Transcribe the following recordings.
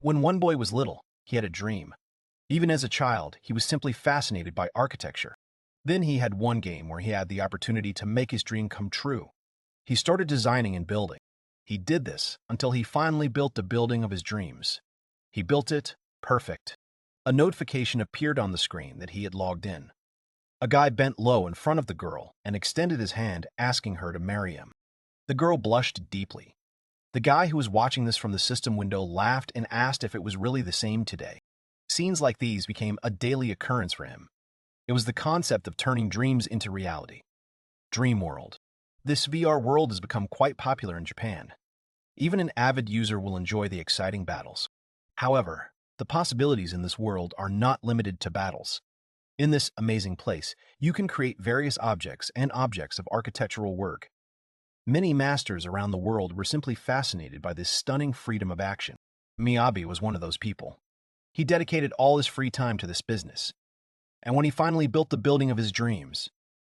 When one boy was little, he had a dream. Even as a child, he was simply fascinated by architecture. Then he had one game where he had the opportunity to make his dream come true. He started designing and building. He did this until he finally built the building of his dreams. He built it perfect. A notification appeared on the screen that he had logged in. A guy bent low in front of the girl and extended his hand, asking her to marry him. The girl blushed deeply. The guy who was watching this from the system window laughed and asked if it was really the same today. Scenes like these became a daily occurrence for him. It was the concept of turning dreams into reality. Dream World. This VR world has become quite popular in Japan. Even an avid user will enjoy the exciting battles. However, the possibilities in this world are not limited to battles. In this amazing place, you can create various objects and objects of architectural work. Many masters around the world were simply fascinated by this stunning freedom of action. Miyabi was one of those people. He dedicated all his free time to this business. And when he finally built the building of his dreams,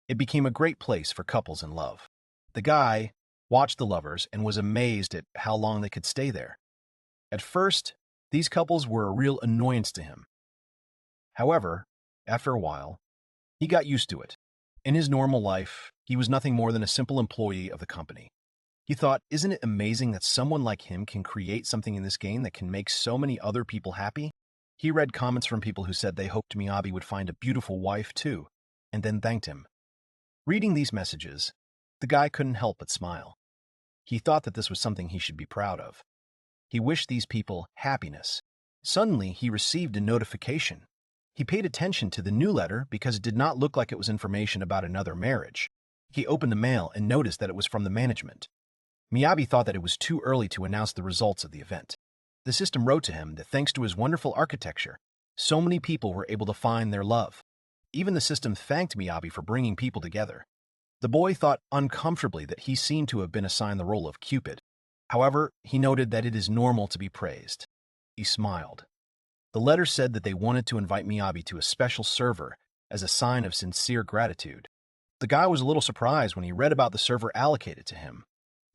it became a great place for couples in love. The guy watched the lovers and was amazed at how long they could stay there. At first, these couples were a real annoyance to him. However, after a while, he got used to it. In his normal life, he was nothing more than a simple employee of the company. He thought, isn't it amazing that someone like him can create something in this game that can make so many other people happy? He read comments from people who said they hoped Miyabi would find a beautiful wife too, and then thanked him. Reading these messages, the guy couldn't help but smile. He thought that this was something he should be proud of. He wished these people happiness. Suddenly, he received a notification. He paid attention to the new letter because it did not look like it was information about another marriage. He opened the mail and noticed that it was from the management. Miyabi thought that it was too early to announce the results of the event. The system wrote to him that thanks to his wonderful architecture, so many people were able to find their love. Even the system thanked Miyabi for bringing people together. The boy thought uncomfortably that he seemed to have been assigned the role of Cupid. However, he noted that it is normal to be praised. He smiled. The letter said that they wanted to invite Miyabi to a special server as a sign of sincere gratitude. The guy was a little surprised when he read about the server allocated to him.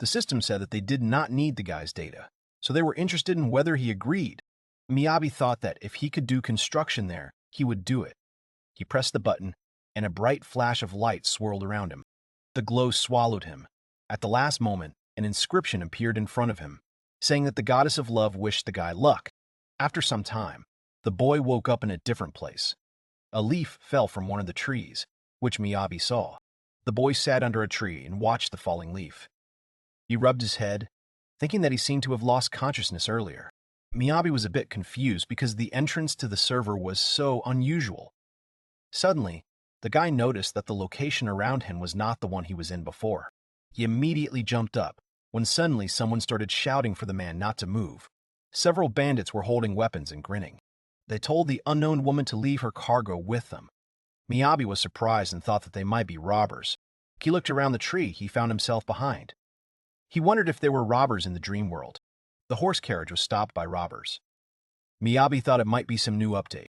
The system said that they did not need the guy's data, so they were interested in whether he agreed. Miyabi thought that if he could do construction there, he would do it. He pressed the button, and a bright flash of light swirled around him. The glow swallowed him. At the last moment, an inscription appeared in front of him, saying that the goddess of love wished the guy luck. After some time, the boy woke up in a different place. A leaf fell from one of the trees, which Miyabi saw. The boy sat under a tree and watched the falling leaf. He rubbed his head, thinking that he seemed to have lost consciousness earlier. Miyabi was a bit confused because the entrance to the server was so unusual. Suddenly, the guy noticed that the location around him was not the one he was in before. He immediately jumped up, when suddenly someone started shouting for the man not to move. Several bandits were holding weapons and grinning. They told the unknown woman to leave her cargo with them. Miyabi was surprised and thought that they might be robbers. He looked around the tree he found himself behind. He wondered if there were robbers in the dream world. The horse carriage was stopped by robbers. Miyabi thought it might be some new update.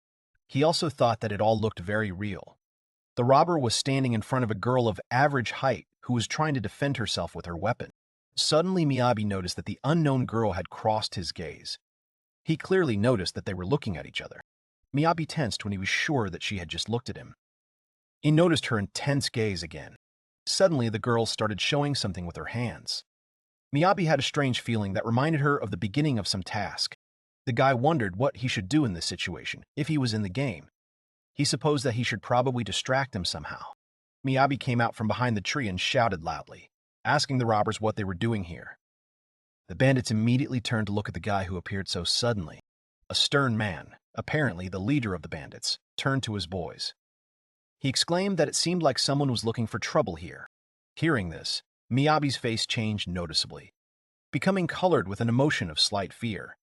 He also thought that it all looked very real. The robber was standing in front of a girl of average height who was trying to defend herself with her weapon. Suddenly, Miyabi noticed that the unknown girl had crossed his gaze. He clearly noticed that they were looking at each other. Miyabi tensed when he was sure that she had just looked at him. He noticed her intense gaze again. Suddenly, the girl started showing something with her hands. Miyabi had a strange feeling that reminded her of the beginning of some task. The guy wondered what he should do in this situation if he was in the game. He supposed that he should probably distract them somehow. Miyabi came out from behind the tree and shouted loudly, asking the robbers what they were doing here. The bandits immediately turned to look at the guy who appeared so suddenly. A stern man, apparently the leader of the bandits, turned to his boys. He exclaimed that it seemed like someone was looking for trouble here. Hearing this, Miyabi's face changed noticeably, becoming colored with an emotion of slight fear.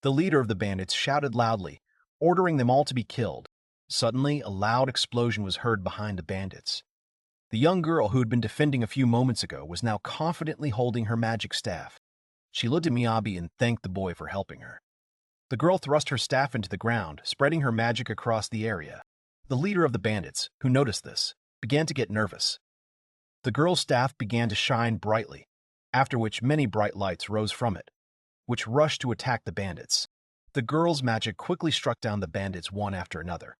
The leader of the bandits shouted loudly, ordering them all to be killed. Suddenly, a loud explosion was heard behind the bandits. The young girl who had been defending a few moments ago was now confidently holding her magic staff. She looked at Miyabi and thanked the boy for helping her. The girl thrust her staff into the ground, spreading her magic across the area. The leader of the bandits, who noticed this, began to get nervous. The girl's staff began to shine brightly, after which many bright lights rose from it, which rushed to attack the bandits. The girl's magic quickly struck down the bandits one after another.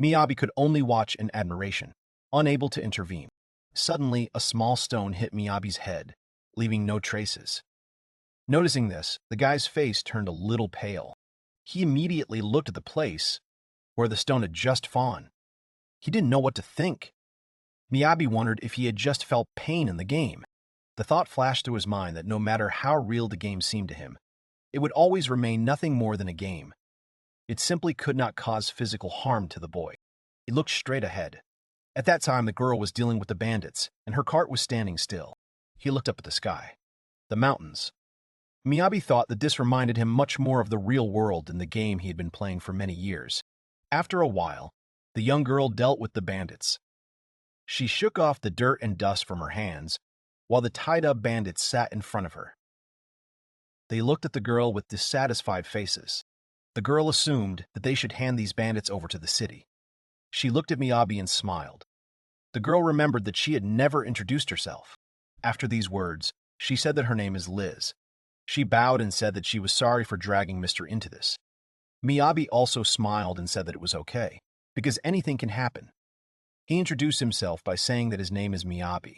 Miyabi could only watch in admiration, unable to intervene. Suddenly, a small stone hit Miyabi's head, leaving no traces. Noticing this, the guy's face turned a little pale. He immediately looked at the place where the stone had just fallen. He didn't know what to think. Miyabi wondered if he had just felt pain in the game. The thought flashed through his mind that no matter how real the game seemed to him, it would always remain nothing more than a game. It simply could not cause physical harm to the boy. He looked straight ahead. At that time, the girl was dealing with the bandits, and her cart was standing still. He looked up at the sky. The mountains. Miyabi thought that this reminded him much more of the real world than the game he had been playing for many years. After a while, the young girl dealt with the bandits. She shook off the dirt and dust from her hands, while the tied-up bandits sat in front of her. They looked at the girl with dissatisfied faces. The girl assumed that they should hand these bandits over to the city. She looked at Miyabi and smiled. The girl remembered that she had never introduced herself. After these words, she said that her name is Liz. She bowed and said that she was sorry for dragging Mr. into this. Miyabi also smiled and said that it was okay, because anything can happen. He introduced himself by saying that his name is Miyabi.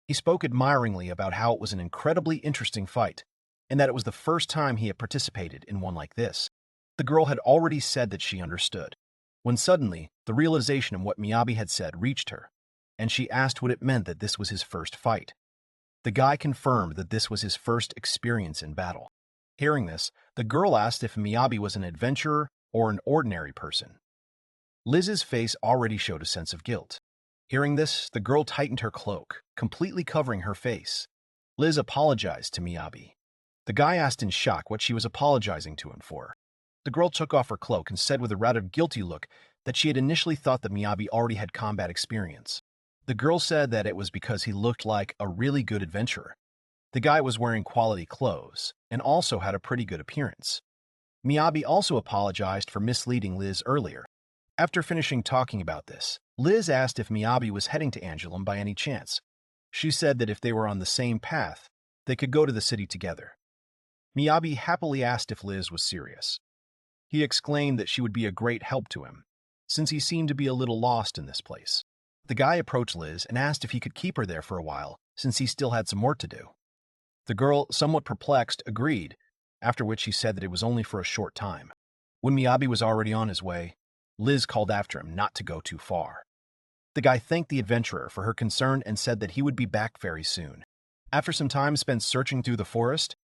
He spoke admiringly about how it was an incredibly interesting fight, and that it was the first time he had participated in one like this. The girl had already said that she understood, when suddenly the realization of what Miyabi had said reached her, and she asked what it meant that this was his first fight. The guy confirmed that this was his first experience in battle. Hearing this, the girl asked if Miyabi was an adventurer or an ordinary person. Liz's face already showed a sense of guilt. Hearing this, the girl tightened her cloak, completely covering her face. Liz apologized to Miyabi. The guy asked in shock what she was apologizing to him for. The girl took off her cloak and said with a rather guilty look that she had initially thought that Miyabi already had combat experience. The girl said that it was because he looked like a really good adventurer. The guy was wearing quality clothes and also had a pretty good appearance. Miyabi also apologized for misleading Liz earlier. After finishing talking about this, Liz asked if Miyabi was heading to Angoulême by any chance. She said that if they were on the same path, they could go to the city together. Miyabi happily asked if Liz was serious. He exclaimed that she would be a great help to him, since he seemed to be a little lost in this place. The guy approached Liz and asked if he could keep her there for a while, since he still had some work to do. The girl, somewhat perplexed, agreed, after which he said that it was only for a short time. When Miyabi was already on his way, Liz called after him not to go too far. The guy thanked the adventurer for her concern and said that he would be back very soon. After some time spent searching through the forest,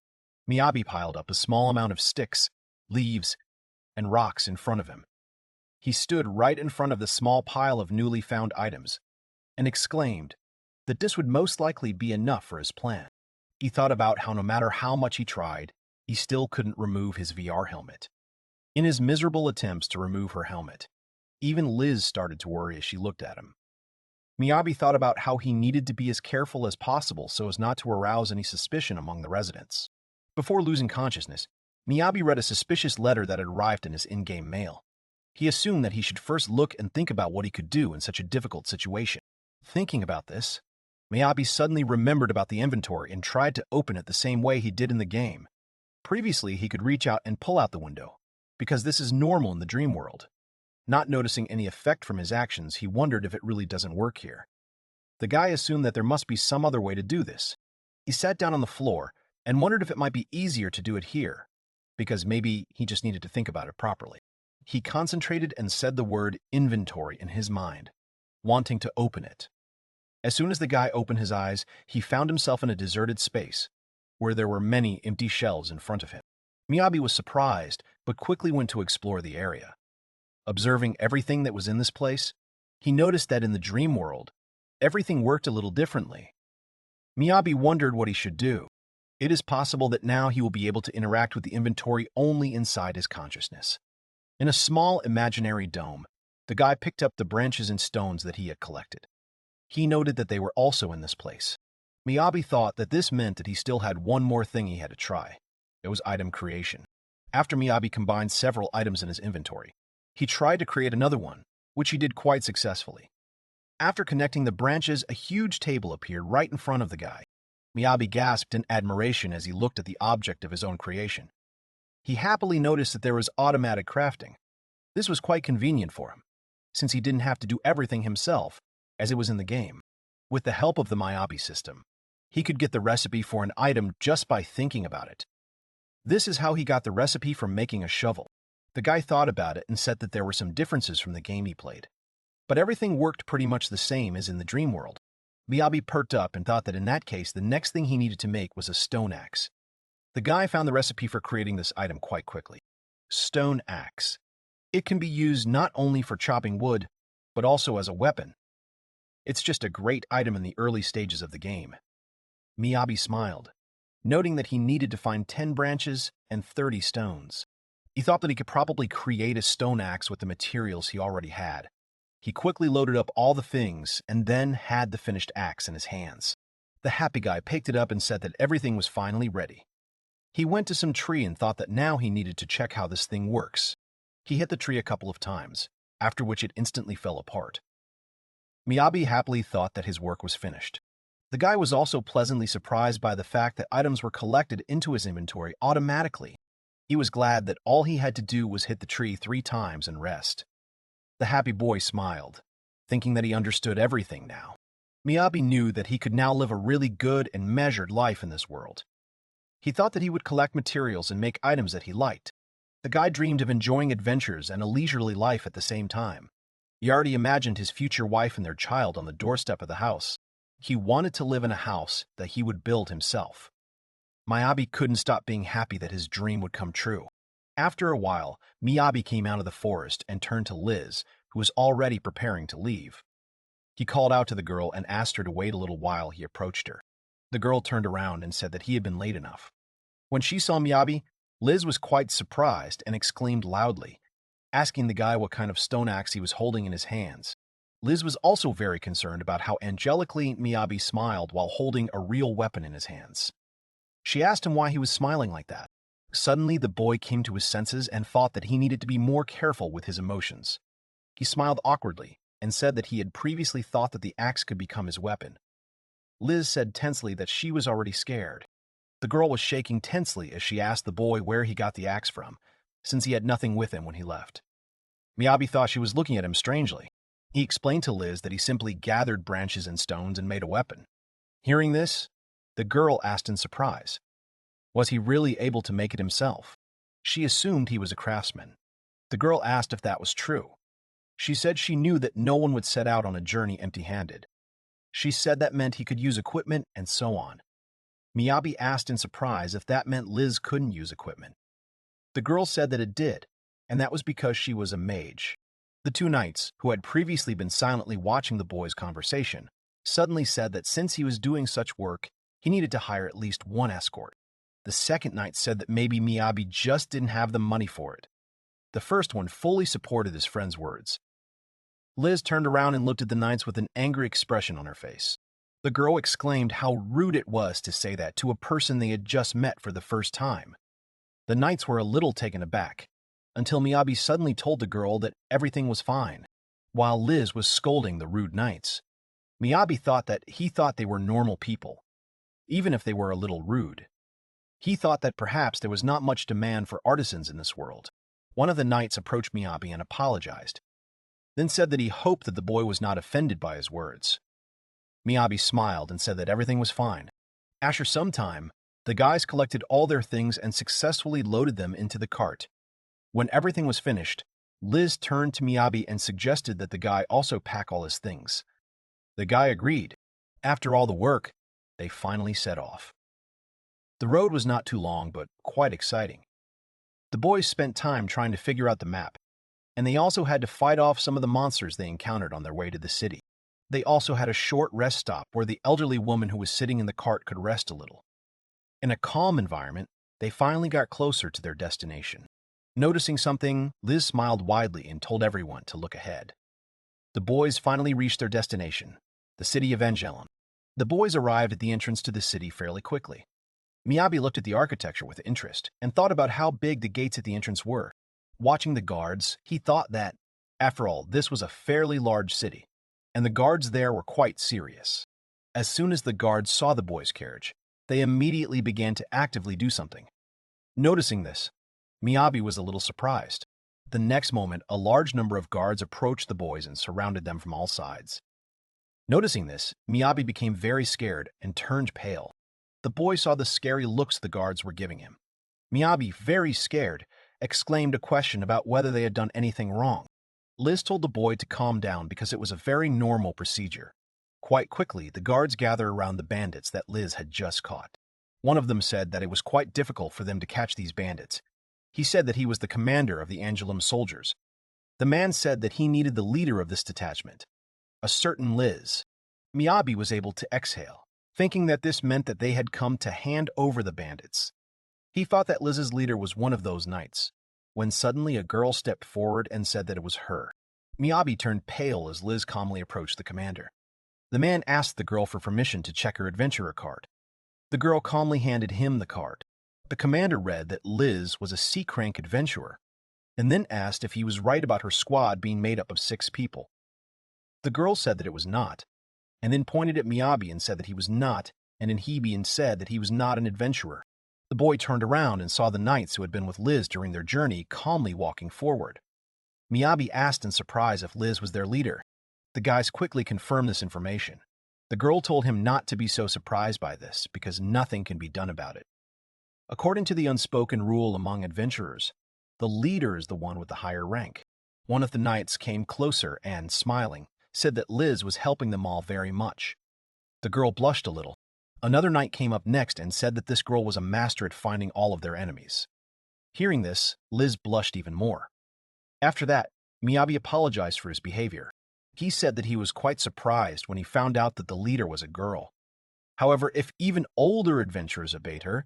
Miyabi piled up a small amount of sticks, leaves, and rocks in front of him. He stood right in front of the small pile of newly found items and exclaimed that this would most likely be enough for his plan. He thought about how no matter how much he tried, he still couldn't remove his VR helmet. In his miserable attempts to remove her helmet, even Liz started to worry as she looked at him. Miyabi thought about how he needed to be as careful as possible so as not to arouse any suspicion among the residents. Before losing consciousness, Miyabi read a suspicious letter that had arrived in his in-game mail. He assumed that he should first look and think about what he could do in such a difficult situation. Thinking about this, Miyabi suddenly remembered about the inventory and tried to open it the same way he did in the game. Previously, he could reach out and pull out the window, because this is normal in the dream world. Not noticing any effect from his actions, he wondered if it really doesn't work here. The guy assumed that there must be some other way to do this. He sat down on the floor and wondered if it might be easier to do it here, because maybe he just needed to think about it properly. He concentrated and said the word inventory in his mind, wanting to open it. As soon as the guy opened his eyes, he found himself in a deserted space, where there were many empty shelves in front of him. Miyabi was surprised, but quickly went to explore the area. Observing everything that was in this place, he noticed that in the dream world, everything worked a little differently. Miyabi wondered what he should do. It is possible that now he will be able to interact with the inventory only inside his consciousness. In a small imaginary dome, the guy picked up the branches and stones that he had collected. He noted that they were also in this place. Miyabi thought that this meant that he still had one more thing he had to try. It was item creation. After Miyabi combined several items in his inventory, he tried to create another one, which he did quite successfully. After connecting the branches, a huge table appeared right in front of the guy. Miyabi gasped in admiration as he looked at the object of his own creation. He happily noticed that there was automatic crafting. This was quite convenient for him, since he didn't have to do everything himself, as it was in the game. With the help of the Miyabi system, he could get the recipe for an item just by thinking about it. This is how he got the recipe for making a shovel. The guy thought about it and said that there were some differences from the game he played, but everything worked pretty much the same as in the dream world. Miyabi perked up and thought that in that case, the next thing he needed to make was a stone axe. The guy found the recipe for creating this item quite quickly. Stone axe. It can be used not only for chopping wood, but also as a weapon. It's just a great item in the early stages of the game. Miyabi smiled, noting that he needed to find 10 branches and 30 stones. He thought that he could probably create a stone axe with the materials he already had. He quickly loaded up all the things and then had the finished axe in his hands. The happy guy picked it up and said that everything was finally ready. He went to some tree and thought that now he needed to check how this thing works. He hit the tree a couple of times, after which it instantly fell apart. Miyabi happily thought that his work was finished. The guy was also pleasantly surprised by the fact that items were collected into his inventory automatically. He was glad that all he had to do was hit the tree 3 times and rest. The happy boy smiled, thinking that he understood everything now. Miyabi knew that he could now live a really good and measured life in this world. He thought that he would collect materials and make items that he liked. The guy dreamed of enjoying adventures and a leisurely life at the same time. He already imagined his future wife and their child on the doorstep of the house. He wanted to live in a house that he would build himself. Miyabi couldn't stop being happy that his dream would come true. After a while, Miyabi came out of the forest and turned to Liz, who was already preparing to leave. He called out to the girl and asked her to wait a little while he approached her. The girl turned around and said that he had been late enough. When she saw Miyabi, Liz was quite surprised and exclaimed loudly, asking the guy what kind of stone axe he was holding in his hands. Liz was also very concerned about how angelically Miyabi smiled while holding a real weapon in his hands. She asked him why he was smiling like that. Suddenly, the boy came to his senses and thought that he needed to be more careful with his emotions. He smiled awkwardly and said that he had previously thought that the axe could become his weapon. Liz said tensely that she was already scared. The girl was shaking tensely as she asked the boy where he got the axe from, since he had nothing with him when he left. Miyabi thought she was looking at him strangely. He explained to Liz that he simply gathered branches and stones and made a weapon. Hearing this, the girl asked in surprise, was he really able to make it himself? She assumed he was a craftsman. The girl asked if that was true. She said she knew that no one would set out on a journey empty-handed. She said that meant he could use equipment and so on. Miyabi asked in surprise if that meant Liz couldn't use equipment. The girl said that it did, and that was because she was a mage. The 2 knights, who had previously been silently watching the boys' conversation, suddenly said that since he was doing such work, he needed to hire at least 1 escort. The second knight said that maybe Miyabi just didn't have the money for it. The first one fully supported his friend's words. Liz turned around and looked at the knights with an angry expression on her face. The girl exclaimed how rude it was to say that to a person they had just met for the first time. The knights were a little taken aback, until Miyabi suddenly told the girl that everything was fine, while Liz was scolding the rude knights. Miyabi thought that they were normal people, even if they were a little rude. He thought that perhaps there was not much demand for artisans in this world. One of the knights approached Miyabi and apologized, then said that he hoped that the boy was not offended by his words. Miyabi smiled and said that everything was fine. After some time, the guys collected all their things and successfully loaded them into the cart. When everything was finished, Liz turned to Miyabi and suggested that the guy also pack all his things. The guy agreed. After all the work, they finally set off. The road was not too long, but quite exciting. The boys spent time trying to figure out the map, and they also had to fight off some of the monsters they encountered on their way to the city. They also had a short rest stop where the elderly woman who was sitting in the cart could rest a little. In a calm environment, they finally got closer to their destination. Noticing something, Liz smiled widely and told everyone to look ahead. The boys finally reached their destination, the city of Angelon. The boys arrived at the entrance to the city fairly quickly. Miyabi looked at the architecture with interest and thought about how big the gates at the entrance were. Watching the guards, he thought that, after all, this was a fairly large city, and the guards there were quite serious. As soon as the guards saw the boys' carriage, they immediately began to actively do something. Noticing this, Miyabi was a little surprised. The next moment, a large number of guards approached the boys and surrounded them from all sides. Noticing this, Miyabi became very scared and turned pale. The boy saw the scary looks the guards were giving him. Miyabi, very scared, exclaimed a question about whether they had done anything wrong. Liz told the boy to calm down because it was a very normal procedure. Quite quickly, the guards gathered around the bandits that Liz had just caught. One of them said that it was quite difficult for them to catch these bandits. He said that he was the commander of the Angelum soldiers. The man said that he needed the leader of this detachment, a certain Liz. Miyabi was able to exhale, thinking that this meant that they had come to hand over the bandits. He thought that Liz's leader was one of those knights, when suddenly a girl stepped forward and said that it was her. Miyabi turned pale as Liz calmly approached the commander. The man asked the girl for permission to check her adventurer card. The girl calmly handed him the card. The commander read that Liz was a C-rank adventurer, and then asked if he was right about her squad being made up of 6 people. The girl said that it was not, and then pointed at Miyabi and said that he was not, and in Hebian said that he was not an adventurer. The boy turned around and saw the knights who had been with Liz during their journey calmly walking forward. Miyabi asked in surprise if Liz was their leader. The guys quickly confirmed this information. The girl told him not to be so surprised by this because nothing can be done about it. According to the unspoken rule among adventurers, the leader is the one with the higher rank. One of the knights came closer and, smiling, said that Liz was helping them all very much. The girl blushed a little. Another knight came up next and said that this girl was a master at finding all of their enemies. Hearing this, Liz blushed even more. After that, Miyabi apologized for his behavior. He said that he was quite surprised when he found out that the leader was a girl. However, if even older adventurers obeyed her,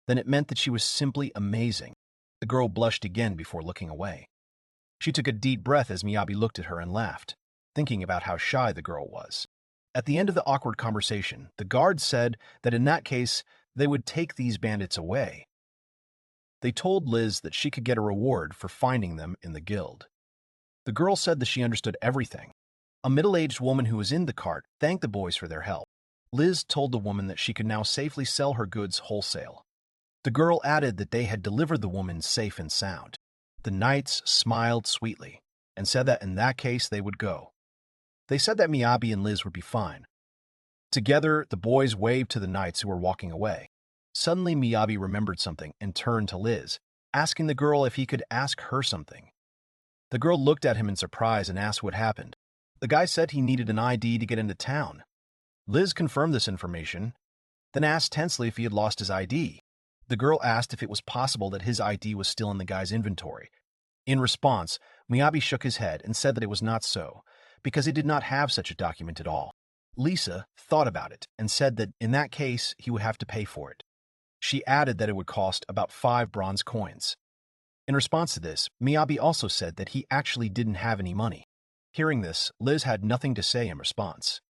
then it meant that she was simply amazing. The girl blushed again before looking away. She took a deep breath as Miyabi looked at her and laughed, thinking about how shy the girl was. At the end of the awkward conversation, the guards said that in that case, they would take these bandits away. They told Liz that she could get a reward for finding them in the guild. The girl said that she understood everything. A middle-aged woman who was in the cart thanked the boys for their help. Liz told the woman that she could now safely sell her goods wholesale. The girl added that they had delivered the woman safe and sound. The knights smiled sweetly and said that in that case they would go. They said that Miyabi and Liz would be fine. Together, the boys waved to the knights who were walking away. Suddenly, Miyabi remembered something and turned to Liz, asking the girl if he could ask her something. The girl looked at him in surprise and asked what happened. The guy said he needed an ID to get into town. Liz confirmed this information, then asked tensely if he had lost his ID. The girl asked if it was possible that his ID was still in the guy's inventory. In response, Miyabi shook his head and said that it was not so, because he did not have such a document at all. Lisa thought about it and said that in that case he would have to pay for it. She added that it would cost about 5 bronze coins. In response to this, Miyabi also said that he actually didn't have any money. Hearing this, Liz had nothing to say in response.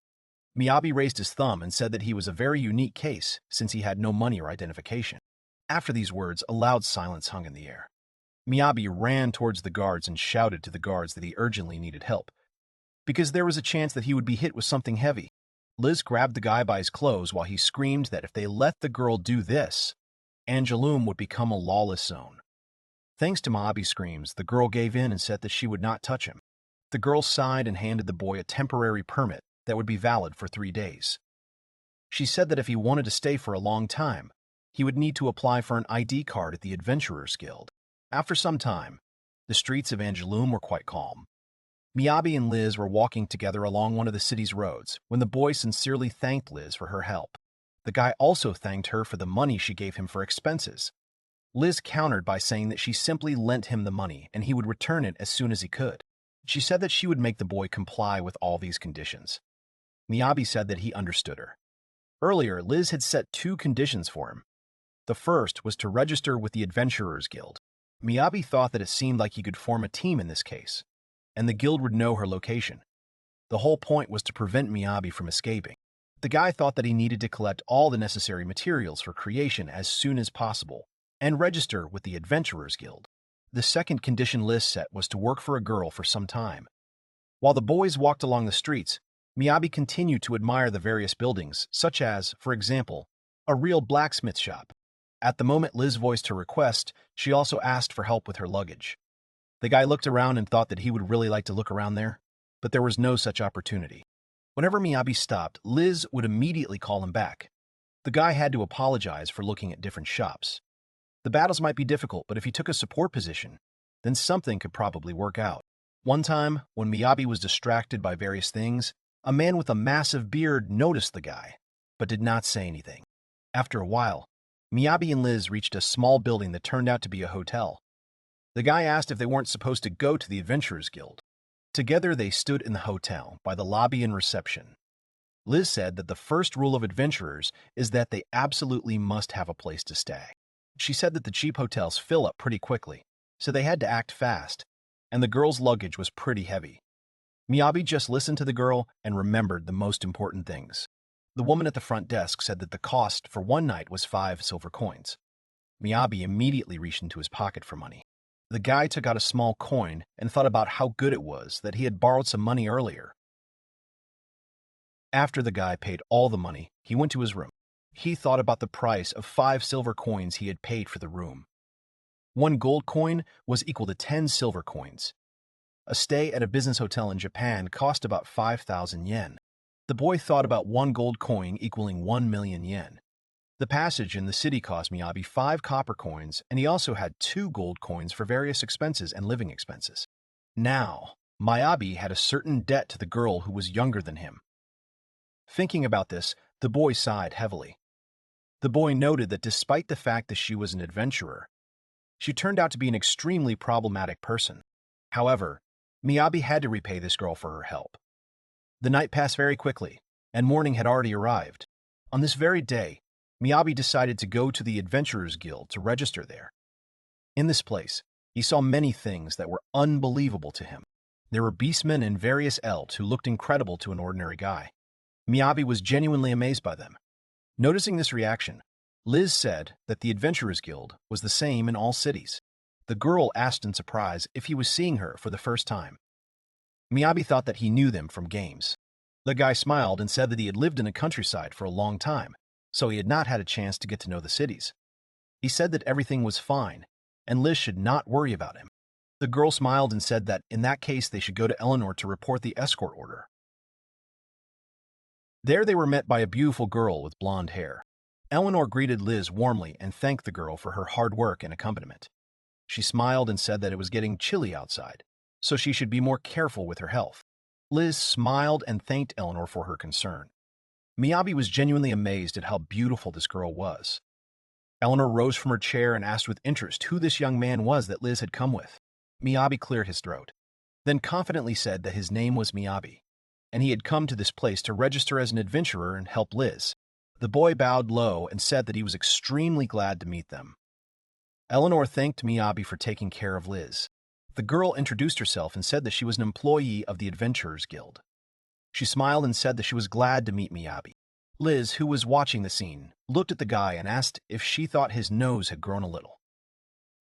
Miyabi raised his thumb and said that he was a very unique case since he had no money or identification. After these words, a loud silence hung in the air. Miyabi ran towards the guards and shouted to the guards that he urgently needed help, because there was a chance that he would be hit with something heavy. Liz grabbed the guy by his clothes while he screamed that if they let the girl do this, Angelum would become a lawless zone. Thanks to Miyabi's screams, the girl gave in and said that she would not touch him. The girl sighed and handed the boy a temporary permit that would be valid for 3 days. She said that if he wanted to stay for a long time, he would need to apply for an ID card at the Adventurers Guild. After some time, the streets of Angelum were quite calm. Miyabi and Liz were walking together along one of the city's roads when the boy sincerely thanked Liz for her help. The guy also thanked her for the money she gave him for expenses. Liz countered by saying that she simply lent him the money and he would return it as soon as he could. She said that she would make the boy comply with all these conditions. Miyabi said that he understood her. Earlier, Liz had set 2 conditions for him. The first was to register with the Adventurers Guild. Miyabi thought that it seemed like he could form a team in this case, and the guild would know her location. The whole point was to prevent Miyabi from escaping. The guy thought that he needed to collect all the necessary materials for creation as soon as possible and register with the Adventurers Guild. The second condition Liz set was to work for a girl for some time. While the boys walked along the streets, Miyabi continued to admire the various buildings, such as, for example, a real blacksmith shop. At the moment Liz voiced her request, she also asked for help with her luggage. The guy looked around and thought that he would really like to look around there, but there was no such opportunity. Whenever Miyabi stopped, Liz would immediately call him back. The guy had to apologize for looking at different shops. The battles might be difficult, but if he took a support position, then something could probably work out. One time, when Miyabi was distracted by various things, a man with a massive beard noticed the guy, but did not say anything. After a while, Miyabi and Liz reached a small building that turned out to be a hotel. The guy asked if they weren't supposed to go to the Adventurers Guild. Together they stood in the hotel, by the lobby and reception. Liz said that the first rule of adventurers is that they absolutely must have a place to stay. She said that the cheap hotels fill up pretty quickly, so they had to act fast, and the girl's luggage was pretty heavy. Miyabi just listened to the girl and remembered the most important things. The woman at the front desk said that the cost for one night was 5 silver coins. Miyabi immediately reached into his pocket for money. The guy took out a small coin and thought about how good it was that he had borrowed some money earlier. After the guy paid all the money, he went to his room. He thought about the price of 5 silver coins he had paid for the room. 1 gold coin was equal to 10 silver coins. A stay at a business hotel in Japan cost about 5,000 yen. The boy thought about 1 gold coin equaling 1 million yen. The passage in the city cost Miyabi 5 copper coins, and he also had 2 gold coins for various expenses and living expenses. Now, Miyabi had a certain debt to the girl who was younger than him. Thinking about this, the boy sighed heavily. The boy noted that despite the fact that she was an adventurer, she turned out to be an extremely problematic person. However, Miyabi had to repay this girl for her help. The night passed very quickly, and morning had already arrived. On this very day, Miyabi decided to go to the Adventurers Guild to register there. In this place, he saw many things that were unbelievable to him. There were beastmen and various elves who looked incredible to an ordinary guy. Miyabi was genuinely amazed by them. Noticing this reaction, Liz said that the Adventurers Guild was the same in all cities. The girl asked in surprise if he was seeing her for the first time. Miyabi thought that he knew them from games. The guy smiled and said that he had lived in the countryside for a long time, so he had not had a chance to get to know the cities. He said that everything was fine, and Liz should not worry about him. The girl smiled and said that in that case they should go to Eleanor to report the escort order. There they were met by a beautiful girl with blonde hair. Eleanor greeted Liz warmly and thanked the girl for her hard work and accompaniment. She smiled and said that it was getting chilly outside, so she should be more careful with her health. Liz smiled and thanked Eleanor for her concern. Miyabi was genuinely amazed at how beautiful this girl was. Eleanor rose from her chair and asked with interest who this young man was that Liz had come with. Miyabi cleared his throat, then confidently said that his name was Miyabi, and he had come to this place to register as an adventurer and help Liz. The boy bowed low and said that he was extremely glad to meet them. Eleanor thanked Miyabi for taking care of Liz. The girl introduced herself and said that she was an employee of the Adventurers Guild. She smiled and said that she was glad to meet Miyabi. Liz, who was watching the scene, looked at the guy and asked if she thought his nose had grown a little.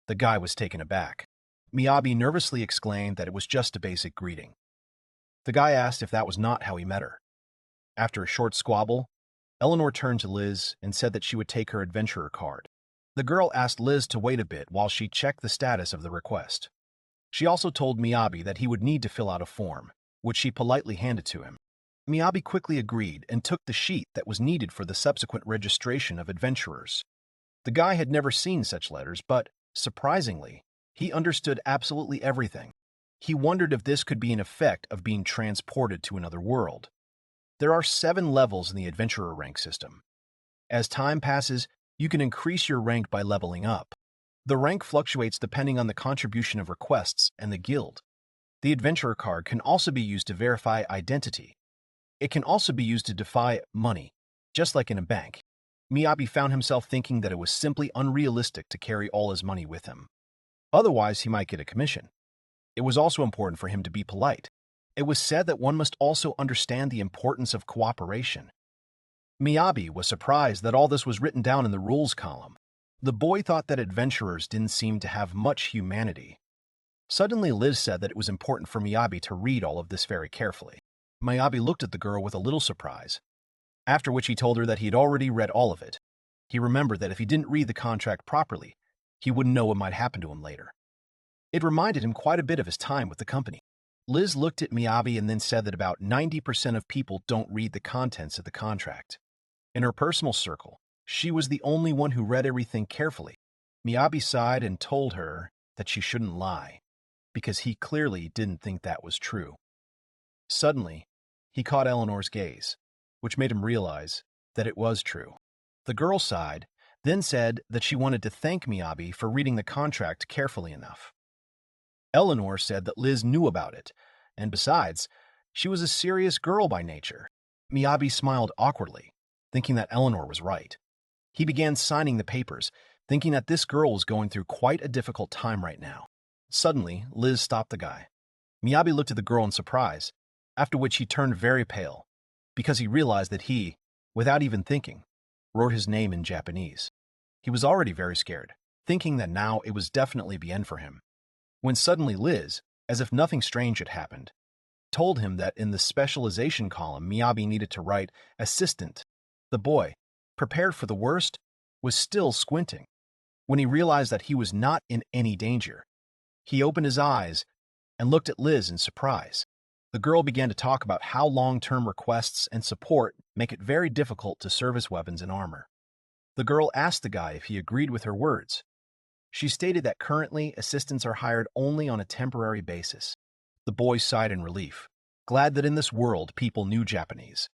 The guy was taken aback. Miyabi nervously exclaimed that it was just a basic greeting. The guy asked if that was not how he met her. After a short squabble, Eleanor turned to Liz and said that she would take her adventurer card. The girl asked Liz to wait a bit while she checked the status of the request. She also told Miyabi that he would need to fill out a form, which she politely handed to him. Miyabi quickly agreed and took the sheet that was needed for the subsequent registration of adventurers. The guy had never seen such letters, but, surprisingly, he understood absolutely everything. He wondered if this could be an effect of being transported to another world. There are 7 levels in the adventurer rank system. As time passes, you can increase your rank by leveling up. The rank fluctuates depending on the contribution of requests and the guild. The adventurer card can also be used to verify identity. It can also be used to defy money, just like in a bank. Miyabi found himself thinking that it was simply unrealistic to carry all his money with him. Otherwise, he might get a commission. It was also important for him to be polite. It was said that one must also understand the importance of cooperation. Miyabi was surprised that all this was written down in the rules column. The boy thought that adventurers didn't seem to have much humanity. Suddenly, Liz said that it was important for Miyabi to read all of this very carefully. Miyabi looked at the girl with a little surprise, after which he told her that he had already read all of it. He remembered that if he didn't read the contract properly, he wouldn't know what might happen to him later. It reminded him quite a bit of his time with the company. Liz looked at Miyabi and then said that about 90% of people don't read the contents of the contract. In her personal circle, she was the only one who read everything carefully. Miyabi sighed and told her that she shouldn't lie, because he clearly didn't think that was true. Suddenly, he caught Eleanor's gaze, which made him realize that it was true. The girl sighed, then said that she wanted to thank Miyabi for reading the contract carefully enough. Eleanor said that Liz knew about it, and besides, she was a serious girl by nature. Miyabi smiled awkwardly, thinking that Eleanor was right. He began signing the papers, thinking that this girl was going through quite a difficult time right now. Suddenly, Liz stopped the guy. Miyabi looked at the girl in surprise, after which he turned very pale, because he realized that he, without even thinking, wrote his name in Japanese. He was already very scared, thinking that now it was definitely the end for him. When suddenly Liz, as if nothing strange had happened, told him that in the specialization column Miyabi needed to write assistant. The boy, prepared for the worst, was still squinting. When he realized that he was not in any danger, he opened his eyes and looked at Liz in surprise. The girl began to talk about how long-term requests and support make it very difficult to service weapons and armor. The girl asked the guy if he agreed with her words. She stated that currently assistants are hired only on a temporary basis. The boy sighed in relief, glad that in this world people knew Japanese.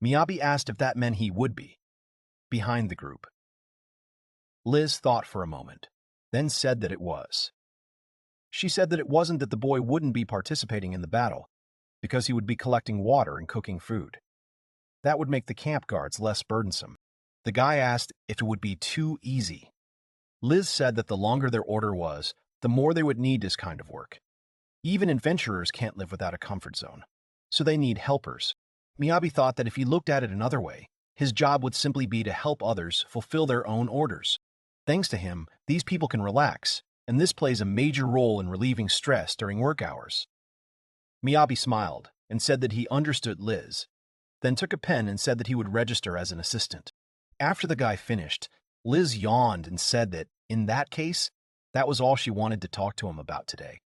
Miyabi asked if that meant he would be behind the group. Liz thought for a moment, then said that it was. She said that it wasn't that the boy wouldn't be participating in the battle, because he would be collecting water and cooking food. That would make the camp guards less burdensome. The guy asked if it would be too easy. Liz said that the longer their order was, the more they would need this kind of work. Even adventurers can't live without a comfort zone, so they need helpers. Miyabi thought that if he looked at it another way, his job would simply be to help others fulfill their own orders. Thanks to him, these people can relax, and this plays a major role in relieving stress during work hours. Miyabi smiled and said that he understood Liz, then took a pen and said that he would register as an assistant. After the guy finished, Liz yawned and said that, in that case, that was all she wanted to talk to him about today.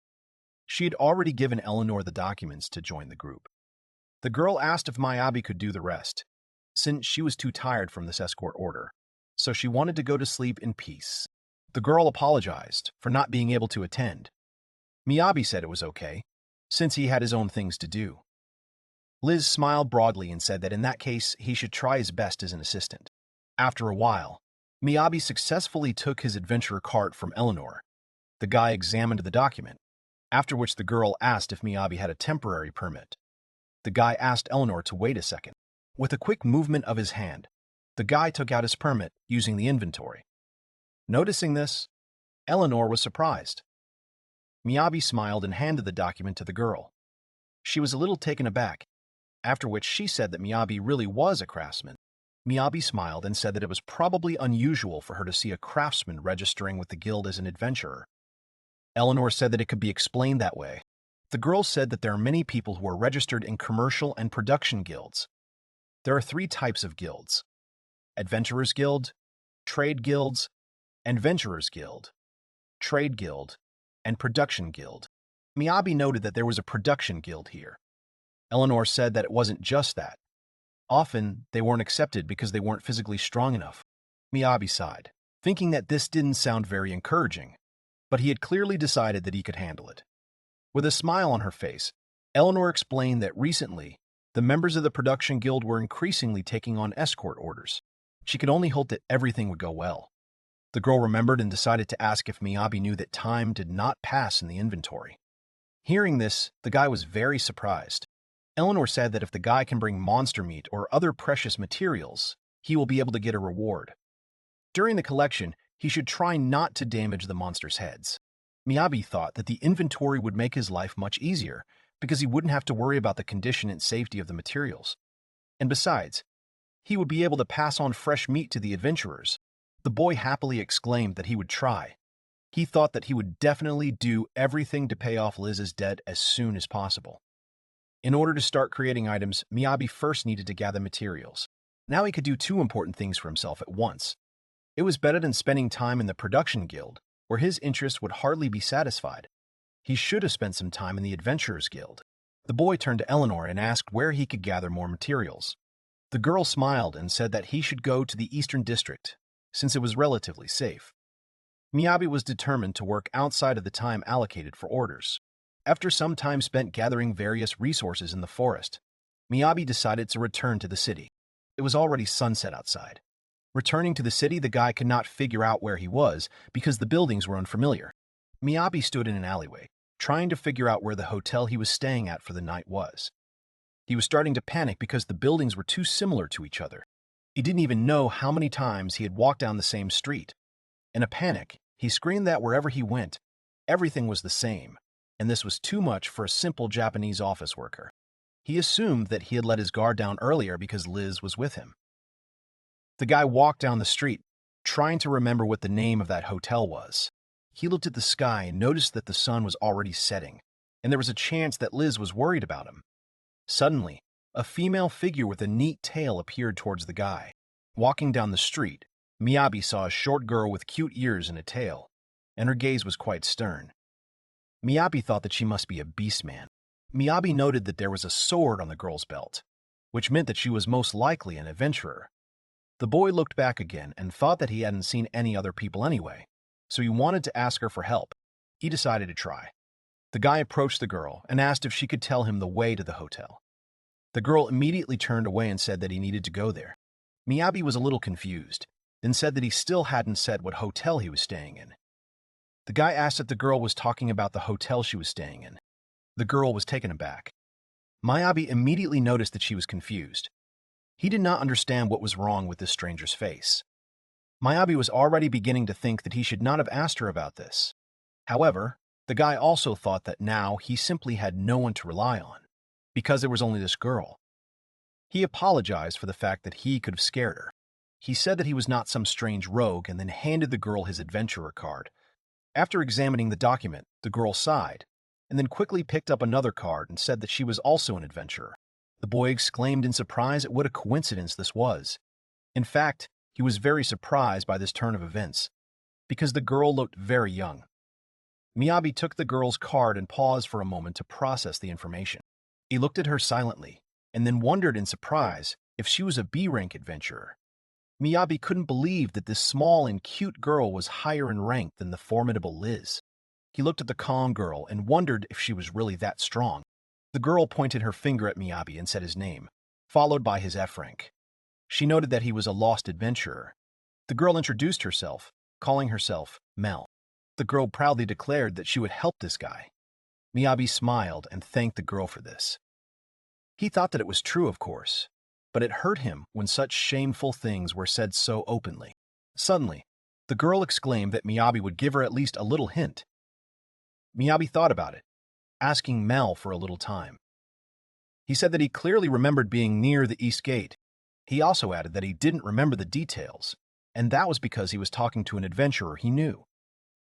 She had already given Eleanor the documents to join the group. The girl asked if Miyabi could do the rest, since she was too tired from this escort order, so she wanted to go to sleep in peace. The girl apologized for not being able to attend. Miyabi said it was okay, since he had his own things to do. Liz smiled broadly and said that in that case he should try his best as an assistant. After a while, Miyabi successfully took his adventurer cart from Eleanor. The guy examined the document, after which the girl asked if Miyabi had a temporary permit. The guy asked Eleanor to wait a second. With a quick movement of his hand, the guy took out his permit using the inventory. Noticing this, Eleanor was surprised. Miyabi smiled and handed the document to the girl. She was a little taken aback, after which she said that Miyabi really was a craftsman. Miyabi smiled and said that it was probably unusual for her to see a craftsman registering with the guild as an adventurer. Eleanor said that it could be explained that way. The girl said that there are many people who are registered in commercial and production guilds. There are 3 types of guilds: Adventurers Guild, Trade Guilds, Adventurers Guild, Trade Guild, and Production Guild. Miyabi noted that there was a production guild here. Eleanor said that it wasn't just that. Often, they weren't accepted because they weren't physically strong enough. Miyabi sighed, thinking that this didn't sound very encouraging, but he had clearly decided that he could handle it. With a smile on her face, Eleanor explained that recently, the members of the production guild were increasingly taking on escort orders. She could only hope that everything would go well. The girl remembered and decided to ask if Miyabi knew that time did not pass in the inventory. Hearing this, the guy was very surprised. Eleanor said that if the guy can bring monster meat or other precious materials, he will be able to get a reward. During the collection, he should try not to damage the monsters' heads. Miyabi thought that the inventory would make his life much easier because he wouldn't have to worry about the condition and safety of the materials. And besides, he would be able to pass on fresh meat to the adventurers. The boy happily exclaimed that he would try. He thought that he would definitely do everything to pay off Liz's debt as soon as possible. In order to start creating items, Miyabi first needed to gather materials. Now he could do 2 important things for himself at once. It was better than spending time in the production guild, where his interests would hardly be satisfied. He should have spent some time in the Adventurers Guild. The boy turned to Eleanor and asked where he could gather more materials. The girl smiled and said that he should go to the Eastern District, since it was relatively safe. Miyabi was determined to work outside of the time allocated for orders. After some time spent gathering various resources in the forest, Miyabi decided to return to the city. It was already sunset outside. Returning to the city, the guy could not figure out where he was because the buildings were unfamiliar. Miyabi stood in an alleyway, trying to figure out where the hotel he was staying at for the night was. He was starting to panic because the buildings were too similar to each other. He didn't even know how many times he had walked down the same street. In a panic, he screamed that wherever he went, everything was the same, and this was too much for a simple Japanese office worker. He assumed that he had let his guard down earlier because Liz was with him. The guy walked down the street, trying to remember what the name of that hotel was. He looked at the sky and noticed that the sun was already setting, and there was a chance that Liz was worried about him. Suddenly, a female figure with a neat tail appeared towards the guy. Walking down the street, Miyabi saw a short girl with cute ears and a tail, and her gaze was quite stern. Miyabi thought that she must be a beast man. Miyabi noted that there was a sword on the girl's belt, which meant that she was most likely an adventurer. The boy looked back again and thought that he hadn't seen any other people anyway, so he wanted to ask her for help. He decided to try. The guy approached the girl and asked if she could tell him the way to the hotel. The girl immediately turned away and said that he needed to go there. Miyabi was a little confused, then said that he still hadn't said what hotel he was staying in. The guy asked if the girl was talking about the hotel she was staying in. The girl was taken aback. Miyabi immediately noticed that she was confused. He did not understand what was wrong with this stranger's face. Miyabi was already beginning to think that he should not have asked her about this. However, the guy also thought that now he simply had no one to rely on, because there was only this girl. He apologized for the fact that he could have scared her. He said that he was not some strange rogue and then handed the girl his adventurer card. After examining the document, the girl sighed, and then quickly picked up another card and said that she was also an adventurer. The boy exclaimed in surprise at what a coincidence this was. In fact, he was very surprised by this turn of events, because the girl looked very young. Miyabi took the girl's card and paused for a moment to process the information. He looked at her silently, and then wondered in surprise if she was a B-rank adventurer. Miyabi couldn't believe that this small and cute girl was higher in rank than the formidable Liz. He looked at the calm girl and wondered if she was really that strong. The girl pointed her finger at Miyabi and said his name, followed by his F rank. She noted that he was a lost adventurer. The girl introduced herself, calling herself Mel. The girl proudly declared that she would help this guy. Miyabi smiled and thanked the girl for this. He thought that it was true, of course, but it hurt him when such shameful things were said so openly. Suddenly, the girl exclaimed that Miyabi would give her at least a little hint. Miyabi thought about it, asking Mel for a little time. He said that he clearly remembered being near the East Gate. He also added that he didn't remember the details, and that was because he was talking to an adventurer he knew.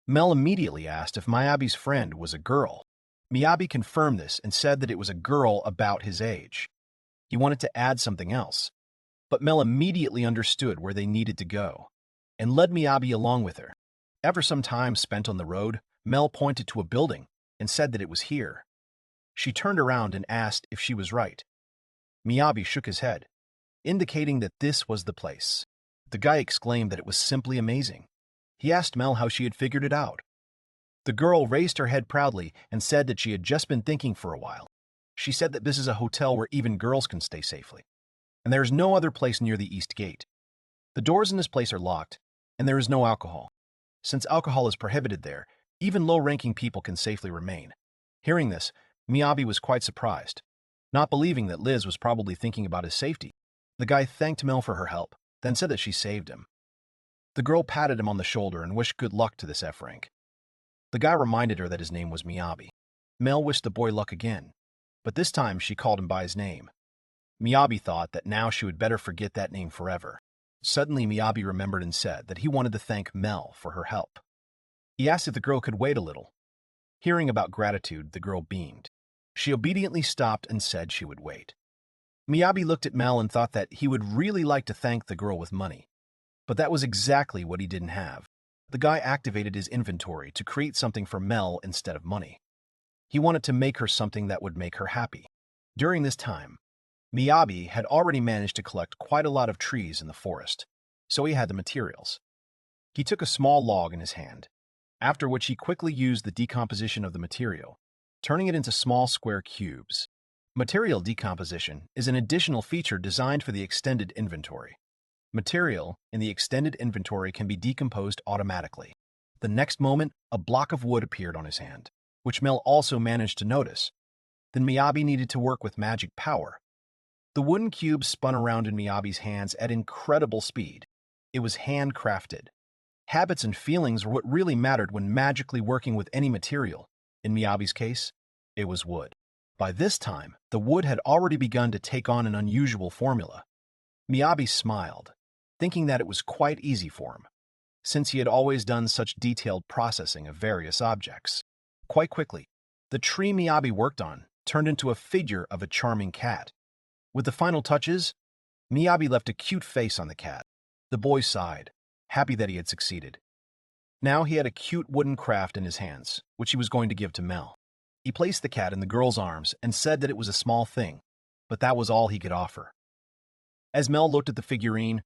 Mel immediately asked if Miyabi's friend was a girl. Miyabi confirmed this and said that it was a girl about his age. He wanted to add something else, but Mel immediately understood where they needed to go, and led Miyabi along with her. After some time spent on the road, Mel pointed to a building and said that it was here. She turned around and asked if she was right. Miyabi shook his head, indicating that this was the place. The guy exclaimed that it was simply amazing. He asked Mel how she had figured it out. The girl raised her head proudly and said that she had just been thinking for a while. She said that this is a hotel where even girls can stay safely, and there is no other place near the East Gate. The doors in this place are locked, and there is no alcohol. Since alcohol is prohibited there, even low-ranking people can safely remain. Hearing this, Miyabi was quite surprised, not believing that Liz was probably thinking about his safety. The guy thanked Mel for her help, then said that she saved him. The girl patted him on the shoulder and wished good luck to this F-rank. The guy reminded her that his name was Miyabi. Mel wished the boy luck again, but this time she called him by his name. Miyabi thought that now she would better forget that name forever. Suddenly, Miyabi remembered and said that he wanted to thank Mel for her help. He asked if the girl could wait a little. Hearing about gratitude, the girl beamed. She obediently stopped and said she would wait. Miyabi looked at Mel and thought that he would really like to thank the girl with money. But that was exactly what he didn't have. The guy activated his inventory to create something for Mel instead of money. He wanted to make her something that would make her happy. During this time, Miyabi had already managed to collect quite a lot of trees in the forest, so he had the materials. He took a small log in his hand, after which he quickly used the decomposition of the material, turning it into small square cubes. Material decomposition is an additional feature designed for the extended inventory. Material in the extended inventory can be decomposed automatically. The next moment, a block of wood appeared on his hand, which Mel also managed to notice. Then Miyabi needed to work with magic power. The wooden cube spun around in Miyabi's hands at incredible speed. It was handcrafted. Habits and feelings were what really mattered when magically working with any material. In Miyabi's case, it was wood. By this time, the wood had already begun to take on an unusual formula. Miyabi smiled, thinking that it was quite easy for him, since he had always done such detailed processing of various objects. Quite quickly, the tree Miyabi worked on turned into a figure of a charming cat. With the final touches, Miyabi left a cute face on the cat. The boy sighed, happy that he had succeeded. Now he had a cute wooden craft in his hands, which he was going to give to Mel. He placed the cat in the girl's arms and said that it was a small thing, but that was all he could offer. As Mel looked at the figurine,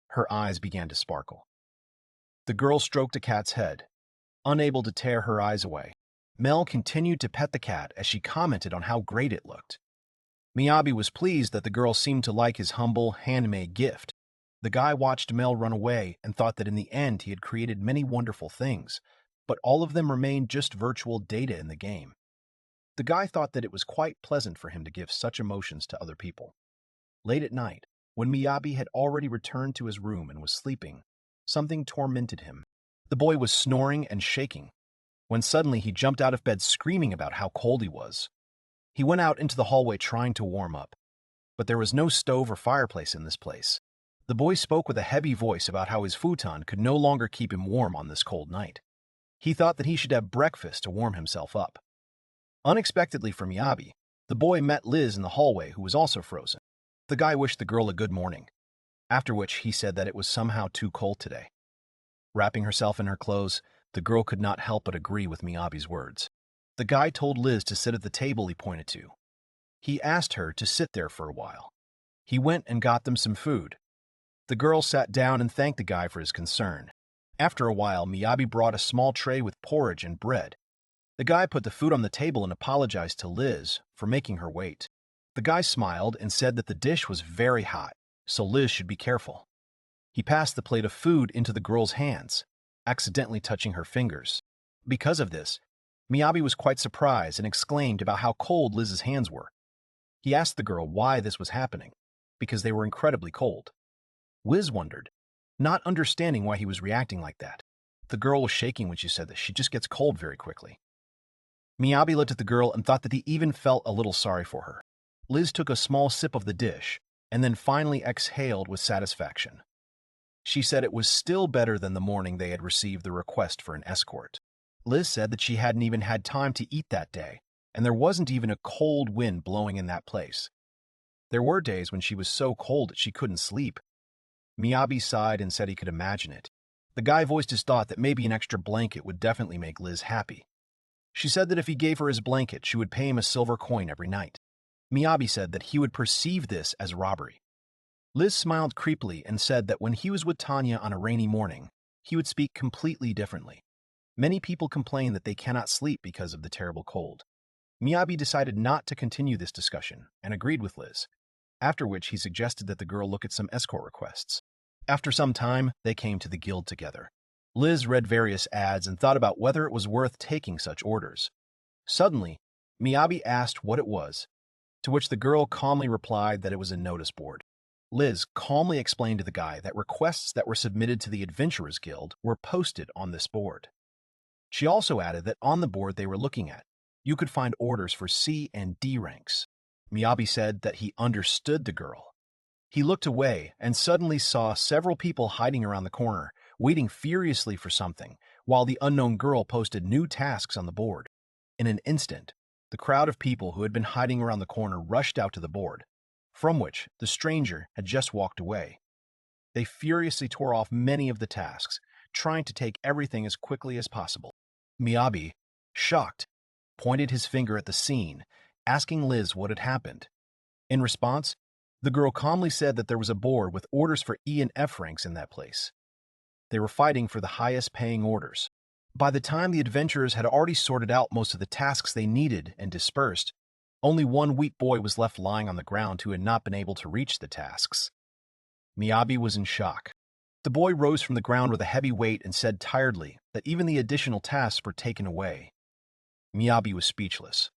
her eyes began to sparkle. The girl stroked the cat's head, unable to tear her eyes away. Mel continued to pet the cat as she commented on how great it looked. Miyabi was pleased that the girl seemed to like his humble, handmade gift. The guy watched Mel run away and thought that in the end he had created many wonderful things, but all of them remained just virtual data in the game. The guy thought that it was quite pleasant for him to give such emotions to other people. Late at night, when Miyabi had already returned to his room and was sleeping, something tormented him. The boy was snoring and shaking, when suddenly he jumped out of bed screaming about how cold he was. He went out into the hallway trying to warm up, but there was no stove or fireplace in this place. The boy spoke with a heavy voice about how his futon could no longer keep him warm on this cold night. He thought that he should have breakfast to warm himself up. Unexpectedly for Miyabi, the boy met Liz in the hallway, who was also frozen. The guy wished the girl a good morning, after which he said that it was somehow too cold today. Wrapping herself in her clothes, the girl could not help but agree with Miyabi's words. The guy told Liz to sit at the table he pointed to. He asked her to sit there for a while. He went and got them some food. The girl sat down and thanked the guy for his concern. After a while, Miyabi brought a small tray with porridge and bread. The guy put the food on the table and apologized to Liz for making her wait. The guy smiled and said that the dish was very hot, so Liz should be careful. He passed the plate of food into the girl's hands, accidentally touching her fingers. Because of this, Miyabi was quite surprised and exclaimed about how cold Liz's hands were. He asked the girl why this was happening, because they were incredibly cold. Liz wondered, not understanding why he was reacting like that. The girl was shaking when she said that she just gets cold very quickly. Miyabi looked at the girl and thought that he even felt a little sorry for her. Liz took a small sip of the dish and then finally exhaled with satisfaction. She said it was still better than the morning they had received the request for an escort. Liz said that she hadn't even had time to eat that day, and there wasn't even a cold wind blowing in that place. There were days when she was so cold that she couldn't sleep. Miyabi sighed and said he could imagine it. The guy voiced his thought that maybe an extra blanket would definitely make Liz happy. She said that if he gave her his blanket, she would pay him a silver coin every night. Miyabi said that he would perceive this as robbery. Liz smiled creepily and said that when he was with Tanya on a rainy morning, he would speak completely differently. Many people complain that they cannot sleep because of the terrible cold. Miyabi decided not to continue this discussion and agreed with Liz, after which he suggested that the girl look at some escort requests. After some time, they came to the guild together. Liz read various ads and thought about whether it was worth taking such orders. Suddenly, Miyabi asked what it was, to which the girl calmly replied that it was a notice board. Liz calmly explained to the guy that requests that were submitted to the Adventurers Guild were posted on this board. She also added that on the board they were looking at, you could find orders for C and D ranks. Miyabi said that he understood the girl. He looked away and suddenly saw several people hiding around the corner, waiting furiously for something, while the unknown girl posted new tasks on the board. In an instant, the crowd of people who had been hiding around the corner rushed out to the board, from which the stranger had just walked away. They furiously tore off many of the tasks, trying to take everything as quickly as possible. Miyabi, shocked, pointed his finger at the scene, asking Liz what had happened. In response, the girl calmly said that there was a board with orders for E and F ranks in that place. They were fighting for the highest paying orders. By the time the adventurers had already sorted out most of the tasks they needed and dispersed, only one weak boy was left lying on the ground who had not been able to reach the tasks. Miyabi was in shock. The boy rose from the ground with a heavy weight and said tiredly that even the additional tasks were taken away. Miyabi was speechless.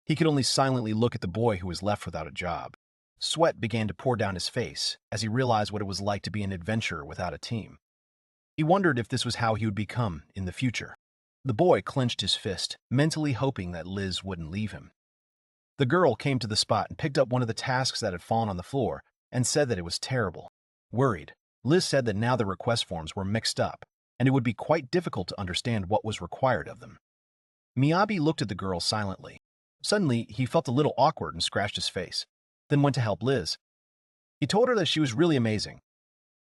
He could only silently look at the boy who was left without a job. Sweat began to pour down his face as he realized what it was like to be an adventurer without a team. He wondered if this was how he would become in the future. The boy clenched his fist, mentally hoping that Liz wouldn't leave him. The girl came to the spot and picked up one of the tasks that had fallen on the floor and said that it was terrible. Worried, Liz said that now the request forms were mixed up, and it would be quite difficult to understand what was required of them. Miyabi looked at the girl silently. Suddenly, he felt a little awkward and scratched his face, then went to help Liz. He told her that she was really amazing.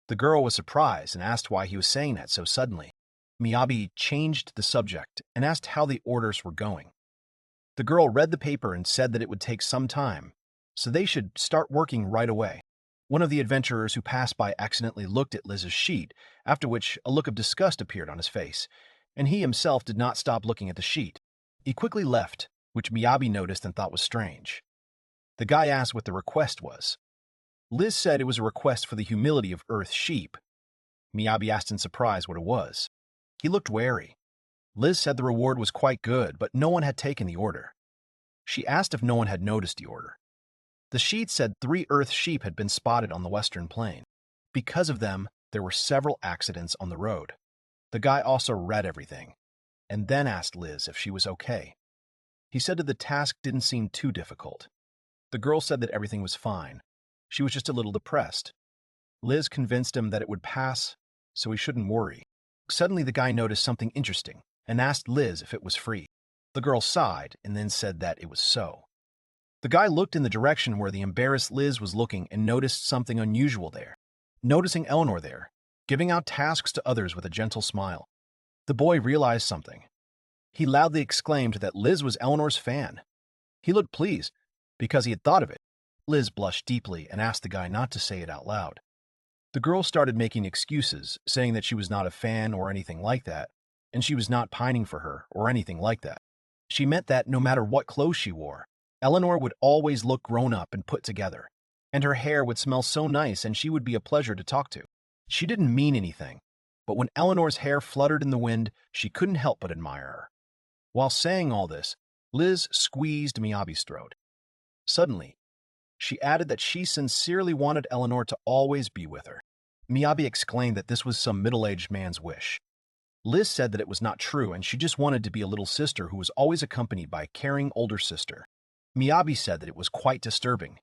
The girl was surprised and asked why he was saying that so suddenly. Miyabi changed the subject and asked how the orders were going. The girl read the paper and said that it would take some time, so they should start working right away. One of the adventurers who passed by accidentally looked at Liz's sheet, after which a look of disgust appeared on his face, and he himself did not stop looking at the sheet. He quickly left, which Miyabi noticed and thought was strange. The guy asked what the request was. Liz said it was a request for the humility of Earth sheep. Miyabi asked in surprise what it was. He looked wary. Liz said the reward was quite good, but no one had taken the order. She asked if no one had noticed the order. The sheet said 3 Earth sheep had been spotted on the Western Plain. Because of them, there were several accidents on the road. The guy also read everything, and then asked Liz if she was okay. He said that the task didn't seem too difficult. The girl said that everything was fine. She was just a little depressed. Liz convinced him that it would pass, so he shouldn't worry. Suddenly, the guy noticed something interesting and asked Liz if it was free. The girl sighed and then said that it was so. The guy looked in the direction where the embarrassed Liz was looking and noticed something unusual there. Noticing Eleanor there, giving out tasks to others with a gentle smile, the boy realized something. He loudly exclaimed that Liz was Eleanor's fan. He looked pleased because he had thought of it. Liz blushed deeply and asked the guy not to say it out loud. The girl started making excuses, saying that she was not a fan or anything like that, and she was not pining for her or anything like that. She meant that no matter what clothes she wore, Eleanor would always look grown up and put together, and her hair would smell so nice and she would be a pleasure to talk to. She didn't mean anything, but when Eleanor's hair fluttered in the wind, she couldn't help but admire her. While saying all this, Liz squeezed Miyabi's throat. Suddenly, she added that she sincerely wanted Eleanor to always be with her. Miyabi explained that this was some middle-aged man's wish. Liz said that it was not true and she just wanted to be a little sister who was always accompanied by a caring older sister. Miyabi said that it was quite disturbing.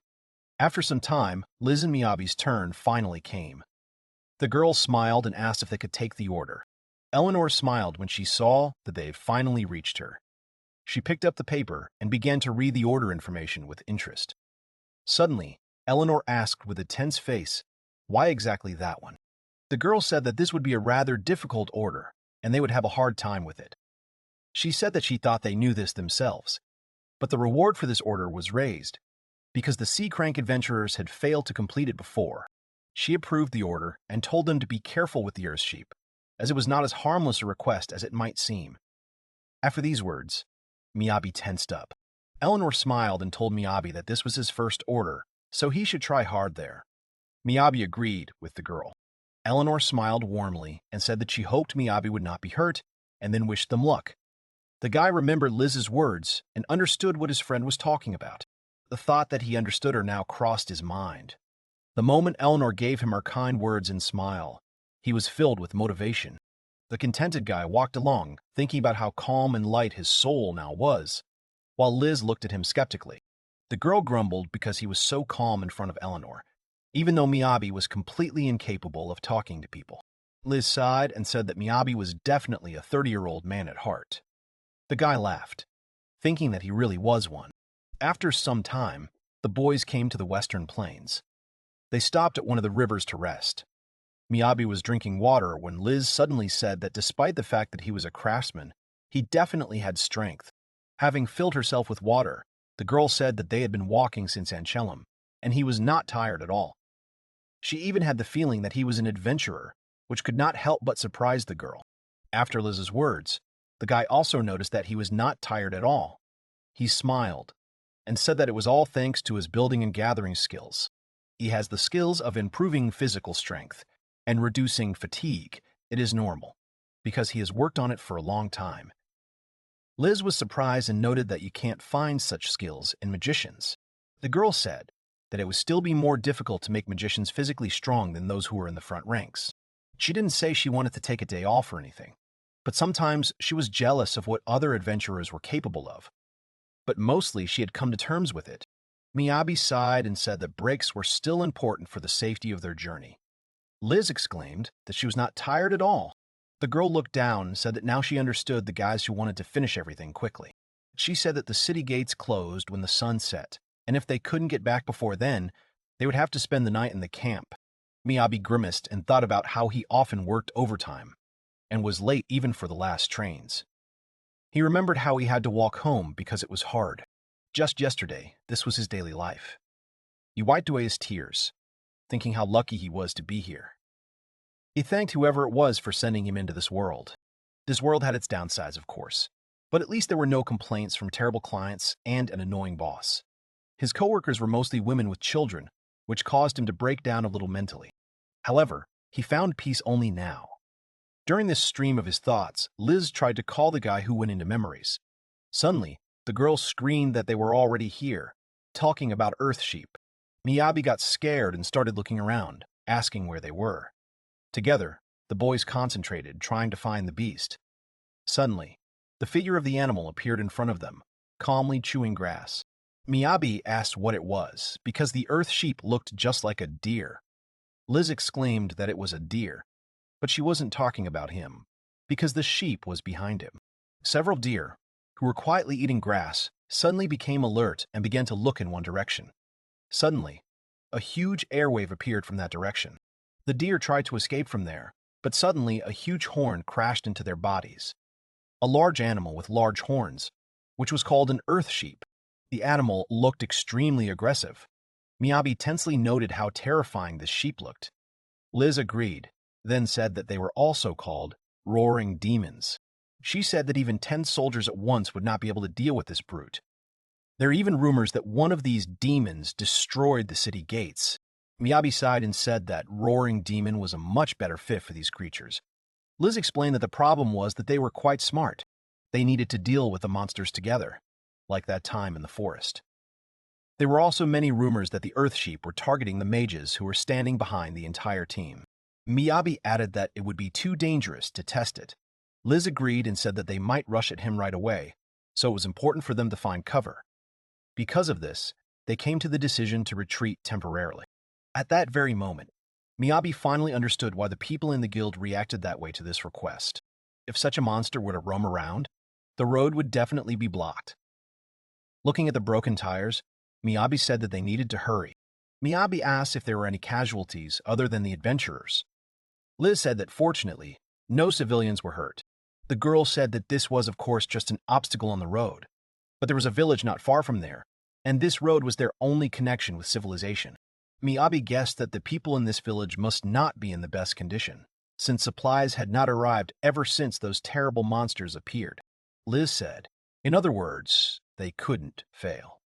After some time, Liz and Miyabi's turn finally came. The girl smiled and asked if they could take the order. Eleanor smiled when she saw that they had finally reached her. She picked up the paper and began to read the order information with interest. Suddenly, Eleanor asked with a tense face, why exactly that one? The girl said that this would be a rather difficult order, and they would have a hard time with it. She said that she thought they knew this themselves, but the reward for this order was raised, because the Sea Crank adventurers had failed to complete it before. She approved the order and told them to be careful with the Earth sheep, as it was not as harmless a request as it might seem. After these words, Miyabi tensed up. Eleanor smiled and told Miyabi that this was his first order, so he should try hard there. Miyabi agreed with the girl. Eleanor smiled warmly and said that she hoped Miyabi would not be hurt, and then wished them luck. The guy remembered Liz's words and understood what his friend was talking about. The thought that he understood her now crossed his mind. The moment Eleanor gave him her kind words and smile, he was filled with motivation. The contented guy walked along, thinking about how calm and light his soul now was, while Liz looked at him skeptically. The girl grumbled because he was so calm in front of Eleanor, even though Miyabi was completely incapable of talking to people. Liz sighed and said that Miyabi was definitely a 30-year-old man at heart. The guy laughed, thinking that he really was one. After some time, the boys came to the Western Plains. They stopped at one of the rivers to rest. Miyabi was drinking water when Liz suddenly said that despite the fact that he was a craftsman, he definitely had strength. Having filled herself with water, the girl said that they had been walking since Ancellum, and he was not tired at all. She even had the feeling that he was an adventurer, which could not help but surprise the girl. After Liz's words, the guy also noticed that he was not tired at all. He smiled and said that it was all thanks to his building and gathering skills. He has the skills of improving physical strength and reducing fatigue. It is normal, because he has worked on it for a long time. Liz was surprised and noted that you can't find such skills in magicians. The girl said that it would still be more difficult to make magicians physically strong than those who were in the front ranks. She didn't say she wanted to take a day off or anything, but sometimes she was jealous of what other adventurers were capable of. But mostly she had come to terms with it. Miyabi sighed and said that breaks were still important for the safety of their journey. Liz exclaimed that she was not tired at all. The girl looked down and said that now she understood the guys who wanted to finish everything quickly. She said that the city gates closed when the sun set, and if they couldn't get back before then, they would have to spend the night in the camp. Miyabi grimaced and thought about how he often worked overtime and was late even for the last trains. He remembered how he had to walk home because it was hard. Just yesterday, this was his daily life. He wiped away his tears, thinking how lucky he was to be here. He thanked whoever it was for sending him into this world. This world had its downsides, of course, but at least there were no complaints from terrible clients and an annoying boss. His coworkers were mostly women with children, which caused him to break down a little mentally. However, he found peace only now. During this stream of his thoughts, Liz tried to call the guy who went into memories. Suddenly, the girl screamed that they were already here, talking about Earth Sheep. Miyabi got scared and started looking around, asking where they were. Together, the boys concentrated, trying to find the beast. Suddenly, the figure of the animal appeared in front of them, calmly chewing grass. Miyabi asked what it was, because the Earth Sheep looked just like a deer. Liz exclaimed that it was a deer, but she wasn't talking about him, because the sheep was behind him. Several deer, who were quietly eating grass, suddenly became alert and began to look in one direction. Suddenly, a huge airwave appeared from that direction. The deer tried to escape from there, but suddenly a huge horn crashed into their bodies. A large animal with large horns, which was called an earth sheep. The animal looked extremely aggressive. Miyabi tensely noted how terrifying this sheep looked. Liz agreed, then said that they were also called roaring demons. She said that even 10 soldiers at once would not be able to deal with this brute. There are even rumors that one of these demons destroyed the city gates. Miyabi sighed and said that roaring demon was a much better fit for these creatures. Liz explained that the problem was that they were quite smart. They needed to deal with the monsters together, like that time in the forest. There were also many rumors that the Earth Sheep were targeting the mages who were standing behind the entire team. Miyabi added that it would be too dangerous to test it. Liz agreed and said that they might rush at him right away, so it was important for them to find cover. Because of this, they came to the decision to retreat temporarily. At that very moment, Miyabi finally understood why the people in the guild reacted that way to this request. If such a monster were to roam around, the road would definitely be blocked. Looking at the broken tires, Miyabi said that they needed to hurry. Miyabi asked if there were any casualties other than the adventurers. Liz said that fortunately, no civilians were hurt. The girl said that this was of course just an obstacle on the road, but there was a village not far from there, and this road was their only connection with civilization. Miyabi guessed that the people in this village must not be in the best condition, since supplies had not arrived ever since those terrible monsters appeared. Liz said, in other words, they couldn't fail.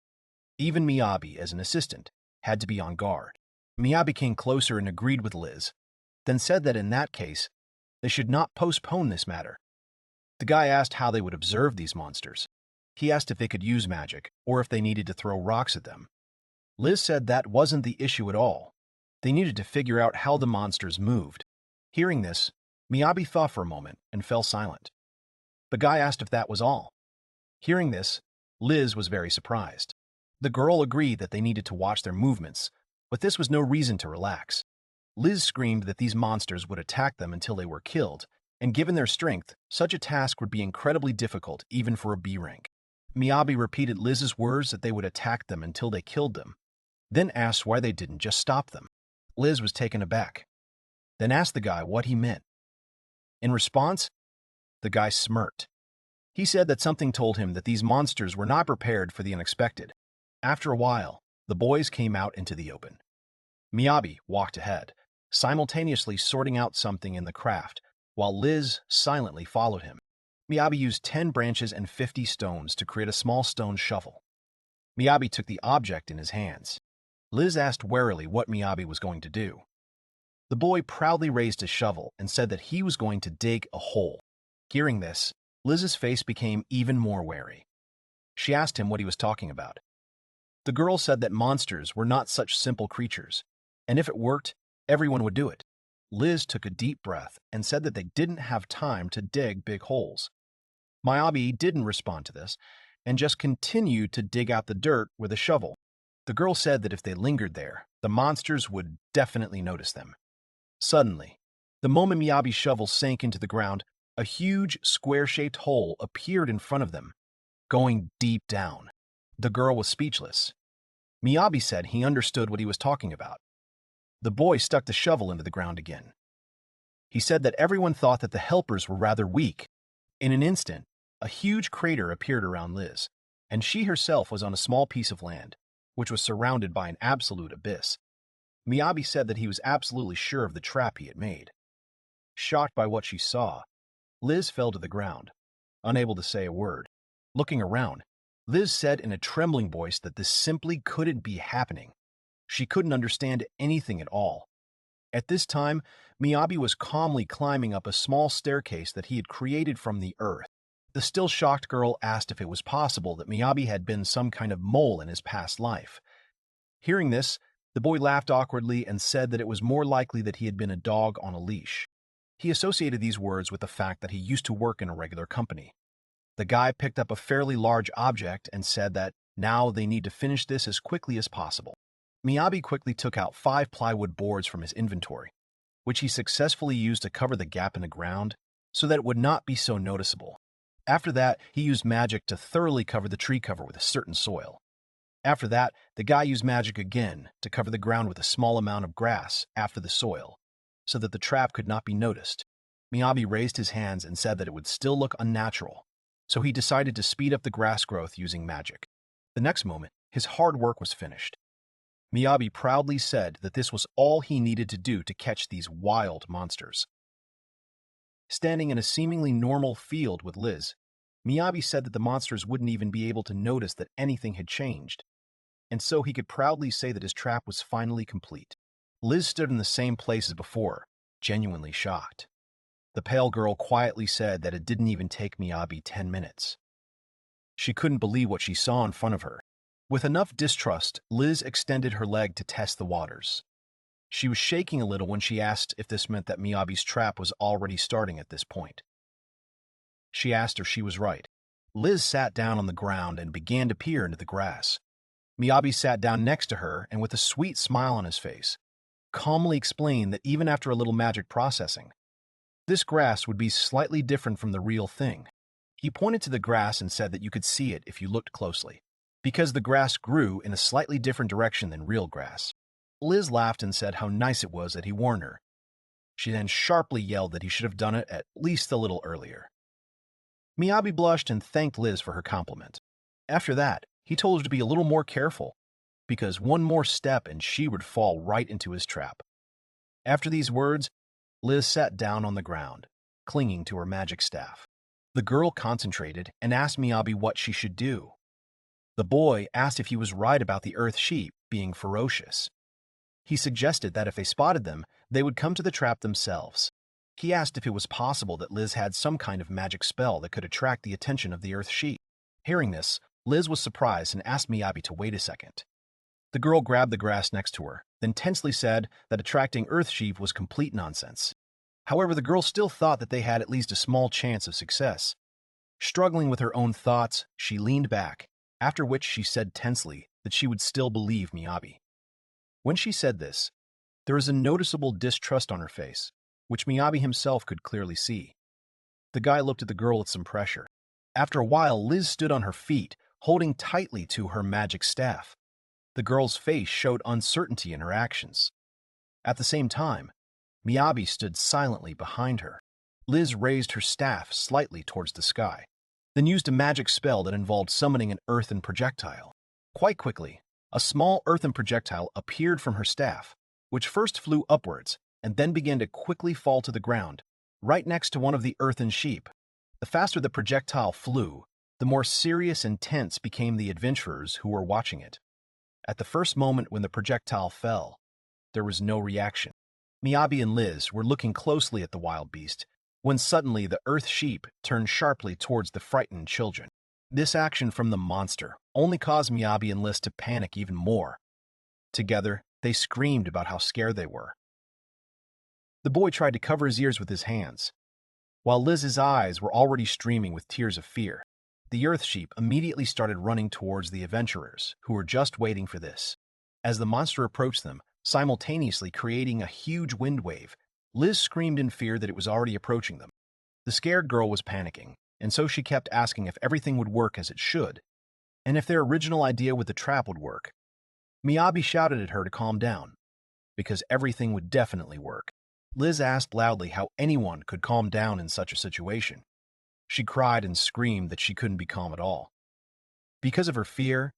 Even Miyabi, as an assistant, had to be on guard. Miyabi came closer and agreed with Liz, then said that in that case, they should not postpone this matter. The guy asked how they would observe these monsters. He asked if they could use magic, or if they needed to throw rocks at them. Liz said that wasn't the issue at all. They needed to figure out how the monsters moved. Hearing this, Miyabi thought for a moment and fell silent. The guy asked if that was all. Hearing this, Liz was very surprised. The girl agreed that they needed to watch their movements, but this was no reason to relax. Liz screamed that these monsters would attack them until they were killed, and given their strength, such a task would be incredibly difficult even for a B rank. Miyabi repeated Liz's words that they would attack them until they killed them, then asked why they didn't just stop them. Liz was taken aback. then asked the guy what he meant. In response, the guy smirked. He said that something told him that these monsters were not prepared for the unexpected. After a while, the boys came out into the open. Miyabi walked ahead, simultaneously sorting out something in the craft, while Liz silently followed him. Miyabi used 10 branches and 50 stones to create a small stone shovel. Miyabi took the object in his hands. Liz asked warily what Miyabi was going to do. The boy proudly raised his shovel and said that he was going to dig a hole. Hearing this, Liz's face became even more wary. She asked him what he was talking about. The girl said that monsters were not such simple creatures, and if it worked, everyone would do it. Liz took a deep breath and said that they didn't have time to dig big holes. Miyabi didn't respond to this and just continued to dig out the dirt with a shovel. The girl said that if they lingered there, the monsters would definitely notice them. Suddenly, the moment Miyabi's shovel sank into the ground, a huge, square-shaped hole appeared in front of them, going deep down. The girl was speechless. Miyabi said he understood what he was talking about. The boy stuck the shovel into the ground again. He said that everyone thought that the helpers were rather weak. In an instant, a huge crater appeared around Liz, and she herself was on a small piece of land, which was surrounded by an absolute abyss. Miyabi said that he was absolutely sure of the trap he had made. Shocked by what she saw, Liz fell to the ground, unable to say a word. Looking around, Liz said in a trembling voice that this simply couldn't be happening. She couldn't understand anything at all. At this time, Miyabi was calmly climbing up a small staircase that he had created from the earth. The still shocked girl asked if it was possible that Miyabi had been some kind of mole in his past life. Hearing this, the boy laughed awkwardly and said that it was more likely that he had been a dog on a leash. He associated these words with the fact that he used to work in a regular company. The guy picked up a fairly large object and said that now they need to finish this as quickly as possible. Miyabi quickly took out 5 plywood boards from his inventory, which he successfully used to cover the gap in the ground so that it would not be so noticeable. After that, he used magic to thoroughly cover the tree cover with a certain soil. After that, the guy used magic again to cover the ground with a small amount of grass after the soil, so that the trap could not be noticed. Miyabi raised his hands and said that it would still look unnatural, so he decided to speed up the grass growth using magic. The next moment, his hard work was finished. Miyabi proudly said that this was all he needed to do to catch these wild monsters. Standing in a seemingly normal field with Liz, Miyabi said that the monsters wouldn't even be able to notice that anything had changed, and so he could proudly say that his trap was finally complete. Liz stood in the same place as before, genuinely shocked. The pale girl quietly said that it didn't even take Miyabi 10 minutes. She couldn't believe what she saw in front of her. With enough distrust, Liz extended her leg to test the waters. She was shaking a little when she asked if this meant that Miyabi's trap was already starting at this point. She asked if she was right. Liz sat down on the ground and began to peer into the grass. Miyabi sat down next to her and with a sweet smile on his face, calmly explained that even after a little magic processing, this grass would be slightly different from the real thing. He pointed to the grass and said that you could see it if you looked closely, because the grass grew in a slightly different direction than real grass. Liz laughed and said how nice it was that he warned her. She then sharply yelled that he should have done it at least a little earlier. Miyabi blushed and thanked Liz for her compliment. After that, he told her to be a little more careful, because one more step and she would fall right into his trap. After these words, Liz sat down on the ground, clinging to her magic staff. The girl concentrated and asked Miyabi what she should do. The boy asked if he was right about the earth sheep being ferocious. He suggested that if they spotted them, they would come to the trap themselves. He asked if it was possible that Liz had some kind of magic spell that could attract the attention of the earth sheep. Hearing this, Liz was surprised and asked Miyabi to wait a second. The girl grabbed the grass next to her, then tensely said that attracting earth sheep was complete nonsense. However, the girl still thought that they had at least a small chance of success. Struggling with her own thoughts, she leaned back, after which she said tensely that she would still believe Miyabi. When she said this, there was a noticeable distrust on her face, which Miyabi himself could clearly see. The guy looked at the girl with some pressure. After a while, Liz stood on her feet, holding tightly to her magic staff. The girl's face showed uncertainty in her actions. At the same time, Miyabi stood silently behind her. Liz raised her staff slightly towards the sky, then used a magic spell that involved summoning an earthen projectile. Quite quickly, a small earthen projectile appeared from her staff, which first flew upwards and then began to quickly fall to the ground, right next to one of the earthen sheep. The faster the projectile flew, the more serious and tense became the adventurers who were watching it. At the first moment when the projectile fell, there was no reaction. Miyabi and Liz were looking closely at the wild beast, when suddenly the earth sheep turned sharply towards the frightened children. This action from the monster only caused Miyabi and Liz to panic even more. Together, they screamed about how scared they were. The boy tried to cover his ears with his hands, while Liz's eyes were already streaming with tears of fear. The earth sheep immediately started running towards the adventurers, who were just waiting for this. As the monster approached them, simultaneously creating a huge wind wave, Liz screamed in fear that it was already approaching them. The scared girl was panicking, and so she kept asking if everything would work as it should, and if their original idea with the trap would work. Miyabi shouted at her to calm down, because everything would definitely work. Liz asked loudly how anyone could calm down in such a situation. She cried and screamed that she couldn't be calm at all. Because of her fear,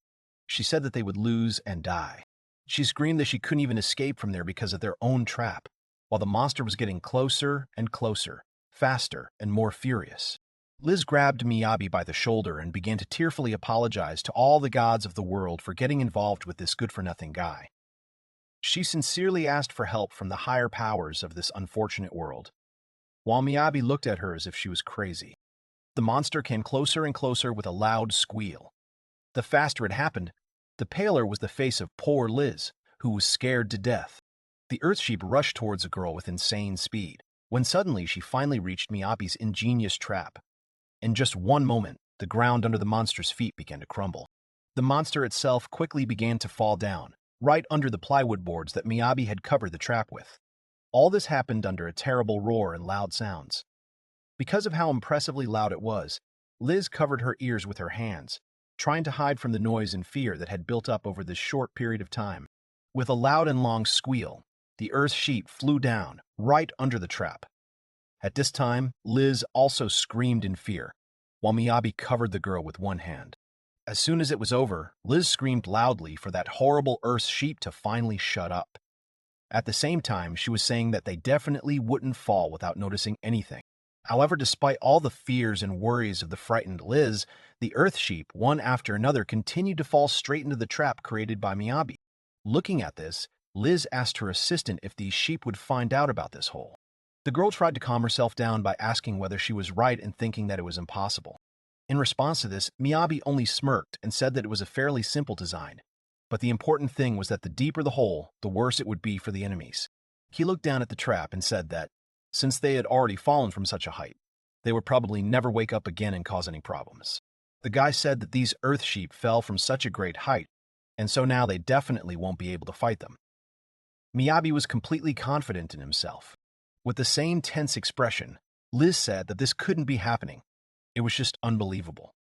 she said that they would lose and die. She screamed that she couldn't even escape from there because of their own trap, while the monster was getting closer and closer, faster and more furious. Liz grabbed Miyabi by the shoulder and began to tearfully apologize to all the gods of the world for getting involved with this good-for-nothing guy. She sincerely asked for help from the higher powers of this unfortunate world, while Miyabi looked at her as if she was crazy. The monster came closer and closer with a loud squeal. The faster it happened, the paler was the face of poor Liz, who was scared to death. The earth sheep rushed towards the girl with insane speed, when suddenly she finally reached Miyabi's ingenious trap. In just one moment, the ground under the monster's feet began to crumble. The monster itself quickly began to fall down, right under the plywood boards that Miyabi had covered the trap with. All this happened under a terrible roar and loud sounds. Because of how impressively loud it was, Liz covered her ears with her hands, trying to hide from the noise and fear that had built up over this short period of time. With a loud and long squeal, the earth sheep flew down, right under the trap. At this time, Liz also screamed in fear, while Miyabi covered the girl with one hand. As soon as it was over, Liz screamed loudly for that horrible earth sheep to finally shut up. At the same time, she was saying that they definitely wouldn't fall without noticing anything. However, despite all the fears and worries of the frightened Liz, the earth sheep, one after another, continued to fall straight into the trap created by Miyabi. Looking at this, Liz asked her assistant if these sheep would find out about this hole. The girl tried to calm herself down by asking whether she was right in thinking that it was impossible. In response to this, Miyabi only smirked and said that it was a fairly simple design, but the important thing was that the deeper the hole, the worse it would be for the enemies. He looked down at the trap and said that, since they had already fallen from such a height, they would probably never wake up again and cause any problems. The guy said that these earth sheep fell from such a great height, and so now they definitely won't be able to fight them. Miyabi was completely confident in himself. With the same tense expression, Liz said that this couldn't be happening. It was just unbelievable.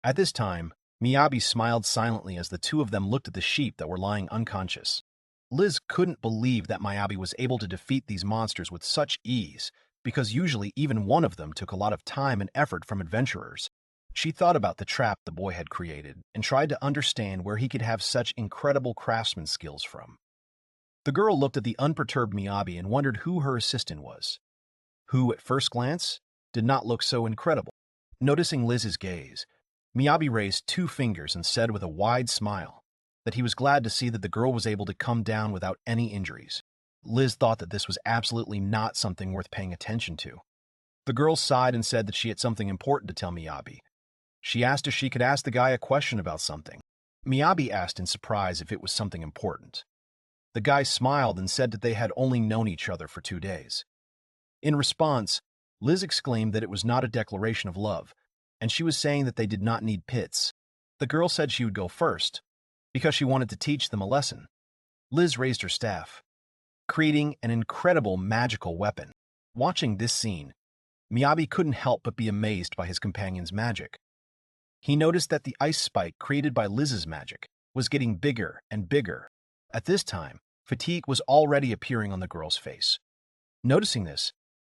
At this time, Miyabi smiled silently as the two of them looked at the sheep that were lying unconscious. Liz couldn't believe that Miyabi was able to defeat these monsters with such ease, because usually even one of them took a lot of time and effort from adventurers. She thought about the trap the boy had created and tried to understand where he could have such incredible craftsman skills from. The girl looked at the unperturbed Miyabi and wondered who her assistant was, who, at first glance, did not look so incredible. Noticing Liz's gaze, Miyabi raised 2 fingers and said with a wide smile that he was glad to see that the girl was able to come down without any injuries. Liz thought that this was absolutely not something worth paying attention to. The girl sighed and said that she had something important to tell Miyabi. She asked if she could ask the guy a question about something. Miyabi asked in surprise if it was something important. The guy smiled and said that they had only known each other for 2 days. In response, Liz exclaimed that it was not a declaration of love, and she was saying that they did not need pits. The girl said she would go first, because she wanted to teach them a lesson. Liz raised her staff, creating an incredible magical weapon. Watching this scene, Miyabi couldn't help but be amazed by his companion's magic. He noticed that the ice spike created by Liz's magic was getting bigger and bigger. At this time, fatigue was already appearing on the girl's face. Noticing this,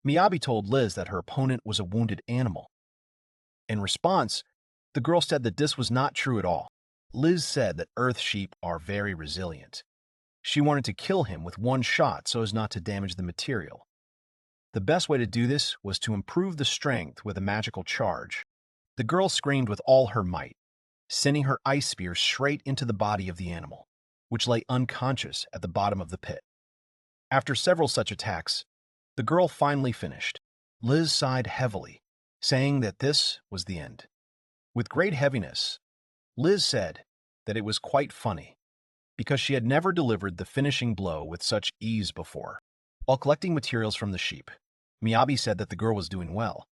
Miyabi told Liz that her opponent was a wounded animal. In response, the girl said that this was not true at all. Liz said that earth sheep are very resilient. She wanted to kill him with one shot so as not to damage the material. The best way to do this was to improve the strength with a magical charge. The girl screamed with all her might, sending her ice spear straight into the body of the animal, which lay unconscious at the bottom of the pit. After several such attacks, the girl finally finished. Liz sighed heavily, saying that this was the end. With great heaviness, Liz said that it was quite funny, because she had never delivered the finishing blow with such ease before. While collecting materials from the sheep, Miyabi said that the girl was doing well.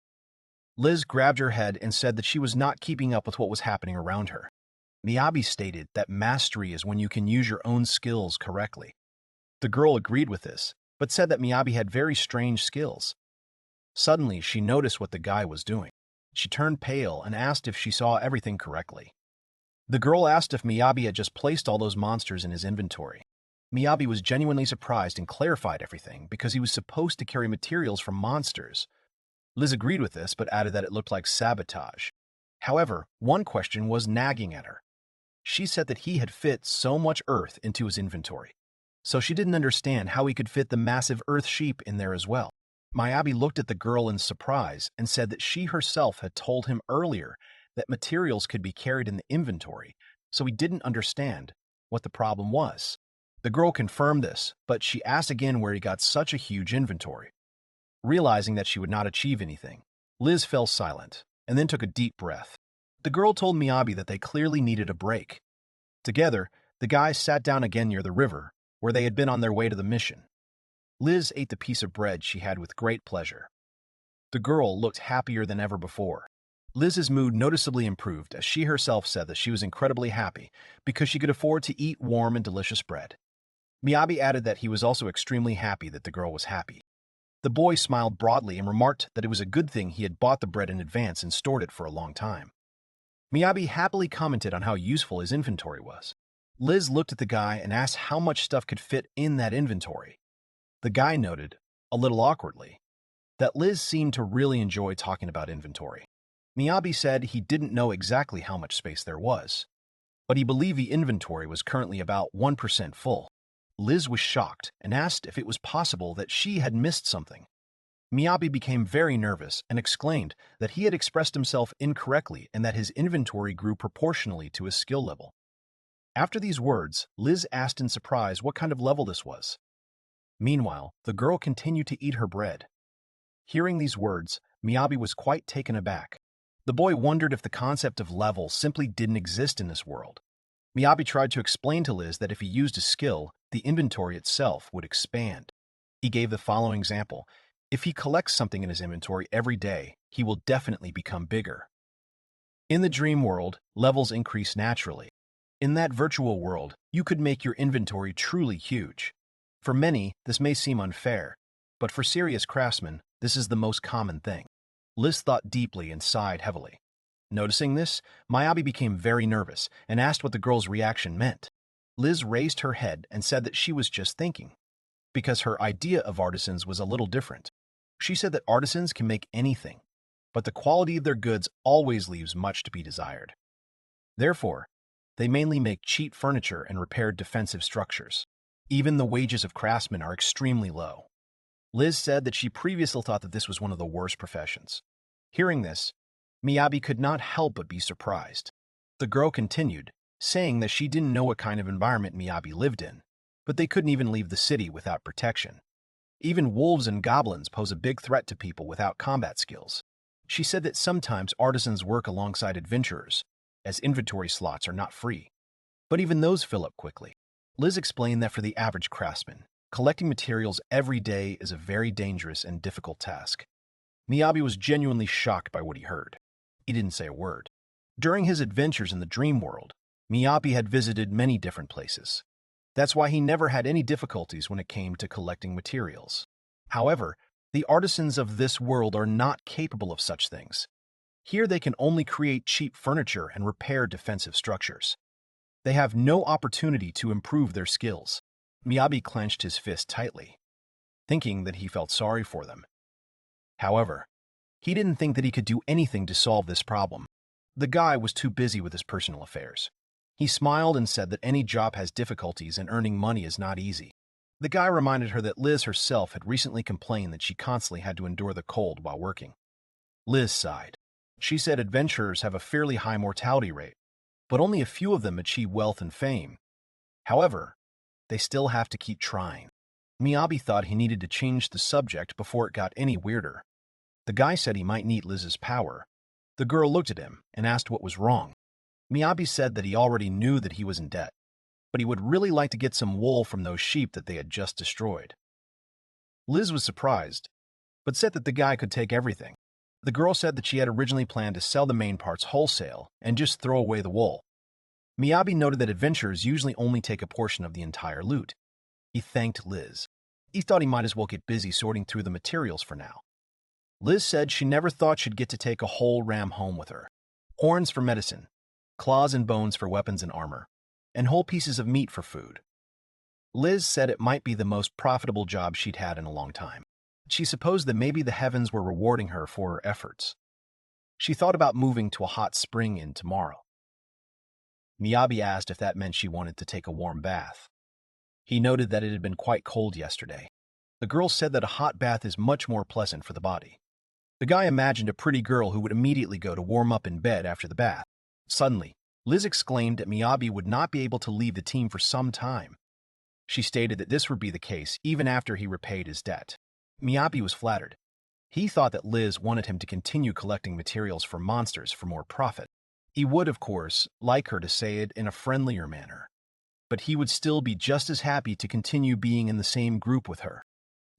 Liz grabbed her head and said that she was not keeping up with what was happening around her. Miyabi stated that mastery is when you can use your own skills correctly. The girl agreed with this, but said that Miyabi had very strange skills. Suddenly, she noticed what the guy was doing. She turned pale and asked if she saw everything correctly. The girl asked if Miyabi had just placed all those monsters in his inventory. Miyabi was genuinely surprised and clarified everything because he was supposed to carry materials from monsters. Liz agreed with this, but added that it looked like sabotage. However, one question was nagging at her. She said that he had fit so much earth into his inventory, so she didn't understand how he could fit the massive earth sheep in there as well. Miyabi looked at the girl in surprise and said that she herself had told him earlier that materials could be carried in the inventory, so he didn't understand what the problem was. The girl confirmed this, but she asked again where he got such a huge inventory. Realizing that she would not achieve anything, Liz fell silent and then took a deep breath. The girl told Miyabi that they clearly needed a break. Together, the guys sat down again near the river, where they had been on their way to the mission. Liz ate the piece of bread she had with great pleasure. The girl looked happier than ever before. Liz's mood noticeably improved as she herself said that she was incredibly happy because she could afford to eat warm and delicious bread. Miyabi added that he was also extremely happy that the girl was happy. The boy smiled broadly and remarked that it was a good thing he had bought the bread in advance and stored it for a long time. Miyabi happily commented on how useful his inventory was. Liz looked at the guy and asked how much stuff could fit in that inventory. The guy noted, a little awkwardly, that Liz seemed to really enjoy talking about inventory. Miyabi said he didn't know exactly how much space there was, but he believed the inventory was currently about 1% full. Liz was shocked and asked if it was possible that she had missed something. Miyabi became very nervous and exclaimed that he had expressed himself incorrectly and that his inventory grew proportionally to his skill level. After these words, Liz asked in surprise what kind of level this was. Meanwhile, the girl continued to eat her bread. Hearing these words, Miyabi was quite taken aback. The boy wondered if the concept of level simply didn't exist in this world. Miyabi tried to explain to Liz that if he used a skill, the inventory itself would expand. He gave the following example. If he collects something in his inventory every day, he will definitely become bigger. In the dream world, levels increase naturally. In that virtual world, you could make your inventory truly huge. For many, this may seem unfair, but for serious craftsmen, this is the most common thing. Liz thought deeply and sighed heavily. Noticing this, Miyabi became very nervous and asked what the girl's reaction meant. Liz raised her head and said that she was just thinking, because her idea of artisans was a little different. She said that artisans can make anything, but the quality of their goods always leaves much to be desired. Therefore, they mainly make cheap furniture and repair defensive structures. Even the wages of craftsmen are extremely low. Liz said that she previously thought that this was one of the worst professions. Hearing this, Miyabi could not help but be surprised. The girl continued, saying that she didn't know what kind of environment Miyabi lived in, but they couldn't even leave the city without protection. Even wolves and goblins pose a big threat to people without combat skills. She said that sometimes artisans work alongside adventurers, as inventory slots are not free. But even those fill up quickly. Liz explained that for the average craftsman, collecting materials every day is a very dangerous and difficult task. Miyabi was genuinely shocked by what he heard. He didn't say a word. During his adventures in the dream world, Miyabi had visited many different places. That's why he never had any difficulties when it came to collecting materials. However, the artisans of this world are not capable of such things. Here they can only create cheap furniture and repair defensive structures. They have no opportunity to improve their skills. Miyabi clenched his fist tightly. thinking that he felt sorry for them. However, he didn't think that he could do anything to solve this problem. The guy was too busy with his personal affairs. He smiled and said that any job has difficulties and earning money is not easy. The guy reminded her that Liz herself had recently complained that she constantly had to endure the cold while working. Liz sighed. She said adventurers have a fairly high mortality rate, but only a few of them achieve wealth and fame. However, they still have to keep trying. Miyabi thought he needed to change the subject before it got any weirder. The guy said he might need Liz's power. The girl looked at him and asked what was wrong. Miyabi said that he already knew that he was in debt, but he would really like to get some wool from those sheep that they had just destroyed. Liz was surprised, but said that the guy could take everything. The girl said that she had originally planned to sell the main parts wholesale and just throw away the wool. Miyabi noted that adventurers usually only take a portion of the entire loot. He thanked Liz. He thought he might as well get busy sorting through the materials for now. Liz said she never thought she'd get to take a whole ram home with her. Horns for medicine, claws and bones for weapons and armor, and whole pieces of meat for food. Liz said it might be the most profitable job she'd had in a long time. She supposed that maybe the heavens were rewarding her for her efforts. She thought about moving to a hot spring inn tomorrow. Miyabi asked if that meant she wanted to take a warm bath. He noted that it had been quite cold yesterday. The girl said that a hot bath is much more pleasant for the body. The guy imagined a pretty girl who would immediately go to warm up in bed after the bath. Suddenly, Liz exclaimed that Miyabi would not be able to leave the team for some time. She stated that this would be the case even after he repaid his debt. Miyabi was flattered. He thought that Liz wanted him to continue collecting materials for monsters for more profit. He would, of course, like her to say it in a friendlier manner, but he would still be just as happy to continue being in the same group with her.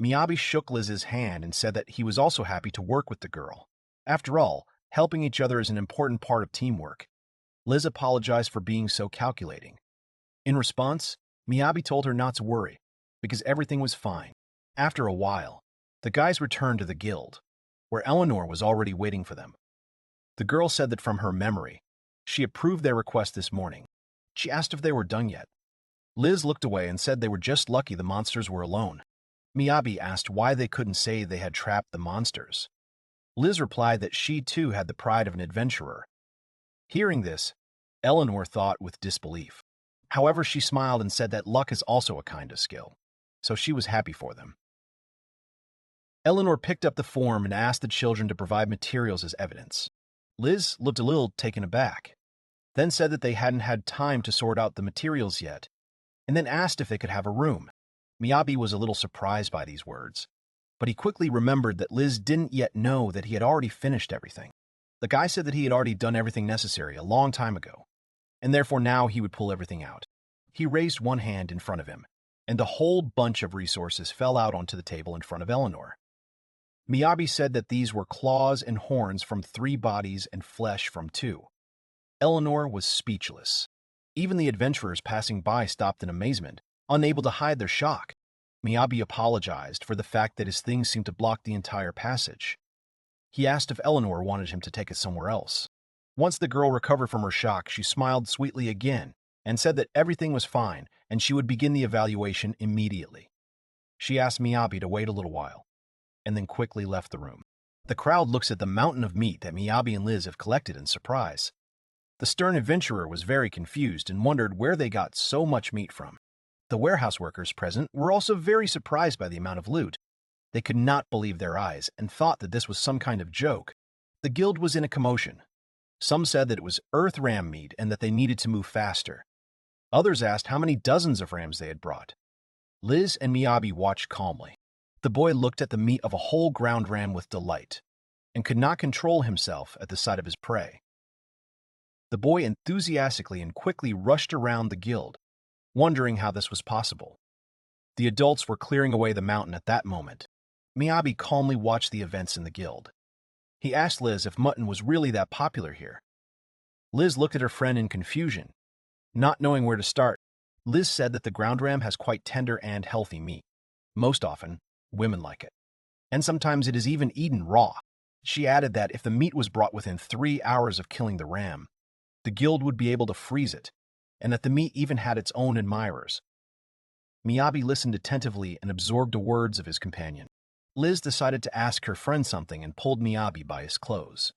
Miyabi shook Liz's hand and said that he was also happy to work with the girl. After all, helping each other is an important part of teamwork. Liz apologized for being so calculating. In response, Miyabi told her not to worry, because everything was fine. After a while, the guys returned to the guild, where Eleanor was already waiting for them. The girl said that from her memory, she approved their request this morning. She asked if they were done yet. Liz looked away and said they were just lucky the monsters were alone. Miyabi asked why they couldn't say they had trapped the monsters. Liz replied that she too had the pride of an adventurer. Hearing this, Eleanor thought with disbelief. However, she smiled and said that luck is also a kind of skill, so she was happy for them. Eleanor picked up the form and asked the children to provide materials as evidence. Liz looked a little taken aback, then said that they hadn't had time to sort out the materials yet, and then asked if they could have a room. Miyabi was a little surprised by these words, but he quickly remembered that Liz didn't yet know that he had already finished everything. The guy said that he had already done everything necessary a long time ago, and therefore now he would pull everything out. He raised one hand in front of him, and the whole bunch of resources fell out onto the table in front of Eleanor. Miyabi said that these were claws and horns from 3 bodies and flesh from 2. Eleanor was speechless. Even the adventurers passing by stopped in amazement, unable to hide their shock. Miyabi apologized for the fact that his things seemed to block the entire passage. He asked if Eleanor wanted him to take it somewhere else. Once the girl recovered from her shock, she smiled sweetly again and said that everything was fine and she would begin the evaluation immediately. She asked Miyabi to wait a little while, and then quickly left the room. The crowd looks at the mountain of meat that Miyabi and Liz have collected in surprise. The stern adventurer was very confused and wondered where they got so much meat from. The warehouse workers present were also very surprised by the amount of loot. They could not believe their eyes and thought that this was some kind of joke. The guild was in a commotion. Some said that it was earth ram meat and that they needed to move faster. Others asked how many dozens of rams they had brought. Liz and Miyabi watched calmly. The boy looked at the meat of a whole ground ram with delight and could not control himself at the sight of his prey. The boy enthusiastically and quickly rushed around the guild, wondering how this was possible. The adults were clearing away the mountain at that moment. Miyabi calmly watched the events in the guild. He asked Liz if mutton was really that popular here. Liz looked at her friend in confusion. Not knowing where to start, Liz said that the ground ram has quite tender and healthy meat. Most often, women like it. And sometimes it is even eaten raw. She added that if the meat was brought within 3 hours of killing the ram, the guild would be able to freeze it, and that the meat even had its own admirers. Miyabi listened attentively and absorbed the words of his companion. Liz decided to ask her friend something and pulled Miyabi by his clothes.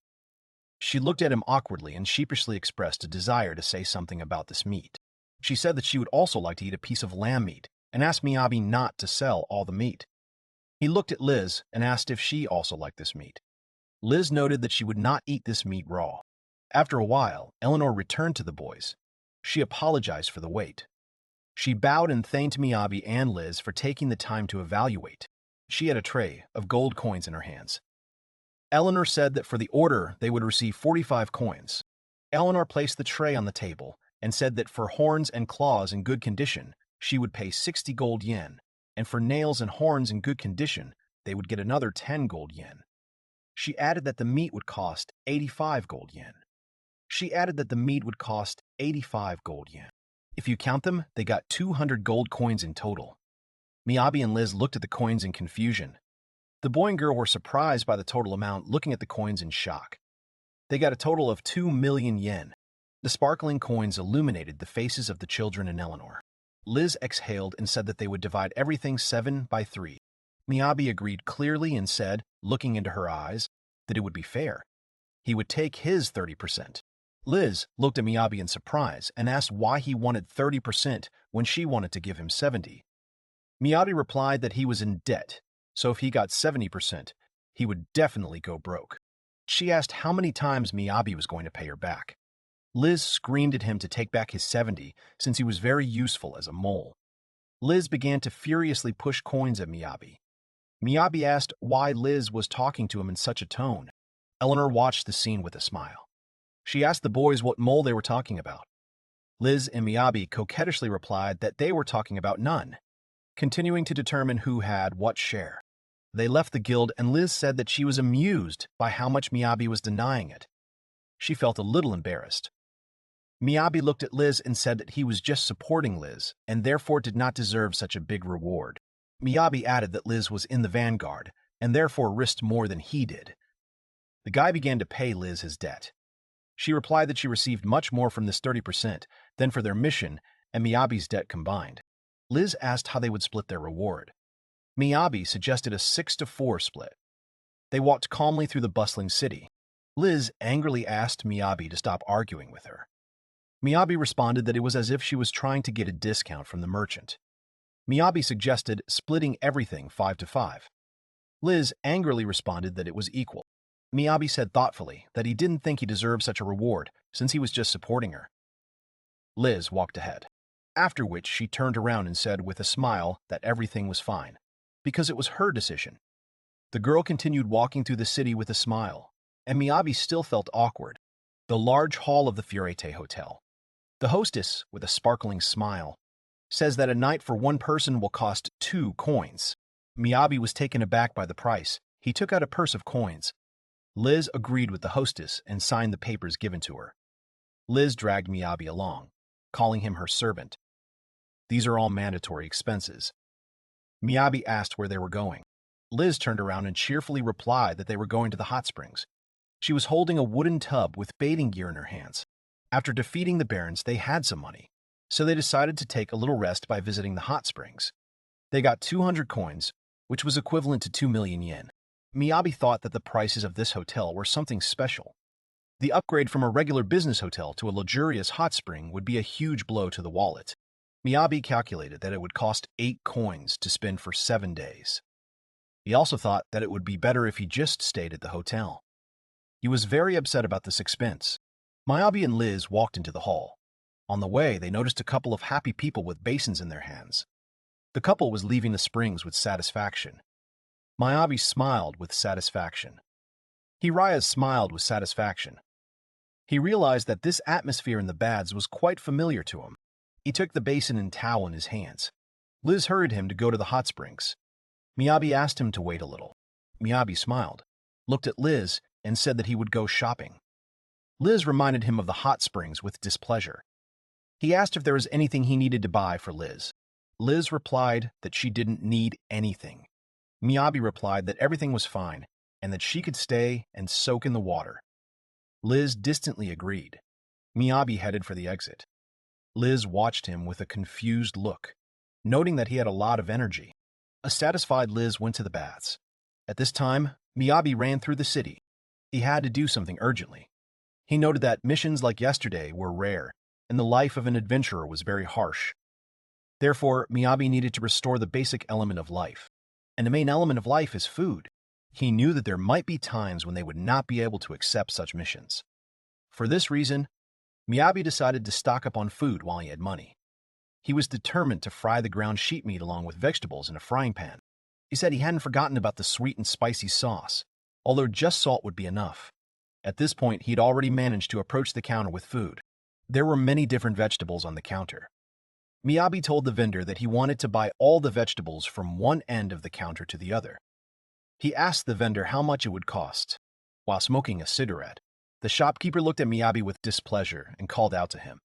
She looked at him awkwardly and sheepishly expressed a desire to say something about this meat. She said that she would also like to eat a piece of lamb meat and asked Miyabi not to sell all the meat. He looked at Liz and asked if she also liked this meat. Liz noted that she would not eat this meat raw. After a while, Eleanor returned to the boys. She apologized for the wait. She bowed and thanked Miyabi and Liz for taking the time to evaluate. She had a tray of gold coins in her hands. Eleanor said that for the order, they would receive 45 coins. Eleanor placed the tray on the table and said that for horns and claws in good condition, she would pay 60 gold yen, and for nails and horns in good condition, they would get another 10 gold yen. She added that the meat would cost 85 gold yen. She added that the meat would cost 85 gold yen. If you count them, they got 200 gold coins in total. Miyabi and Liz looked at the coins in confusion. The boy and girl were surprised by the total amount, looking at the coins in shock. They got a total of 2 million yen. The sparkling coins illuminated the faces of the children and Eleanor. Liz exhaled and said that they would divide everything 7 by 3. Miyabi agreed clearly and said, looking into her eyes, that it would be fair. He would take his 30%. Liz looked at Miyabi in surprise and asked why he wanted 30% when she wanted to give him 70. Miyabi replied that he was in debt, so if he got 70%, he would definitely go broke. She asked how many times Miyabi was going to pay her back. Liz screamed at him to take back his 70 since he was very useful as a mole. Liz began to furiously push coins at Miyabi. Miyabi asked why Liz was talking to him in such a tone. Eleanor watched the scene with a smile. She asked the boys what mole they were talking about. Liz and Miyabi coquettishly replied that they were talking about none, continuing to determine who had what share. They left the guild and Liz said that she was amused by how much Miyabi was denying it. She felt a little embarrassed. Miyabi looked at Liz and said that he was just supporting Liz and therefore did not deserve such a big reward. Miyabi added that Liz was in the vanguard and therefore risked more than he did. The guy began to pay Liz his debt. She replied that she received much more from this 30% than for their mission and Miyabi's debt combined. Liz asked how they would split their reward. Miyabi suggested a 6-4 split. They walked calmly through the bustling city. Liz angrily asked Miyabi to stop arguing with her. Miyabi responded that it was as if she was trying to get a discount from the merchant. Miyabi suggested splitting everything 5-5. Liz angrily responded that it was equal. Miyabi said thoughtfully that he didn't think he deserved such a reward since he was just supporting her. Liz walked ahead, after which she turned around and said with a smile that everything was fine, because it was her decision. The girl continued walking through the city with a smile, and Miyabi still felt awkward. The large hall of the Furete Hotel. The hostess, with a sparkling smile, says that a night for one person will cost 2 coins. Miyabi was taken aback by the price. He took out a purse of coins. Liz agreed with the hostess and signed the papers given to her. Liz dragged Miyabi along, calling him her servant. These are all mandatory expenses. Miyabi asked where they were going. Liz turned around and cheerfully replied that they were going to the hot springs. She was holding a wooden tub with bathing gear in her hands. After defeating the barons, they had some money, so they decided to take a little rest by visiting the hot springs. They got 200 coins, which was equivalent to 2 million yen. Miyabi thought that the prices of this hotel were something special. The upgrade from a regular business hotel to a luxurious hot spring would be a huge blow to the wallet. Miyabi calculated that it would cost 8 coins to spend for 7 days. He also thought that it would be better if he just stayed at the hotel. He was very upset about this expense. Miyabi and Liz walked into the hall. On the way, they noticed a couple of happy people with basins in their hands. The couple was leaving the springs with satisfaction. Miyabi smiled with satisfaction. Hiraya smiled with satisfaction. He realized that this atmosphere in the baths was quite familiar to him. He took the basin and towel in his hands. Liz hurried him to go to the hot springs. Miyabi asked him to wait a little. Miyabi smiled, looked at Liz, and said that he would go shopping. Liz reminded him of the hot springs with displeasure. He asked if there was anything he needed to buy for Liz. Liz replied that she didn't need anything. Miyabi replied that everything was fine and that she could stay and soak in the water. Liz distantly agreed. Miyabi headed for the exit. Liz watched him with a confused look. noting that he had a lot of energy. A satisfied Liz went to the baths. At this time, Miyabi ran through the city. He had to do something urgently. He noted that missions like yesterday were rare, and the life of an adventurer was very harsh. Therefore, Miyabi needed to restore the basic element of life. And the main element of life is food. He knew that there might be times when they would not be able to accept such missions. For this reason, Miyabi decided to stock up on food while he had money. He was determined to fry the ground sheep meat along with vegetables in a frying pan. He said he hadn't forgotten about the sweet and spicy sauce, although just salt would be enough. At this point, he'd already managed to approach the counter with food. There were many different vegetables on the counter. Miyabi told the vendor that he wanted to buy all the vegetables from one end of the counter to the other. He asked the vendor how much it would cost. While smoking a cigarette, the shopkeeper looked at Miyabi with displeasure and called out to him.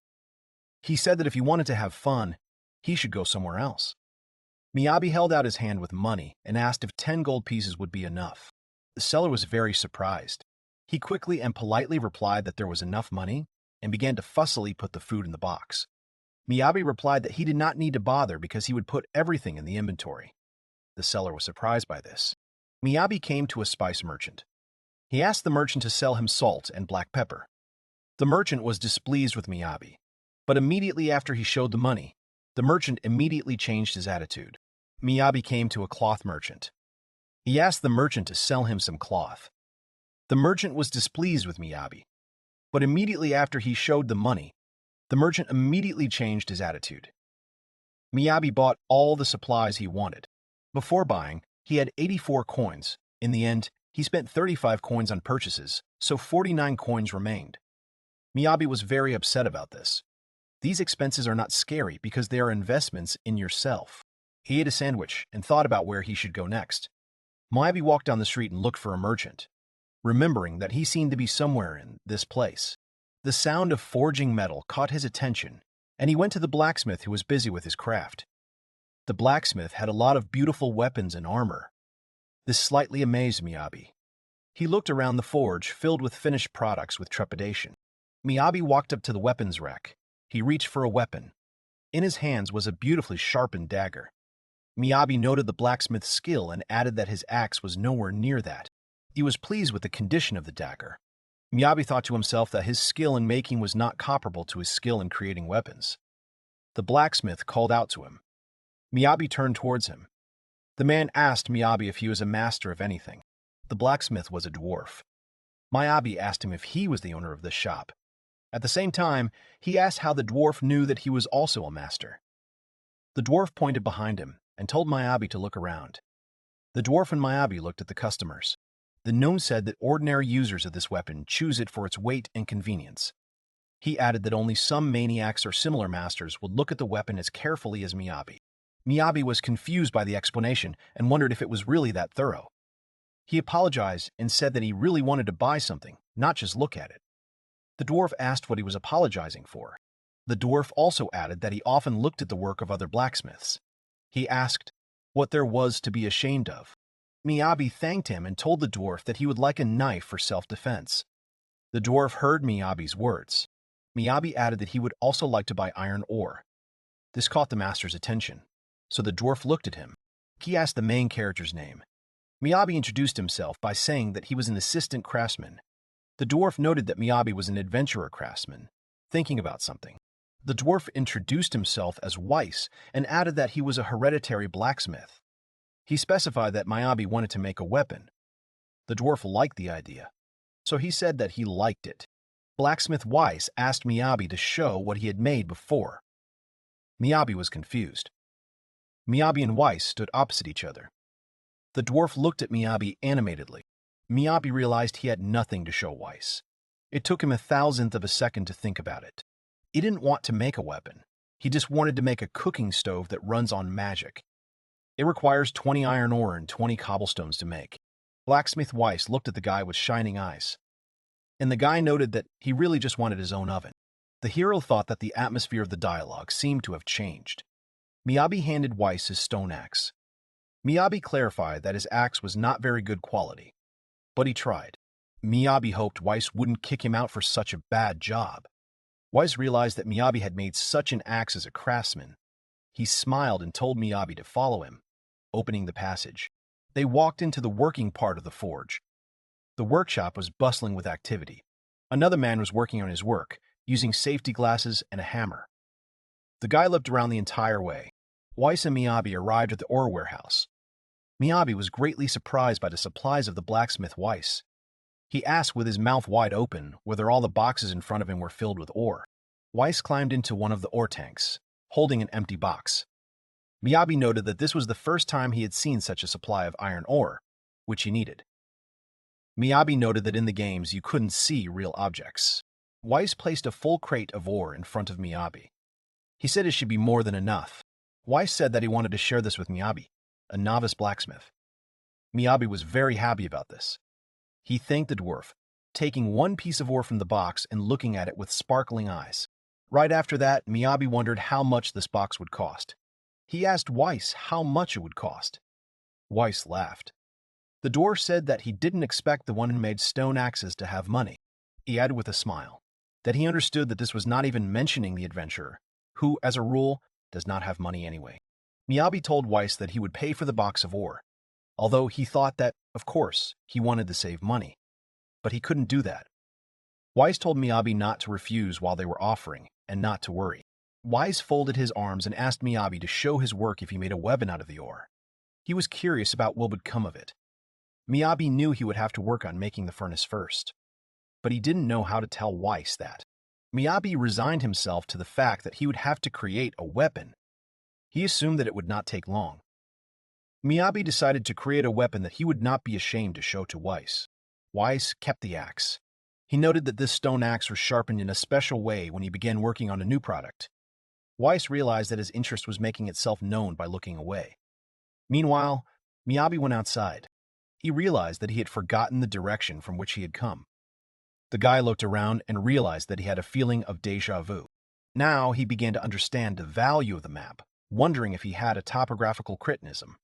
He said that if he wanted to have fun, he should go somewhere else. Miyabi held out his hand with money and asked if 10 gold pieces would be enough. The seller was very surprised. He quickly and politely replied that there was enough money and began to fussily put the food in the box. Miyabi replied that he did not need to bother because he would put everything in the inventory. The seller was surprised by this. Miyabi came to a spice merchant. He asked the merchant to sell him salt and black pepper. The merchant was displeased with Miyabi, but immediately after he showed the money, the merchant immediately changed his attitude. Miyabi came to a cloth merchant. He asked the merchant to sell him some cloth. The merchant was displeased with Miyabi, but immediately after he showed the money, the merchant immediately changed his attitude. Miyabi bought all the supplies he wanted. Before buying, he had 84 coins. In the end, he spent 35 coins on purchases, so 49 coins remained. Miyabi was very upset about this. These expenses are not scary because they are investments in yourself. He ate a sandwich and thought about where he should go next. Miyabi walked down the street and looked for a merchant, remembering that he seemed to be somewhere in this place. The sound of forging metal caught his attention, and he went to the blacksmith who was busy with his craft. The blacksmith had a lot of beautiful weapons and armor. This slightly amazed Miyabi. He looked around the forge filled with finished products with trepidation. Miyabi walked up to the weapons rack. He reached for a weapon. In his hands was a beautifully sharpened dagger. Miyabi noted the blacksmith's skill and added that his axe was nowhere near that. He was pleased with the condition of the dagger. Miyabi thought to himself that his skill in making was not comparable to his skill in creating weapons. The blacksmith called out to him. Miyabi turned towards him. The man asked Miyabi if he was a master of anything. The blacksmith was a dwarf. Miyabi asked him if he was the owner of this shop. At the same time, he asked how the dwarf knew that he was also a master. The dwarf pointed behind him and told Miyabi to look around. The dwarf and Miyabi looked at the customers. The gnome said that ordinary users of this weapon choose it for its weight and convenience. He added that only some maniacs or similar masters would look at the weapon as carefully as Miyabi. Miyabi was confused by the explanation and wondered if it was really that thorough. He apologized and said that he really wanted to buy something, not just look at it. The dwarf asked what he was apologizing for. The dwarf also added that he often looked at the work of other blacksmiths. He asked what there was to be ashamed of. Miyabi thanked him and told the dwarf that he would like a knife for self-defense. The dwarf heard Miyabi's words. Miyabi added that he would also like to buy iron ore. This caught the master's attention, so the dwarf looked at him. He asked the main character's name. Miyabi introduced himself by saying that he was an assistant craftsman. The dwarf noted that Miyabi was an adventurer craftsman, thinking about something. The dwarf introduced himself as Weiss and added that he was a hereditary blacksmith. He specified that Miyabi wanted to make a weapon. The dwarf liked the idea, so he said that he liked it. Blacksmith Weiss asked Miyabi to show what he had made before. Miyabi was confused. Miyabi and Weiss stood opposite each other. The dwarf looked at Miyabi animatedly. Miyabi realized he had nothing to show Weiss. It took him 1,000th of a second to think about it. He didn't want to make a weapon. He just wanted to make a cooking stove that runs on magic. It requires 20 iron ore and 20 cobblestones to make. Blacksmith Weiss looked at the guy with shining eyes. And the guy noted that he really just wanted his own oven. The hero thought that the atmosphere of the dialogue seemed to have changed. Miyabi handed Weiss his stone axe. Miyabi clarified that his axe was not very good quality, but he tried. Miyabi hoped Weiss wouldn't kick him out for such a bad job. Weiss realized that Miyabi had made such an axe as a craftsman. He smiled and told Miyabi to follow him, opening the passage. They walked into the working part of the forge. The workshop was bustling with activity. Another man was working on his work, using safety glasses and a hammer. The guy looked around the entire way. Weiss and Miyabi arrived at the ore warehouse. Miyabi was greatly surprised by the supplies of the blacksmith Weiss. He asked with his mouth wide open whether all the boxes in front of him were filled with ore. Weiss climbed into one of the ore tanks, holding an empty box. Miyabi noted that this was the first time he had seen such a supply of iron ore, which he needed. Miyabi noted that in the games you couldn't see real objects. Weiss placed a full crate of ore in front of Miyabi. He said it should be more than enough. Weiss said that he wanted to share this with Miyabi, a novice blacksmith. Miyabi was very happy about this. He thanked the dwarf, taking one piece of ore from the box and looking at it with sparkling eyes. Right after that, Miyabi wondered how much this box would cost. He asked Weiss how much it would cost. Weiss laughed. The dwarf said that he didn't expect the one who made stone axes to have money. He added with a smile that he understood that this was not even mentioning the adventurer, who, as a rule, does not have money anyway. Miyabi told Weiss that he would pay for the box of ore, although he thought that, of course, he wanted to save money. But he couldn't do that. Weiss told Miyabi not to refuse while they were offering, and not to worry. Weiss folded his arms and asked Miyabi to show his work if he made a weapon out of the ore. He was curious about what would come of it. Miyabi knew he would have to work on making the furnace first, but he didn't know how to tell Weiss that. Miyabi resigned himself to the fact that he would have to create a weapon. He assumed that it would not take long. Miyabi decided to create a weapon that he would not be ashamed to show to Weiss. Weiss kept the axe. He noted that this stone axe was sharpened in a special way when he began working on a new product. Weiss realized that his interest was making itself known by looking away. Meanwhile, Miyabi went outside. He realized that he had forgotten the direction from which he had come. The guy looked around and realized that he had a feeling of déjà vu. Now he began to understand the value of the map, wondering if he had a topographical criticism.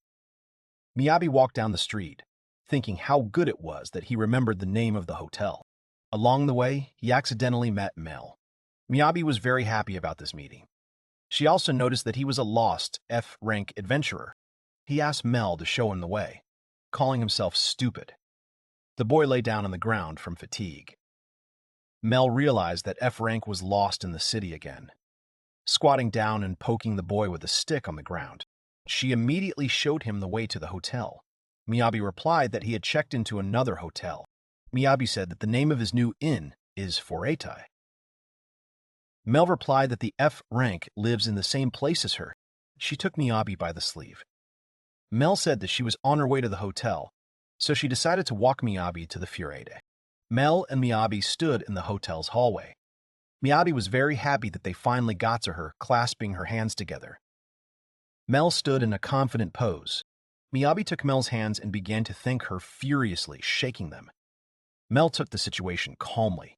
Miyabi walked down the street, thinking how good it was that he remembered the name of the hotel. Along the way, he accidentally met Mel. Miyabi was very happy about this meeting. She also noticed that he was a lost F-rank adventurer. He asked Mel to show him the way, calling himself stupid. The boy lay down on the ground from fatigue. Mel realized that F-rank was lost in the city again. Squatting down and poking the boy with a stick on the ground, she immediately showed him the way to the hotel. Miyabi replied that he had checked into another hotel. Miyabi said that the name of his new inn is Foretai. Mel replied that the F-rank lives in the same place as her. She took Miyabi by the sleeve. Mel said that she was on her way to the hotel, so she decided to walk Miyabi to the Foretai. Mel and Miyabi stood in the hotel's hallway. Miyabi was very happy that they finally got to her, clasping her hands together. Mel stood in a confident pose. Miyabi took Mel's hands and began to thank her furiously, shaking them. Mel took the situation calmly.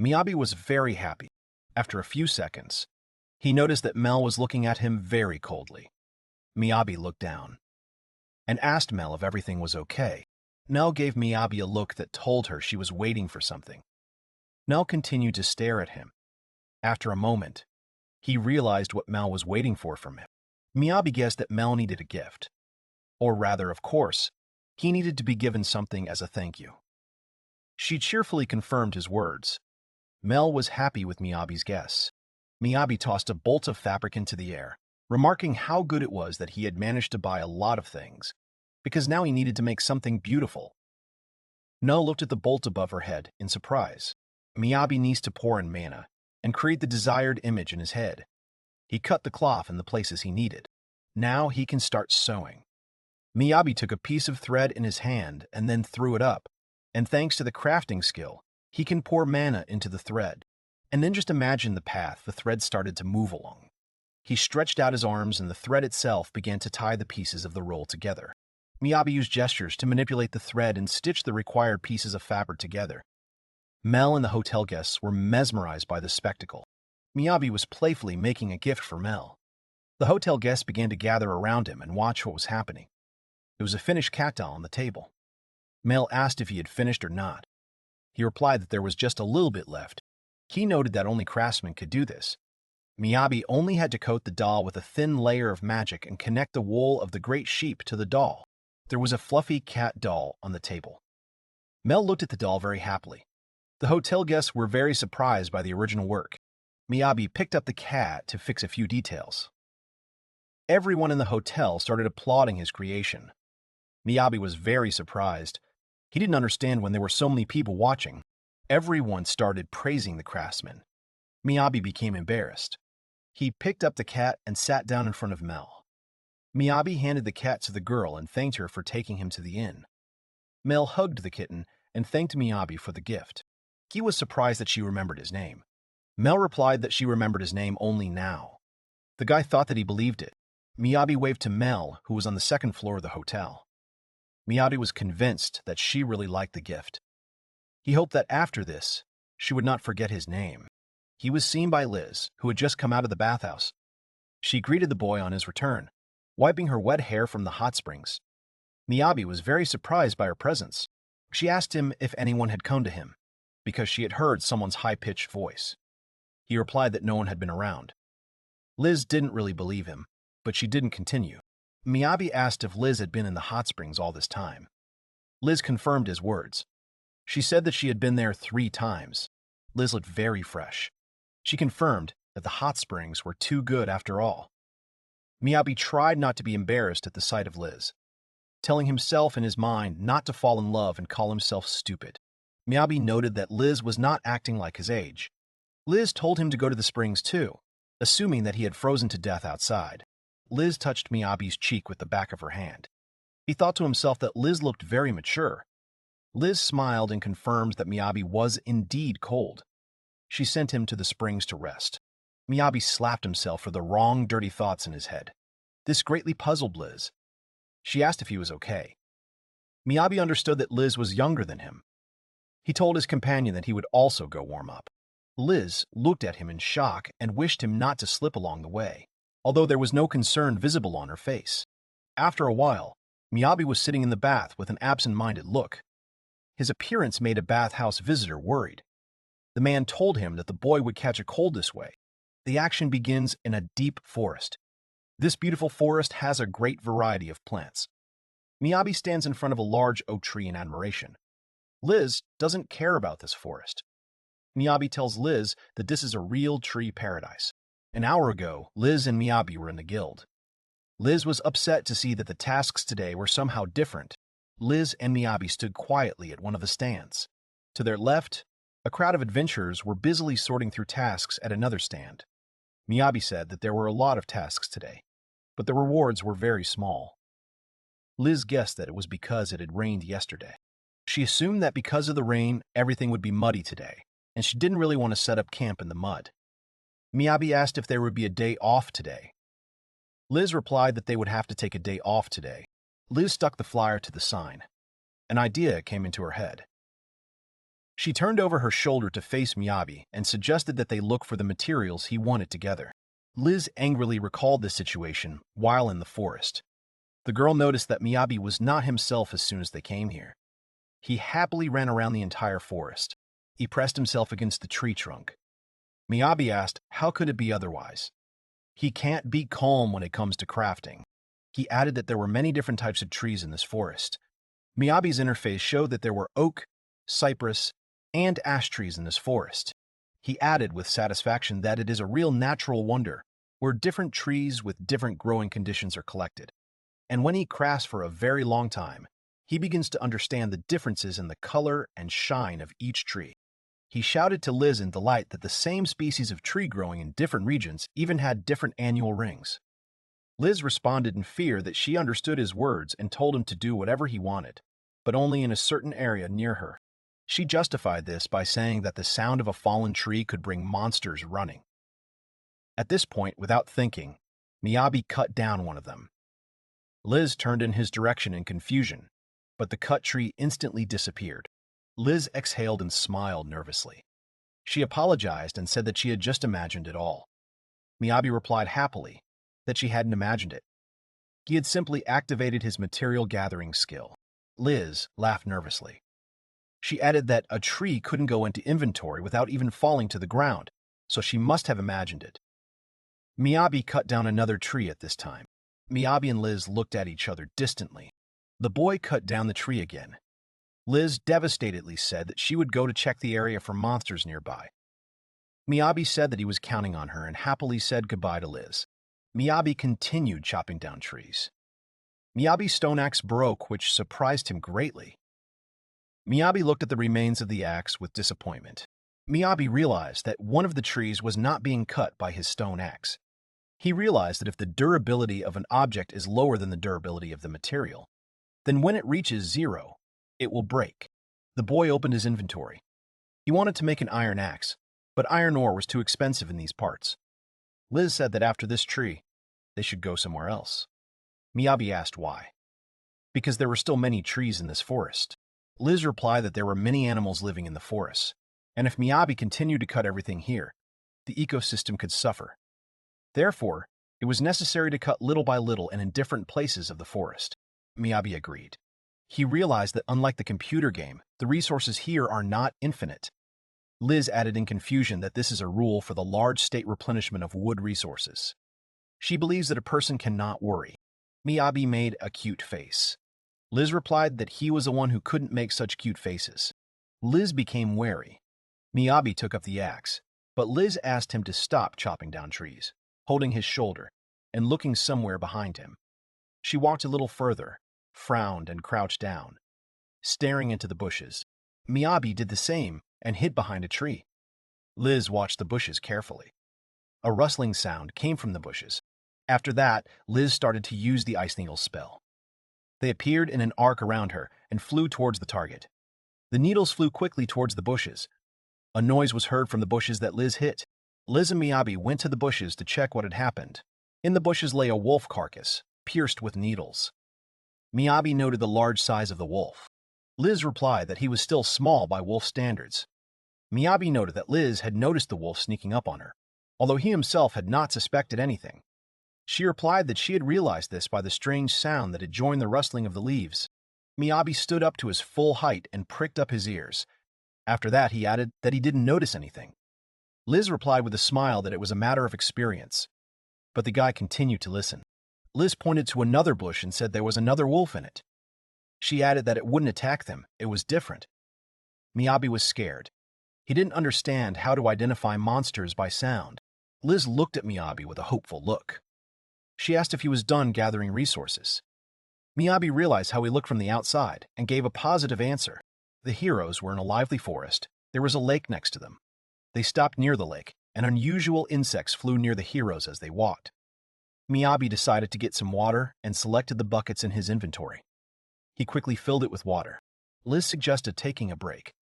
Miyabi was very happy. After a few seconds, he noticed that Mel was looking at him very coldly. Miyabi looked down and asked Mel if everything was okay. Mel gave Miyabi a look that told her she was waiting for something. Mel continued to stare at him. After a moment, he realized what Mel was waiting for from him. Miyabi guessed that Mel needed a gift. Or rather, of course, he needed to be given something as a thank you. She cheerfully confirmed his words. Mel was happy with Miyabi's guess. Miyabi tossed a bolt of fabric into the air, remarking how good it was that he had managed to buy a lot of things, because now he needed to make something beautiful. Mel looked at the bolt above her head in surprise. Miyabi needs to pour in mana and create the desired image in his head. He cut the cloth in the places he needed. Now he can start sewing. Miyabi took a piece of thread in his hand and then threw it up, and thanks to the crafting skill, he can pour mana into the thread. And then just imagine the path the thread started to move along. He stretched out his arms and the thread itself began to tie the pieces of the roll together. Miyabi used gestures to manipulate the thread and stitch the required pieces of fabric together. Mel and the hotel guests were mesmerized by the spectacle. Miyabi was playfully making a gift for Mel. The hotel guests began to gather around him and watch what was happening. It was a finished cat doll on the table. Mel asked if he had finished or not. He replied that there was just a little bit left. He noted that only Craftsman could do this. Miyabi only had to coat the doll with a thin layer of magic and connect the wool of the great sheep to the doll. There was a fluffy cat doll on the table. Mel looked at the doll very happily. The hotel guests were very surprised by the original work. Miyabi picked up the cat to fix a few details. Everyone in the hotel started applauding his creation. Miyabi was very surprised. He didn't understand when there were so many people watching. Everyone started praising the craftsman. Miyabi became embarrassed. He picked up the cat and sat down in front of Mel. Miyabi handed the cat to the girl and thanked her for taking him to the inn. Mel hugged the kitten and thanked Miyabi for the gift. He was surprised that she remembered his name. Mel replied that she remembered his name only now. The guy thought that he believed it. Miyabi waved to Mel, who was on the second floor of the hotel. Miyabi was convinced that she really liked the gift. He hoped that after this, she would not forget his name. He was seen by Liz, who had just come out of the bathhouse. She greeted the boy on his return, wiping her wet hair from the hot springs. Miyabi was very surprised by her presence. She asked him if anyone had come to him, because she had heard someone's high-pitched voice. He replied that no one had been around. Liz didn't really believe him, but she didn't continue. Miyabi asked if Liz had been in the hot springs all this time. Liz confirmed his words. She said that she had been there 3 times. Liz looked very fresh. She confirmed that the hot springs were too good after all. Miyabi tried not to be embarrassed at the sight of Liz, telling himself in his mind not to fall in love and call himself stupid. Miyabi noted that Liz was not acting like his age. Liz told him to go to the springs too, assuming that he had frozen to death outside. Liz touched Miyabi's cheek with the back of her hand. He thought to himself that Liz looked very mature. Liz smiled and confirmed that Miyabi was indeed cold. She sent him to the springs to rest. Miyabi slapped himself for the wrong, dirty thoughts in his head. This greatly puzzled Liz. She asked if he was okay. Miyabi understood that Liz was younger than him. He told his companion that he would also go warm up. Liz looked at him in shock and wished him not to slip along the way, although there was no concern visible on her face. After a while, Miyabi was sitting in the bath with an absent-minded look. His appearance made a bathhouse visitor worried. The man told him that the boy would catch a cold this way. The action begins in a deep forest. This beautiful forest has a great variety of plants. Miyabi stands in front of a large oak tree in admiration. Liz doesn't care about this forest. Miyabi tells Liz that this is a real tree paradise. An hour ago, Liz and Miyabi were in the guild. Liz was upset to see that the tasks today were somehow different. Liz and Miyabi stood quietly at one of the stands. To their left, a crowd of adventurers were busily sorting through tasks at another stand. Miyabi said that there were a lot of tasks today, but the rewards were very small. Liz guessed that it was because it had rained yesterday. She assumed that because of the rain, everything would be muddy today, and she didn't really want to set up camp in the mud. Miyabi asked if there would be a day off today. Liz replied that they would have to take a day off today. Liz stuck the flyer to the sign. An idea came into her head. She turned over her shoulder to face Miyabi and suggested that they look for the materials he wanted together. Liz angrily recalled this situation while in the forest. The girl noticed that Miyabi was not himself as soon as they came here. He happily ran around the entire forest. He pressed himself against the tree trunk. Miyabi asked, how could it be otherwise? He can't be calm when it comes to crafting. He added that there were many different types of trees in this forest. Miyabi's interface showed that there were oak, cypress, and ash trees in this forest. He added with satisfaction that it is a real natural wonder, where different trees with different growing conditions are collected. And when he crafts for a very long time, he begins to understand the differences in the color and shine of each tree. He shouted to Liz in delight that the same species of tree growing in different regions even had different annual rings. Liz responded in fear that she understood his words and told him to do whatever he wanted, but only in a certain area near her. She justified this by saying that the sound of a fallen tree could bring monsters running. At this point, without thinking, Miyabi cut down one of them. Liz turned in his direction in confusion, but the cut tree instantly disappeared. Liz exhaled and smiled nervously. She apologized and said that she had just imagined it all. Miyabi replied happily that she hadn't imagined it. He had simply activated his material gathering skill. Liz laughed nervously. She added that a tree couldn't go into inventory without even falling to the ground, so she must have imagined it. Miyabi cut down another tree at this time. Miyabi and Liz looked at each other distantly. The boy cut down the tree again. Liz devastatedly said that she would go to check the area for monsters nearby. Miyabi said that he was counting on her and happily said goodbye to Liz. Miyabi continued chopping down trees. Miyabi's stone axe broke, which surprised him greatly. Miyabi looked at the remains of the axe with disappointment. Miyabi realized that one of the trees was not being cut by his stone axe. He realized that if the durability of an object is lower than the durability of the material, then when it reaches 0, it will break. The boy opened his inventory. He wanted to make an iron axe, but iron ore was too expensive in these parts. Liz said that after this tree, they should go somewhere else. Miyabi asked why. Because there were still many trees in this forest. Liz replied that there were many animals living in the forest, and if Miyabi continued to cut everything here, the ecosystem could suffer. Therefore, it was necessary to cut little by little and in different places of the forest. Miyabi agreed. He realized that unlike the computer game, the resources here are not infinite. Liz added in confusion that this is a rule for the large state replenishment of wood resources. She believes that a person cannot worry. Miyabi made a cute face. Liz replied that he was the one who couldn't make such cute faces. Liz became wary. Miyabi took up the axe, but Liz asked him to stop chopping down trees, holding his shoulder and looking somewhere behind him. She walked a little further, frowned and crouched down, staring into the bushes. Miyabi did the same and hid behind a tree. Liz watched the bushes carefully. A rustling sound came from the bushes. After that, Liz started to use the Ice Needle spell. They appeared in an arc around her and flew towards the target. The needles flew quickly towards the bushes. A noise was heard from the bushes that Liz hit. Liz and Miyabi went to the bushes to check what had happened. In the bushes lay a wolf carcass, pierced with needles. Miyabi noted the large size of the wolf. Liz replied that he was still small by wolf standards. Miyabi noted that Liz had noticed the wolf sneaking up on her, although he himself had not suspected anything. She replied that she had realized this by the strange sound that had joined the rustling of the leaves. Miyabi stood up to his full height and pricked up his ears. After that, he added that he didn't notice anything. Liz replied with a smile that it was a matter of experience. But the guy continued to listen. Liz pointed to another bush and said there was another wolf in it. She added that it wouldn't attack them, it was different. Miyabi was scared. He didn't understand how to identify monsters by sound. Liz looked at Miyabi with a hopeful look. She asked if he was done gathering resources. Miyabi realized how he looked from the outside and gave a positive answer. The heroes were in a lively forest. There was a lake next to them. They stopped near the lake, and unusual insects flew near the heroes as they walked. Miyabi decided to get some water and selected the buckets in his inventory. He quickly filled it with water. Liz suggested taking a break.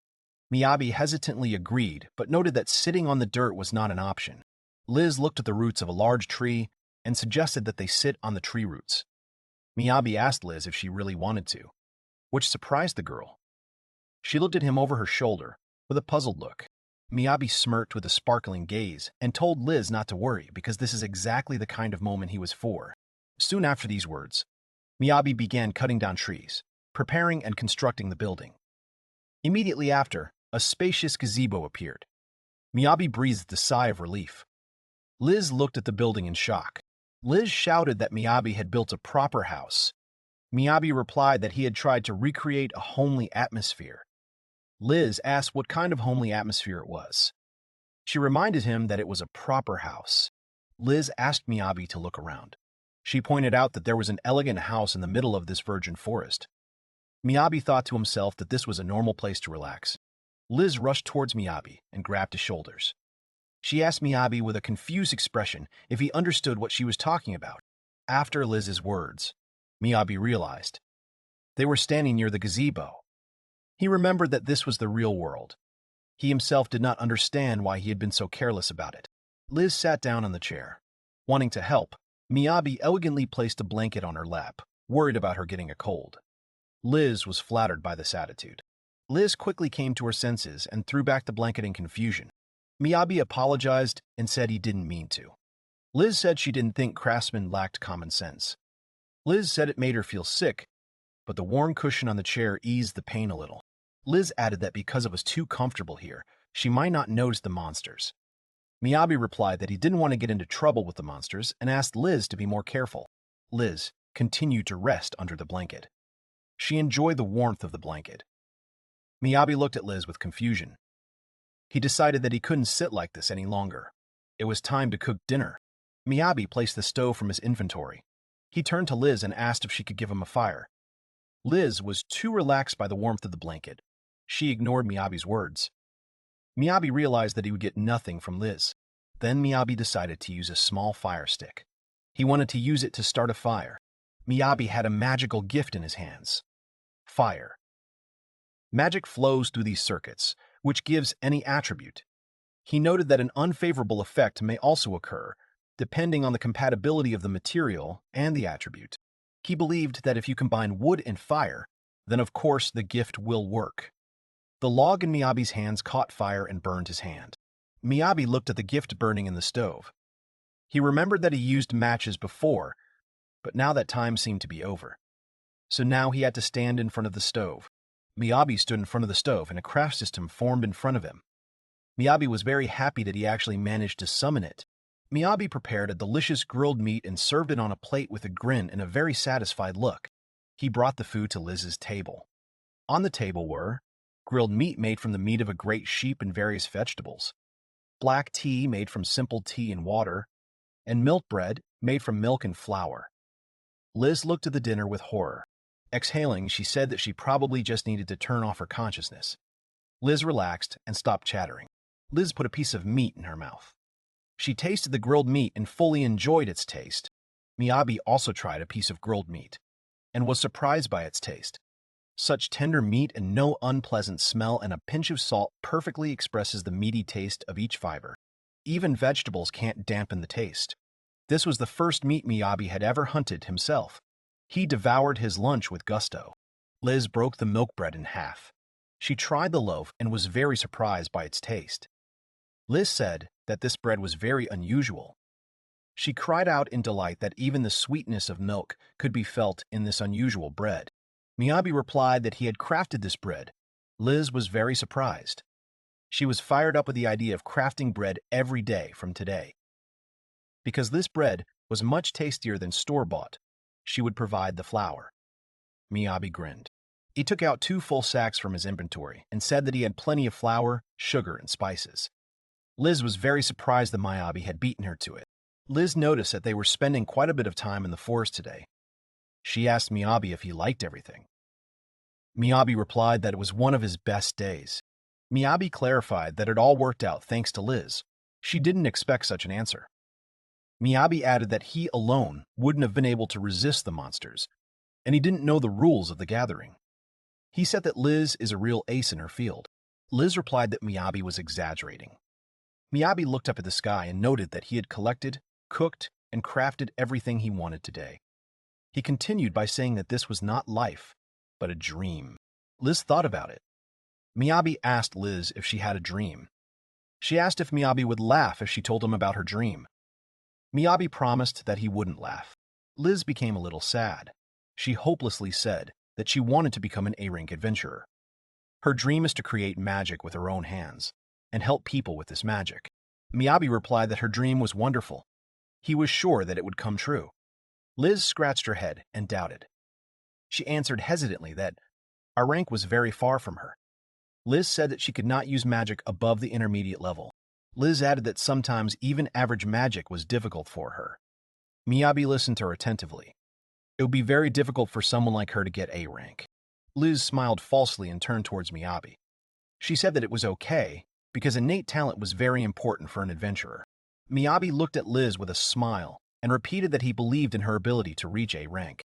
Miyabi hesitantly agreed, but noted that sitting on the dirt was not an option. Liz looked at the roots of a large tree and suggested that they sit on the tree roots. Miyabi asked Liz if she really wanted to, which surprised the girl. She looked at him over her shoulder with a puzzled look. Miyabi smirked with a sparkling gaze and told Liz not to worry because this is exactly the kind of moment he was for. Soon after these words, Miyabi began cutting down trees, preparing and constructing the building. Immediately after, a spacious gazebo appeared. Miyabi breathed a sigh of relief. Liz looked at the building in shock. Liz shouted that Miyabi had built a proper house. Miyabi replied that he had tried to recreate a homely atmosphere. Liz asked what kind of homely atmosphere it was. She reminded him that it was a proper house. Liz asked Miyabi to look around. She pointed out that there was an elegant house in the middle of this virgin forest. Miyabi thought to himself that this was a normal place to relax. Liz rushed towards Miyabi and grabbed his shoulders. She asked Miyabi with a confused expression if he understood what she was talking about. After Liz's words, Miyabi realized. They were standing near the gazebo. He remembered that this was the real world. He himself did not understand why he had been so careless about it. Liz sat down on the chair. Wanting to help, Miyabi elegantly placed a blanket on her lap, worried about her getting a cold. Liz was flattered by this attitude. Liz quickly came to her senses and threw back the blanket in confusion. Miyabi apologized and said he didn't mean to. Liz said she didn't think Craftsman lacked common sense. Liz said it made her feel sick, but the worn cushion on the chair eased the pain a little. Liz added that because it was too comfortable here, she might not notice the monsters. Miyabi replied that he didn't want to get into trouble with the monsters and asked Liz to be more careful. Liz continued to rest under the blanket. She enjoyed the warmth of the blanket. Miyabi looked at Liz with confusion. He decided that he couldn't sit like this any longer. It was time to cook dinner. Miyabi placed the stove from his inventory. He turned to Liz and asked if she could give him a fire. Liz was too relaxed by the warmth of the blanket. She ignored Miyabi's words. Miyabi realized that he would get nothing from Liz. Then Miyabi decided to use a small fire stick. He wanted to use it to start a fire. Miyabi had a magical gift in his hands. Fire. Magic flows through these circuits, which gives any attribute. He noted that an unfavorable effect may also occur, depending on the compatibility of the material and the attribute. He believed that if you combine wood and fire, then of course the gift will work. The log in Miyabi's hands caught fire and burned his hand. Miyabi looked at the gift burning in the stove. He remembered that he used matches before, but now that time seemed to be over. So now he had to stand in front of the stove. Miyabi stood in front of the stove and a craft system formed in front of him. Miyabi was very happy that he actually managed to summon it. Miyabi prepared a delicious grilled meat and served it on a plate with a grin and a very satisfied look. He brought the food to Liz's table. On the table were grilled meat made from the meat of a great sheep and various vegetables, black tea made from simple tea and water, and milk bread made from milk and flour. Liz looked at the dinner with horror. Exhaling, she said that she probably just needed to turn off her consciousness. Liz relaxed and stopped chattering. Liz put a piece of meat in her mouth. She tasted the grilled meat and fully enjoyed its taste. Miyabi also tried a piece of grilled meat and was surprised by its taste. Such tender meat and no unpleasant smell and a pinch of salt perfectly expresses the meaty taste of each fiber. Even vegetables can't dampen the taste. This was the first meat Miyabi had ever hunted himself. He devoured his lunch with gusto. Liz broke the milk bread in half. She tried the loaf and was very surprised by its taste. Liz said that this bread was very unusual. She cried out in delight that even the sweetness of milk could be felt in this unusual bread. Miyabi replied that he had crafted this bread. Liz was very surprised. She was fired up with the idea of crafting bread every day from today. Because this bread was much tastier than store-bought, she would provide the flour. Miyabi grinned. He took out 2 full sacks from his inventory and said that he had plenty of flour, sugar, and spices. Liz was very surprised that Miyabi had beaten her to it. Liz noticed that they were spending quite a bit of time in the forest today. She asked Miyabi if he liked everything. Miyabi replied that it was one of his best days. Miyabi clarified that it all worked out thanks to Liz. She didn't expect such an answer. Miyabi added that he alone wouldn't have been able to resist the monsters, and he didn't know the rules of the gathering. He said that Liz is a real ace in her field. Liz replied that Miyabi was exaggerating. Miyabi looked up at the sky and noted that he had collected, cooked, and crafted everything he wanted today. He continued by saying that this was not life, but a dream. Liz thought about it. Miyabi asked Liz if she had a dream. She asked if Miyabi would laugh if she told him about her dream. Miyabi promised that he wouldn't laugh. Liz became a little sad. She hopelessly said that she wanted to become an A-rank adventurer. Her dream is to create magic with her own hands and help people with this magic. Miyabi replied that her dream was wonderful. He was sure that it would come true. Liz scratched her head and doubted. She answered hesitantly that our rank was very far from her. Liz said that she could not use magic above the intermediate level. Liz added that sometimes even average magic was difficult for her. Miyabi listened to her attentively. It would be very difficult for someone like her to get A rank. Liz smiled falsely and turned towards Miyabi. She said that it was okay, because innate talent was very important for an adventurer. Miyabi looked at Liz with a smile and repeated that he believed in her ability to reach A rank.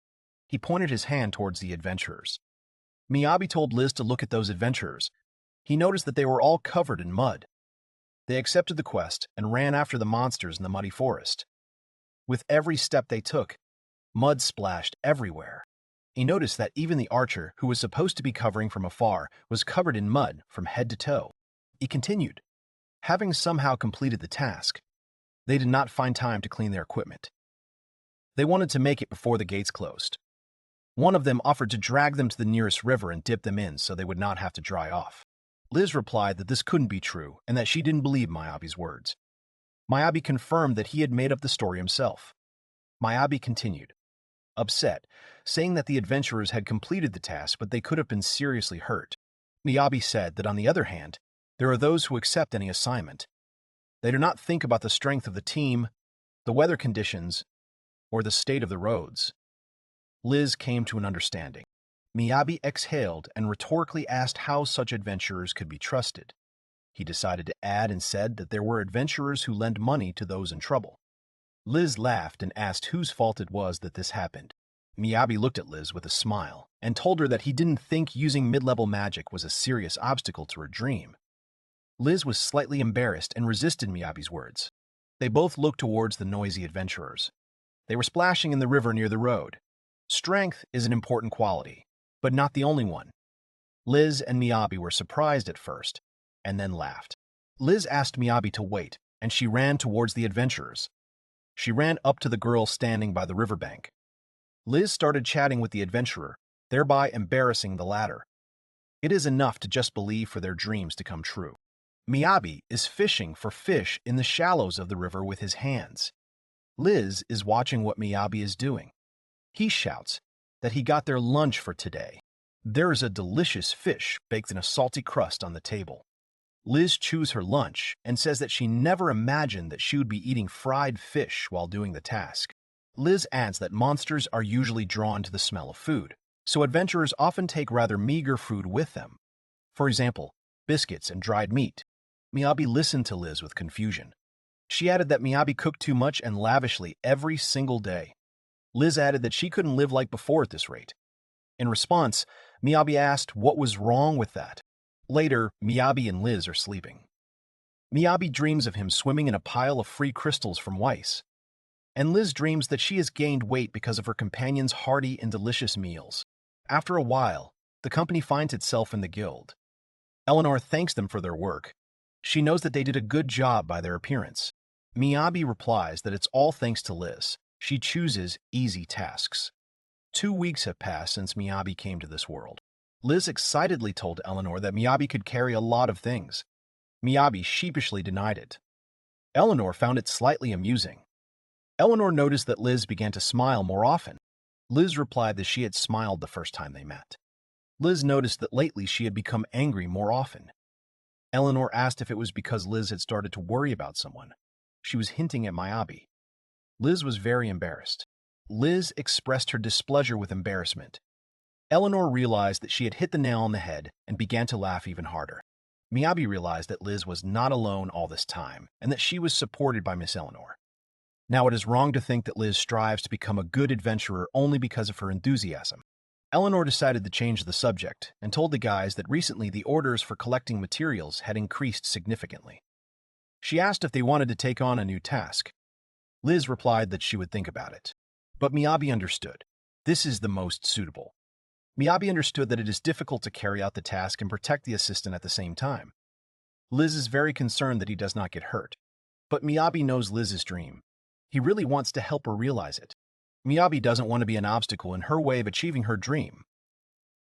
He pointed his hand towards the adventurers. Miyabi told Liz to look at those adventurers. He noticed that they were all covered in mud. They accepted the quest and ran after the monsters in the muddy forest. With every step they took, mud splashed everywhere. He noticed that even the archer, who was supposed to be covering from afar, was covered in mud from head to toe. He continued. Having somehow completed the task, they did not find time to clean their equipment. They wanted to make it before the gates closed. One of them offered to drag them to the nearest river and dip them in so they would not have to dry off. Liz replied that this couldn't be true and that she didn't believe Miyabi's words. Miyabi confirmed that he had made up the story himself. Miyabi continued, upset, saying that the adventurers had completed the task but they could have been seriously hurt. Miyabi said that on the other hand, there are those who accept any assignment. They do not think about the strength of the team, the weather conditions, or the state of the roads. Liz came to an understanding. Miyabi exhaled and rhetorically asked how such adventurers could be trusted. He decided to add and said that there were adventurers who lend money to those in trouble. Liz laughed and asked whose fault it was that this happened. Miyabi looked at Liz with a smile and told her that he didn't think using mid-level magic was a serious obstacle to her dream. Liz was slightly embarrassed and resisted Miyabi's words. They both looked towards the noisy adventurers. They were splashing in the river near the road. Strength is an important quality, but not the only one. Liz and Miyabi were surprised at first, and then laughed. Liz asked Miyabi to wait, and she ran towards the adventurers. She ran up to the girl standing by the riverbank. Liz started chatting with the adventurer, thereby embarrassing the latter. It is enough to just believe for their dreams to come true. Miyabi is fishing for fish in the shallows of the river with his hands. Liz is watching what Miyabi is doing. He shouts that he got their lunch for today. There is a delicious fish baked in a salty crust on the table. Liz chews her lunch and says that she never imagined that she would be eating fried fish while doing the task. Liz adds that monsters are usually drawn to the smell of food, so adventurers often take rather meager food with them. For example, biscuits and dried meat. Miyabi listened to Liz with confusion. She added that Miyabi cooked too much and lavishly every single day. Liz added that she couldn't live like before at this rate. In response, Miyabi asked what was wrong with that. Later, Miyabi and Liz are sleeping. Miyabi dreams of him swimming in a pile of free crystals from Weiss. And Liz dreams that she has gained weight because of her companion's hearty and delicious meals. After a while, the company finds itself in the guild. Eleanor thanks them for their work. She knows that they did a good job by their appearance. Miyabi replies that it's all thanks to Liz. She chooses easy tasks. 2 weeks have passed since Miyabi came to this world. Liz excitedly told Eleanor that Miyabi could carry a lot of things. Miyabi sheepishly denied it. Eleanor found it slightly amusing. Eleanor noticed that Liz began to smile more often. Liz replied that she had smiled the first time they met. Liz noticed that lately she had become angry more often. Eleanor asked if it was because Liz had started to worry about someone. She was hinting at Miyabi. Liz was very embarrassed. Liz expressed her displeasure with embarrassment. Eleanor realized that she had hit the nail on the head and began to laugh even harder. Miyabi realized that Liz was not alone all this time and that she was supported by Miss Eleanor. Now it is wrong to think that Liz strives to become a good adventurer only because of her enthusiasm. Eleanor decided to change the subject and told the guys that recently the orders for collecting materials had increased significantly. She asked if they wanted to take on a new task. Liz replied that she would think about it. But Miyabi understood. This is the most suitable. Miyabi understood that it is difficult to carry out the task and protect the assistant at the same time. Liz is very concerned that he does not get hurt. But Miyabi knows Liz's dream. He really wants to help her realize it. Miyabi doesn't want to be an obstacle in her way of achieving her dream.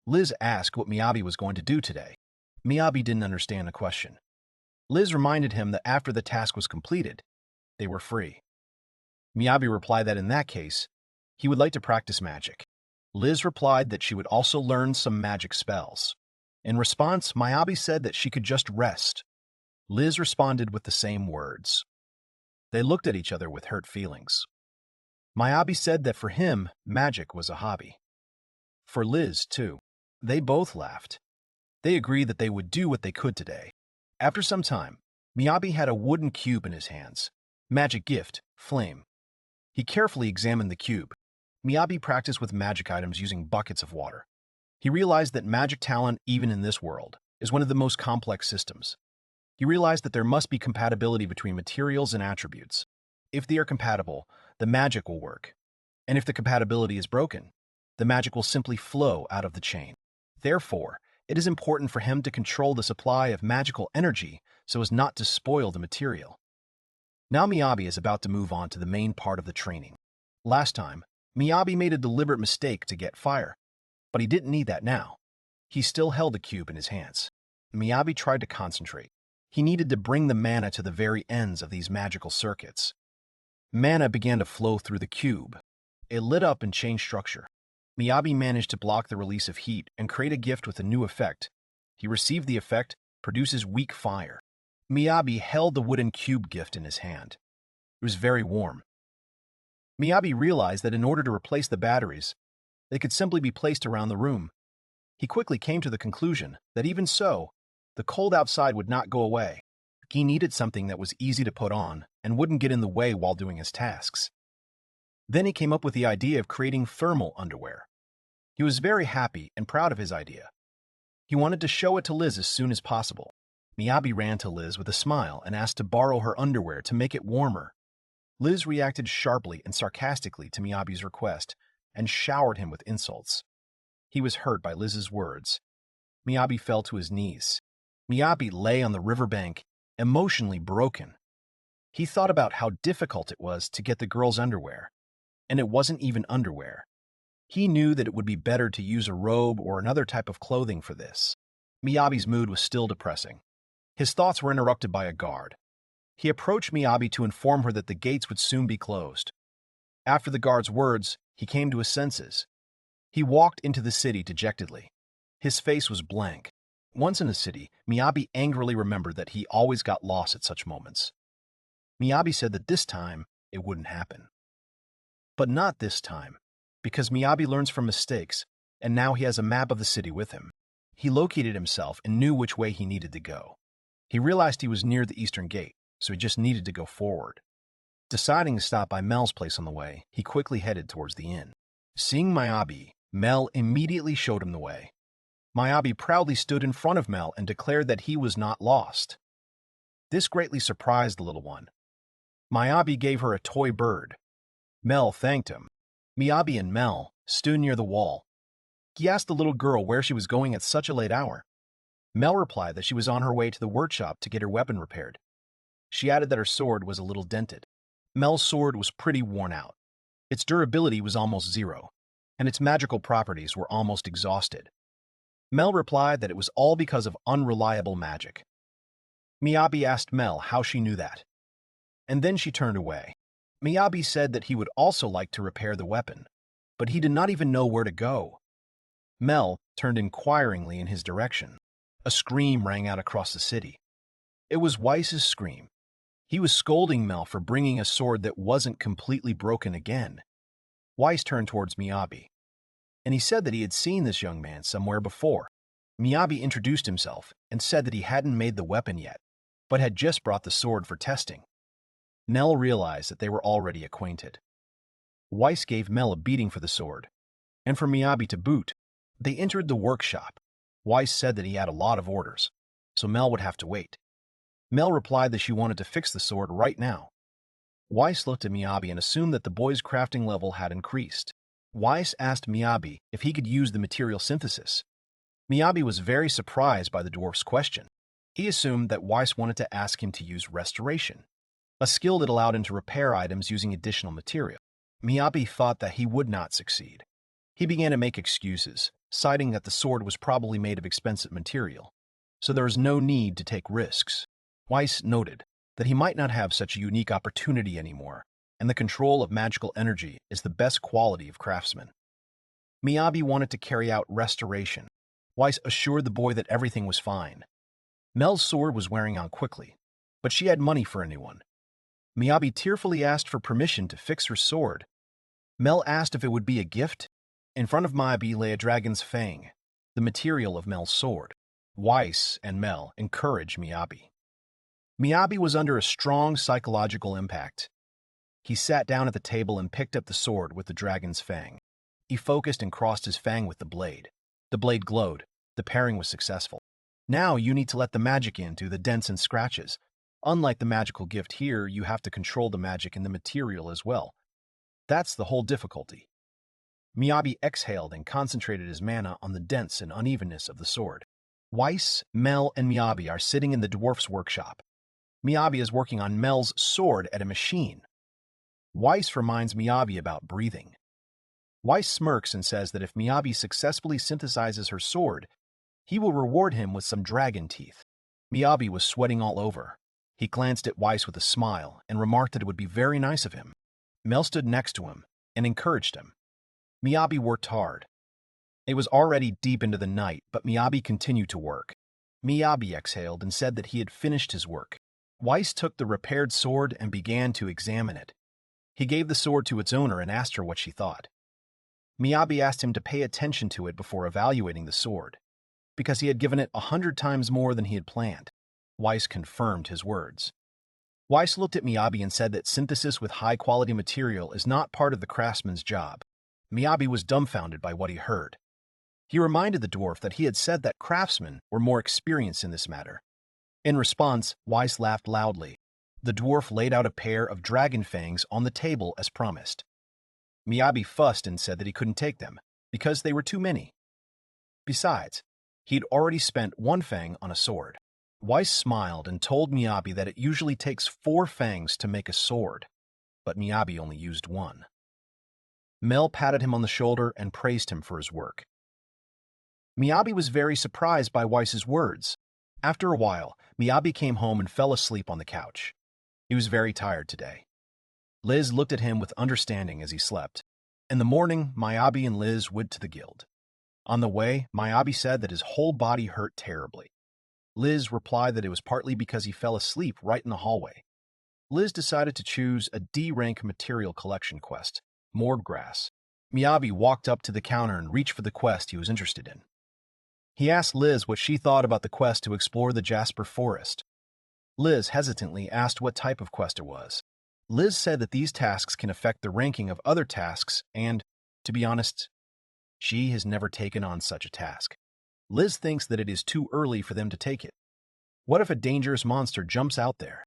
Liz asked what Miyabi was going to do today. Miyabi didn't understand the question. Liz reminded him that after the task was completed, they were free. Miyabi replied that in that case, he would like to practice magic. Liz replied that she would also learn some magic spells. In response, Miyabi said that she could just rest. Liz responded with the same words. They looked at each other with hurt feelings. Miyabi said that for him, magic was a hobby. For Liz, too. They both laughed. They agreed that they would do what they could today. After some time, Miyabi had a wooden cube in his hands. Magic gift, flame. He carefully examined the cube. Miyabi practiced with magic items using buckets of water. He realized that magic talent, even in this world, is one of the most complex systems. He realized that there must be compatibility between materials and attributes. If they are compatible, the magic will work. And if the compatibility is broken, the magic will simply flow out of the chain. Therefore, it is important for him to control the supply of magical energy so as not to spoil the material. Now Miyabi is about to move on to the main part of the training. Last time, Miyabi made a deliberate mistake to get fire, but he didn't need that now. He still held the cube in his hands. Miyabi tried to concentrate. He needed to bring the mana to the very ends of these magical circuits. Mana began to flow through the cube. It lit up and changed structure. Miyabi managed to block the release of heat and create a gift with a new effect. He received the effect, produces weak fire. Miyabi held the wooden cube gift in his hand. It was very warm. Miyabi realized that in order to replace the batteries, they could simply be placed around the room. He quickly came to the conclusion that even so, the cold outside would not go away. He needed something that was easy to put on and wouldn't get in the way while doing his tasks. Then he came up with the idea of creating thermal underwear. He was very happy and proud of his idea. He wanted to show it to Liz as soon as possible. Miyabi ran to Liz with a smile and asked to borrow her underwear to make it warmer. Liz reacted sharply and sarcastically to Miyabi's request and showered him with insults. He was hurt by Liz's words. Miyabi fell to his knees. Miyabi lay on the riverbank, emotionally broken. He thought about how difficult it was to get the girl's underwear, and it wasn't even underwear. He knew that it would be better to use a robe or another type of clothing for this. Miyabi's mood was still depressing. His thoughts were interrupted by a guard. He approached Miyabi to inform her that the gates would soon be closed. After the guard's words, he came to his senses. He walked into the city dejectedly. His face was blank. Once in the city, Miyabi angrily remembered that he always got lost at such moments. Miyabi said that this time, it wouldn't happen. But not this time, because Miyabi learns from mistakes, and now he has a map of the city with him. He located himself and knew which way he needed to go. He realized he was near the eastern gate, so he just needed to go forward. Deciding to stop by Mel's place on the way, he quickly headed towards the inn. Seeing Miyabi, Mel immediately showed him the way. Miyabi proudly stood in front of Mel and declared that he was not lost. This greatly surprised the little one. Miyabi gave her a toy bird. Mel thanked him. Miyabi and Mel stood near the wall. He asked the little girl where she was going at such a late hour. Mel replied that she was on her way to the workshop to get her weapon repaired. She added that her sword was a little dented. Mel's sword was pretty worn out. Its durability was almost zero, and its magical properties were almost exhausted. Mel replied that it was all because of unreliable magic. Miyabi asked Mel how she knew that, and then she turned away. Miyabi said that he would also like to repair the weapon, but he did not even know where to go. Mel turned inquiringly in his direction. A scream rang out across the city. It was Weiss's scream. He was scolding Mel for bringing a sword that wasn't completely broken again. Weiss turned towards Miyabi, and he said that he had seen this young man somewhere before. Miyabi introduced himself and said that he hadn't made the weapon yet, but had just brought the sword for testing. Mel realized that they were already acquainted. Weiss gave Mel a beating for the sword, and for Miyabi to boot. They entered the workshop. Weiss said that he had a lot of orders, so Mel would have to wait. Mel replied that she wanted to fix the sword right now. Weiss looked at Miyabi and assumed that the boy's crafting level had increased. Weiss asked Miyabi if he could use the material synthesis. Miyabi was very surprised by the dwarf's question. He assumed that Weiss wanted to ask him to use restoration, a skill that allowed him to repair items using additional material. Miyabi thought that he would not succeed. He began to make excuses, citing that the sword was probably made of expensive material, so there was no need to take risks. Weiss noted that he might not have such a unique opportunity anymore, and the control of magical energy is the best quality of Craftsman. Miyabi wanted to carry out restoration. Weiss assured the boy that everything was fine. Mel's sword was wearing out quickly, but she had money for a new one. Miyabi tearfully asked for permission to fix her sword. Mel asked if it would be a gift. In front of Miyabi lay a dragon's fang, the material of Mel's sword. Weiss and Mel encouraged Miyabi. Miyabi was under a strong psychological impact. He sat down at the table and picked up the sword with the dragon's fang. He focused and crossed his fang with the blade. The blade glowed. The pairing was successful. Now you need to let the magic in through the dents and scratches. Unlike the magical gift here, you have to control the magic in the material as well. That's the whole difficulty. Miyabi exhaled and concentrated his mana on the dents and unevenness of the sword. Weiss, Mel, and Miyabi are sitting in the dwarf's workshop. Miyabi is working on Mel's sword at a machine. Weiss reminds Miyabi about breathing. Weiss smirks and says that if Miyabi successfully synthesizes her sword, he will reward him with some dragon teeth. Miyabi was sweating all over. He glanced at Weiss with a smile and remarked that it would be very nice of him. Mel stood next to him and encouraged him. Miyabi worked hard. It was already deep into the night, but Miyabi continued to work. Miyabi exhaled and said that he had finished his work. Weiss took the repaired sword and began to examine it. He gave the sword to its owner and asked her what she thought. Miyabi asked him to pay attention to it before evaluating the sword, because he had given it 100 times more than he had planned. Weiss confirmed his words. Weiss looked at Miyabi and said that synthesis with high-quality material is not part of the craftsman's job. Miyabi was dumbfounded by what he heard. He reminded the dwarf that he had said that craftsmen were more experienced in this matter. In response, Weiss laughed loudly. The dwarf laid out a pair of dragon fangs on the table as promised. Miyabi fussed and said that he couldn't take them, because they were too many. Besides, he'd already spent one fang on a sword. Weiss smiled and told Miyabi that it usually takes 4 fangs to make a sword, but Miyabi only used 1. Mel patted him on the shoulder and praised him for his work. Miyabi was very surprised by Weiss's words. After a while, Miyabi came home and fell asleep on the couch. He was very tired today. Liz looked at him with understanding as he slept. In the morning, Miyabi and Liz went to the guild. On the way, Miyabi said that his whole body hurt terribly. Liz replied that it was partly because he fell asleep right in the hallway. Liz decided to choose a D-rank material collection quest, Mordgrass. Miyabi walked up to the counter and reached for the quest he was interested in. He asked Liz what she thought about the quest to explore the Jasper Forest. Liz hesitantly asked what type of quest it was. Liz said that these tasks can affect the ranking of other tasks and, to be honest, she has never taken on such a task. Liz thinks that it is too early for them to take it. What if a dangerous monster jumps out there?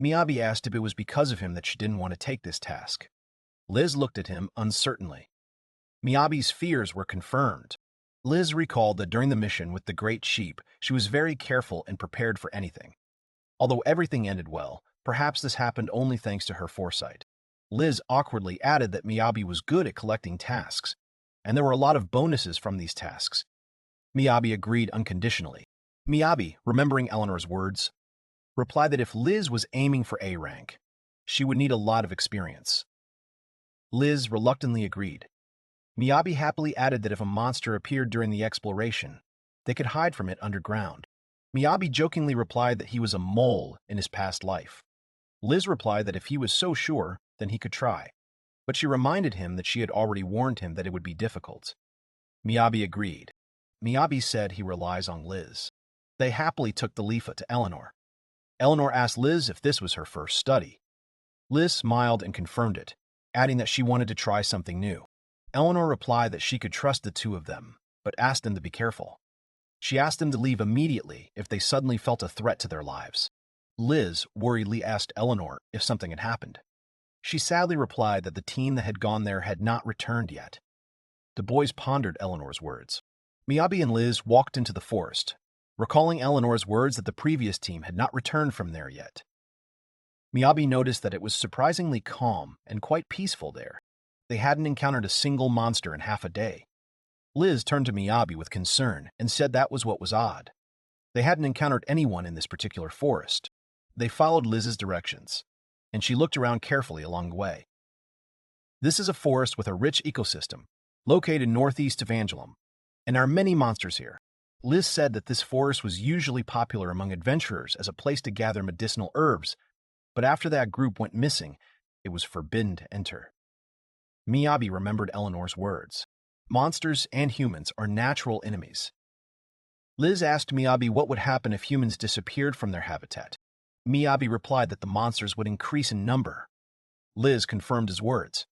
Miyabi asked if it was because of him that she didn't want to take this task. Liz looked at him uncertainly. Miyabi's fears were confirmed. Liz recalled that during the mission with the Great Sheep, she was very careful and prepared for anything. Although everything ended well, perhaps this happened only thanks to her foresight. Liz awkwardly added that Miyabi was good at collecting tasks, and there were a lot of bonuses from these tasks. Miyabi agreed unconditionally. Miyabi, remembering Eleanor's words, replied that if Liz was aiming for A rank, she would need a lot of experience. Liz reluctantly agreed. Miyabi happily added that if a monster appeared during the exploration, they could hide from it underground. Miyabi jokingly replied that he was a mole in his past life. Liz replied that if he was so sure, then he could try, but she reminded him that she had already warned him that it would be difficult. Miyabi agreed. Miyabi said he relies on Liz. They happily took the Lifa to Eleanor. Eleanor asked Liz if this was her first study. Liz smiled and confirmed it, adding that she wanted to try something new. Eleanor replied that she could trust the two of them, but asked them to be careful. She asked them to leave immediately if they suddenly felt a threat to their lives. Liz worriedly asked Eleanor if something had happened. She sadly replied that the team that had gone there had not returned yet. The boys pondered Eleanor's words. Miyabi and Liz walked into the forest, recalling Eleanor's words that the previous team had not returned from there yet. Miyabi noticed that it was surprisingly calm and quite peaceful there. They hadn't encountered a single monster in half a day. Liz turned to Miyabi with concern and said that was what was odd. They hadn't encountered anyone in this particular forest. They followed Liz's directions, and she looked around carefully along the way. This is a forest with a rich ecosystem, located northeast of Angelum, and there are many monsters here. Liz said that this forest was usually popular among adventurers as a place to gather medicinal herbs, but after that group went missing, it was forbidden to enter. Miyabi remembered Eleanor's words. Monsters and humans are natural enemies. Liz asked Miyabi what would happen if humans disappeared from their habitat. Miyabi replied that the monsters would increase in number. Liz confirmed his words.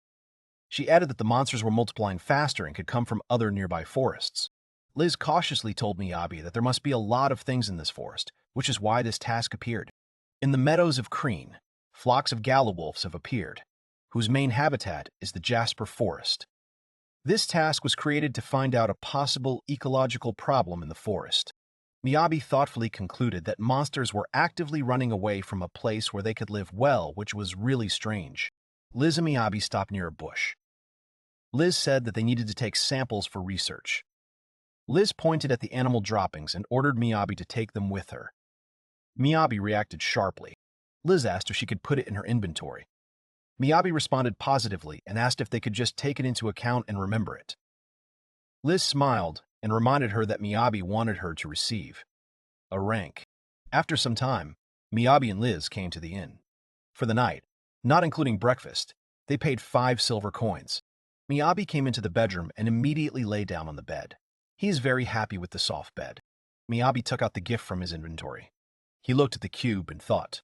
She added that the monsters were multiplying faster and could come from other nearby forests. Liz cautiously told Miyabi that there must be a lot of things in this forest, which is why this task appeared. In the meadows of Kreen, flocks of gallowolves have appeared, whose main habitat is the Jasper Forest. This task was created to find out a possible ecological problem in the forest. Miyabi thoughtfully concluded that monsters were actively running away from a place where they could live well, which was really strange. Liz and Miyabi stopped near a bush. Liz said that they needed to take samples for research. Liz pointed at the animal droppings and ordered Miyabi to take them with her. Miyabi reacted sharply. Liz asked if she could put it in her inventory. Miyabi responded positively and asked if they could just take it into account and remember it. Liz smiled and reminded her that Miyabi wanted her to receive a rank. After some time, Miyabi and Liz came to the inn. For the night, not including breakfast, they paid 5 silver coins. Miyabi came into the bedroom and immediately lay down on the bed. He is very happy with the soft bed. Miyabi took out the gift from his inventory. He looked at the cube and thought.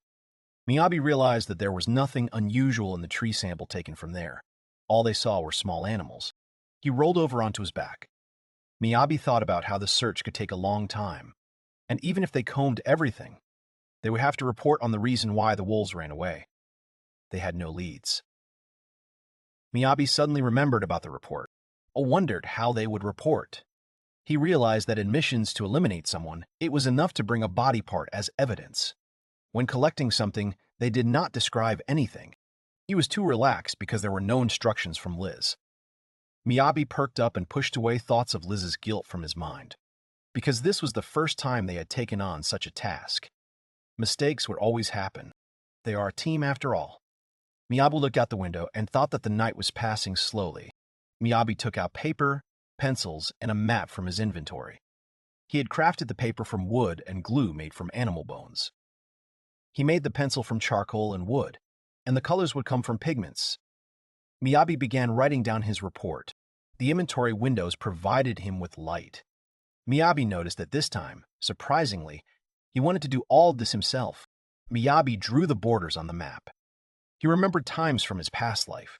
Miyabi realized that there was nothing unusual in the tree sample taken from there. All they saw were small animals. He rolled over onto his back. Miyabi thought about how the search could take a long time, and even if they combed everything, they would have to report on the reason why the wolves ran away. They had no leads. Miyabi suddenly remembered about the report, wondered how they would report. He realized that in missions to eliminate someone, it was enough to bring a body part as evidence. When collecting something, they did not describe anything. He was too relaxed because there were no instructions from Liz. Miyabi perked up and pushed away thoughts of Liz's guilt from his mind, because this was the first time they had taken on such a task. Mistakes would always happen. They are a team after all. Miyabi looked out the window and thought that the night was passing slowly. Miyabi took out paper, pencils, and a map from his inventory. He had crafted the paper from wood and glue made from animal bones. He made the pencil from charcoal and wood, and the colors would come from pigments. Miyabi began writing down his report. The inventory windows provided him with light. Miyabi noticed that this time, surprisingly, he wanted to do all of this himself. Miyabi drew the borders on the map. He remembered times from his past life,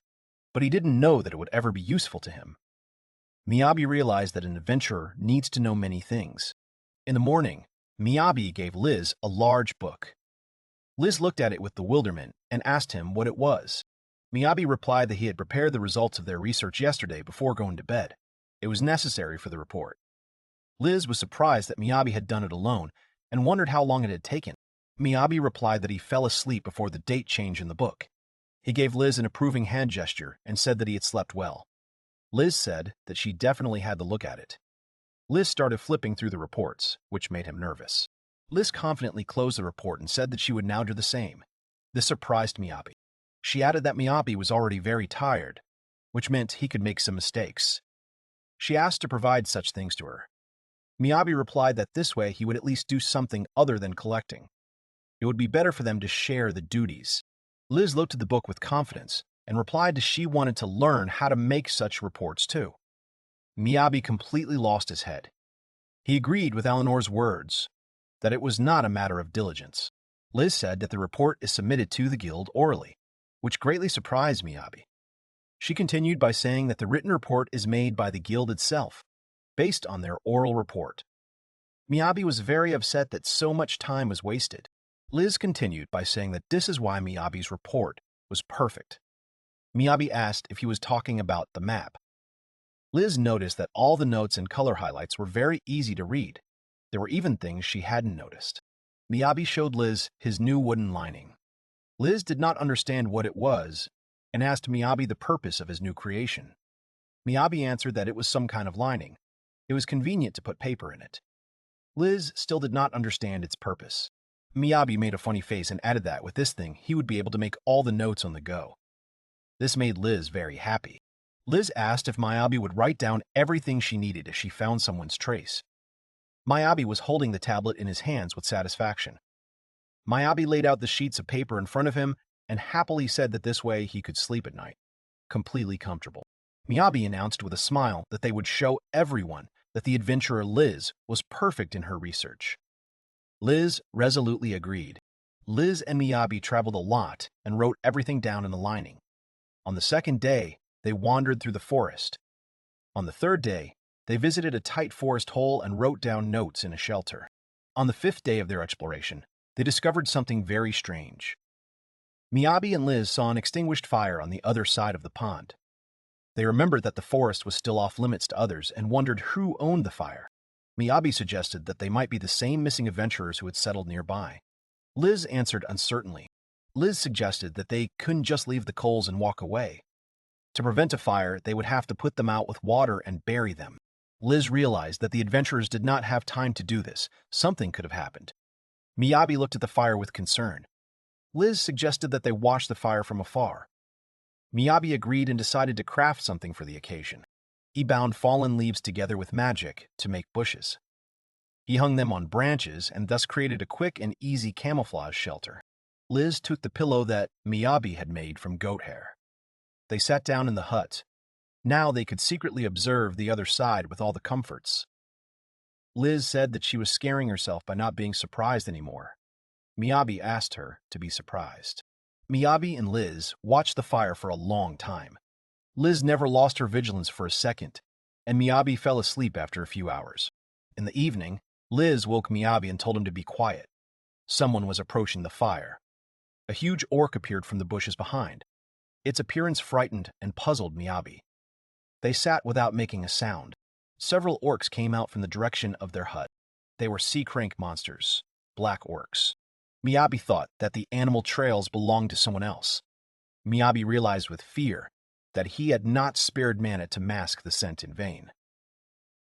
but he didn't know that it would ever be useful to him. Miyabi realized that an adventurer needs to know many things. In the morning, Miyabi gave Liz a large book. Liz looked at it with bewilderment and asked him what it was. Miyabi replied that he had prepared the results of their research yesterday before going to bed. It was necessary for the report. Liz was surprised that Miyabi had done it alone and wondered how long it had taken. Miyabi replied that he fell asleep before the date change in the book. He gave Liz an approving hand gesture and said that he had slept well. Liz said that she definitely had to look at it. Liz started flipping through the reports, which made him nervous. Liz confidently closed the report and said that she would now do the same. This surprised Miyabi. She added that Miyabi was already very tired, which meant he could make some mistakes. She asked to provide such things to her. Miyabi replied that this way he would at least do something other than collecting. It would be better for them to share the duties. Liz looked at the book with confidence and replied that she wanted to learn how to make such reports too. Miyabi completely lost his head. He agreed with Eleanor's words that it was not a matter of diligence. Liz said that the report is submitted to the guild orally, which greatly surprised Miyabi. She continued by saying that the written report is made by the guild itself, based on their oral report. Miyabi was very upset that so much time was wasted. Liz continued by saying that this is why Miyabi's report was perfect. Miyabi asked if he was talking about the map. Liz noticed that all the notes and color highlights were very easy to read. There were even things she hadn't noticed. Miyabi showed Liz his new wooden lining. Liz did not understand what it was and asked Miyabi the purpose of his new creation. Miyabi answered that it was some kind of lining. It was convenient to put paper in it. Liz still did not understand its purpose. Miyabi made a funny face and added that with this thing he would be able to make all the notes on the go. This made Liz very happy. Liz asked if Miyabi would write down everything she needed if she found someone's trace. Miyabi was holding the tablet in his hands with satisfaction. Miyabi laid out the sheets of paper in front of him and happily said that this way he could sleep at night, completely comfortable. Miyabi announced with a smile that they would show everyone that the adventurer Liz was perfect in her research. Liz resolutely agreed. Liz and Miyabi traveled a lot and wrote everything down in the lining. On the second day, they wandered through the forest. On the third day, they visited a tight forest hole and wrote down notes in a shelter. On the fifth day of their exploration, they discovered something very strange. Miyabi and Liz saw an extinguished fire on the other side of the pond. They remembered that the forest was still off limits to others and wondered who owned the fire. Miyabi suggested that they might be the same missing adventurers who had settled nearby. Liz answered uncertainly. Liz suggested that they couldn't just leave the coals and walk away. To prevent a fire, they would have to put them out with water and bury them. Liz realized that the adventurers did not have time to do this. Something could have happened. Miyabi looked at the fire with concern. Liz suggested that they watch the fire from afar. Miyabi agreed and decided to craft something for the occasion. He bound fallen leaves together with magic to make bushes. He hung them on branches and thus created a quick and easy camouflage shelter. Liz took the pillow that Miyabi had made from goat hair. They sat down in the hut. Now they could secretly observe the other side with all the comforts. Liz said that she was scaring herself by not being surprised anymore. Miyabi asked her to be surprised. Miyabi and Liz watched the fire for a long time. Liz never lost her vigilance for a second, and Miyabi fell asleep after a few hours. In the evening, Liz woke Miyabi and told him to be quiet. Someone was approaching the fire. A huge orc appeared from the bushes behind. Its appearance frightened and puzzled Miyabi. They sat without making a sound. Several orcs came out from the direction of their hut. They were sea crank monsters, black orcs. Miyabi thought that the animal trails belonged to someone else. Miyabi realized with fear that he had not spared mana to mask the scent in vain.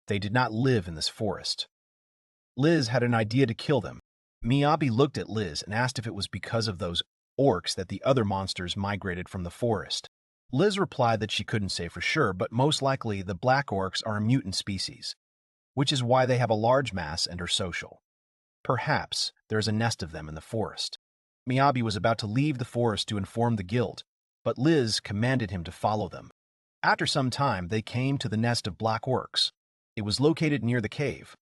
They did not live in this forest. Liz had an idea to kill them. Miyabi looked at Liz and asked if it was because of those orcs that the other monsters migrated from the forest. Liz replied that she couldn't say for sure, but most likely the black orcs are a mutant species, which is why they have a large mass and are social. Perhaps there is a nest of them in the forest. Miyabi was about to leave the forest to inform the guild, but Liz commanded him to follow them. After some time, they came to the nest of black orcs. It was located near the cave.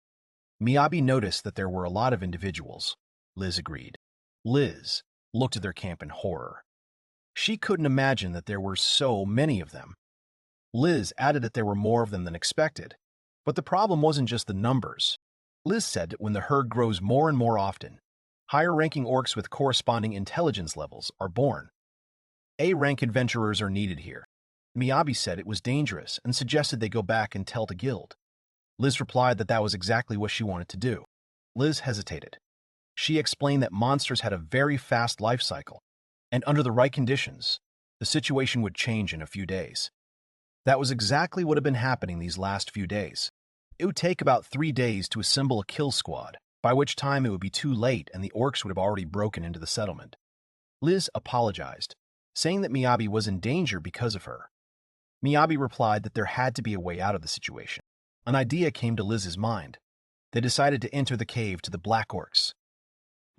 Miyabi noticed that there were a lot of individuals. Liz agreed. Liz looked at their camp in horror. She couldn't imagine that there were so many of them. Liz added that there were more of them than expected. But the problem wasn't just the numbers. Liz said that when the herd grows more and more often, higher-ranking orcs with corresponding intelligence levels are born. A-rank adventurers are needed here. Miyabi said it was dangerous and suggested they go back and tell the guild. Liz replied that that was exactly what she wanted to do. Liz hesitated. She explained that monsters had a very fast life cycle, and under the right conditions, the situation would change in a few days. That was exactly what had been happening these last few days. It would take about 3 days to assemble a kill squad, by which time it would be too late and the orcs would have already broken into the settlement. Liz apologized, saying that Miyabi was in danger because of her. Miyabi replied that there had to be a way out of the situation. An idea came to Liz's mind. They decided to enter the cave to the black orcs.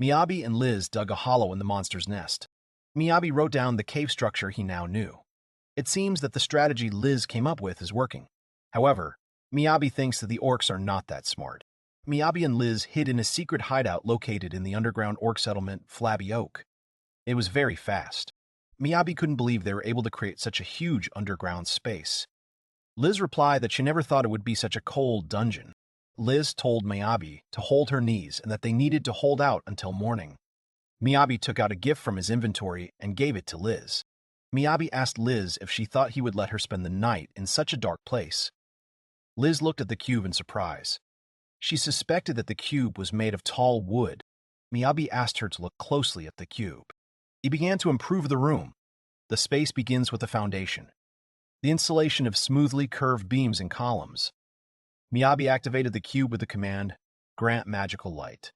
Miyabi and Liz dug a hollow in the monster's nest. Miyabi wrote down the cave structure he now knew. It seems that the strategy Liz came up with is working. However, Miyabi thinks that the orcs are not that smart. Miyabi and Liz hid in a secret hideout located in the underground orc settlement Flabby Oak. It was very fast. Miyabi couldn't believe they were able to create such a huge underground space. Liz replied that she never thought it would be such a cold dungeon. Liz told Miyabi to hold her knees and that they needed to hold out until morning. Miyabi took out a gift from his inventory and gave it to Liz. Miyabi asked Liz if she thought he would let her spend the night in such a dark place. Liz looked at the cube in surprise. She suspected that the cube was made of tall wood. Miyabi asked her to look closely at the cube. He began to improve the room. The space begins with the foundation, the installation of smoothly curved beams and columns. Miyabi activated the cube with the command, "Grant magical light."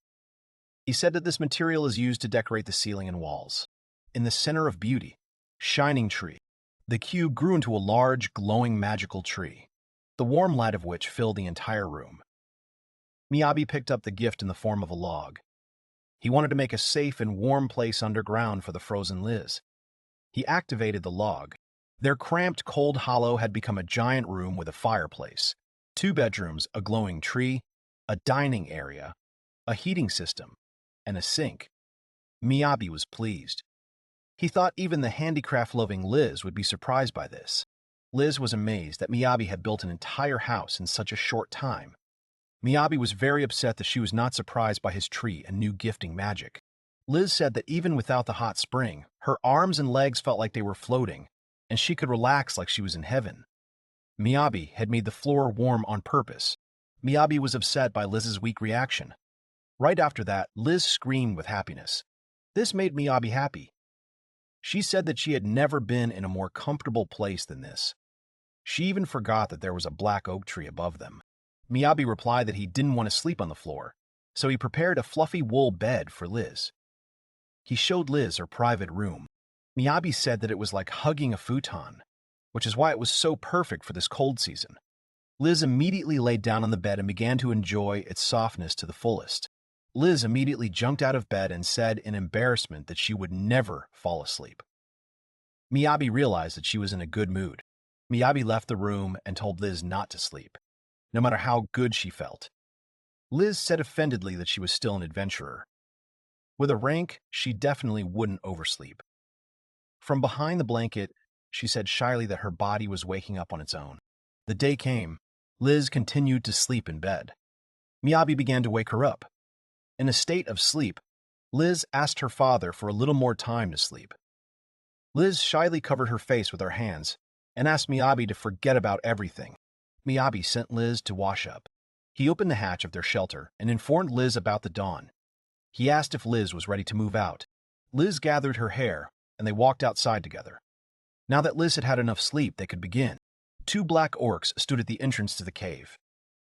He said that this material is used to decorate the ceiling and walls. In the center of beauty, shining tree, the cube grew into a large, glowing magical tree, the warm light of which filled the entire room. Miyabi picked up the gift in the form of a log. He wanted to make a safe and warm place underground for the frozen Liz. He activated the log. Their cramped, cold hollow had become a giant room with a fireplace, 2 bedrooms, a glowing tree, a dining area, a heating system, and a sink. Miyabi was pleased. He thought even the handicraft-loving Liz would be surprised by this. Liz was amazed that Miyabi had built an entire house in such a short time. Miyabi was very upset that she was not surprised by his tree and new gifting magic. Liz said that even without the hot spring, her arms and legs felt like they were floating, and she could relax like she was in heaven. Miyabi had made the floor warm on purpose. Miyabi was upset by Liz's weak reaction. Right after that, Liz screamed with happiness. This made Miyabi happy. She said that she had never been in a more comfortable place than this. She even forgot that there was a black oak tree above them. Miyabi replied that he didn't want to sleep on the floor. so he prepared a fluffy wool bed for Liz. He showed Liz her private room. Miyabi said that it was like hugging a futon, which is why it was so perfect for this cold season. Liz immediately laid down on the bed and began to enjoy its softness to the fullest. Liz immediately jumped out of bed and said in embarrassment that she would never fall asleep. Miyabi realized that she was in a good mood. Miyabi left the room and told Liz not to sleep, no matter how good she felt. Liz said offendedly that she was still an adventurer. With a rank, she definitely wouldn't oversleep. From behind the blanket, she said shyly that her body was waking up on its own. The day came. Liz continued to sleep in bed. Miyabi began to wake her up. In a state of sleep, Liz asked her father for a little more time to sleep. Liz shyly covered her face with her hands and asked Miyabi to forget about everything. Miyabi sent Liz to wash up. He opened the hatch of their shelter and informed Liz about the dawn. He asked if Liz was ready to move out. Liz gathered her hair, and they walked outside together. Now that Liz had had enough sleep, they could begin. 2 black orcs stood at the entrance to the cave.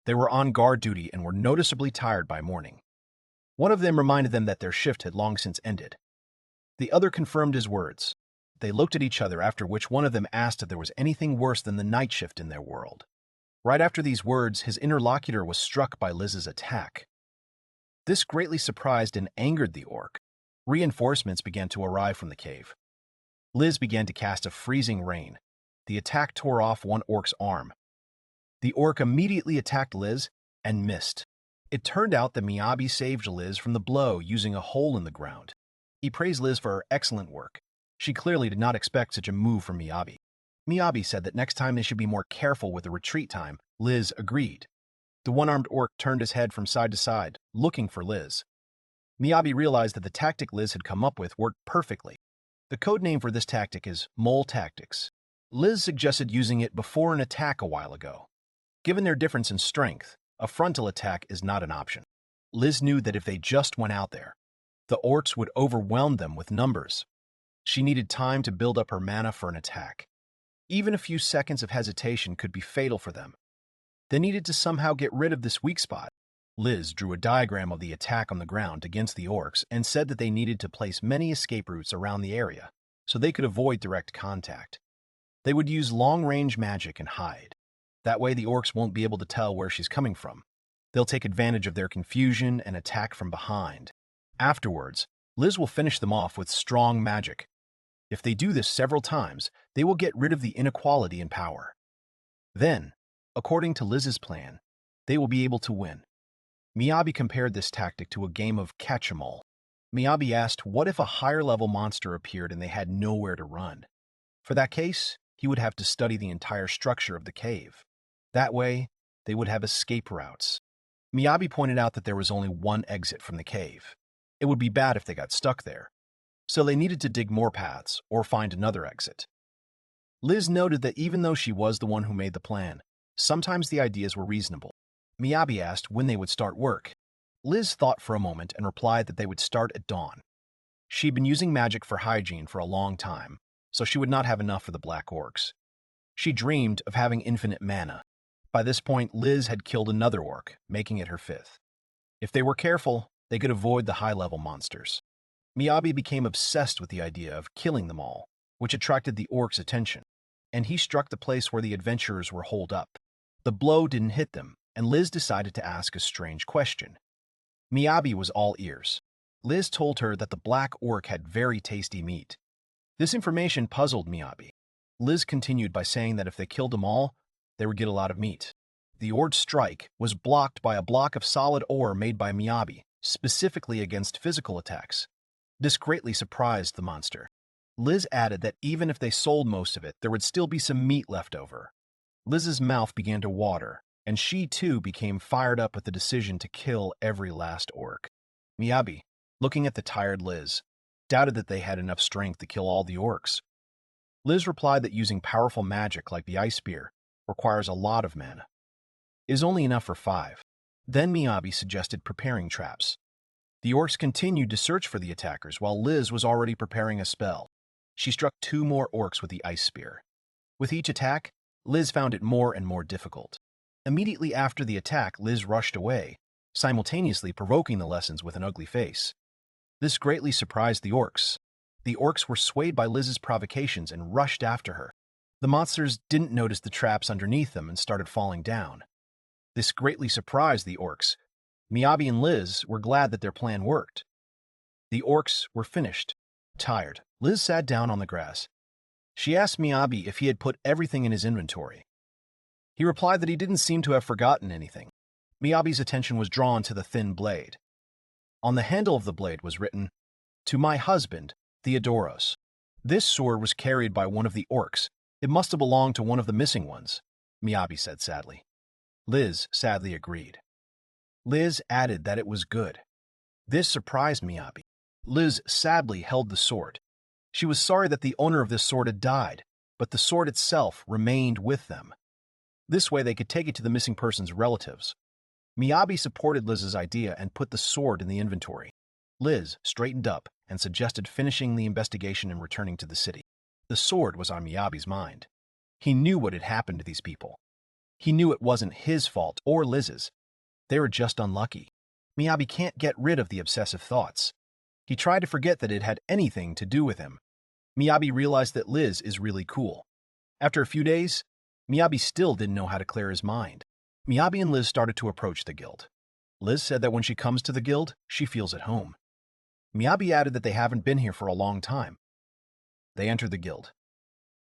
They were on guard duty and were noticeably tired by morning. One of them reminded them that their shift had long since ended. The other confirmed his words. They looked at each other, after which one of them asked if there was anything worse than the night shift in their world. Right after these words, his interlocutor was struck by Liz's attack. This greatly surprised and angered the orc. Reinforcements began to arrive from the cave. Liz began to cast a freezing rain. The attack tore off one orc's arm. The orc immediately attacked Liz and missed. It turned out that Miyabi saved Liz from the blow using a hole in the ground. He praised Liz for her excellent work. She clearly did not expect such a move from Miyabi. Miyabi said that next time they should be more careful with the retreat time. Liz agreed. The one-armed orc turned his head from side to side, looking for Liz. Miyabi realized that the tactic Liz had come up with worked perfectly. The code name for this tactic is Mole Tactics. Liz suggested using it before an attack a while ago. Given their difference in strength, a frontal attack is not an option. Liz knew that if they just went out there, the orcs would overwhelm them with numbers. She needed time to build up her mana for an attack. Even a few seconds of hesitation could be fatal for them. They needed to somehow get rid of this weak spot. Liz drew a diagram of the attack on the ground against the orcs and said that they needed to place many escape routes around the area so they could avoid direct contact. They would use long-range magic and hide. That way the orcs won't be able to tell where she's coming from. They'll take advantage of their confusion and attack from behind. Afterwards, Liz will finish them off with strong magic. If they do this several times, they will get rid of the inequality in power. Then, according to Liz's plan, they will be able to win. Miyabi compared this tactic to a game of catch-em-all. Miyabi asked what if a higher-level monster appeared and they had nowhere to run. For that case, he would have to study the entire structure of the cave. That way, they would have escape routes. Miyabi pointed out that there was only one exit from the cave. It would be bad if they got stuck there, so they needed to dig more paths or find another exit. Liz noted that even though she was the one who made the plan, sometimes the ideas were reasonable. Miyabi asked when they would start work. Liz thought for a moment and replied that they would start at dawn. She'd been using magic for hygiene for a long time, so she would not have enough for the black orcs. She dreamed of having infinite mana. By this point, Liz had killed another orc, making it her 5th. If they were careful, they could avoid the high-level monsters. Miyabi became obsessed with the idea of killing them all, which attracted the orcs' attention, and he struck the place where the adventurers were holed up. The blow didn't hit them, and Liz decided to ask a strange question. Miyabi was all ears. Liz told her that the black orc had very tasty meat. This information puzzled Miyabi. Liz continued by saying that if they killed them all, they would get a lot of meat. The orc's strike was blocked by a block of solid ore made by Miyabi, specifically against physical attacks. This greatly surprised the monster. Liz added that even if they sold most of it, there would still be some meat left over. Liz's mouth began to water, and she too became fired up with the decision to kill every last orc. Miyabi, looking at the tired Liz, doubted that they had enough strength to kill all the orcs. Liz replied that using powerful magic like the ice spear requires a lot of mana. It is only enough for 5. Then Miyabi suggested preparing traps. The orcs continued to search for the attackers while Liz was already preparing a spell. She struck 2 more orcs with the ice spear. With each attack, Liz found it more and more difficult. Immediately after the attack, Liz rushed away, simultaneously provoking the lessons with an ugly face. This greatly surprised the orcs. The orcs were swayed by Liz's provocations and rushed after her. The monsters didn't notice the traps underneath them and started falling down. This greatly surprised the orcs. Miyabi and Liz were glad that their plan worked. The orcs were finished. Tired, Liz sat down on the grass. She asked Miyabi if he had put everything in his inventory. He replied that he didn't seem to have forgotten anything. Miyabi's attention was drawn to the thin blade. On the handle of the blade was written, "To my husband, Theodoros." This sword was carried by one of the orcs. It must have belonged to one of the missing ones, Miyabi said sadly. Liz sadly agreed. Liz added that it was good. This surprised Miyabi. Liz sadly held the sword. She was sorry that the owner of this sword had died, but the sword itself remained with them. This way they could take it to the missing person's relatives. Miyabi supported Liz's idea and put the sword in the inventory. Liz straightened up and suggested finishing the investigation and returning to the city. The sword was on Miyabi's mind. He knew what had happened to these people. He knew it wasn't his fault or Liz's. They were just unlucky. Miyabi can't get rid of the obsessive thoughts. He tried to forget that it had anything to do with him. Miyabi realized that Liz is really cool. After a few days, Miyabi still didn't know how to clear his mind. Miyabi and Liz started to approach the guild. Liz said that when she comes to the guild, she feels at home. Miyabi added that they haven't been here for a long time. They entered the guild.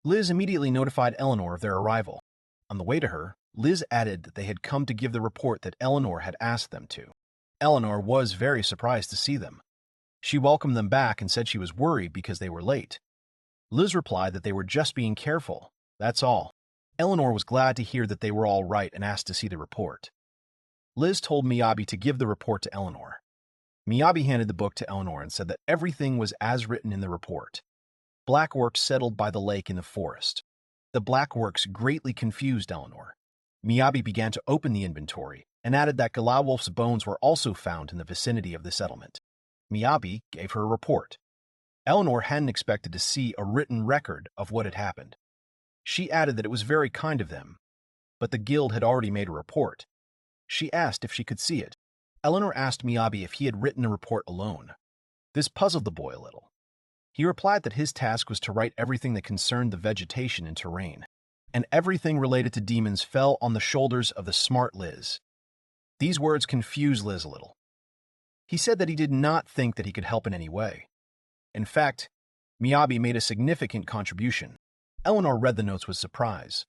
Liz immediately notified Eleanor of their arrival. On the way to her, Liz added that they had come to give the report that Eleanor had asked them to. Eleanor was very surprised to see them. She welcomed them back and said she was worried because they were late. Liz replied that they were just being careful, that's all. Eleanor was glad to hear that they were all right and asked to see the report. Liz told Miyabi to give the report to Eleanor. Miyabi handed the book to Eleanor and said that everything was as written in the report. Black orcs settled by the lake in the forest. The black orcs greatly confused Eleanor. Miyabi began to open the inventory and added that Galawolf's bones were also found in the vicinity of the settlement. Miyabi gave her a report. Eleanor hadn't expected to see a written record of what had happened. She added that it was very kind of them, but the guild had already made a report. She asked if she could see it. Eleanor asked Miyabi if he had written a report alone. This puzzled the boy a little. He replied that his task was to write everything that concerned the vegetation and terrain, and everything related to demons fell on the shoulders of the smart Liz. These words confused Liz a little. He said that he did not think that he could help in any way. In fact, Miyabi made a significant contribution. Eleanor read the notes with surprise.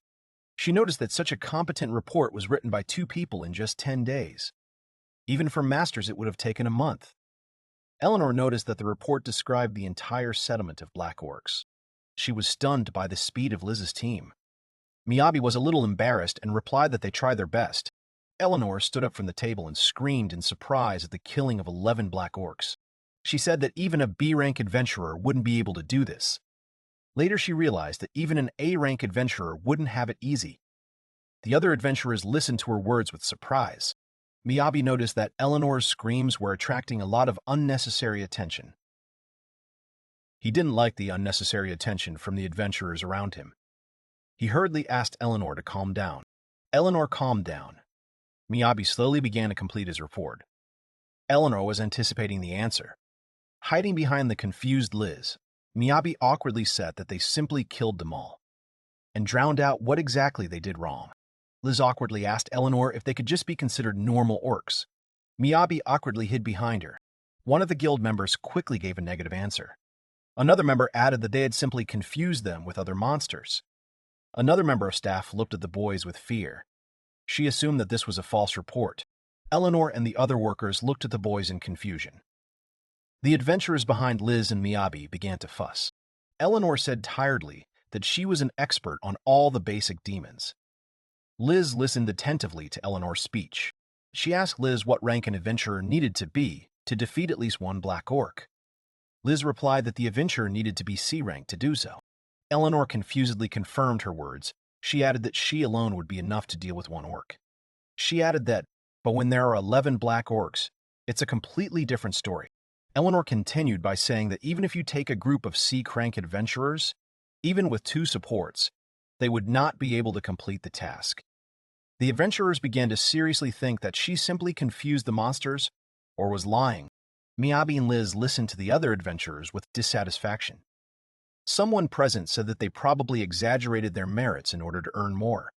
She noticed that such a competent report was written by 2 people in just 10 days. Even for masters, it would have taken a month. Eleanor noticed that the report described the entire settlement of black orcs. She was stunned by the speed of Liz's team. Miyabi was a little embarrassed and replied that they tried their best. Eleanor stood up from the table and screamed in surprise at the killing of 11 black orcs. She said that even a B-rank adventurer wouldn't be able to do this. Later she realized that even an A-rank adventurer wouldn't have it easy. The other adventurers listened to her words with surprise. Miyabi noticed that Eleanor's screams were attracting a lot of unnecessary attention. He didn't like the unnecessary attention from the adventurers around him. He hurriedly asked Eleanor to calm down. Eleanor calmed down. Miyabi slowly began to complete his report. Eleanor was anticipating the answer. Hiding behind the confused Liz, Miyabi awkwardly said that they simply killed them all and drowned out what exactly they did wrong. Liz awkwardly asked Eleanor if they could just be considered normal orcs. Miyabi awkwardly hid behind her. One of the guild members quickly gave a negative answer. Another member added that they had simply confused them with other monsters. Another member of staff looked at the boys with fear. She assumed that this was a false report. Eleanor and the other workers looked at the boys in confusion. The adventurers behind Liz and Miyabi began to fuss. Eleanor said tiredly that she was an expert on all the basic demons. Liz listened attentively to Eleanor's speech. She asked Liz what rank an adventurer needed to be to defeat at least one black orc. Liz replied that the adventurer needed to be C rank to do so. Eleanor confusedly confirmed her words. She added that she alone would be enough to deal with one orc. She added that, but when there are 11 black orcs, it's a completely different story. Eleanor continued by saying that even if you take a group of C-rank adventurers, even with 2 supports, they would not be able to complete the task. The adventurers began to seriously think that she simply confused the monsters or was lying. Miyabi and Liz listened to the other adventurers with dissatisfaction. Someone present said that they probably exaggerated their merits in order to earn more.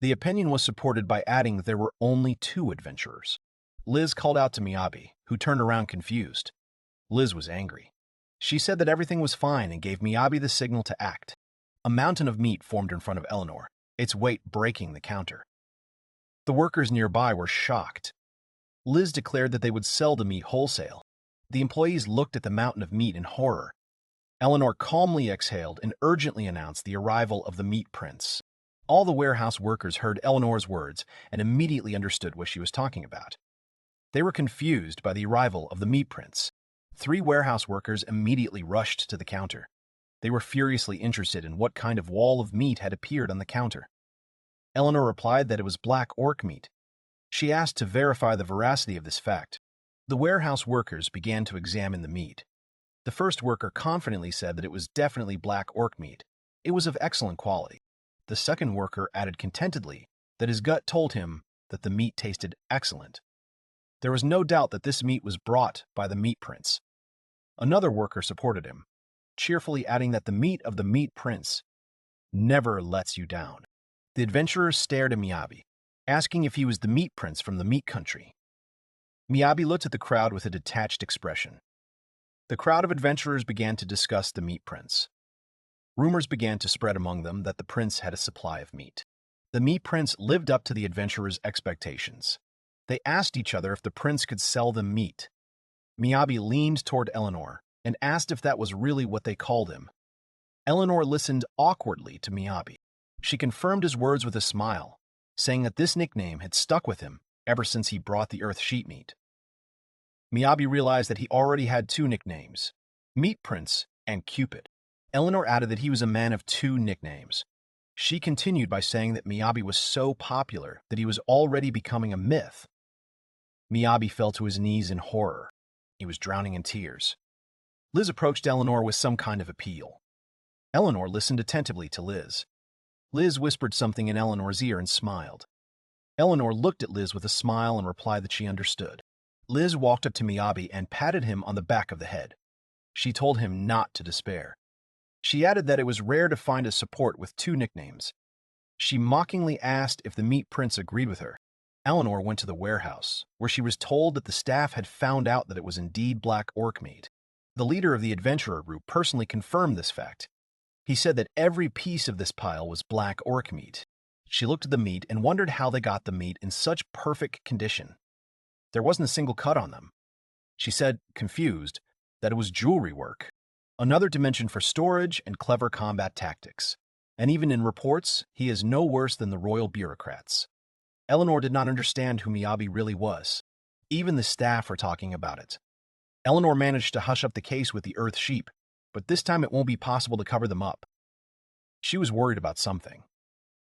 The opinion was supported by adding there were only 2 adventurers. Liz called out to Miyabi, who turned around confused. Liz was angry. She said that everything was fine and gave Miyabi the signal to act. A mountain of meat formed in front of Eleanor, its weight breaking the counter. The workers nearby were shocked. Liz declared that they would sell the meat wholesale. The employees looked at the mountain of meat in horror. Eleanor calmly exhaled and urgently announced the arrival of the meat prince. All the warehouse workers heard Eleanor's words and immediately understood what she was talking about. They were confused by the arrival of the meat prince. 3 warehouse workers immediately rushed to the counter. They were furiously interested in what kind of wall of meat had appeared on the counter. Eleanor replied that it was black orc meat. She asked to verify the veracity of this fact. The warehouse workers began to examine the meat. The first worker confidently said that it was definitely black orc meat. It was of excellent quality. The second worker added contentedly that his gut told him that the meat tasted excellent. There was no doubt that this meat was brought by the meat prince. Another worker supported him, cheerfully adding that the meat of the meat prince never lets you down. The adventurers stared at Miyabi, asking if he was the meat prince from the meat country. Miyabi looked at the crowd with a detached expression. The crowd of adventurers began to discuss the meat prince. Rumors began to spread among them that the prince had a supply of meat. The meat prince lived up to the adventurers' expectations. They asked each other if the prince could sell them meat. Miyabi leaned toward Eleanor and asked if that was really what they called him. Eleanor listened awkwardly to Miyabi. She confirmed his words with a smile, saying that this nickname had stuck with him ever since he brought the earth sheet meat. Miyabi realized that he already had 2 nicknames, Meat Prince and Cupid. Eleanor added that he was a man of 2 nicknames. She continued by saying that Miyabi was so popular that he was already becoming a myth. Miyabi fell to his knees in horror. He was drowning in tears. Liz approached Eleanor with some kind of appeal. Eleanor listened attentively to Liz. Liz whispered something in Eleanor's ear and smiled. Eleanor looked at Liz with a smile and replied that she understood. Liz walked up to Miyabi and patted him on the back of the head. She told him not to despair. She added that it was rare to find a support with 2 nicknames. She mockingly asked if the meat prince agreed with her. Eleanor went to the warehouse, where she was told that the staff had found out that it was indeed black orc meat. The leader of the adventurer group personally confirmed this fact. He said that every piece of this pile was black orc meat. She looked at the meat and wondered how they got the meat in such perfect condition. There wasn't a single cut on them. She said, confused, that it was jewelry work. Another dimension for storage and clever combat tactics. And even in reports, he is no worse than the royal bureaucrats. Eleanor did not understand who Miyabi really was. Even the staff were talking about it. Eleanor managed to hush up the case with the earth sheep, but this time it won't be possible to cover them up. She was worried about something.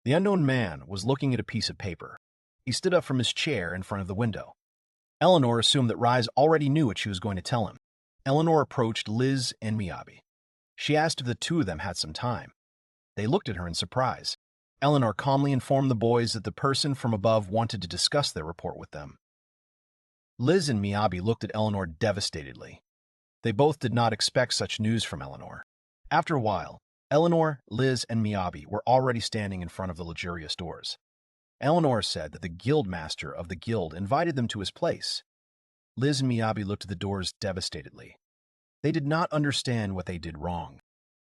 The unknown man was looking at a piece of paper. He stood up from his chair in front of the window. Eleanor assumed that Rise already knew what she was going to tell him. Eleanor approached Liz and Miyabi. She asked if the 2 of them had some time. They looked at her in surprise. Eleanor calmly informed the boys that the person from above wanted to discuss their report with them. Liz and Miyabi looked at Eleanor devastatedly. They both did not expect such news from Eleanor. After a while, Eleanor, Liz, and Miyabi were already standing in front of the luxurious doors. Eleanor said that the guildmaster of the guild invited them to his place. Liz and Miyabi looked at the doors devastatedly. They did not understand what they did wrong.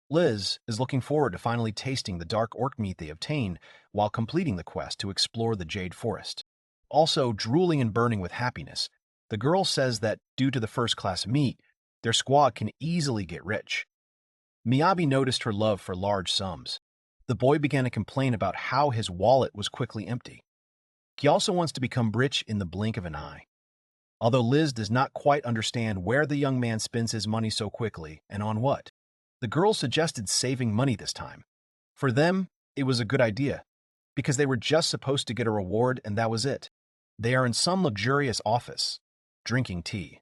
Liz is looking forward to finally tasting the dark orc meat they obtained while completing the quest to explore the Jade Forest. Also, drooling and burning with happiness, the girl says that due to the first-class meat, their squad can easily get rich. Miyabi noticed her love for large sums. The boy began to complain about how his wallet was quickly empty. He also wants to become rich in the blink of an eye. Although Liz does not quite understand where the young man spends his money so quickly and on what, the girl suggested saving money this time. For them, it was a good idea, because they were just supposed to get a reward and that was it. They are in some luxurious office, drinking tea.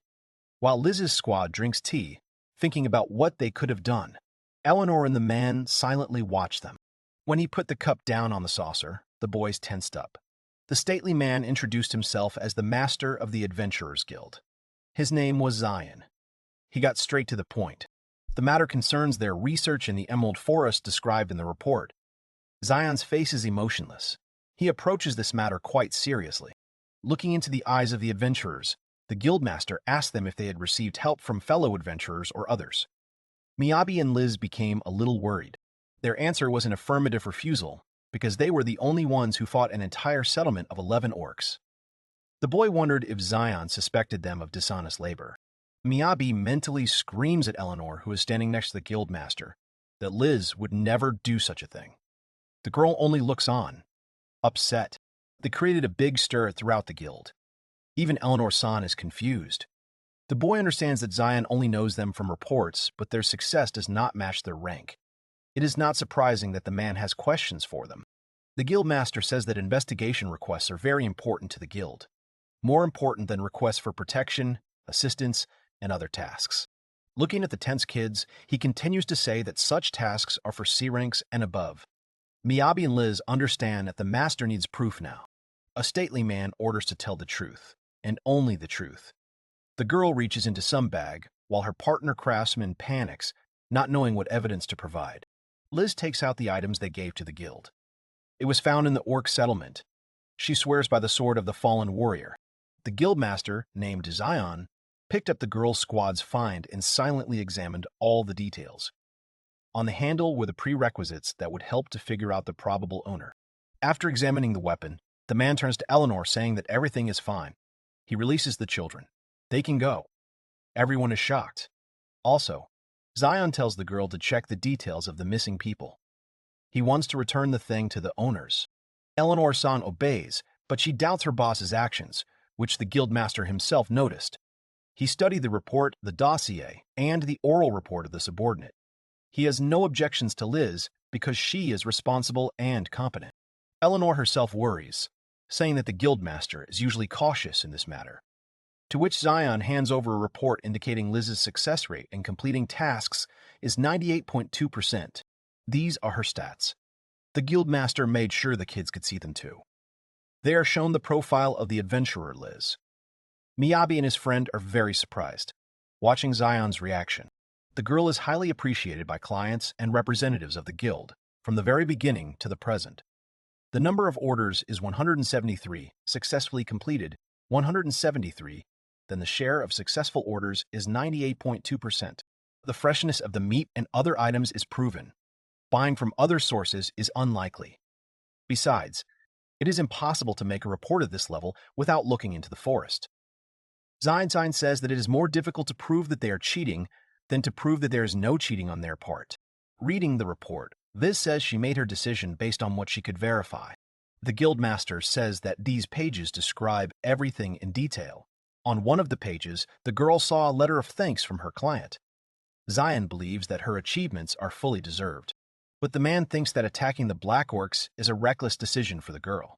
While Liz's squad drinks tea, thinking about what they could have done, Eleanor and the man silently watch them. When he put the cup down on the saucer, the boys tensed up. The stately man introduced himself as the master of the Adventurers Guild. His name was Zion. He got straight to the point. The matter concerns their research in the Emerald Forest described in the report. Zion's face is emotionless. He approaches this matter quite seriously. Looking into the eyes of the adventurers, the guildmaster asked them if they had received help from fellow adventurers or others. Miyabi and Liz became a little worried. Their answer was an affirmative refusal, because they were the only ones who fought an entire settlement of 11 orcs. The boy wondered if Zion suspected them of dishonest labor. Miyabi mentally screams at Eleanor, who is standing next to the guildmaster, that Liz would never do such a thing. The girl only looks on, upset. They created a big stir throughout the guild. Even Eleanor-san is confused. The boy understands that Zion only knows them from reports, but their success does not match their rank. It is not surprising that the man has questions for them. The guildmaster says that investigation requests are very important to the guild, more important than requests for protection, assistance, and other tasks. Looking at the tense kids, he continues to say that such tasks are for C ranks and above. Miyabi and Liz understand that the master needs proof now. A stately man orders to tell the truth, and only the truth. The girl reaches into some bag, while her partner Craftsman panics, not knowing what evidence to provide. Liz takes out the items they gave to the guild. It was found in the orc settlement. She swears by the sword of the fallen warrior. The guildmaster, named Zion, picked up the girl's squad's find and silently examined all the details. On the handle were the prerequisites that would help to figure out the probable owner. After examining the weapon, the man turns to Eleanor saying that everything is fine. He releases the children. They can go. Everyone is shocked. Also, Zion tells the girl to check the details of the missing people. He wants to return the thing to the owners. Eleanor-san obeys, but she doubts her boss's actions, which the guildmaster himself noticed. He studied the report, the dossier, and the oral report of the subordinate. He has no objections to Liz because she is responsible and competent. Eleanor herself worries, saying that the guildmaster is usually cautious in this matter. To which Zion hands over a report indicating Liz's success rate in completing tasks is 98.2%. These are her stats. The guildmaster made sure the kids could see them too. They are shown the profile of the adventurer Liz. Miyabi and his friend are very surprised, watching Zion's reaction. The girl is highly appreciated by clients and representatives of the guild, from the very beginning to the present. The number of orders is 173, successfully completed, 173, then the share of successful orders is 98.2%. The freshness of the meat and other items is proven. Buying from other sources is unlikely. Besides, it is impossible to make a report at this level without looking into the forest. Zion says that it is more difficult to prove that they are cheating than to prove that there is no cheating on their part. Reading the report, Liz says she made her decision based on what she could verify. The guildmaster says that these pages describe everything in detail. On one of the pages, the girl saw a letter of thanks from her client. Zion believes that her achievements are fully deserved, but the man thinks that attacking the Black Orcs is a reckless decision for the girl.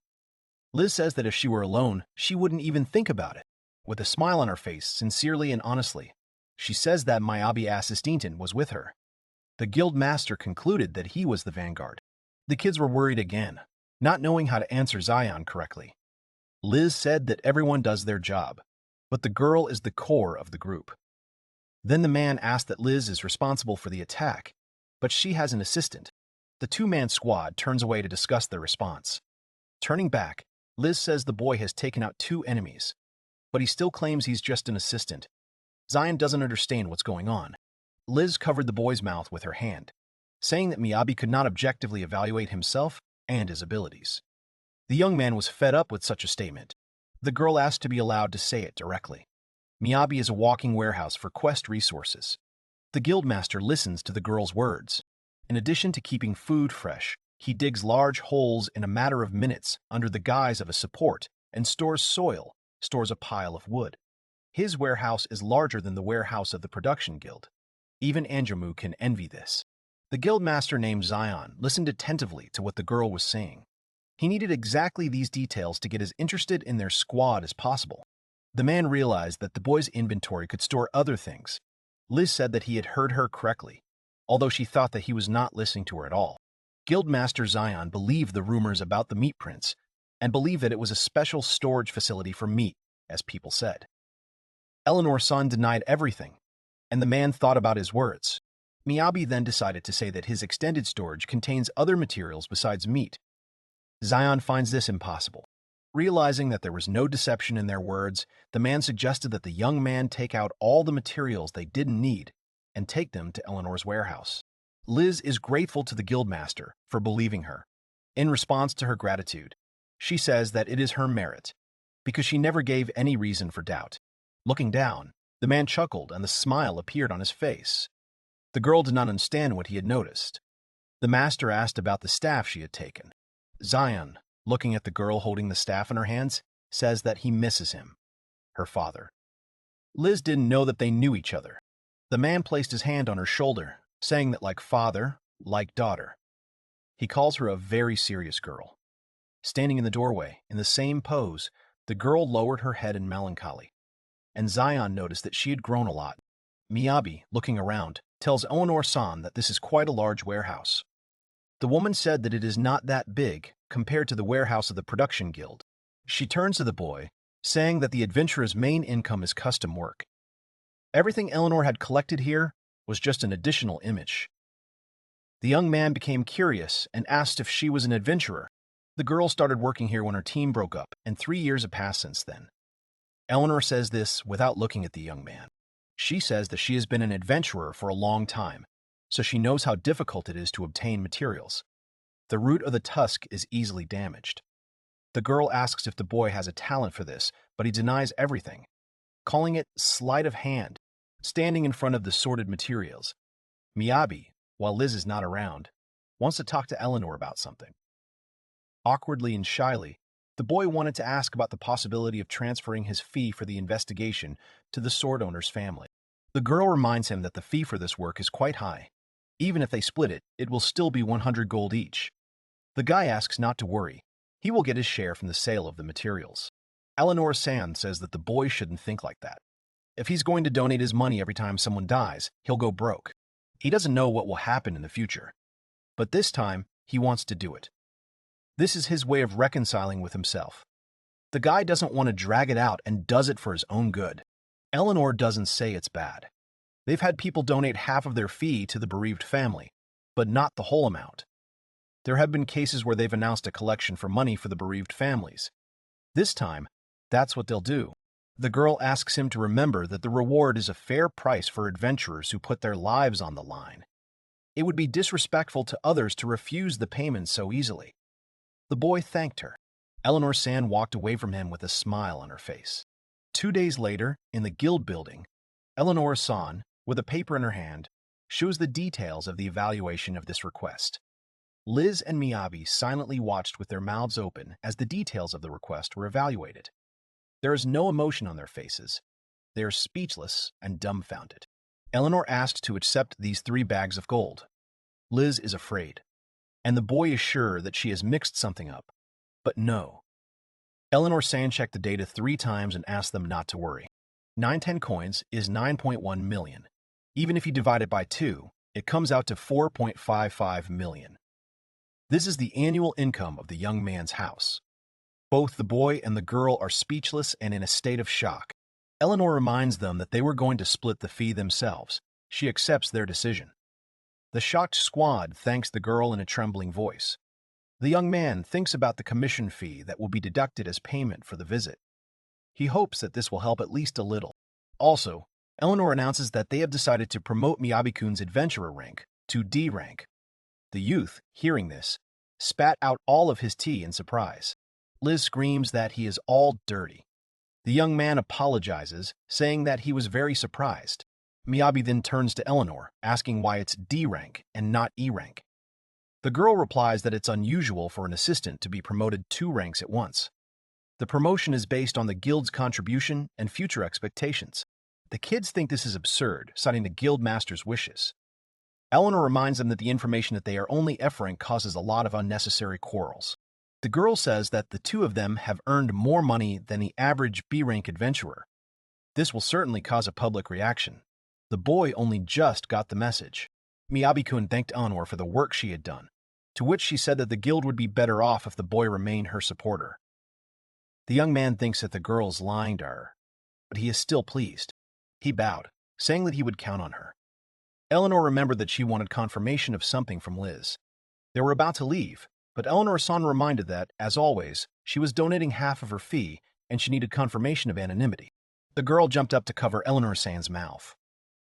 Liz says that if she were alone, she wouldn't even think about it. With a smile on her face, sincerely and honestly, she says that Miyabi Assistinton was with her. The guildmaster concluded that he was the vanguard. The kids were worried again, not knowing how to answer Zion correctly. Liz said that everyone does their job, but the girl is the core of the group. Then the man asked that Liz is responsible for the attack, but she has an assistant. The two-man squad turns away to discuss their response. Turning back, Liz says the boy has taken out 2 enemies, but he still claims he's just an assistant. Zion doesn't understand what's going on. Liz covered the boy's mouth with her hand, saying that Miyabi could not objectively evaluate himself and his abilities. The young man was fed up with such a statement. The girl asked to be allowed to say it directly. Miyabi is a walking warehouse for quest resources. The guildmaster listens to the girl's words. In addition to keeping food fresh, he digs large holes in a matter of minutes under the guise of a support and stores soil, stores a pile of wood. His warehouse is larger than the warehouse of the production guild. Even Anjamu can envy this. The guildmaster named Zion listened attentively to what the girl was saying. He needed exactly these details to get as interested in their squad as possible. The man realized that the boy's inventory could store other things. Liz said that he had heard her correctly, although she thought that he was not listening to her at all. Guildmaster Zion believed the rumors about the meat prince, and believed that it was a special storage facility for meat, as people said. Eleanor-san denied everything, and the man thought about his words. Miyabi then decided to say that his extended storage contains other materials besides meat. Zion finds this impossible. Realizing that there was no deception in their words, the man suggested that the young man take out all the materials they didn't need and take them to Eleanor's warehouse. Liz is grateful to the guildmaster for believing her. In response to her gratitude, she says that it is her merit, because she never gave any reason for doubt. Looking down, the man chuckled and the smile appeared on his face. The girl did not understand what he had noticed. The master asked about the staff she had taken. Zion, looking at the girl holding the staff in her hands, says that he misses him, her father. Liz didn't know that they knew each other. The man placed his hand on her shoulder, saying that like father, like daughter. He calls her a very serious girl. Standing in the doorway, in the same pose, the girl lowered her head in melancholy, and Zion noticed that she had grown a lot. Miyabi, looking around, tells Eleanor-san that this is quite a large warehouse. The woman said that it is not that big compared to the warehouse of the production guild. She turns to the boy, saying that the adventurer's main income is custom work. Everything Eleanor had collected here was just an additional image. The young man became curious and asked if she was an adventurer. The girl started working here when her team broke up, and 3 years have passed since then. Eleanor says this without looking at the young man. She says that she has been an adventurer for a long time, so she knows how difficult it is to obtain materials. The root of the tusk is easily damaged. The girl asks if the boy has a talent for this, but he denies everything, calling it sleight of hand, standing in front of the sorted materials. Miyabi, while Liz is not around, wants to talk to Eleanor about something. Awkwardly and shyly, the boy wanted to ask about the possibility of transferring his fee for the investigation to the sword owner's family. The girl reminds him that the fee for this work is quite high. Even if they split it, it will still be 100 gold each. The guy asks not to worry. He will get his share from the sale of the materials. Eleanor-san says that the boy shouldn't think like that. If he's going to donate his money every time someone dies, he'll go broke. He doesn't know what will happen in the future. But this time, he wants to do it. This is his way of reconciling with himself. The guy doesn't want to drag it out and does it for his own good. Eleanor doesn't say it's bad. They've had people donate half of their fee to the bereaved family, but not the whole amount. There have been cases where they've announced a collection for money for the bereaved families. This time, that's what they'll do. The girl asks him to remember that the reward is a fair price for adventurers who put their lives on the line. It would be disrespectful to others to refuse the payment so easily. The boy thanked her. Eleanor-san walked away from him with a smile on her face. 2 days later, in the guild building, Eleanor-san, with a paper in her hand, shows the details of the evaluation of this request. Liz and Miyabi silently watched with their mouths open as the details of the request were evaluated. There is no emotion on their faces. They are speechless and dumbfounded. Eleanor asked to accept these 3 bags of gold. Liz is afraid, and the boy is sure that she has mixed something up. But no. Eleanor-san checked the data 3 times and asked them not to worry. 910 coins is 9.1 million. Even if you divide it by 2, it comes out to 4.55 million. This is the annual income of the young man's house. Both the boy and the girl are speechless and in a state of shock. Eleanor reminds them that they were going to split the fee themselves. She accepts their decision. The shocked squad thanks the girl in a trembling voice. The young man thinks about the commission fee that will be deducted as payment for the visit. He hopes that this will help at least a little. Also, Eleanor announces that they have decided to promote Miyabi-kun's adventurer rank to D rank. The youth, hearing this, spat out all of his tea in surprise. Liz screams that he is all dirty. The young man apologizes, saying that he was very surprised. Miyabi then turns to Eleanor, asking why it's D rank and not E rank. The girl replies that it's unusual for an assistant to be promoted 2 ranks at once. The promotion is based on the guild's contribution and future expectations. The kids think this is absurd, citing the guild master's wishes. Eleanor reminds them that the information that they are only F rank causes a lot of unnecessary quarrels. The girl says that the 2 of them have earned more money than the average B rank adventurer. This will certainly cause a public reaction. The boy only just got the message. Miyabi-kun thanked Eleanor for the work she had done, to which she said that the guild would be better off if the boy remained her supporter. The young man thinks that the girl's lying to her, but he is still pleased. He bowed, saying that he would count on her. Eleanor remembered that she wanted confirmation of something from Liz. They were about to leave, but Eleanor-san reminded that, as always, she was donating half of her fee and she needed confirmation of anonymity. The girl jumped up to cover Eleanor-san's mouth.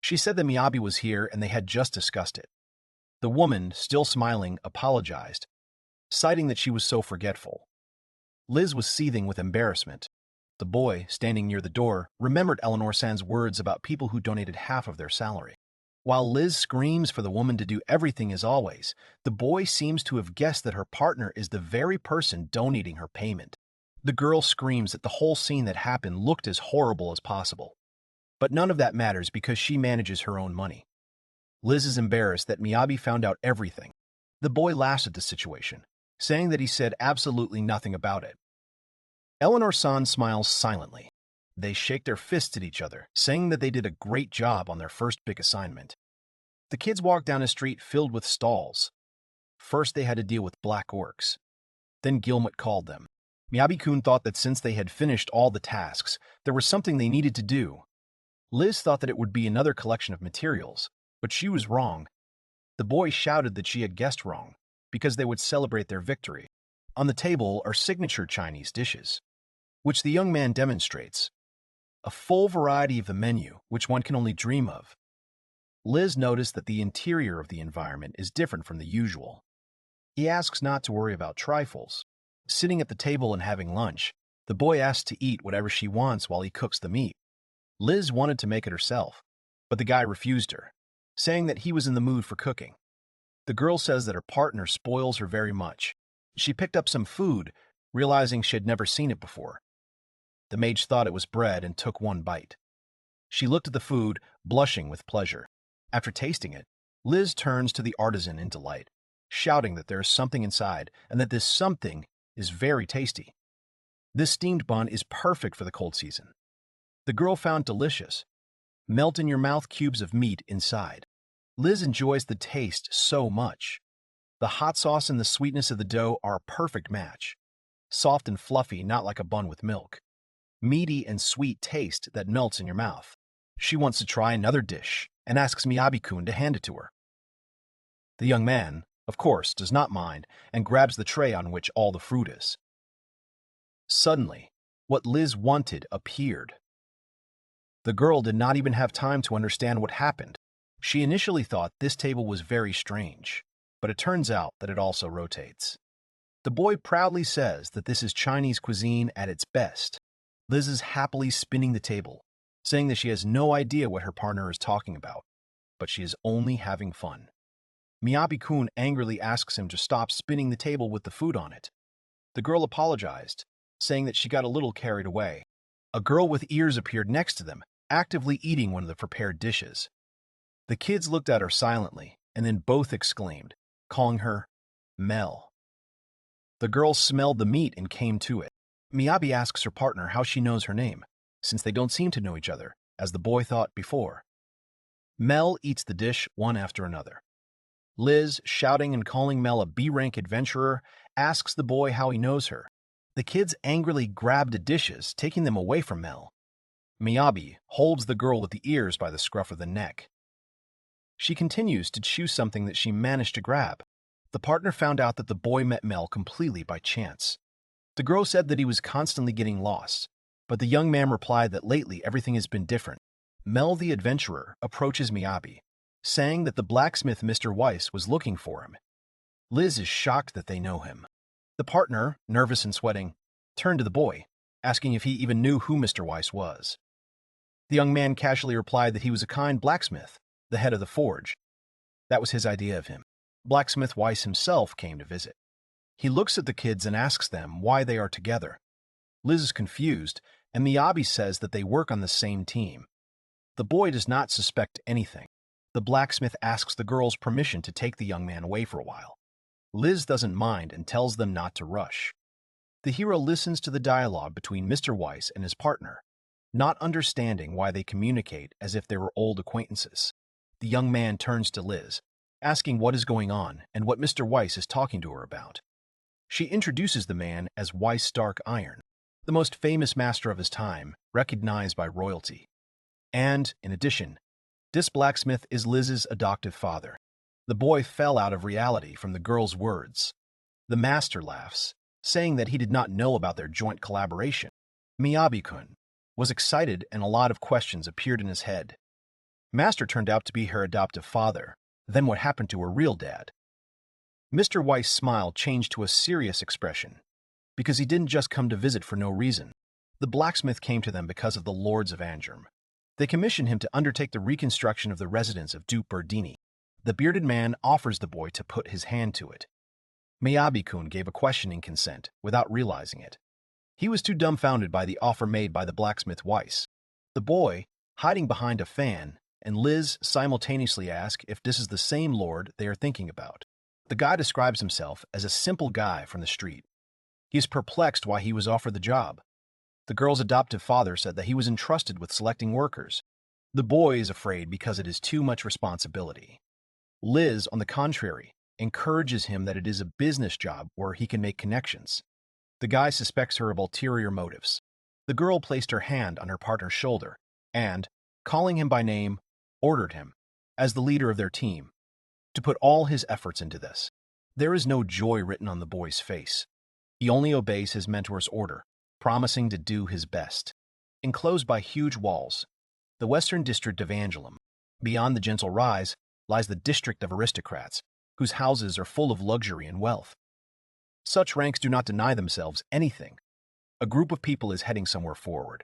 She said that Miyabi was here and they had just discussed it. The woman, still smiling, apologized, citing that she was so forgetful. Liz was seething with embarrassment. The boy, standing near the door, remembered Eleanor-san's words about people who donated half of their salary. While Liz screams for the woman to do everything as always, the boy seems to have guessed that her partner is the very person donating her payment. The girl screams that the whole scene that happened looked as horrible as possible. But none of that matters because she manages her own money. Liz is embarrassed that Miyabi found out everything. The boy laughs at the situation, saying that he said absolutely nothing about it. Eleanor-san smiles silently. They shake their fists at each other, saying that they did a great job on their first big assignment. The kids walk down a street filled with stalls. First they had to deal with black orcs. Then Gilmut called them. Miyabi-kun thought that since they had finished all the tasks, there was something they needed to do. Liz thought that it would be another collection of materials, but she was wrong. The boy shouted that she had guessed wrong, because they would celebrate their victory. On the table are signature Chinese dishes, which the young man demonstrates. A full variety of the menu, which one can only dream of. Liz noticed that the interior of the environment is different from the usual. He asks not to worry about trifles. Sitting at the table and having lunch, the boy asks to eat whatever she wants while he cooks the meat. Liz wanted to make it herself, but the guy refused her, saying that he was in the mood for cooking. The girl says that her partner spoils her very much. She picked up some food, realizing she had never seen it before. The mage thought it was bread and took one bite. She looked at the food, blushing with pleasure. After tasting it, Liz turns to the artisan in delight, shouting that there is something inside and that this something is very tasty. This steamed bun is perfect for the cold season. The girl found delicious. Melt-in-your-mouth cubes of meat inside. Liz enjoys the taste so much. The hot sauce and the sweetness of the dough are a perfect match. Soft and fluffy, not like a bun with milk. Meaty and sweet taste that melts in your mouth. She wants to try another dish and asks Miyabi-kun to hand it to her. The young man, of course, does not mind and grabs the tray on which all the fruit is. Suddenly, what Liz wanted appeared. The girl did not even have time to understand what happened. She initially thought this table was very strange, but it turns out that it also rotates. The boy proudly says that this is Chinese cuisine at its best. Liz is happily spinning the table, saying that she has no idea what her partner is talking about, but she is only having fun. Miyabi-kun angrily asks him to stop spinning the table with the food on it. The girl apologized, saying that she got a little carried away. A girl with ears appeared next to them, actively eating one of the prepared dishes. The kids looked at her silently, and then both exclaimed, calling her Mel. The girl smelled the meat and came to it. Miyabi asks her partner how she knows her name, since they don't seem to know each other, as the boy thought before. Mel eats the dish one after another. Liz, shouting and calling Mel a B-rank adventurer, asks the boy how he knows her. The kids angrily grab the dishes, taking them away from Mel. Miyabi holds the girl with the ears by the scruff of the neck. She continues to chew something that she managed to grab. The partner found out that the boy met Mel completely by chance. The girl said that he was constantly getting lost, but the young man replied that lately everything has been different. Mel the adventurer approaches Miyabi, saying that the blacksmith Mr. Weiss was looking for him. Liz is shocked that they know him. The partner, nervous and sweating, turned to the boy, asking if he even knew who Mr. Weiss was. The young man casually replied that he was a kind blacksmith, the head of the forge. That was his idea of him. Blacksmith Weiss himself came to visit. He looks at the kids and asks them why they are together. Liz is confused, and Miyabi says that they work on the same team. The boy does not suspect anything. The blacksmith asks the girls permission to take the young man away for a while. Liz doesn't mind and tells them not to rush. The hero listens to the dialogue between Mr. Weiss and his partner, not understanding why they communicate as if they were old acquaintances. The young man turns to Liz, asking what is going on and what Mr. Weiss is talking to her about. She introduces the man as Weiss Dark Iron. the most famous master of his time, recognized by royalty. And, in addition, this blacksmith is Liz's adoptive father. The boy fell out of reality from the girl's words. The master laughs, saying that he did not know about their joint collaboration. Miyabi-kun was excited and a lot of questions appeared in his head. Master turned out to be her adoptive father. Then what happened to her real dad? Mr. Weiss' smile changed to a serious expression, because he didn't just come to visit for no reason. The blacksmith came to them because of the lords of Angerm. They commissioned him to undertake the reconstruction of the residence of Duke Berdini. The bearded man offers the boy to put his hand to it. Miyabi-kun gave a questioning consent without realizing it. He was too dumbfounded by the offer made by the blacksmith Weiss. The boy, hiding behind a fan, and Liz simultaneously ask if this is the same lord they are thinking about. The guy describes himself as a simple guy from the street. He is perplexed why he was offered the job. The girl's adoptive father said that he was entrusted with selecting workers. The boy is afraid because it is too much responsibility. Liz, on the contrary, encourages him that it is a business job where he can make connections. The guy suspects her of ulterior motives. The girl placed her hand on her partner's shoulder and, calling him by name, ordered him, as the leader of their team, to put all his efforts into this. There is no joy written on the boy's face. He only obeys his mentor's order, promising to do his best. Enclosed by huge walls, the western district of Angelum, beyond the gentle rise, lies the district of aristocrats, whose houses are full of luxury and wealth. Such ranks do not deny themselves anything. A group of people is heading somewhere forward.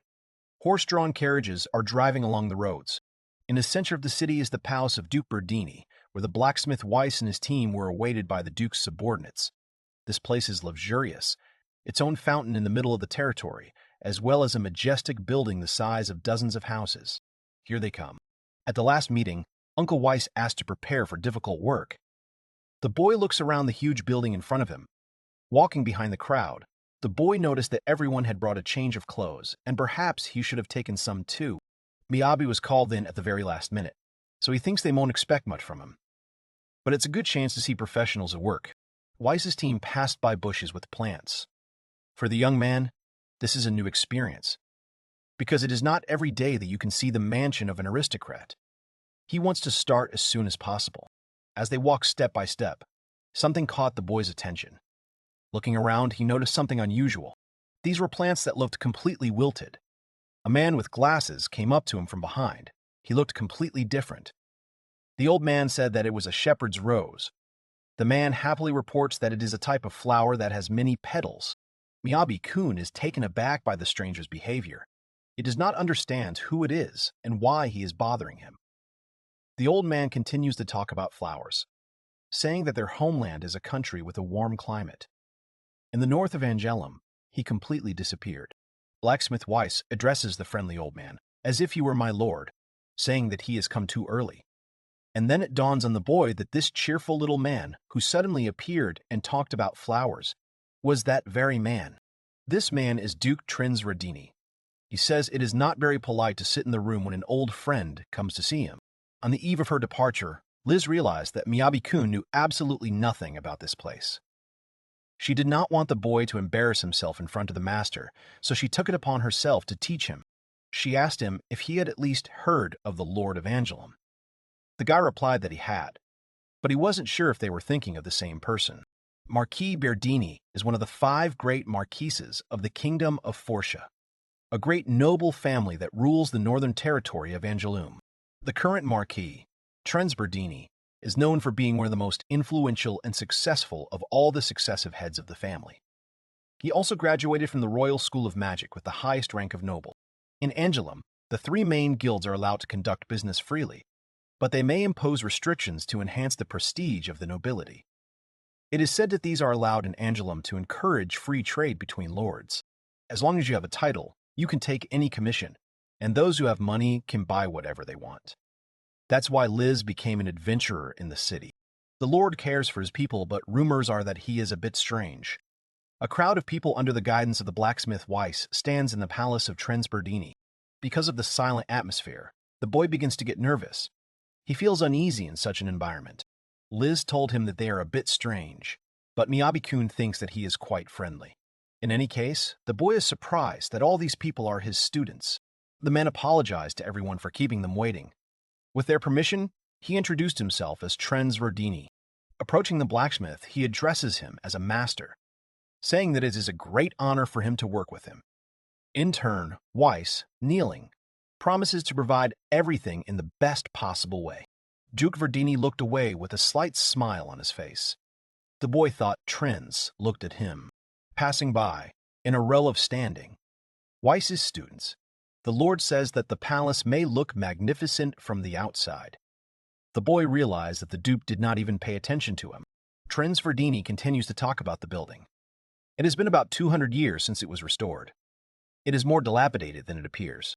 Horse-drawn carriages are driving along the roads. In the center of the city is the palace of Duke Berdini, where the blacksmith Weiss and his team were awaited by the Duke's subordinates. This place is luxurious, its own fountain in the middle of the territory, as well as a majestic building the size of dozens of houses. Here they come. At the last meeting, Uncle Weiss asked to prepare for difficult work. The boy looks around the huge building in front of him. Walking behind the crowd, the boy noticed that everyone had brought a change of clothes, and perhaps he should have taken some too. Miyabi was called in at the very last minute, so he thinks they won't expect much from him. But it's a good chance to see professionals at work. Weiss's team passed by bushes with plants. For the young man, this is a new experience, because it is not every day that you can see the mansion of an aristocrat. He wants to start as soon as possible. As they walked step by step, something caught the boy's attention. Looking around, he noticed something unusual. These were plants that looked completely wilted. A man with glasses came up to him from behind. He looked completely different. The old man said that it was a shepherd's rose. The man happily reports that it is a type of flower that has many petals. Miyabi-kun is taken aback by the stranger's behavior. He does not understand who it is and why he is bothering him. The old man continues to talk about flowers, saying that their homeland is a country with a warm climate. In the north of Angelum, he completely disappeared. Blacksmith Weiss addresses the friendly old man, as if he were my lord, saying that he has come too early. And then it dawns on the boy that this cheerful little man, who suddenly appeared and talked about flowers, was that very man. This man is Duke Trinsradini. He says it is not very polite to sit in the room when an old friend comes to see him. On the eve of her departure, Liz realized that Miyabi-kun knew absolutely nothing about this place. She did not want the boy to embarrass himself in front of the master, so she took it upon herself to teach him. She asked him if he had at least heard of the Lord of Angelum. The guy replied that he had, but he wasn't sure if they were thinking of the same person. Marquis Berdini is one of the 5 great marquises of the Kingdom of Forsha, a great noble family that rules the northern territory of Angelum. The current Marquis, Trinsradini, is known for being one of the most influential and successful of all the successive heads of the family. He also graduated from the Royal School of Magic with the highest rank of noble. In Angelum, the 3 main guilds are allowed to conduct business freely, but they may impose restrictions to enhance the prestige of the nobility. It is said that these are allowed in Angelum to encourage free trade between lords. As long as you have a title, you can take any commission, and those who have money can buy whatever they want. That's why Liz became an adventurer in the city. The Lord cares for his people, but rumors are that he is a bit strange. A crowd of people under the guidance of the blacksmith Weiss stands in the palace of Trinsradini. Because of the silent atmosphere, the boy begins to get nervous. He feels uneasy in such an environment. Liz told him that they are a bit strange, but Miyabi-kun thinks that he is quite friendly. In any case, the boy is surprised that all these people are his students. The man apologized to everyone for keeping them waiting. With their permission, he introduced himself as Trens Verdini. Approaching the blacksmith, he addresses him as a master, saying that it is a great honor for him to work with him. In turn, Weiss, kneeling, promises to provide everything in the best possible way. Duke Verdini looked away with a slight smile on his face. The boy thought Trends looked at him. Passing by, in a row of standing, Weiss's students, the Lord says that the palace may look magnificent from the outside. The boy realized that the dupe did not even pay attention to him. Trends Verdini continues to talk about the building. It has been about 200 years since it was restored. It is more dilapidated than it appears.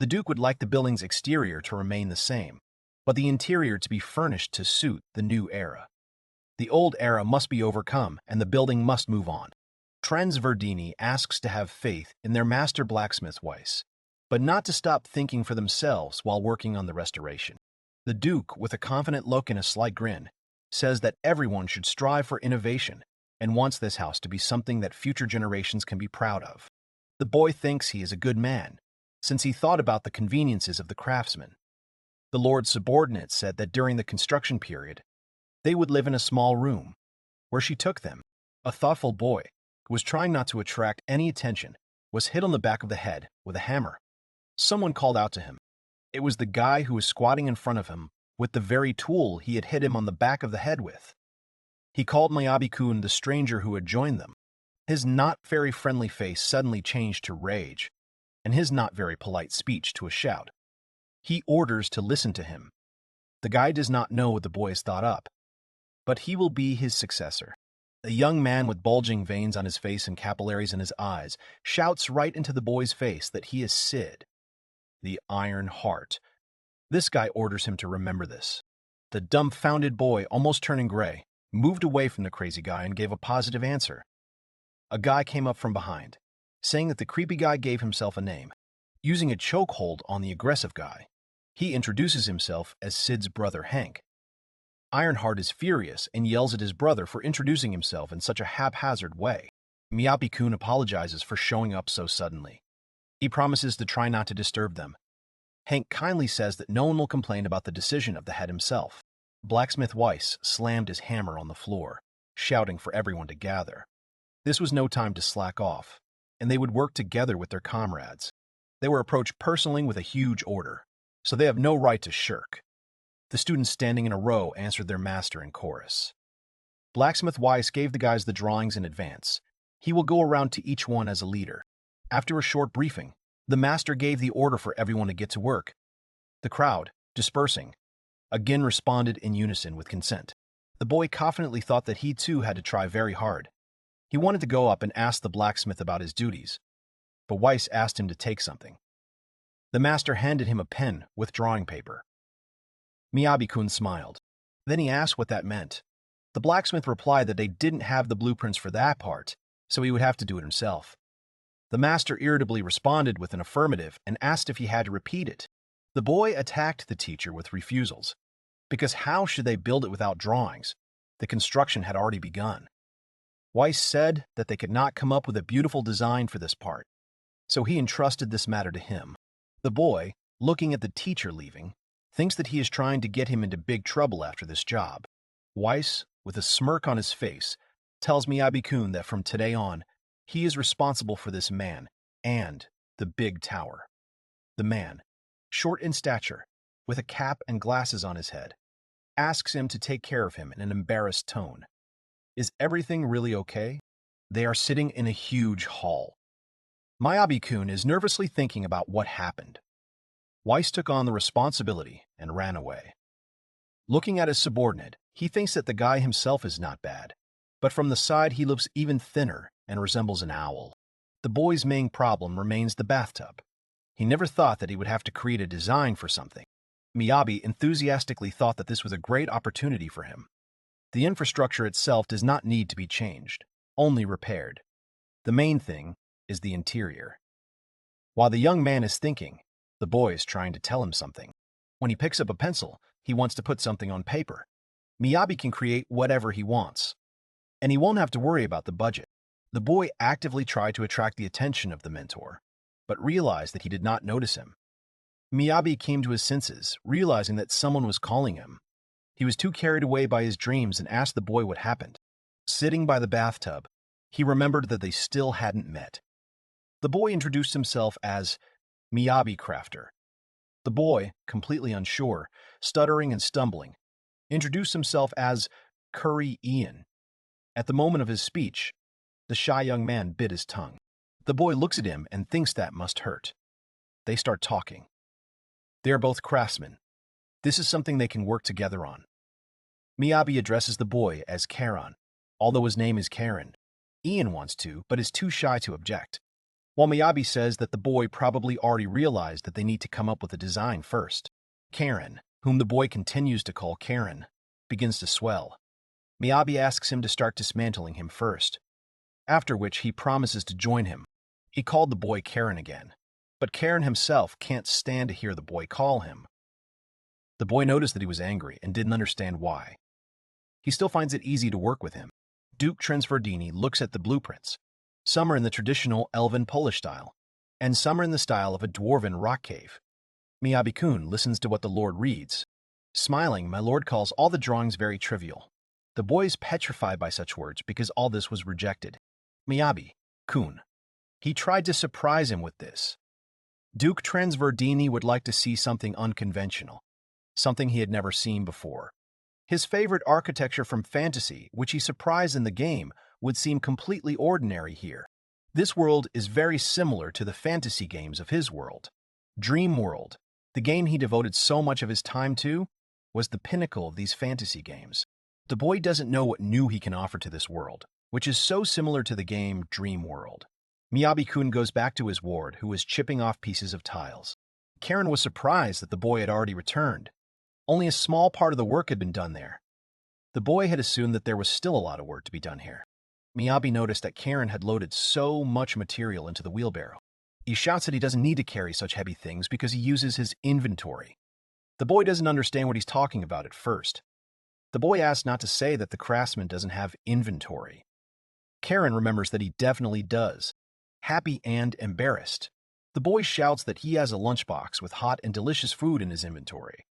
The Duke would like the building's exterior to remain the same, but the interior to be furnished to suit the new era. The old era must be overcome, and the building must move on. Trends Verdini asks to have faith in their master blacksmith Weiss, but not to stop thinking for themselves while working on the restoration. The Duke, with a confident look and a slight grin, says that everyone should strive for innovation and wants this house to be something that future generations can be proud of. The boy thinks he is a good man, since he thought about the conveniences of the craftsman. The Lord's subordinate said that during the construction period, they would live in a small room, where she took them. A thoughtful boy, who was trying not to attract any attention, was hit on the back of the head with a hammer. Someone called out to him. It was the guy who was squatting in front of him with the very tool he had hit him on the back of the head with. He called Miyabi-kun the stranger who had joined them. His not very friendly face suddenly changed to rage, and his not very polite speech to a shout. He orders to listen to him. The guy does not know what the boy has thought up, but he will be his successor. A young man with bulging veins on his face and capillaries in his eyes shouts right into the boy's face that he is Sid, the Iron Heart. This guy orders him to remember this. The dumbfounded boy, almost turning gray, moved away from the crazy guy and gave a positive answer. A guy came up from behind, saying that the creepy guy gave himself a name. Using a chokehold on the aggressive guy, he introduces himself as Sid's brother Hank. Ironheart is furious and yells at his brother for introducing himself in such a haphazard way. Miyabi-kun apologizes for showing up so suddenly. He promises to try not to disturb them. Hank kindly says that no one will complain about the decision of the head himself. Blacksmith Weiss slammed his hammer on the floor, shouting for everyone to gather. This was no time to slack off, and they would work together with their comrades. They were approached personally with a huge order, so they have no right to shirk. The students standing in a row answered their master in chorus. Blacksmith Weiss gave the guys the drawings in advance. He will go around to each one as a leader. After a short briefing, the master gave the order for everyone to get to work. The crowd, dispersing, again responded in unison with consent. The boy confidently thought that he too had to try very hard. He wanted to go up and ask the blacksmith about his duties, but Weiss asked him to take something. The master handed him a pen with drawing paper. Miyabi-kun smiled. Then he asked what that meant. The blacksmith replied that they didn't have the blueprints for that part, so he would have to do it himself. The master irritably responded with an affirmative and asked if he had to repeat it. The boy attacked the teacher with refusals, because how should they build it without drawings? The construction had already begun. Weiss said that they could not come up with a beautiful design for this part, so he entrusted this matter to him. The boy, looking at the teacher leaving, thinks that he is trying to get him into big trouble after this job. Weiss, with a smirk on his face, tells Miyabi-kun that from today on, he is responsible for this man and the big tower. The man, short in stature, with a cap and glasses on his head, asks him to take care of him in an embarrassed tone. Is everything really okay? They are sitting in a huge hall. Miyabi-kun is nervously thinking about what happened. Weiss took on the responsibility and ran away. Looking at his subordinate, he thinks that the guy himself is not bad, but from the side he looks even thinner and resembles an owl. The boy's main problem remains the bathtub. He never thought that he would have to create a design for something. Miyabi enthusiastically thought that this was a great opportunity for him. The infrastructure itself does not need to be changed, only repaired. The main thing is the interior. While the young man is thinking, the boy is trying to tell him something. When he picks up a pencil, he wants to put something on paper. Miyabi can create whatever he wants, and he won't have to worry about the budget. The boy actively tried to attract the attention of the mentor, but realized that he did not notice him. Miyabi came to his senses, realizing that someone was calling him. He was too carried away by his dreams and asked the boy what happened. Sitting by the bathtub, he remembered that they still hadn't met. The boy introduced himself as Miyabi Crafter. The boy, completely unsure, stuttering and stumbling, introduced himself as Curry Ian. At the moment of his speech, the shy young man bit his tongue. The boy looks at him and thinks that must hurt. They start talking. They are both craftsmen. This is something they can work together on. Miyabi addresses the boy as Karan. Although his name is Karen, Ian wants to, but is too shy to object. While Miyabi says that the boy probably already realized that they need to come up with a design first. Karen, whom the boy continues to call Karen, begins to swell. Miyabi asks him to start dismantling him first, after which he promises to join him. He called the boy Karen again, but Karen himself can't stand to hear the boy call him. The boy noticed that he was angry and didn't understand why. He still finds it easy to work with him. Duke Transverdini looks at the blueprints. Some are in the traditional elven Polish style, and some are in the style of a dwarven rock cave. Miyabi-kun listens to what the Lord reads. Smiling, my lord calls all the drawings very trivial. The boy is petrified by such words because all this was rejected. Miyabi-kun. He tried to surprise him with this. Duke Transverdini would like to see something unconventional, something he had never seen before. His favorite architecture from fantasy, which he surprised in the game, would seem completely ordinary here. This world is very similar to the fantasy games of his world. Dream World, the game he devoted so much of his time to, was the pinnacle of these fantasy games. The boy doesn't know what new he can offer to this world, which is so similar to the game Dream World. Miyabi-kun goes back to his ward, who is chipping off pieces of tiles. Karen was surprised that the boy had already returned. Only a small part of the work had been done there. The boy had assumed that there was still a lot of work to be done here. Miyabi noticed that Karen had loaded so much material into the wheelbarrow. He shouts that he doesn't need to carry such heavy things because he uses his inventory. The boy doesn't understand what he's talking about at first. The boy asks not to say that the craftsman doesn't have inventory. Karen remembers that he definitely does. Happy and embarrassed, the boy shouts that he has a lunchbox with hot and delicious food in his inventory.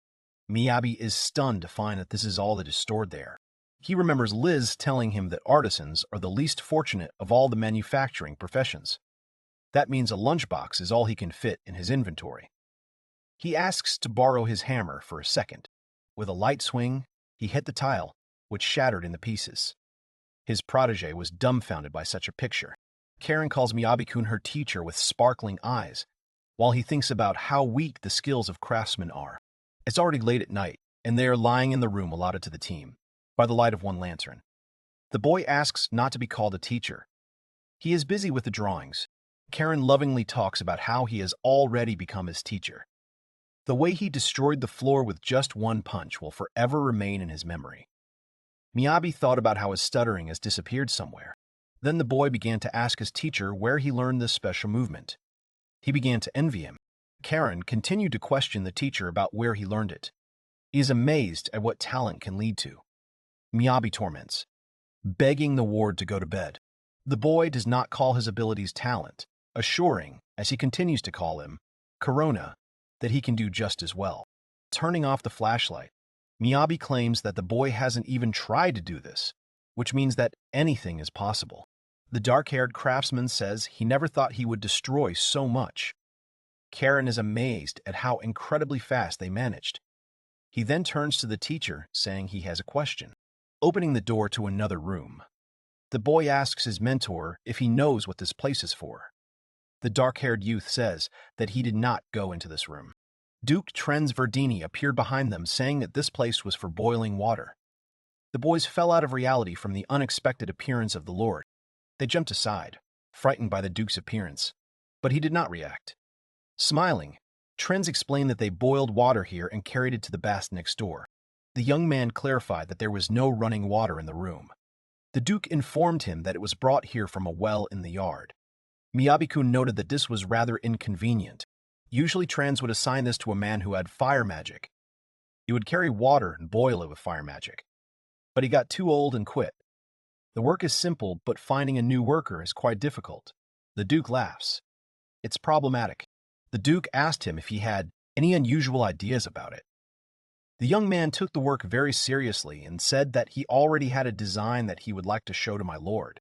Miyabi is stunned to find that this is all that is stored there. He remembers Liz telling him that artisans are the least fortunate of all the manufacturing professions. That means a lunchbox is all he can fit in his inventory. He asks to borrow his hammer for a second. With a light swing, he hit the tile, which shattered into pieces. His protege was dumbfounded by such a picture. Karen calls Miyabi-kun her teacher with sparkling eyes, while he thinks about how weak the skills of craftsmen are. It's already late at night, and they are lying in the room allotted to the team, by the light of one lantern. The boy asks not to be called a teacher. He is busy with the drawings. Karen lovingly talks about how he has already become his teacher. The way he destroyed the floor with just one punch will forever remain in his memory. Miyabi thought about how his stuttering has disappeared somewhere. Then the boy began to ask his teacher where he learned this special movement. He began to envy him. Karen continued to question the teacher about where he learned it. He is amazed at what talent can lead to. Miyabi torments, begging the ward to go to bed. The boy does not call his abilities talent, assuring, as he continues to call him, Corona, that he can do just as well. Turning off the flashlight, Miyabi claims that the boy hasn't even tried to do this, which means that anything is possible. The dark-haired craftsman says he never thought he would destroy so much. Karen is amazed at how incredibly fast they managed. He then turns to the teacher, saying he has a question, opening the door to another room. The boy asks his mentor if he knows what this place is for. The dark-haired youth says that he did not go into this room. Duke Transverdini appeared behind them, saying that this place was for boiling water. The boys fell out of reality from the unexpected appearance of the Lord. They jumped aside, frightened by the Duke's appearance, but he did not react. Smiling, Trends explained that they boiled water here and carried it to the bath next door. The young man clarified that there was no running water in the room. The Duke informed him that it was brought here from a well in the yard. Miyabi-kun noted that this was rather inconvenient. Usually Trans would assign this to a man who had fire magic. He would carry water and boil it with fire magic. But he got too old and quit. The work is simple, but finding a new worker is quite difficult. The Duke laughs. It's problematic. The Duke asked him if he had any unusual ideas about it. The young man took the work very seriously and said that he already had a design that he would like to show to my lord.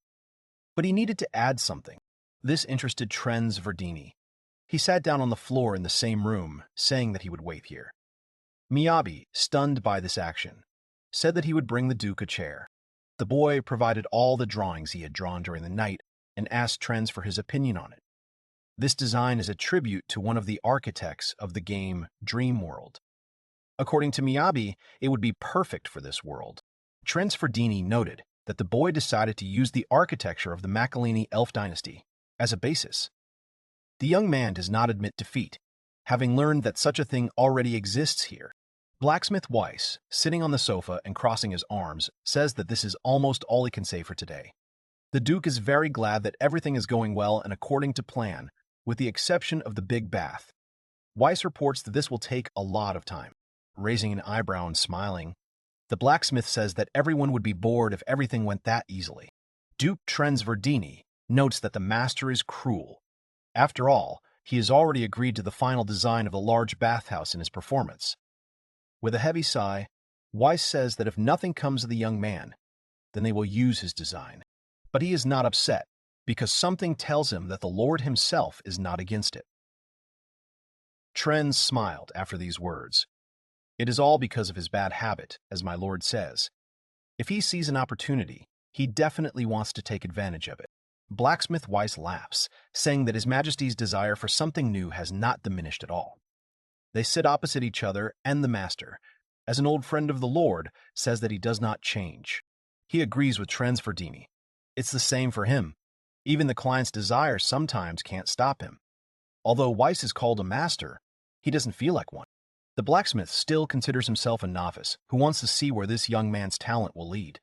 But he needed to add something. This interested Trens Verdini. He sat down on the floor in the same room, saying that he would wait here. Miyabi, stunned by this action, said that he would bring the Duke a chair. The boy provided all the drawings he had drawn during the night and asked Trens for his opinion on it. This design is a tribute to one of the architects of the game Dream World. According to Miyabi, it would be perfect for this world. Trens Verdini noted that the boy decided to use the architecture of the Maccalini elf dynasty as a basis. The young man does not admit defeat, having learned that such a thing already exists here. Blacksmith Weiss, sitting on the sofa and crossing his arms, says that this is almost all he can say for today. The Duke is very glad that everything is going well and according to plan, with the exception of the big bath. Weiss reports that this will take a lot of time. Raising an eyebrow and smiling, the blacksmith says that everyone would be bored if everything went that easily. Duke Trens Verdini notes that the master is cruel. After all, he has already agreed to the final design of the large bathhouse in his performance. With a heavy sigh, Weiss says that if nothing comes of the young man, then they will use his design. But he is not upset, because something tells him that the Lord himself is not against it. Trens smiled after these words. It is all because of his bad habit, as my lord says. If he sees an opportunity, he definitely wants to take advantage of it. Blacksmith Weiss laughs, saying that His Majesty's desire for something new has not diminished at all. They sit opposite each other and the master, as an old friend of the Lord, says that he does not change. He agrees with Trens Verdini. It's the same for him. Even the client's desire sometimes can't stop him. Although Weiss is called a master, he doesn't feel like one. The blacksmith still considers himself a novice who wants to see where this young man's talent will lead.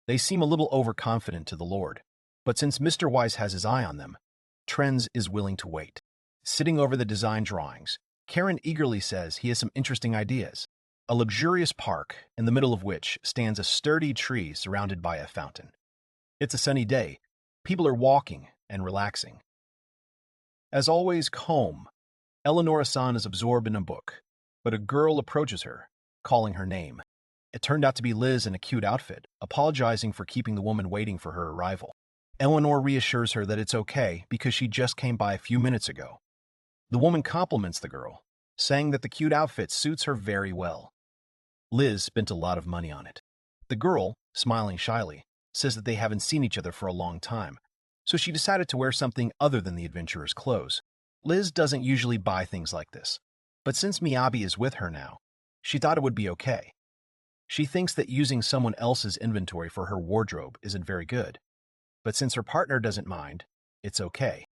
They seem a little overconfident to the Lord, but since Mr. Weiss has his eye on them, Trens is willing to wait. Sitting over the design drawings, Karen eagerly says he has some interesting ideas. A luxurious park, in the middle of which stands a sturdy tree surrounded by a fountain. It's a sunny day. People are walking and relaxing. As always, calm. Eleonora-san is absorbed in a book, but a girl approaches her, calling her name. It turned out to be Liz in a cute outfit, apologizing for keeping the woman waiting for her arrival. Eleanor reassures her that it's okay because she just came by a few minutes ago. The woman compliments the girl, saying that the cute outfit suits her very well. Liz spent a lot of money on it. The girl, smiling shyly, says that they haven't seen each other for a long time, so she decided to wear something other than the adventurer's clothes. Liz doesn't usually buy things like this, but since Miyabi is with her now, she thought it would be okay. She thinks that using someone else's inventory for her wardrobe isn't very good, but since her partner doesn't mind, it's okay.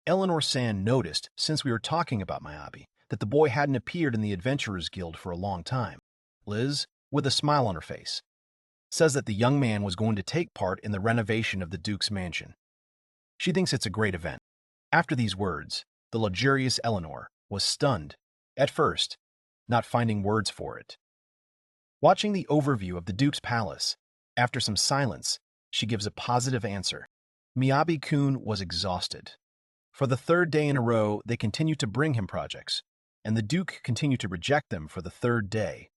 Eleanor-san noticed, since we were talking about Miyabi, that the boy hadn't appeared in the Adventurers Guild for a long time. Liz, with a smile on her face, says that the young man was going to take part in the renovation of the Duke's mansion. She thinks it's a great event. After these words, the luxurious Eleanor was stunned, at first, not finding words for it. Watching the overview of the Duke's palace, after some silence, she gives a positive answer. Miyabi-kun was exhausted. For the third day in a row, they continued to bring him projects, and the Duke continued to reject them for the third day.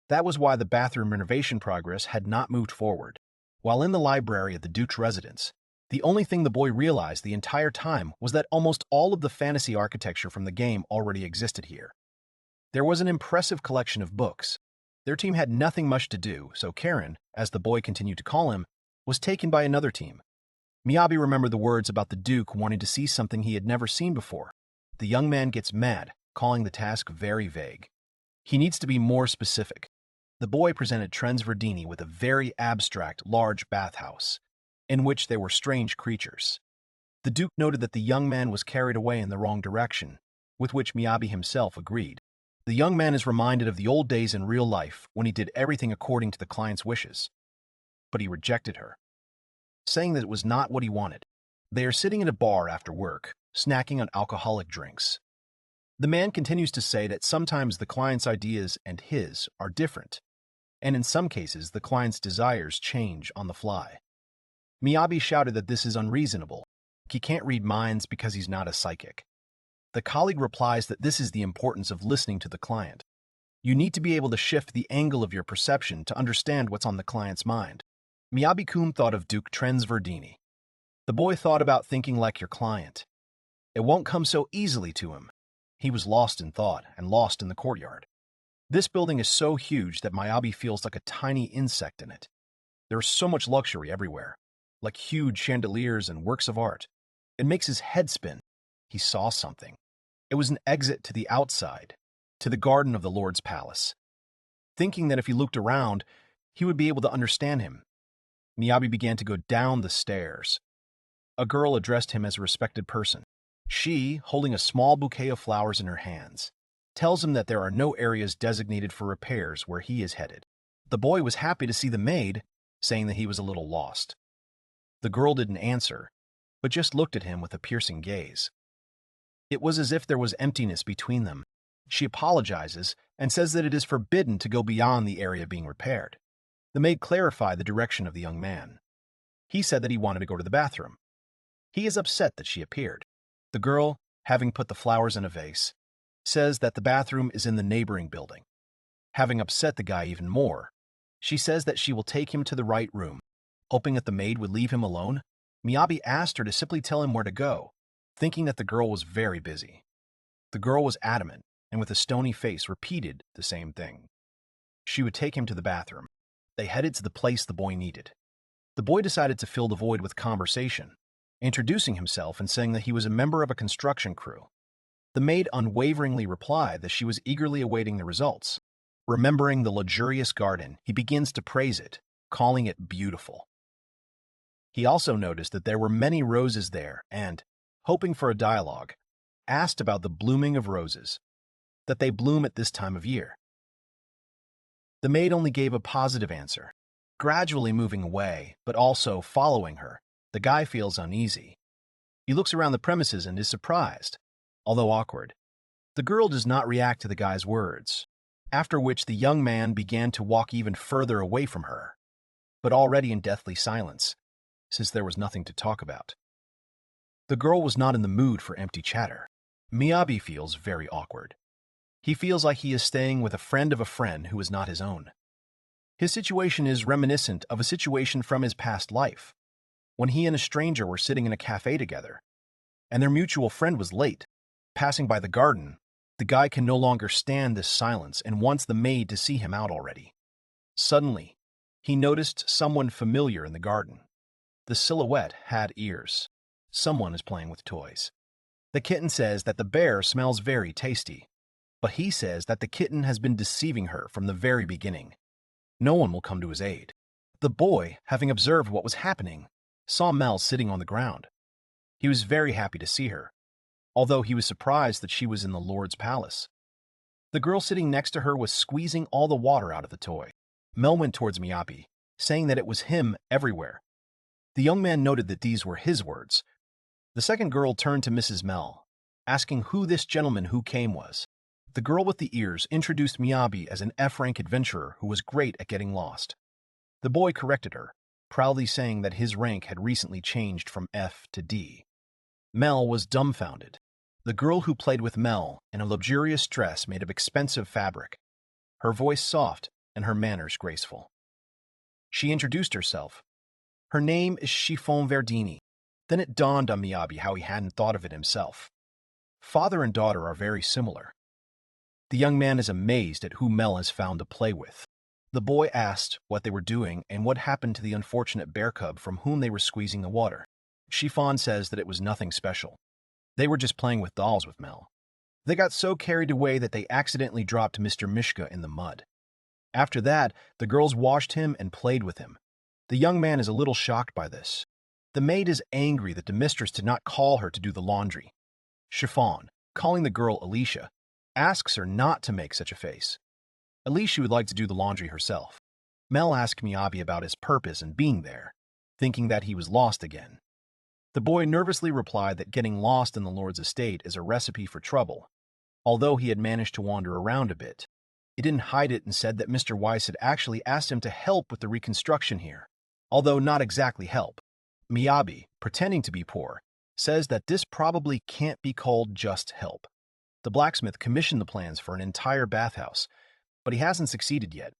That was why the bathroom renovation progress had not moved forward. While in the library at the Duke's residence, the only thing the boy realized the entire time was that almost all of the fantasy architecture from the game already existed here. There was an impressive collection of books. Their team had nothing much to do, so Karen, as the boy continued to call him, was taken by another team. Miyabi remembered the words about the Duke wanting to see something he had never seen before. The young man gets mad, calling the task very vague. He needs to be more specific. The boy presented Trens Verdini with a very abstract, large bathhouse, in which there were strange creatures. The Duke noted that the young man was carried away in the wrong direction, with which Miyabi himself agreed. The young man is reminded of the old days in real life when he did everything according to the client's wishes. But he rejected her, saying that it was not what he wanted. They are sitting in a bar after work, snacking on alcoholic drinks. The man continues to say that sometimes the client's ideas and his are different, and in some cases the client's desires change on the fly. Miyabi shouted that this is unreasonable. He can't read minds because he's not a psychic. The colleague replies that this is the importance of listening to the client. You need to be able to shift the angle of your perception to understand what's on the client's mind. Miyabi-kun thought of Duke Trensverdini. The boy thought about thinking like your client. It won't come so easily to him. He was lost in thought and lost in the courtyard. This building is so huge that Miyabi feels like a tiny insect in it. There is so much luxury everywhere, like huge chandeliers and works of art. It makes his head spin. He saw something. It was an exit to the outside, to the garden of the Lord's palace. Thinking that if he looked around, he would be able to understand him, Miyabi began to go down the stairs. A girl addressed him as a respected person. She, holding a small bouquet of flowers in her hands, tells him that there are no areas designated for repairs where he is headed. The boy was happy to see the maid, saying that he was a little lost. The girl didn't answer, but just looked at him with a piercing gaze. It was as if there was emptiness between them. She apologizes and says that it is forbidden to go beyond the area being repaired. The maid clarified the direction of the young man. He said that he wanted to go to the bathroom. He is upset that she appeared. The girl, having put the flowers in a vase, says that the bathroom is in the neighboring building. Having upset the guy even more, she says that she will take him to the right room. Hoping that the maid would leave him alone, Miyabi asked her to simply tell him where to go, thinking that the girl was very busy. The girl was adamant, and with a stony face repeated the same thing. She would take him to the bathroom. They headed to the place the boy needed. The boy decided to fill the void with conversation, introducing himself and saying that he was a member of a construction crew. The maid unwaveringly replied that she was eagerly awaiting the results. Remembering the luxurious garden, he begins to praise it, calling it beautiful. He also noticed that there were many roses there and, hoping for a dialogue, asked about the blooming of roses, that they bloom at this time of year. The maid only gave a positive answer, gradually moving away, but also following her. The guy feels uneasy. He looks around the premises and is surprised, although awkward. The girl does not react to the guy's words, after which the young man began to walk even further away from her, but already in deathly silence, since there was nothing to talk about. The girl was not in the mood for empty chatter. Miyabi feels very awkward. He feels like he is staying with a friend of a friend who is not his own. His situation is reminiscent of a situation from his past life, when he and a stranger were sitting in a cafe together, and their mutual friend was late. Passing by the garden, the guy can no longer stand this silence and wants the maid to see him out already. Suddenly, he noticed someone familiar in the garden. The silhouette had ears. Someone is playing with toys. The kitten says that the bear smells very tasty, but he says that the kitten has been deceiving her from the very beginning. No one will come to his aid. The boy, having observed what was happening, saw Mel sitting on the ground. He was very happy to see her, although he was surprised that she was in the Lord's palace. The girl sitting next to her was squeezing all the water out of the toy. Mel went towards Miyabi, saying that it was him everywhere. The young man noted that these were his words. The second girl turned to Mrs. Mel, asking who this gentleman who came was. The girl with the ears introduced Miyabi as an F-rank adventurer who was great at getting lost. The boy corrected her, proudly saying that his rank had recently changed from F to D. Mel was dumbfounded. The girl who played with Mel in a luxurious dress made of expensive fabric, her voice soft and her manners graceful. She introduced herself. Her name is Chiffon Verdini. Then it dawned on Miyabi how he hadn't thought of it himself. Father and daughter are very similar. The young man is amazed at who Mel has found to play with. The boy asked what they were doing and what happened to the unfortunate bear cub from whom they were squeezing the water. Chiffon says that it was nothing special. They were just playing with dolls with Mel. They got so carried away that they accidentally dropped Mr. Mishka in the mud. After that, the girls washed him and played with him. The young man is a little shocked by this. The maid is angry that the mistress did not call her to do the laundry. Chiffon, calling the girl Alicia, asks her not to make such a face. Alicia would like to do the laundry herself. Mel asked Miyabi about his purpose in being there, thinking that he was lost again. The boy nervously replied that getting lost in the Lord's estate is a recipe for trouble. Although he had managed to wander around a bit, he didn't hide it and said that Mr. Weiss had actually asked him to help with the reconstruction here, although not exactly help. Miyabi, pretending to be poor, says that this probably can't be called just help. The blacksmith commissioned the plans for an entire bathhouse, but he hasn't succeeded yet.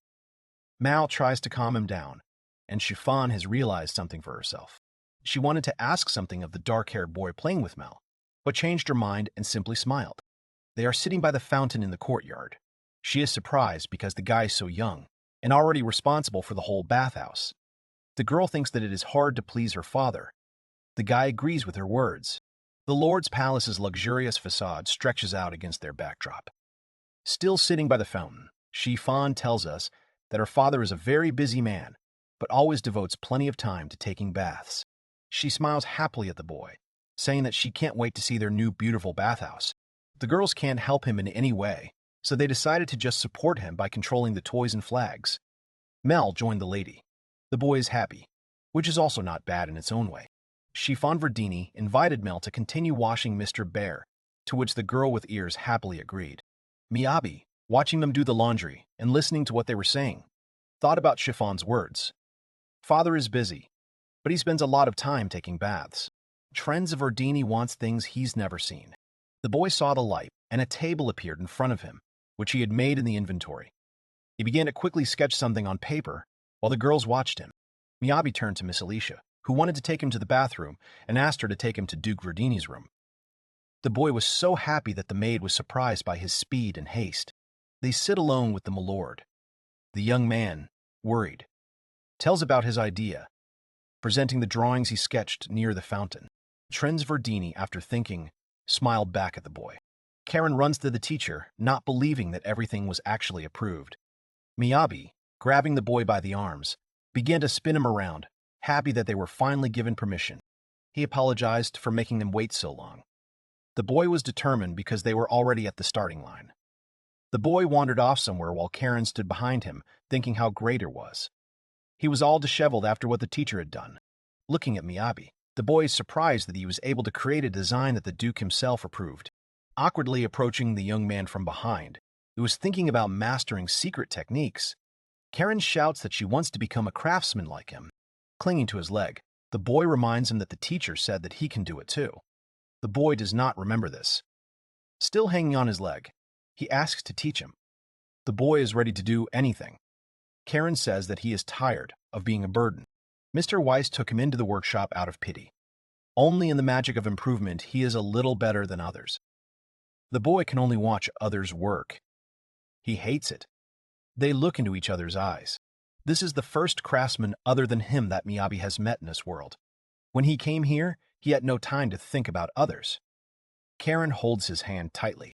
Mal tries to calm him down, and Chiffon has realized something for herself. She wanted to ask something of the dark-haired boy playing with Mal, but changed her mind and simply smiled. They are sitting by the fountain in the courtyard. She is surprised because the guy is so young and already responsible for the whole bathhouse. The girl thinks that it is hard to please her father. The guy agrees with her words. The Lord's Palace's luxurious facade stretches out against their backdrop. Still sitting by the fountain, Chiffon tells us that her father is a very busy man, but always devotes plenty of time to taking baths. She smiles happily at the boy, saying that she can't wait to see their new beautiful bathhouse. The girls can't help him in any way, so they decided to just support him by controlling the toys and flags. Mel joined the lady. The boy is happy, which is also not bad in its own way. Chiffon Verdini invited Mel to continue washing Mr. Bear, to which the girl with ears happily agreed. Miyabi, watching them do the laundry and listening to what they were saying, thought about Chiffon's words. Father is busy, but he spends a lot of time taking baths. Trends of Verdini wants things he's never seen. The boy saw the light, and a table appeared in front of him, which he had made in the inventory. He began to quickly sketch something on paper, while the girls watched him. Miyabi turned to Miss Alicia, who wanted to take him to the bathroom, and asked her to take him to Duke Verdini's room. The boy was so happy that the maid was surprised by his speed and haste. They sit alone with the milord. The young man, worried, tells about his idea, presenting the drawings he sketched near the fountain. Trends Verdini, after thinking, smiled back at the boy. Karen runs to the teacher, not believing that everything was actually approved. Miyabi, grabbing the boy by the arms, began to spin him around, happy that they were finally given permission. He apologized for making them wait so long. The boy was determined because they were already at the starting line. The boy wandered off somewhere while Karen stood behind him, thinking how great it was. He was all disheveled after what the teacher had done. Looking at Miyabi, the boy is surprised that he was able to create a design that the Duke himself approved. Awkwardly approaching the young man from behind, who was thinking about mastering secret techniques, Karen shouts that she wants to become a craftsman like him. Clinging to his leg, the boy reminds him that the teacher said that he can do it too. The boy does not remember this. Still hanging on his leg, he asks to teach him. The boy is ready to do anything. Karen says that he is tired of being a burden. Mr. Weiss took him into the workshop out of pity. Only in the magic of improvement he is a little better than others. The boy can only watch others work. He hates it. They look into each other's eyes. This is the first craftsman other than him that Miyabi has met in this world. When he came here, he had no time to think about others. Karen holds his hand tightly.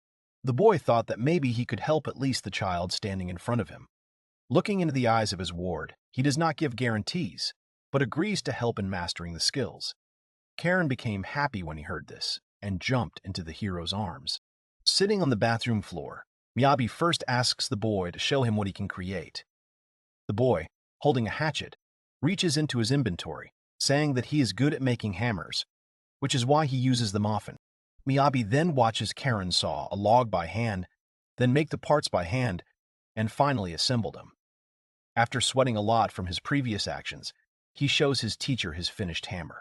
The boy thought that maybe he could help at least the child standing in front of him. Looking into the eyes of his ward, he does not give guarantees, but agrees to help in mastering the skills. Karen became happy when he heard this, and jumped into the hero's arms. Sitting on the bathroom floor, Miyabi first asks the boy to show him what he can create. The boy, holding a hatchet, reaches into his inventory, saying that he is good at making hammers, which is why he uses them often. Miyabi then watches Karen saw a log by hand, then make the parts by hand, and finally assemble them. After sweating a lot from his previous actions, he shows his teacher his finished hammer.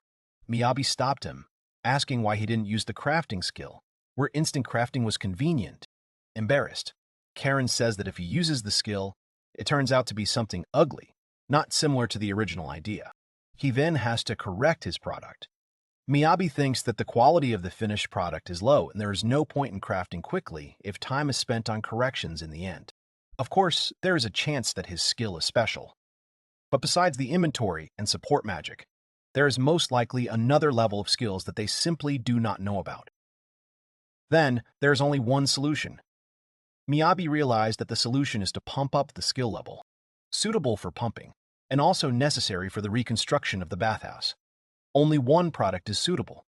Miyabi stopped him, asking why he didn't use the crafting skill, where instant crafting was convenient. Embarrassed, Karen says that if he uses the skill, it turns out to be something ugly, not similar to the original idea. He then has to correct his product. Miyabi thinks that the quality of the finished product is low and there is no point in crafting quickly if time is spent on corrections in the end. Of course, there is a chance that his skill is special. But besides the inventory and support magic, there is most likely another level of skills that they simply do not know about. Then, there is only one solution. Miyabi realized that the solution is to pump up the skill level, suitable for pumping, and also necessary for the reconstruction of the bathhouse. Only one product is suitable.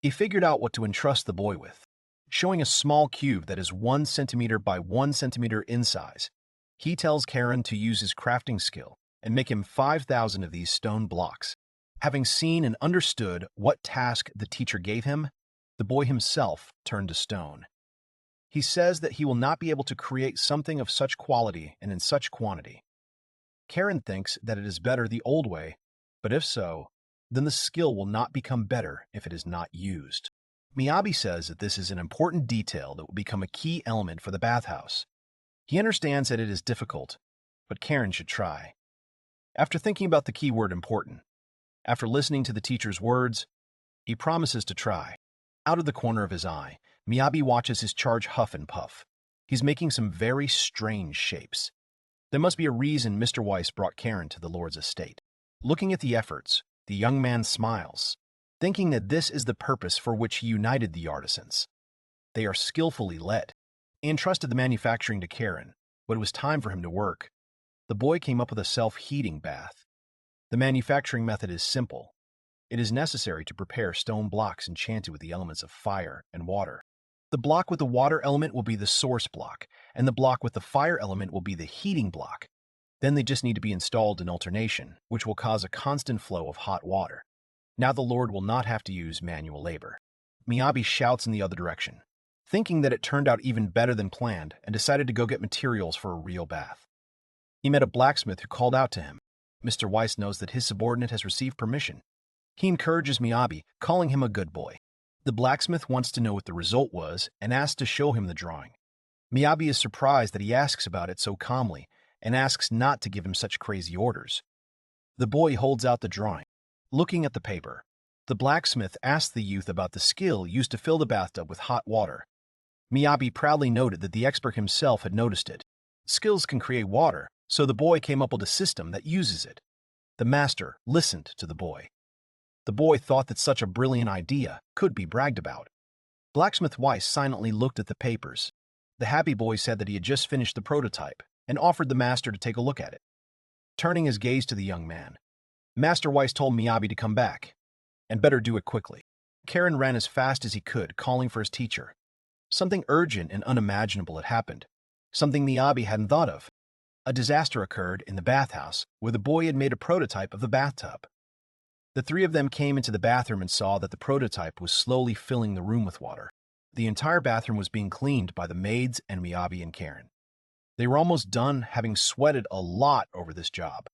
He figured out what to entrust the boy with. Showing a small cube that is 1 centimeter by 1 centimeter in size, he tells Karen to use his crafting skill and make him 5,000 of these stone blocks. Having seen and understood what task the teacher gave him, the boy himself turned to stone. He says that he will not be able to create something of such quality and in such quantity. Karen thinks that it is better the old way, but if so, then the skill will not become better if it is not used. Miyabi says that this is an important detail that will become a key element for the bathhouse. He understands that it is difficult, but Karen should try. After thinking about the key word important, after listening to the teacher's words, he promises to try. Out of the corner of his eye, Miyabi watches his charge huff and puff. He's making some very strange shapes. There must be a reason Mr. Weiss brought Karen to the Lord's estate. Looking at the efforts, the young man smiles, thinking that this is the purpose for which he united the artisans. They are skillfully led. He entrusted the manufacturing to Karen, but it was time for him to work. The boy came up with a self-heating bath. The manufacturing method is simple. It is necessary to prepare stone blocks enchanted with the elements of fire and water. The block with the water element will be the source block, and the block with the fire element will be the heating block. Then they just need to be installed in alternation, which will cause a constant flow of hot water. Now the Lord will not have to use manual labor. Miyabi shouts in the other direction, thinking that it turned out even better than planned, and decided to go get materials for a real bath. He met a blacksmith who called out to him. Mr. Weiss knows that his subordinate has received permission. He encourages Miyabi, calling him a good boy. The blacksmith wants to know what the result was and asks to show him the drawing. Miyabi is surprised that he asks about it so calmly and asks not to give him such crazy orders. The boy holds out the drawing. Looking at the paper, the blacksmith asks the youth about the skill used to fill the bathtub with hot water. Miyabi proudly noted that the expert himself had noticed it. Skills can create water, so the boy came up with a system that uses it. The master listened to the boy. The boy thought that such a brilliant idea could be bragged about. Blacksmith Weiss silently looked at the papers. The happy boy said that he had just finished the prototype and offered the master to take a look at it. Turning his gaze to the young man, Master Weiss told Miyabi to come back, and better do it quickly. Karen ran as fast as he could, calling for his teacher. Something urgent and unimaginable had happened, something Miyabi hadn't thought of. A disaster occurred in the bathhouse where the boy had made a prototype of the bathtub. The three of them came into the bathroom and saw that the prototype was slowly filling the room with water. The entire bathroom was being cleaned by the maids and Miyabi and Karen. They were almost done, having sweated a lot over this job.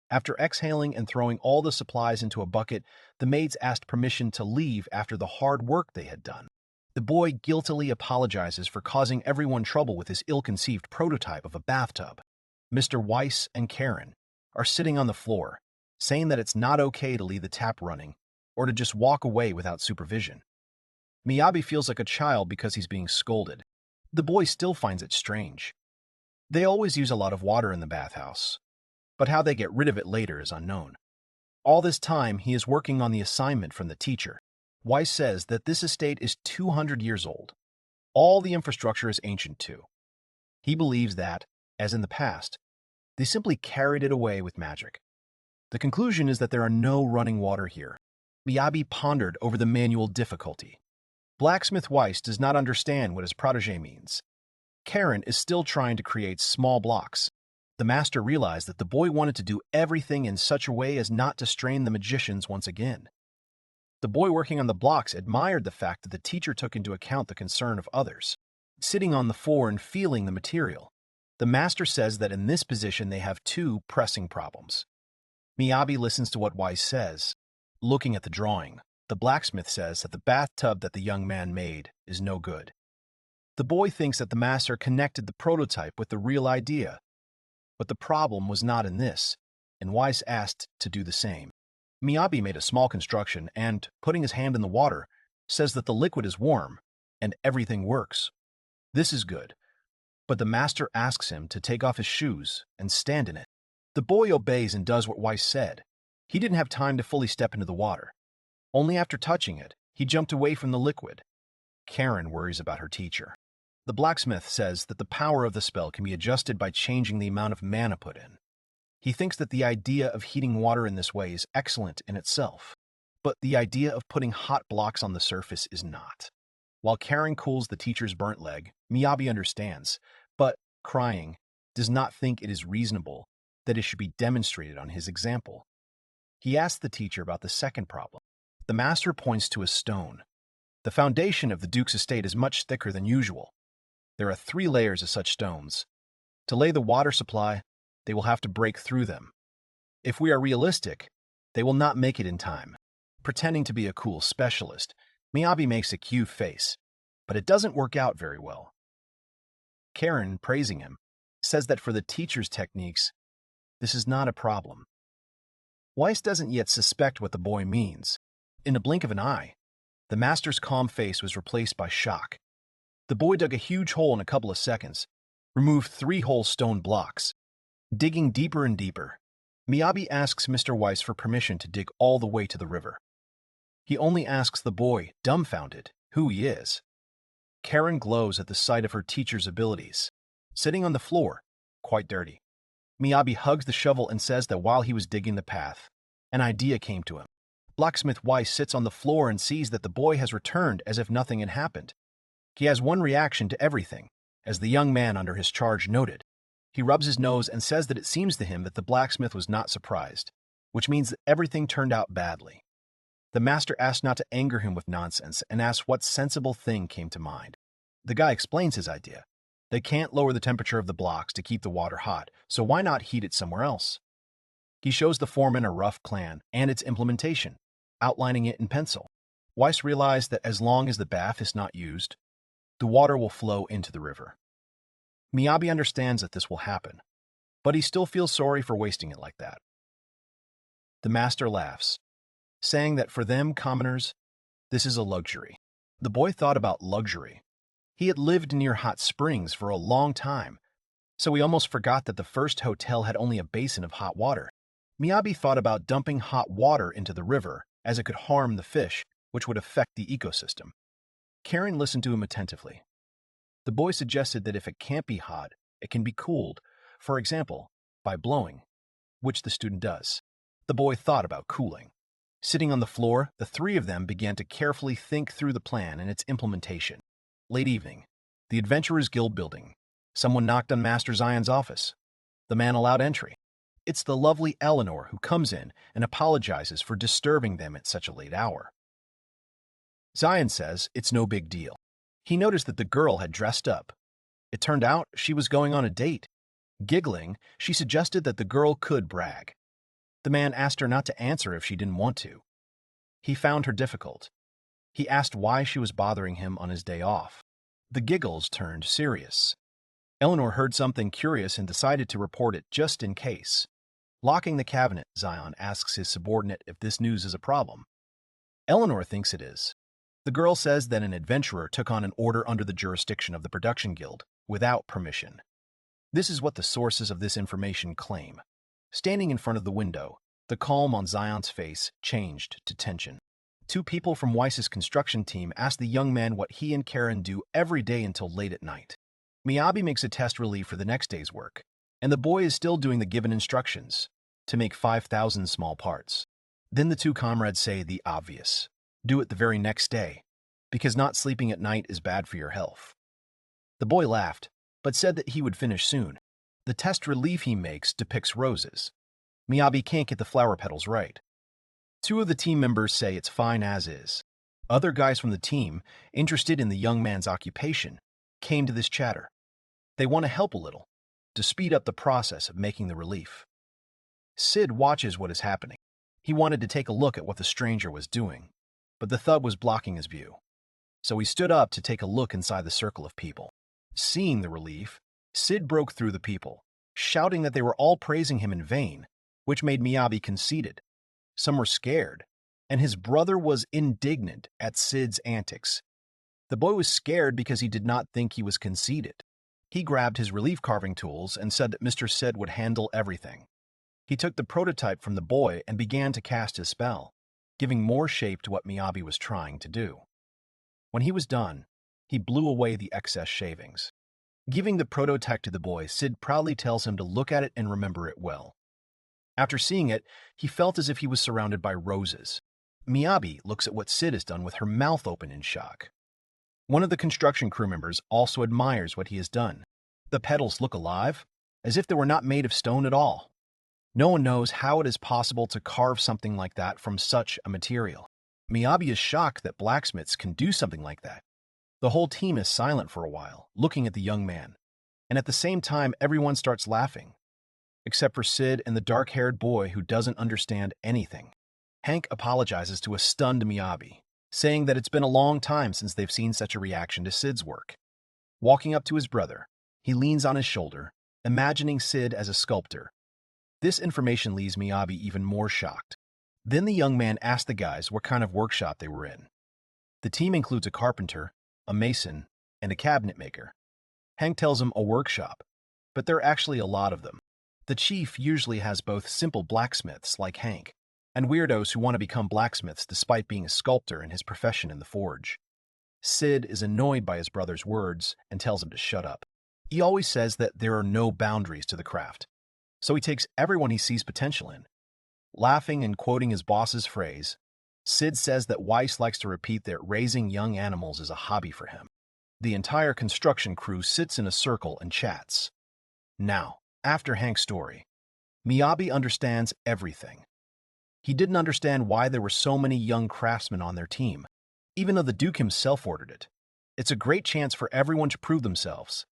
After exhaling and throwing all the supplies into a bucket, the maids asked permission to leave after the hard work they had done. The boy guiltily apologizes for causing everyone trouble with his ill-conceived prototype of a bathtub. Mr. Weiss and Karen are sitting on the floor, saying that it's not okay to leave the tap running or to just walk away without supervision. Miyabi feels like a child because he's being scolded. The boy still finds it strange. They always use a lot of water in the bathhouse, but how they get rid of it later is unknown. All this time, he is working on the assignment from the teacher. Weiss says that this estate is 200 years old. All the infrastructure is ancient too. He believes that, as in the past, they simply carried it away with magic. The conclusion is that there are no running water here. Miyabi pondered over the manual difficulty. Blacksmith Weiss does not understand what his protege means. Karen is still trying to create small blocks. The master realized that the boy wanted to do everything in such a way as not to strain the magicians once again. The boy working on the blocks admired the fact that the teacher took into account the concern of others. Sitting on the floor and feeling the material, the master says that in this position they have two pressing problems. Miyabi listens to what Weiss says. Looking at the drawing, the blacksmith says that the bathtub that the young man made is no good. The boy thinks that the master connected the prototype with the real idea, but the problem was not in this, and Weiss asked to do the same. Miyabi made a small construction and, putting his hand in the water, says that the liquid is warm and everything works. This is good, but the master asks him to take off his shoes and stand in it. The boy obeys and does what Weiss said. He didn't have time to fully step into the water. Only after touching it, he jumped away from the liquid. Karen worries about her teacher. The blacksmith says that the power of the spell can be adjusted by changing the amount of mana put in. He thinks that the idea of heating water in this way is excellent in itself, but the idea of putting hot blocks on the surface is not. While Karen cools the teacher's burnt leg, Miyabi understands, but, crying, does not think it is reasonable that it should be demonstrated on his example. He asks the teacher about the second problem. The master points to a stone. The foundation of the Duke's estate is much thicker than usual. There are 3 layers of such stones. To lay the water supply, they will have to break through them. If we are realistic, They will not make it in time. Pretending to be a cool specialist, Miyabi makes a cute face, but it doesn't work out very well. Karen, praising him, says that for the teacher's techniques, this is not a problem. Weiss doesn't yet suspect what the boy means. In a blink of an eye, the master's calm face was replaced by shock. The boy dug a huge hole in a couple of seconds, removed 3 whole stone blocks. Digging deeper and deeper, Miyabi asks Mr. Weiss for permission to dig all the way to the river. He only asks the boy, dumbfounded, who he is. Karen glows at the sight of her teacher's abilities. Sitting on the floor, quite dirty, Miyabi hugs the shovel and says that while he was digging the path, an idea came to him. Blacksmith Weiss sits on the floor and sees that the boy has returned as if nothing had happened. He has one reaction to everything, as the young man under his charge noted. He rubs his nose and says that it seems to him that the blacksmith was not surprised, which means that everything turned out badly. The master asks not to anger him with nonsense and asks what sensible thing came to mind. The guy explains his idea. They can't lower the temperature of the blocks to keep the water hot, so why not heat it somewhere else? He shows the foreman a rough plan and its implementation, outlining it in pencil. Weiss realized that as long as the bath is not used, the water will flow into the river. Miyabi understands that this will happen, but he still feels sorry for wasting it like that. The master laughs, saying that for them commoners, this is a luxury. The boy thought about luxury. He had lived near hot springs for a long time, so he almost forgot that the first hotel had only a basin of hot water. Miyabi thought about dumping hot water into the river, as it could harm the fish, which would affect the ecosystem. Karen listened to him attentively. The boy suggested that if it can't be hot, it can be cooled, for example, by blowing, which the student does. The boy thought about cooling. Sitting on the floor, the 3 of them began to carefully think through the plan and its implementation. Late evening, the Adventurers Guild building. Someone knocked on Master Zion's office. The man allowed entry. It's the lovely Eleanor who comes in and apologizes for disturbing them at such a late hour. Zion says it's no big deal. He noticed that the girl had dressed up. It turned out she was going on a date. Giggling, she suggested that the girl could brag. The man asked her not to answer if she didn't want to. He found her difficult. He asked why she was bothering him on his day off. The giggles turned serious. Eleanor heard something curious and decided to report it just in case. Locking the cabinet, Zion asks his subordinate if this news is a problem. Eleanor thinks it is. The girl says that an adventurer took on an order under the jurisdiction of the Production Guild without permission. This is what the sources of this information claim. Standing in front of the window, the calm on Zion's face changed to tension. 2 people from Weiss's construction team ask the young man what he and Karen do every day until late at night. Miyabi makes a test relief for the next day's work, and the boy is still doing the given instructions to make 5,000 small parts. Then the 2 comrades say the obvious. Do it the very next day, because not sleeping at night is bad for your health. The boy laughed, but said that he would finish soon. The test relief he makes depicts roses. Miyabi can't get the flower petals right. 2 of the team members say it's fine as is. Other guys from the team, interested in the young man's occupation, came to this chatter. They want to help a little, to speed up the process of making the relief. Sid watches what is happening. He wanted to take a look at what the stranger was doing, but the thud was blocking his view. So he stood up to take a look inside the circle of people. Seeing the relief, Sid broke through the people, shouting that they were all praising him in vain, which made Miyabi conceited. Some were scared, and his brother was indignant at Sid's antics. The boy was scared because he did not think he was conceited. He grabbed his relief carving tools and said that Mr. Sid would handle everything. He took the prototype from the boy and began to cast his spell, giving more shape to what Miyabi was trying to do. When he was done, he blew away the excess shavings. Giving the prototype to the boy, Sid proudly tells him to look at it and remember it well. After seeing it, he felt as if he was surrounded by roses. Miyabi looks at what Sid has done with her mouth open in shock. One of the construction crew members also admires what he has done. The petals look alive, as if they were not made of stone at all. No one knows how it is possible to carve something like that from such a material. Miyabi is shocked that blacksmiths can do something like that. The whole team is silent for a while, looking at the young man, and at the same time everyone starts laughing, except for Sid and the dark-haired boy who doesn't understand anything. Hank apologizes to a stunned Miyabi, saying that it's been a long time since they've seen such a reaction to Sid's work. Walking up to his brother, he leans on his shoulder, imagining Sid as a sculptor. This information leaves Miyabi even more shocked. Then the young man asks the guys what kind of workshop they were in. The team includes a carpenter, a mason, and a cabinet maker. Hank tells him a workshop, but there are actually a lot of them. The chief usually has both simple blacksmiths like Hank and weirdos who want to become blacksmiths despite being a sculptor in his profession in the forge. Sid is annoyed by his brother's words and tells him to shut up. He always says that there are no boundaries to the craft, so he takes everyone he sees potential in. Laughing and quoting his boss's phrase, Sid says that Weiss likes to repeat that raising young animals is a hobby for him. The entire construction crew sits in a circle and chats. Now, after Hank's story, Miyabi understands everything. He didn't understand why there were so many young craftsmen on their team, even though the Duke himself ordered it. It's a great chance for everyone to prove themselves.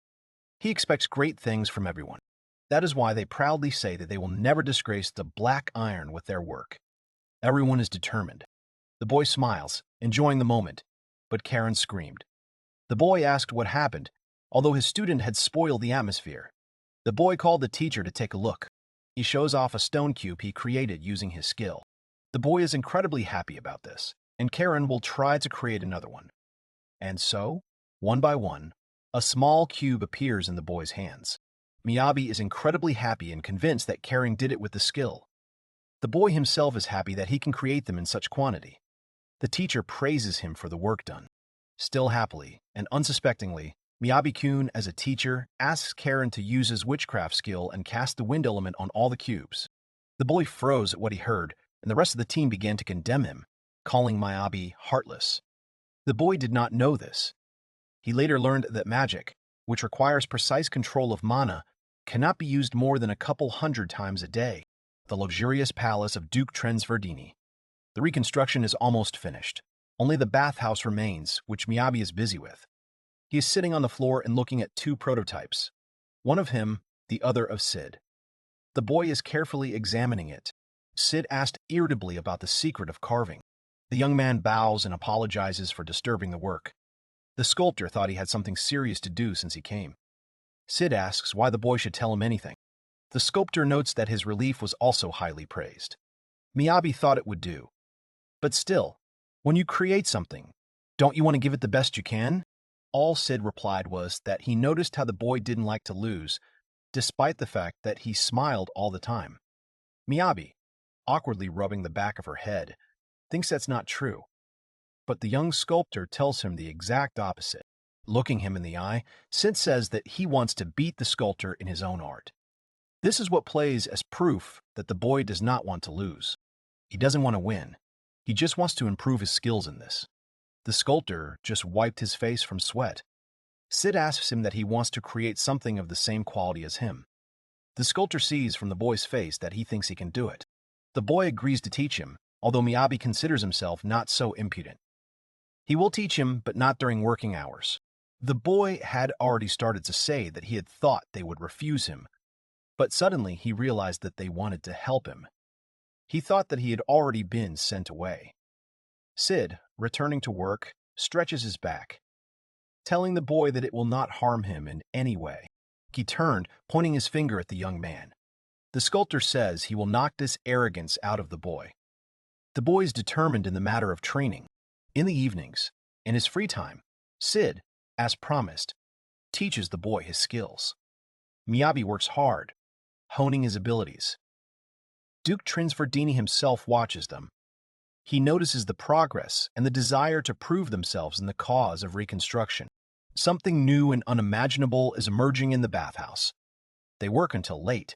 He expects great things from everyone. That is why they proudly say that they will never disgrace the black iron with their work. Everyone is determined. The boy smiles, enjoying the moment, but Karen screamed. The boy asked what happened, although his student had spoiled the atmosphere. The boy called the teacher to take a look. He shows off a stone cube he created using his skill. The boy is incredibly happy about this, and Karen will try to create another one. And so, one by one, a small cube appears in the boy's hands. Miyabi is incredibly happy and convinced that Karen did it with the skill. The boy himself is happy that he can create them in such quantity. The teacher praises him for the work done. Still happily and unsuspectingly, Miyabi-kun, as a teacher, asks Karen to use his witchcraft skill and cast the wind element on all the cubes. The boy froze at what he heard, and the rest of the team began to condemn him, calling Miyabi heartless. The boy did not know this. He later learned that magic, which requires precise control of mana, cannot be used more than a couple hundred times a day. The luxurious palace of Duke Trensverdini. The reconstruction is almost finished. Only the bathhouse remains, which Miyabi is busy with. He is sitting on the floor and looking at two prototypes, one of him, the other of Sid. The boy is carefully examining it. Sid asked irritably about the secret of carving. The young man bows and apologizes for disturbing the work. The sculptor thought he had something serious to do since he came. Sid asks why the boy should tell him anything. The sculptor notes that his relief was also highly praised. Miyabi thought it would do. But still, when you create something, don't you want to give it the best you can? All Sid replied was that he noticed how the boy didn't like to lose, despite the fact that he smiled all the time. Miyabi, awkwardly rubbing the back of her head, thinks that's not true. But the young sculptor tells him the exact opposite. Looking him in the eye, Sid says that he wants to beat the sculptor in his own art. This is what plays as proof that the boy does not want to lose. He doesn't want to win. He just wants to improve his skills in this. The sculptor just wiped his face from sweat. Sid asks him that he wants to create something of the same quality as him. The sculptor sees from the boy's face that he thinks he can do it. The boy agrees to teach him, although Miyabi considers himself not so impudent. He will teach him, but not during working hours. The boy had already started to say that he had thought they would refuse him, but suddenly he realized that they wanted to help him. He thought that he had already been sent away. Sid, returning to work, stretches his back, telling the boy that it will not harm him in any way. He turned, pointing his finger at the young man. The sculptor says he will knock this arrogance out of the boy. The boy is determined in the matter of training. In the evenings, in his free time, Sid, as promised, teaches the boy his skills. Miyabi works hard, honing his abilities. Duke Trensverdini himself watches them. He notices the progress and the desire to prove themselves in the cause of reconstruction. Something new and unimaginable is emerging in the bathhouse. They work until late.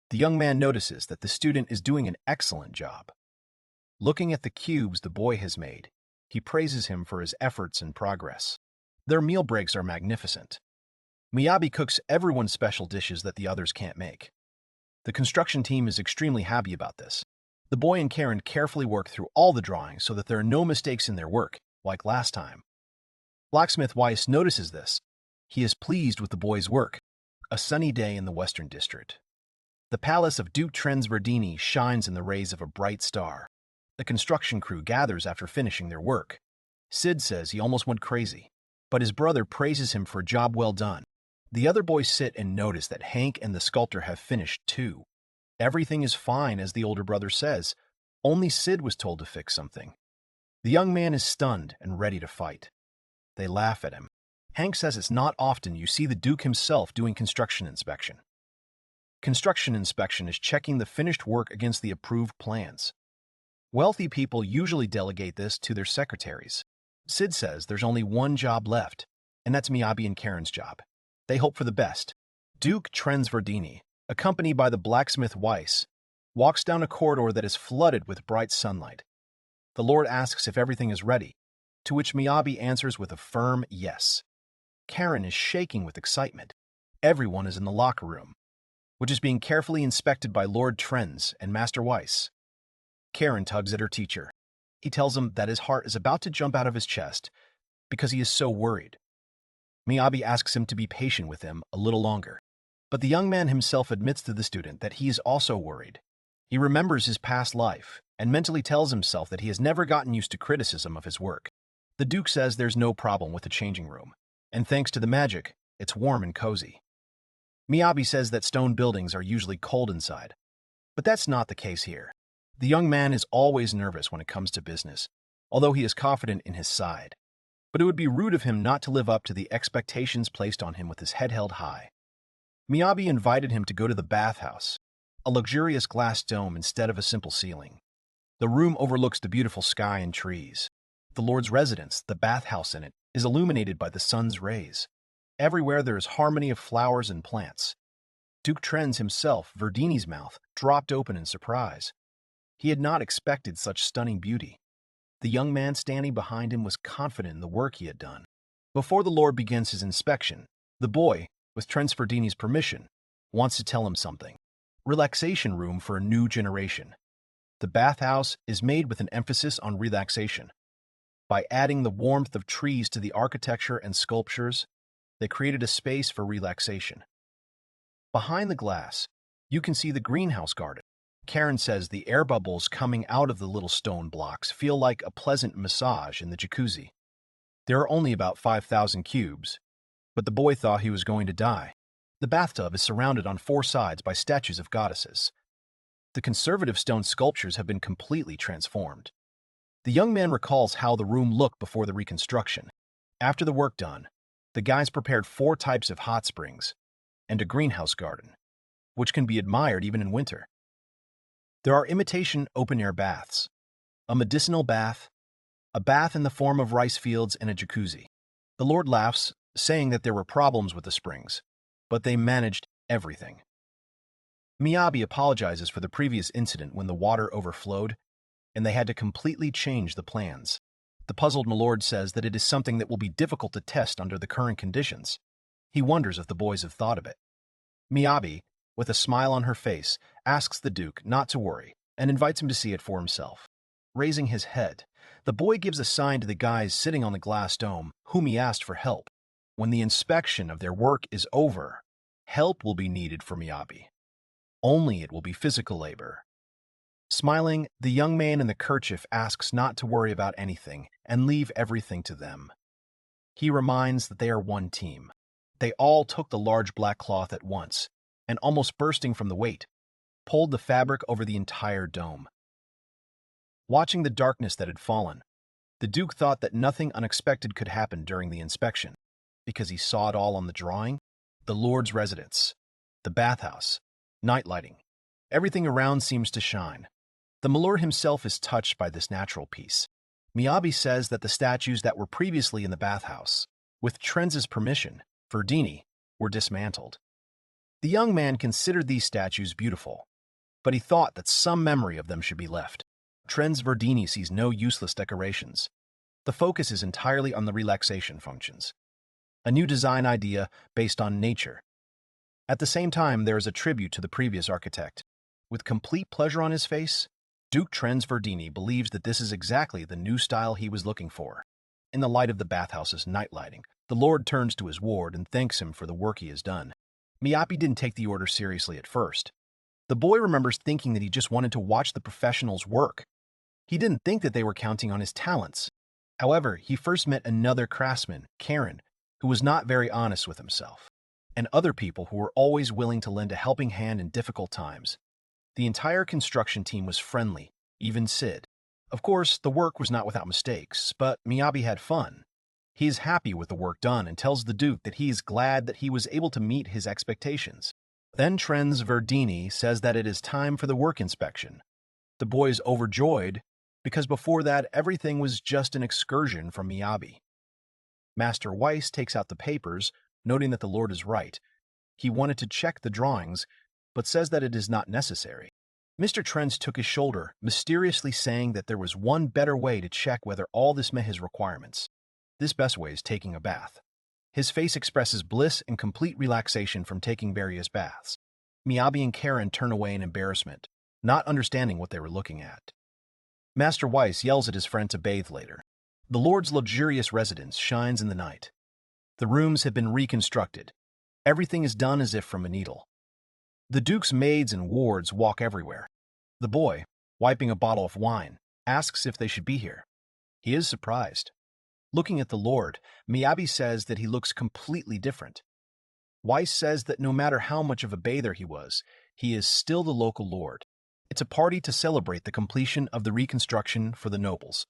The young man notices that the student is doing an excellent job. Looking at the cubes the boy has made, he praises him for his efforts and progress. Their meal breaks are magnificent. Miyabi cooks everyone special dishes that the others can't make. The construction team is extremely happy about this. The boy and Karen carefully work through all the drawings so that there are no mistakes in their work, like last time. Blacksmith Weiss notices this. He is pleased with the boy's work. A sunny day in the Western District. The palace of Duke Trensverdini shines in the rays of a bright star. The construction crew gathers after finishing their work. Sid says he almost went crazy, but his brother praises him for a job well done. The other boys sit and notice that Hank and the sculptor have finished too. Everything is fine, as the older brother says. Only Sid was told to fix something. The young man is stunned and ready to fight. They laugh at him. Hank says it's not often you see the Duke himself doing construction inspection. Construction inspection is checking the finished work against the approved plans. Wealthy people usually delegate this to their secretaries. Sid says there's only one job left, and that's Miyabi and Karen's job. They hope for the best. Duke Trensverdini, accompanied by the blacksmith Weiss, walks down a corridor that is flooded with bright sunlight. The Lord asks if everything is ready, to which Miyabi answers with a firm yes. Karen is shaking with excitement. Everyone is in the locker room, which is being carefully inspected by Lord Trens and Master Weiss. Karen tugs at her teacher. He tells him that his heart is about to jump out of his chest because he is so worried. Miyabi asks him to be patient with him a little longer, but the young man himself admits to the student that he is also worried. He remembers his past life and mentally tells himself that he has never gotten used to criticism of his work. The Duke says there's no problem with the changing room, and thanks to the magic, it's warm and cozy. Miyabi says that stone buildings are usually cold inside, but that's not the case here. The young man is always nervous when it comes to business, although he is confident in his side. But it would be rude of him not to live up to the expectations placed on him with his head held high. Miyabi invited him to go to the bathhouse, a luxurious glass dome instead of a simple ceiling. The room overlooks the beautiful sky and trees. The Lord's residence, the bathhouse in it, is illuminated by the sun's rays. Everywhere there is harmony of flowers and plants. Duke Trens himself, Verdini's mouth, dropped open in surprise. He had not expected such stunning beauty. The young man standing behind him was confident in the work he had done. Before the Lord begins his inspection, the boy, with Trensverdini's permission, wants to tell him something. Relaxation room for a new generation. The bathhouse is made with an emphasis on relaxation. By adding the warmth of trees to the architecture and sculptures, they created a space for relaxation. Behind the glass, you can see the greenhouse garden. Karen says the air bubbles coming out of the little stone blocks feel like a pleasant massage in the jacuzzi. There are only about 5,000 cubes, but the boy thought he was going to die. The bathtub is surrounded on 4 sides by statues of goddesses. The conservative stone sculptures have been completely transformed. The young man recalls how the room looked before the reconstruction. After the work done, the guys prepared 4 types of hot springs and a greenhouse garden, which can be admired even in winter. There are imitation open-air baths, a medicinal bath, a bath in the form of rice fields, and a jacuzzi. The Lord laughs, saying that there were problems with the springs, but they managed everything. Miyabi apologizes for the previous incident when the water overflowed, and they had to completely change the plans. The puzzled Milord says that it is something that will be difficult to test under the current conditions. He wonders if the boys have thought of it. Miyabi, with a smile on her face, asks the Duke not to worry and invites him to see it for himself. Raising his head, the boy gives a sign to the guys sitting on the glass dome, whom he asked for help. When the inspection of their work is over, help will be needed for Miyabi. Only it will be physical labor. Smiling, the young man in the kerchief asks not to worry about anything and leave everything to them. He reminds that they are one team. They all took the large black cloth at once, and almost bursting from the weight, pulled the fabric over the entire dome. Watching the darkness that had fallen, the Duke thought that nothing unexpected could happen during the inspection, because he saw it all on the drawing: the Lord's residence, the bathhouse, night lighting. Everything around seems to shine. The Milord himself is touched by this natural peace. Miyabi says that the statues that were previously in the bathhouse, with Trens's permission, Verdini, were dismantled. The young man considered these statues beautiful, but he thought that some memory of them should be left. Trensverdini sees no useless decorations. The focus is entirely on the relaxation functions. A new design idea based on nature. At the same time, there is a tribute to the previous architect. With complete pleasure on his face, Duke Trensverdini believes that this is exactly the new style he was looking for. In the light of the bathhouse's night lighting, the Lord turns to his ward and thanks him for the work he has done. Miyabi didn't take the order seriously at first. The boy remembers thinking that he just wanted to watch the professionals work. He didn't think that they were counting on his talents. However, he first met another craftsman, Karen, who was not very honest with himself, and other people who were always willing to lend a helping hand in difficult times. The entire construction team was friendly, even Sid. Of course, the work was not without mistakes, but Miyabi had fun. He is happy with the work done and tells the Duke that he is glad that he was able to meet his expectations. Then Trens Verdini says that it is time for the work inspection. The boy is overjoyed because before that everything was just an excursion from Miyabi. Master Weiss takes out the papers, noting that the Lord is right. He wanted to check the drawings, but says that it is not necessary. Mr. Trens took his shoulder, mysteriously saying that there was one better way to check whether all this met his requirements. This best way is taking a bath. His face expresses bliss and complete relaxation from taking various baths. Miyabi and Karen turn away in embarrassment, not understanding what they were looking at. Master Weiss yells at his friend to bathe later. The Lord's luxurious residence shines in the night. The rooms have been reconstructed. Everything is done as if from a needle. The Duke's maids and wards walk everywhere. The boy, wiping a bottle of wine, asks if they should be here. He is surprised. Looking at the Lord, Miyabi says that he looks completely different. Weiss says that no matter how much of a bather he is still the local lord. It's a party to celebrate the completion of the reconstruction for the nobles.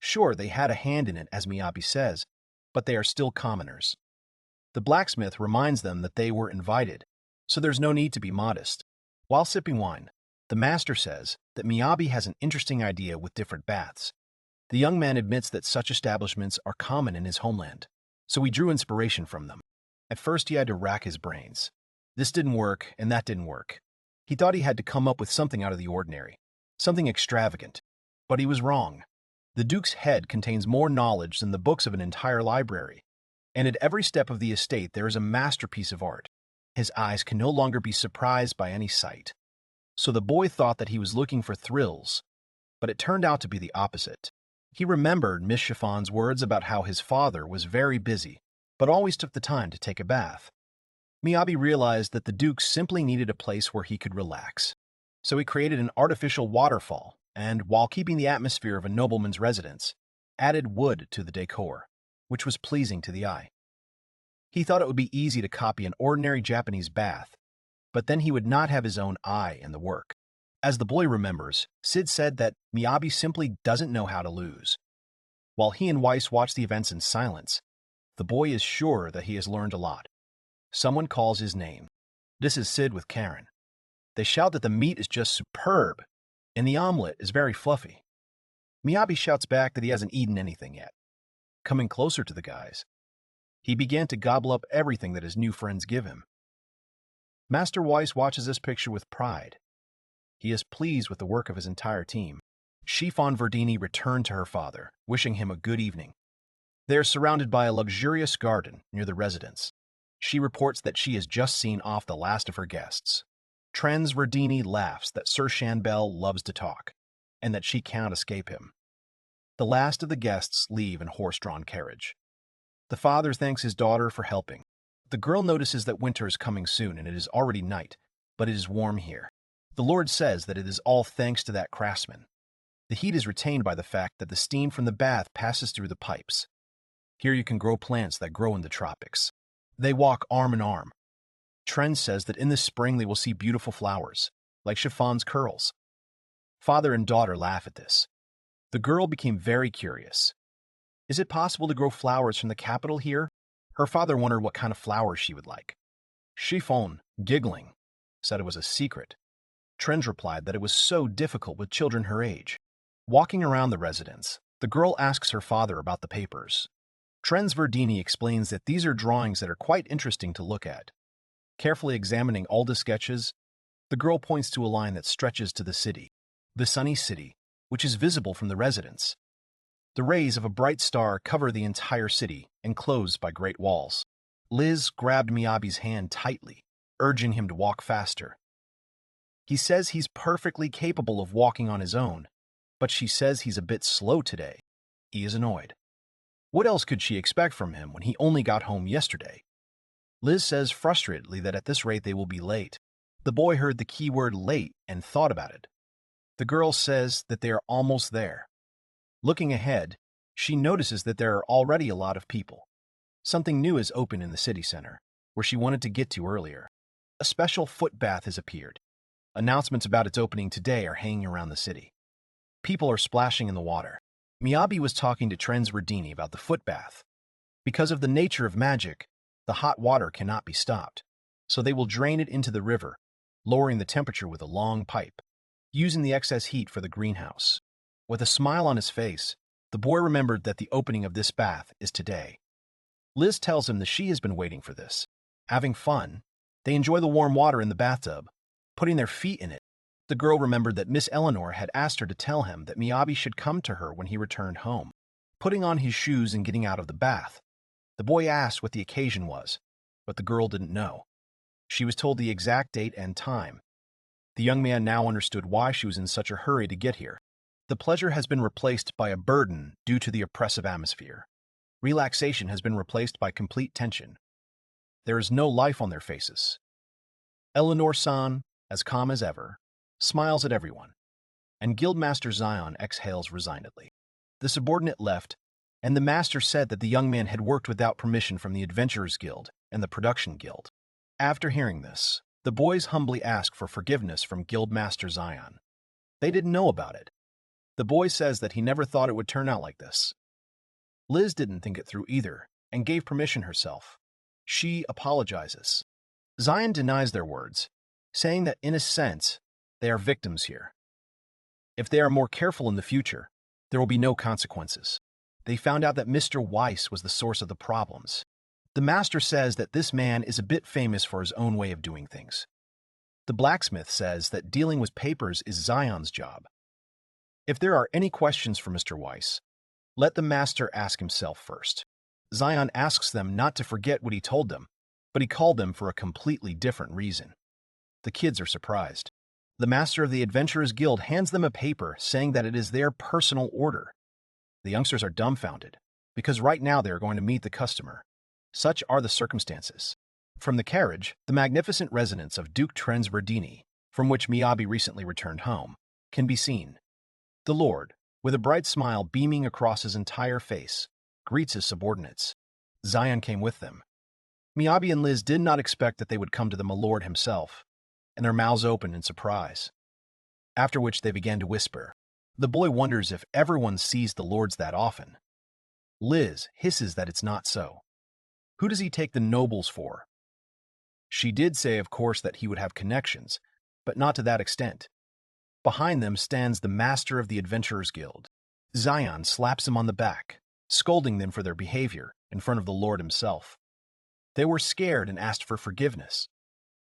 Sure, they had a hand in it, as Miyabi says, but they are still commoners. The blacksmith reminds them that they were invited, so there's no need to be modest. While sipping wine, the master says that Miyabi has an interesting idea with different baths. The young man admits that such establishments are common in his homeland, so he drew inspiration from them. At first he had to rack his brains. This didn't work, and that didn't work. He thought he had to come up with something out of the ordinary, something extravagant. But he was wrong. The Duke's head contains more knowledge than the books of an entire library, and at every step of the estate there is a masterpiece of art. His eyes can no longer be surprised by any sight. So the boy thought that he was looking for thrills, but it turned out to be the opposite. He remembered Miss Chiffon's words about how his father was very busy, but always took the time to take a bath. Miyabi realized that the Duke simply needed a place where he could relax. So he created an artificial waterfall, and, while keeping the atmosphere of a nobleman's residence, added wood to the decor, which was pleasing to the eye. He thought it would be easy to copy an ordinary Japanese bath, but then he would not have his own eye in the work. As the boy remembers, Sid said that Miyabi simply doesn't know how to lose. While he and Weiss watch the events in silence, the boy is sure that he has learned a lot. Someone calls his name. This is Sid with Karen. They shout that the meat is just superb, and the omelet is very fluffy. Miyabi shouts back that he hasn't eaten anything yet. Coming closer to the guys, he began to gobble up everything that his new friends give him. Master Weiss watches this picture with pride. He is pleased with the work of his entire team. Chiffon Verdini returned to her father, wishing him a good evening. They are surrounded by a luxurious garden near the residence. She reports that she has just seen off the last of her guests. Trens Verdini laughs that Sir Shanbell loves to talk, and that she cannot escape him. The last of the guests leave in horse-drawn carriage. The father thanks his daughter for helping. The girl notices that winter is coming soon and it is already night, but it is warm here. The Lord says that it is all thanks to that craftsman. The heat is retained by the fact that the steam from the bath passes through the pipes. Here you can grow plants that grow in the tropics. They walk arm in arm. Trent says that in the spring they will see beautiful flowers, like Chiffon's curls. Father and daughter laugh at this. The girl became very curious. Is it possible to grow flowers from the capital here? Her father wondered what kind of flowers she would like. Chiffon, giggling, said it was a secret. Trent replied that it was so difficult with children her age. Walking around the residence, the girl asks her father about the papers. Trens Verdini explains that these are drawings that are quite interesting to look at. Carefully examining all the sketches, the girl points to a line that stretches to the city, the sunny city, which is visible from the residence. The rays of a bright star cover the entire city, enclosed by great walls. Liz grabbed Miyabi's hand tightly, urging him to walk faster. He says he's perfectly capable of walking on his own, but she says he's a bit slow today. He is annoyed. What else could she expect from him when he only got home yesterday? Liz says frustratedly that at this rate they will be late. The boy heard the keyword late and thought about it. The girl says that they are almost there. Looking ahead, she notices that there are already a lot of people. Something new is open in the city center, where she wanted to get to earlier. A special foot bath has appeared. Announcements about its opening today are hanging around the city. People are splashing in the water. Miyabi was talking to Trends Verdini about the foot bath. Because of the nature of magic, the hot water cannot be stopped, so they will drain it into the river, lowering the temperature with a long pipe, using the excess heat for the greenhouse. With a smile on his face, the boy remembered that the opening of this bath is today. Liz tells him that she has been waiting for this. Having fun, they enjoy the warm water in the bathtub, putting their feet in it. The girl remembered that Miss Eleanor had asked her to tell him that Miyabi should come to her when he returned home. Putting on his shoes and getting out of the bath, the boy asked what the occasion was, but the girl didn't know. She was told the exact date and time. The young man now understood why she was in such a hurry to get here. The pleasure has been replaced by a burden due to the oppressive atmosphere. Relaxation has been replaced by complete tension. There is no life on their faces. Eleanor-san, as calm as ever, smiles at everyone, and Guildmaster Zion exhales resignedly. The subordinate left, and the master said that the young man had worked without permission from the Adventurers Guild and the Production Guild. After hearing this, the boys humbly ask for forgiveness from Guildmaster Zion. They didn't know about it. The boy says that he never thought it would turn out like this. Liz didn't think it through either, and gave permission herself. She apologizes. Zion denies their words, saying that in a sense, they are victims here. If they are more careful in the future, there will be no consequences. They found out that Mr. Weiss was the source of the problems. The master says that this man is a bit famous for his own way of doing things. The blacksmith says that dealing with papers is Zion's job. If there are any questions for Mr. Weiss, let the master ask himself first. Zion asks them not to forget what he told them, but he called them for a completely different reason. The kids are surprised. The master of the Adventurers Guild hands them a paper saying that it is their personal order. The youngsters are dumbfounded, because right now they are going to meet the customer. Such are the circumstances. From the carriage, the magnificent residence of Duke Trends Verdini, from which Miyabi recently returned home, can be seen. The lord, with a bright smile beaming across his entire face, greets his subordinates. Zion came with them. Miyabi and Liz did not expect that they would come to the milord himself, and their mouths opened in surprise. After which they began to whisper. The boy wonders if everyone sees the lords that often. Liz hisses that it's not so. Who does he take the nobles for? She did say, of course, that he would have connections, but not to that extent. Behind them stands the master of the Adventurers Guild. Zion slaps him on the back, scolding them for their behavior in front of the lord himself. They were scared and asked for forgiveness.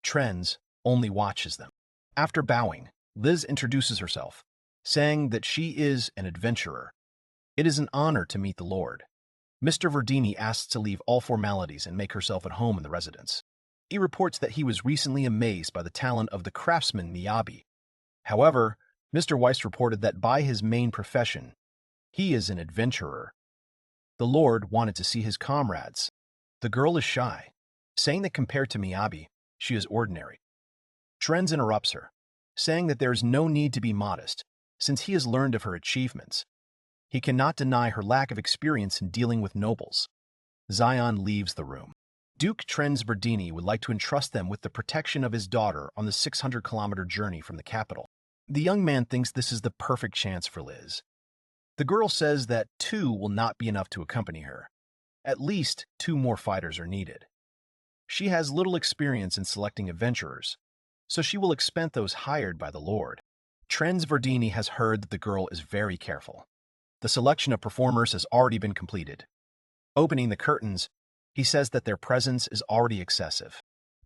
Trends only watches them. After bowing, Liz introduces herself, saying that she is an adventurer. It is an honor to meet the lord. Mr. Verdini asks to leave all formalities and make herself at home in the residence. He reports that he was recently amazed by the talent of the craftsman Miyabi. However, Mr. Weiss reported that by his main profession, he is an adventurer. The lord wanted to see his comrades. The girl is shy, saying that compared to Miyabi, she is ordinary. Trends interrupts her, saying that there is no need to be modest, since he has learned of her achievements. He cannot deny her lack of experience in dealing with nobles. Zion leaves the room. Duke Trends Verdini would like to entrust them with the protection of his daughter on the 600-kilometer journey from the capital. The young man thinks this is the perfect chance for Liz. The girl says that 2 will not be enough to accompany her. At least 2 more fighters are needed. She has little experience in selecting adventurers, so she will expend those hired by the lord. Trends Verdini has heard that the girl is very careful. The selection of performers has already been completed. Opening the curtains, he says that their presence is already excessive.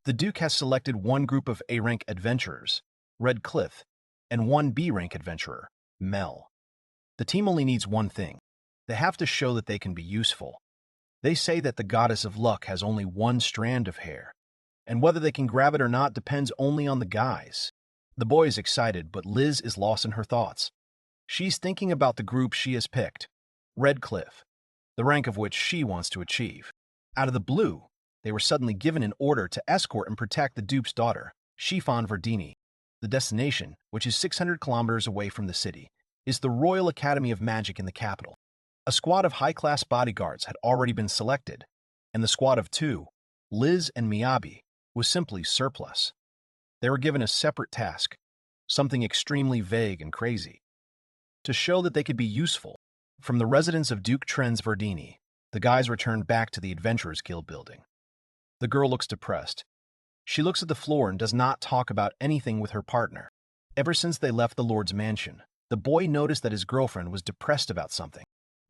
The Duke has selected 1 group of A-rank adventurers, Red Cliff, and 1 B-rank adventurer, Mel. The team only needs one thing. They have to show that they can be useful. They say that the goddess of luck has only 1 strand of hair, and whether they can grab it or not depends only on the guys. The boy is excited, but Liz is lost in her thoughts. She's thinking about the group she has picked, Red Cliff, the rank of which she wants to achieve. Out of the blue, they were suddenly given an order to escort and protect the Duke's daughter, Chiffon Verdini. The destination, which is 600 kilometers away from the city, is the Royal Academy of Magic in the capital. A squad of high-class bodyguards had already been selected, and the squad of two, Liz and Miyabi, was simply surplus. They were given a separate task, something extremely vague and crazy. To show that they could be useful, from the residence of Duke Trenz Verdini, the guys returned back to the Adventurers Guild building. The girl looks depressed. She looks at the floor and does not talk about anything with her partner. Ever since they left the Lord's mansion, the boy noticed that his girlfriend was depressed about something.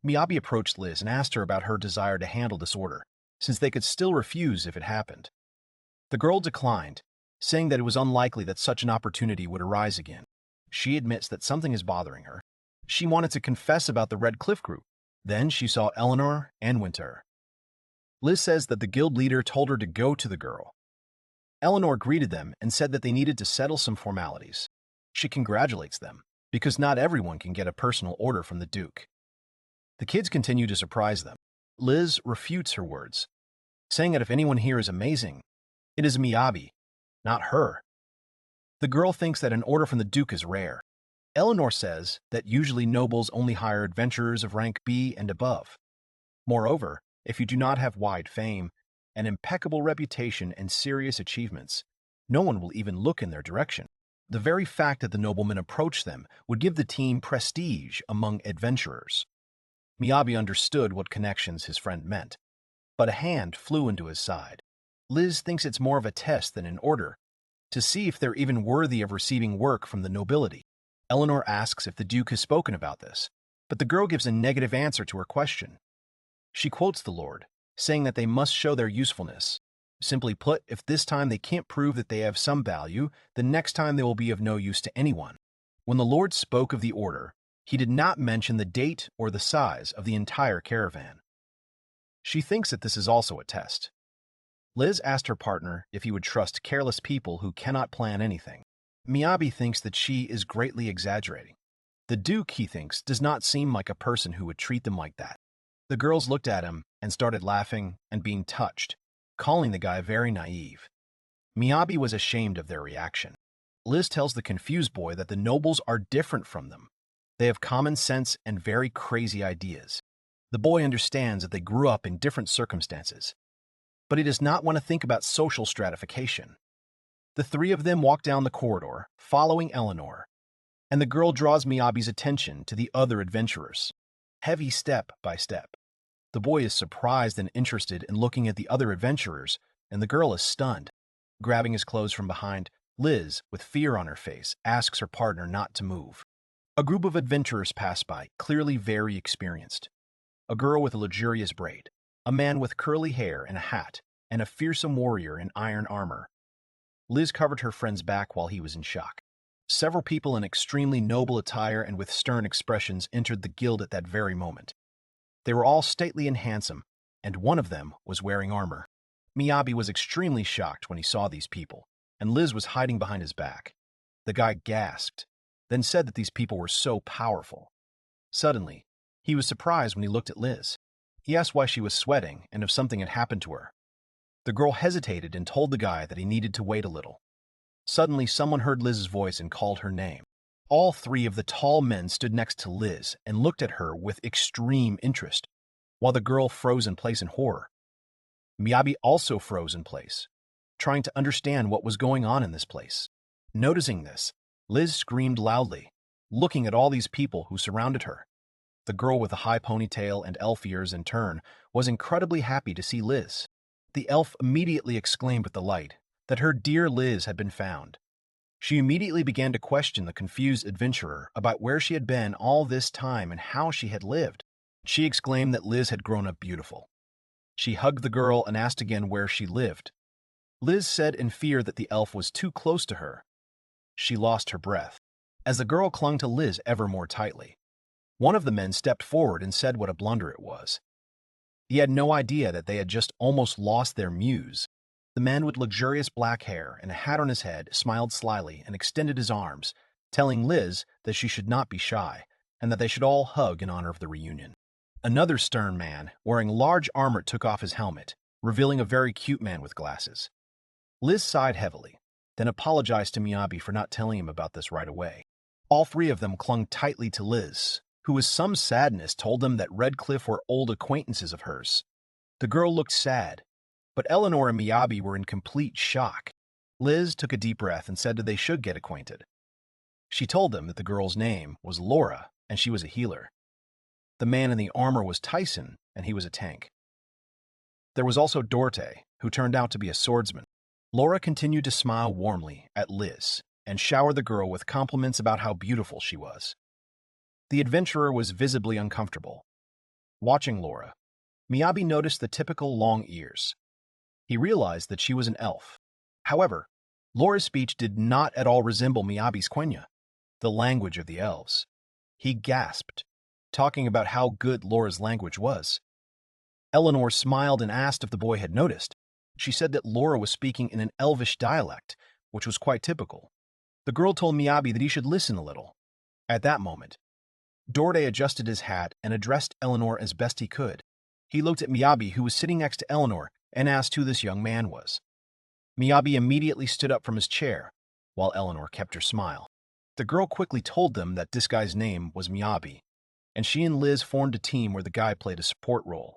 Miyabi approached Liz and asked her about her desire to handle this order, since they could still refuse if it happened. The girl declined, saying that it was unlikely that such an opportunity would arise again. She admits that something is bothering her. She wanted to confess about the Red Cliff group. Then she saw Eleanor and Winter. Liz says that the guild leader told her to go to the girl. Eleanor greeted them and said that they needed to settle some formalities. She congratulates them, because not everyone can get a personal order from the Duke. The kids continue to surprise them. Liz refutes her words, saying that if anyone here is amazing, it is Miyabi, not her. The girl thinks that an order from the Duke is rare. Eleanor says that usually nobles only hire adventurers of rank B and above. Moreover, if you do not have wide fame, an impeccable reputation, and serious achievements, no one will even look in their direction. The very fact that the nobleman approached them would give the team prestige among adventurers. Miyabi understood what connections his friend meant, but a hand flew into his side. Liz thinks it's more of a test than an order, to see if they're even worthy of receiving work from the nobility. Eleanor asks if the Duke has spoken about this, but the girl gives a negative answer to her question. She quotes the Lord, saying that they must show their usefulness. Simply put, if this time they can't prove that they have some value, the next time they will be of no use to anyone. When the Lord spoke of the order, he did not mention the date or the size of the entire caravan. She thinks that this is also a test. Liz asked her partner if he would trust careless people who cannot plan anything. Miyabi thinks that she is greatly exaggerating. The Duke, he thinks, does not seem like a person who would treat them like that. The girls looked at him and started laughing and being touched, calling the guy very naive. Miyabi was ashamed of their reaction. Liz tells the confused boy that the nobles are different from them. They have common sense and very crazy ideas. The boy understands that they grew up in different circumstances, but he does not want to think about social stratification. The three of them walk down the corridor, following Eleanor, and the girl draws Miyabi's attention to the other adventurers, heavy step by step. The boy is surprised and interested in looking at the other adventurers, and the girl is stunned. Grabbing his clothes from behind, Liz, with fear on her face, asks her partner not to move. A group of adventurers pass by, clearly very experienced. A girl with a luxurious braid, a man with curly hair and a hat, and a fearsome warrior in iron armor. Liz covered her friend's back while he was in shock. Several people in extremely noble attire and with stern expressions entered the guild at that very moment. They were all stately and handsome, and one of them was wearing armor. Miyabi was extremely shocked when he saw these people, and Liz was hiding behind his back. The guy gasped, then said that these people were so powerful. Suddenly, he was surprised when he looked at Liz. He asked why she was sweating and if something had happened to her. The girl hesitated and told the guy that he needed to wait a little. Suddenly, someone heard Liz's voice and called her name. All three of the tall men stood next to Liz and looked at her with extreme interest, while the girl froze in place in horror. Miyabi also froze in place, trying to understand what was going on in this place. Noticing this, Liz screamed loudly, looking at all these people who surrounded her. The girl with the high ponytail and elf ears in turn was incredibly happy to see Liz. The elf immediately exclaimed with delight that her dear Liz had been found. She immediately began to question the confused adventurer about where she had been all this time and how she had lived. She exclaimed that Liz had grown up beautiful. She hugged the girl and asked again where she lived. Liz said in fear that the elf was too close to her. She lost her breath, as the girl clung to Liz ever more tightly. One of the men stepped forward and said what a blunder it was. He had no idea that they had just almost lost their muse. The man with luxurious black hair and a hat on his head smiled slyly and extended his arms, telling Liz that she should not be shy and that they should all hug in honor of the reunion. Another stern man, wearing large armor, took off his helmet, revealing a very cute man with glasses. Liz sighed heavily. then apologized to Miyabi for not telling him about this right away. All three of them clung tightly to Liz, who with some sadness told them that Redcliffe were old acquaintances of hers. The girl looked sad, but Eleanor and Miyabi were in complete shock. Liz took a deep breath and said that they should get acquainted. She told them that the girl's name was Laura, and she was a healer. The man in the armor was Tyson, and he was a tank. There was also Dorte, who turned out to be a swordsman. Laura continued to smile warmly at Liz and showered the girl with compliments about how beautiful she was. The adventurer was visibly uncomfortable. Watching Laura, Miyabi noticed the typical long ears. He realized that she was an elf. However, Laura's speech did not at all resemble Miyabi's Quenya, the language of the elves. He gasped, talking about how good Laura's language was. Eleanor smiled and asked if the boy had noticed. She said that Laura was speaking in an elvish dialect, which was quite typical. The girl told Miyabi that he should listen a little. At that moment, Dorte adjusted his hat and addressed Eleanor as best he could. He looked at Miyabi, who was sitting next to Eleanor, and asked who this young man was. Miyabi immediately stood up from his chair, while Eleanor kept her smile. The girl quickly told them that this guy's name was Miyabi, and she and Liz formed a team where the guy played a support role.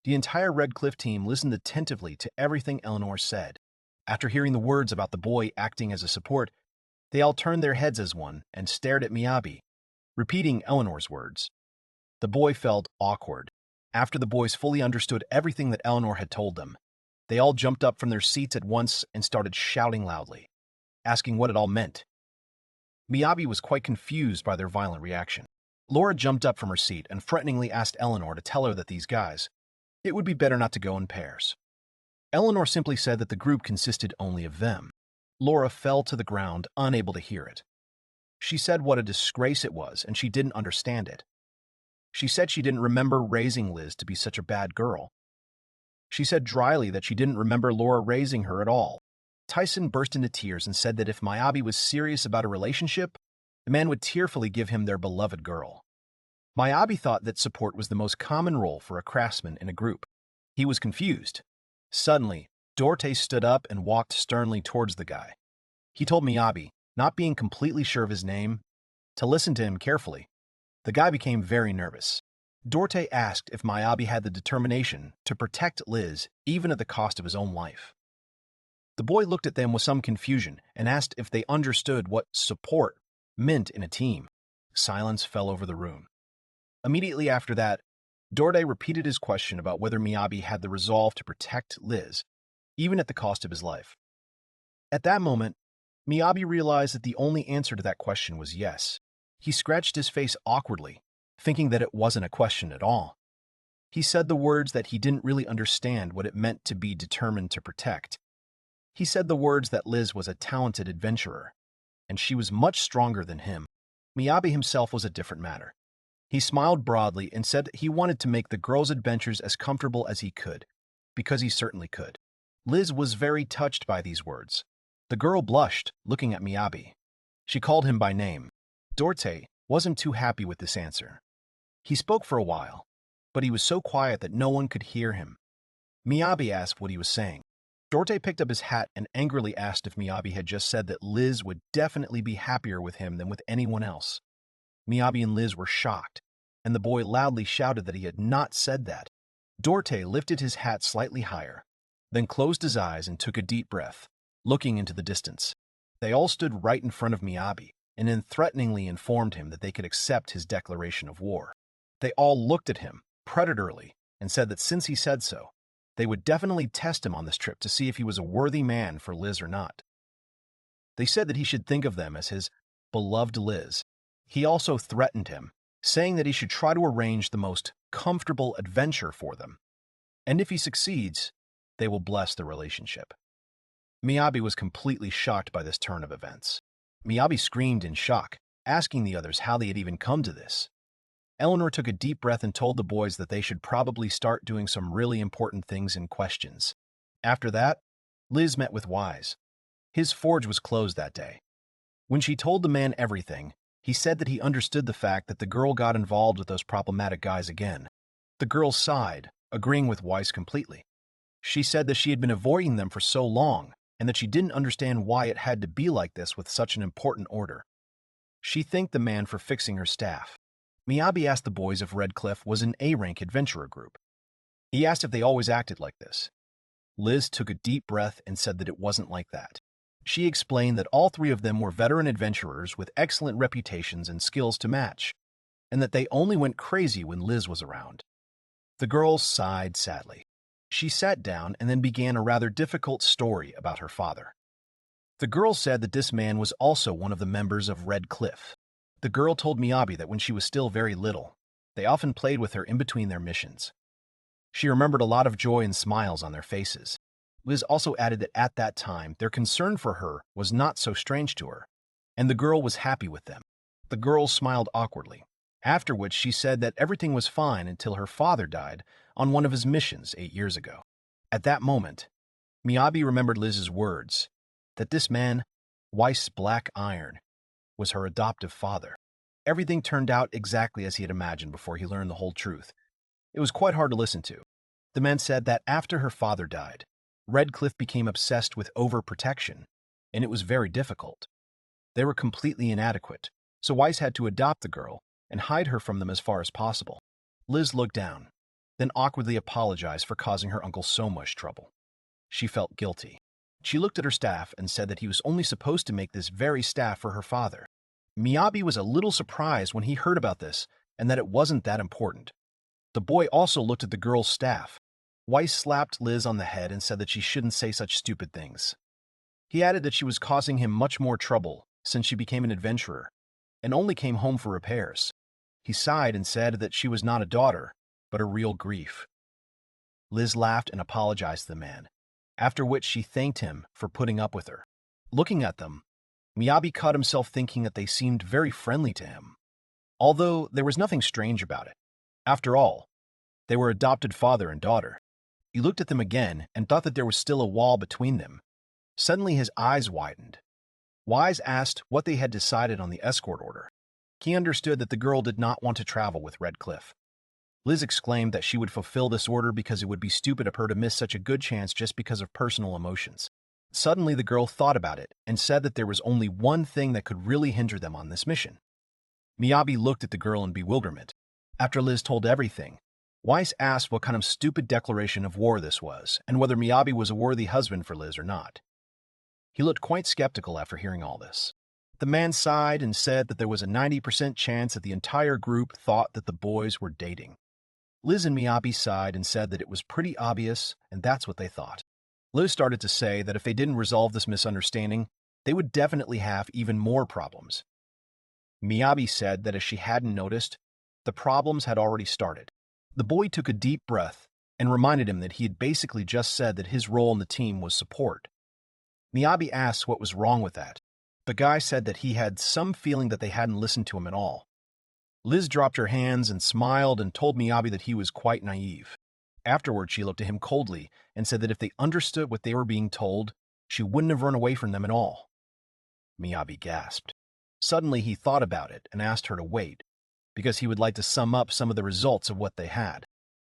The entire Redcliffe team listened attentively to everything Eleanor said. After hearing the words about the boy acting as a support, they all turned their heads as one and stared at Miyabi, repeating Eleanor's words. The boy felt awkward. After the boys fully understood everything that Eleanor had told them, they all jumped up from their seats at once and started shouting loudly, asking what it all meant. Miyabi was quite confused by their violent reaction. Laura jumped up from her seat and threateningly asked Eleanor to tell her that these guys, it would be better not to go in pairs. Eleanor simply said that the group consisted only of them. Laura fell to the ground, unable to hear it. She said what a disgrace it was, and she didn't understand it. She said she didn't remember raising Liz to be such a bad girl. She said dryly that she didn't remember Laura raising her at all. Tyson burst into tears and said that if Miyabi was serious about a relationship, the man would tearfully give him their beloved girl. Miyabi thought that support was the most common role for a craftsman in a group. He was confused. Suddenly, Dorte stood up and walked sternly towards the guy. He told Miyabi, not being completely sure of his name, to listen to him carefully. The guy became very nervous. Dorte asked if Miyabi had the determination to protect Liz even at the cost of his own life. The boy looked at them with some confusion and asked if they understood what support meant in a team. Silence fell over the room. Immediately after that, Dorte repeated his question about whether Miyabi had the resolve to protect Liz, even at the cost of his life. At that moment, Miyabi realized that the only answer to that question was yes. He scratched his face awkwardly, thinking that it wasn't a question at all. He said the words that he didn't really understand what it meant to be determined to protect. He said the words that Liz was a talented adventurer, and she was much stronger than him. Miyabi himself was a different matter. He smiled broadly and said that he wanted to make the girl's adventures as comfortable as he could, because he certainly could. Liz was very touched by these words. The girl blushed, looking at Miyabi. She called him by name. Dorte wasn't too happy with this answer. He spoke for a while, but he was so quiet that no one could hear him. Miyabi asked what he was saying. Dorte picked up his hat and angrily asked if Miyabi had just said that Liz would definitely be happier with him than with anyone else. Miyabi and Liz were shocked, and the boy loudly shouted that he had not said that. Dorte lifted his hat slightly higher, then closed his eyes and took a deep breath, looking into the distance. They all stood right in front of Miyabi, and then threateningly informed him that they could accept his declaration of war. They all looked at him, predatorily, and said that since he said so, they would definitely test him on this trip to see if he was a worthy man for Liz or not. They said that he should think of them as his beloved Liz. He also threatened him, saying that he should try to arrange the most comfortable adventure for them, and if he succeeds, they will bless the relationship. Miyabi was completely shocked by this turn of events. Miyabi screamed in shock, asking the others how they had even come to this. Eleanor took a deep breath and told the boys that they should probably start doing some really important things and questions. After that, Liz met with Wise. His forge was closed that day. When she told the man everything, he said that he understood the fact that the girl got involved with those problematic guys again. The girl sighed, agreeing with Weiss completely. She said that she had been avoiding them for so long, and that she didn't understand why it had to be like this with such an important order. She thanked the man for fixing her staff. Miyabi asked the boys if Red Cliff was an A-rank adventurer group. He asked if they always acted like this. Liz took a deep breath and said that it wasn't like that. She explained that all three of them were veteran adventurers with excellent reputations and skills to match, and that they only went crazy when Liz was around. The girl sighed sadly. She sat down and then began a rather difficult story about her father. The girl said that this man was also one of the members of Red Cliff. The girl told Miyabi that when she was still very little, they often played with her in between their missions. She remembered a lot of joy and smiles on their faces. Liz also added that at that time, their concern for her was not so strange to her, and the girl was happy with them. The girl smiled awkwardly, after which she said that everything was fine until her father died on one of his missions 8 years ago. At that moment, Miyabi remembered Liz's words, that this man, Weiss Black Iron, was her adoptive father. Everything turned out exactly as he had imagined before he learned the whole truth. It was quite hard to listen to. The man said that after her father died, Red Cliff became obsessed with overprotection, and it was very difficult. They were completely inadequate, so Weiss had to adopt the girl and hide her from them as far as possible. Liz looked down, then awkwardly apologized for causing her uncle so much trouble. She felt guilty. She looked at her staff and said that he was only supposed to make this very staff for her father. Miyabi was a little surprised when he heard about this and that it wasn't that important. The boy also looked at the girl's staff. Weiss slapped Liz on the head and said that she shouldn't say such stupid things. He added that she was causing him much more trouble since she became an adventurer and only came home for repairs. He sighed and said that she was not a daughter, but a real grief. Liz laughed and apologized to the man, after which she thanked him for putting up with her. Looking at them, Miyabi caught himself thinking that they seemed very friendly to him, although there was nothing strange about it. After all, they were adopted father and daughter. He looked at them again and thought that there was still a wall between them. Suddenly his eyes widened. Wise asked what they had decided on the escort order. He understood that the girl did not want to travel with Red Cliff. Liz exclaimed that she would fulfill this order because it would be stupid of her to miss such a good chance just because of personal emotions. Suddenly the girl thought about it and said that there was only one thing that could really hinder them on this mission. Miyabi looked at the girl in bewilderment. After Liz told everything, Weiss asked what kind of stupid declaration of war this was and whether Miyabi was a worthy husband for Liz or not. He looked quite skeptical after hearing all this. The man sighed and said that there was a 90% chance that the entire group thought that the boys were dating. Liz and Miyabi sighed and said that it was pretty obvious, and that's what they thought. Liz started to say that if they didn't resolve this misunderstanding, they would definitely have even more problems. Miyabi said that as she hadn't noticed, the problems had already started. The boy took a deep breath and reminded him that he had basically just said that his role in the team was support. Miyabi asked what was wrong with that. The guy said that he had some feeling that they hadn't listened to him at all. Liz dropped her hands and smiled and told Miyabi that he was quite naive. Afterward, she looked at him coldly and said that if they understood what they were being told, she wouldn't have run away from them at all. Miyabi gasped. Suddenly, he thought about it and asked her to wait, because he would like to sum up some of the results of what they had.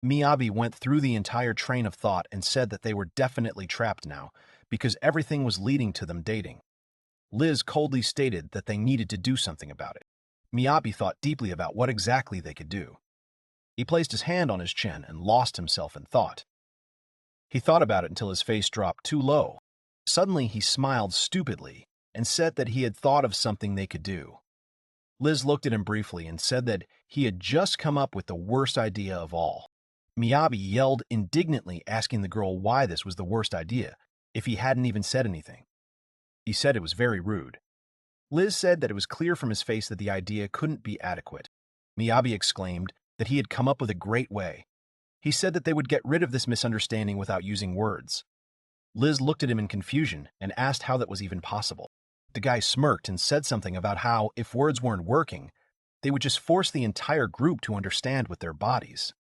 Miyabi went through the entire train of thought and said that they were definitely trapped now, because everything was leading to them dating. Liz coldly stated that they needed to do something about it. Miyabi thought deeply about what exactly they could do. He placed his hand on his chin and lost himself in thought. He thought about it until his face dropped too low. Suddenly, he smiled stupidly and said that he had thought of something they could do. Liz looked at him briefly and said that he had just come up with the worst idea of all. Miyabi yelled indignantly, asking the girl why this was the worst idea, if he hadn't even said anything. He said it was very rude. Liz said that it was clear from his face that the idea couldn't be adequate. Miyabi exclaimed that he had come up with a great way. He said that they would get rid of this misunderstanding without using words. Liz looked at him in confusion and asked how that was even possible. The guy smirked and said something about how, if words weren't working, they would just force the entire group to understand with their bodies.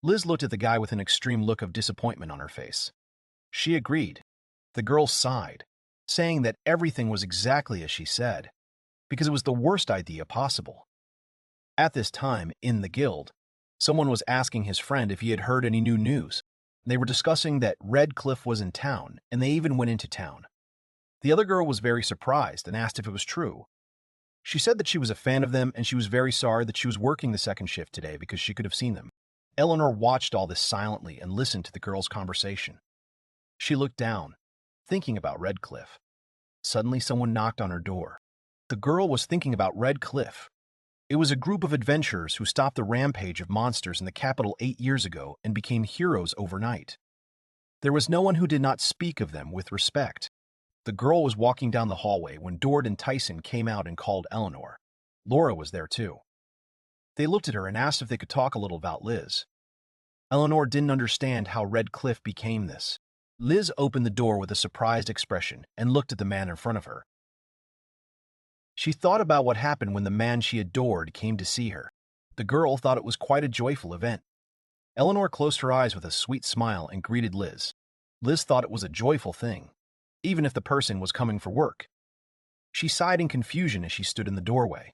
Liz looked at the guy with an extreme look of disappointment on her face. She agreed. The girl sighed, saying that everything was exactly as she said, because it was the worst idea possible. At this time, in the guild, someone was asking his friend if he had heard any new news. They were discussing that Red Cliff was in town, and they even went into town. The other girl was very surprised and asked if it was true. She said that she was a fan of them and she was very sorry that she was working the second shift today because she could have seen them. Eleanor watched all this silently and listened to the girls' conversation. She looked down, thinking about Red Cliff. Suddenly, someone knocked on her door. The girl was thinking about Red Cliff. It was a group of adventurers who stopped the rampage of monsters in the capital 8 years ago and became heroes overnight. There was no one who did not speak of them with respect. The girl was walking down the hallway when Dord and Tyson came out and called Eleanor. Laura was there too. They looked at her and asked if they could talk a little about Liz. Eleanor didn't understand how Red Cliff became this. Liz opened the door with a surprised expression and looked at the man in front of her. She thought about what happened when the man she adored came to see her. The girl thought it was quite a joyful event. Eleanor closed her eyes with a sweet smile and greeted Liz. Liz thought it was a joyful thing, even if the person was coming for work. She sighed in confusion as she stood in the doorway,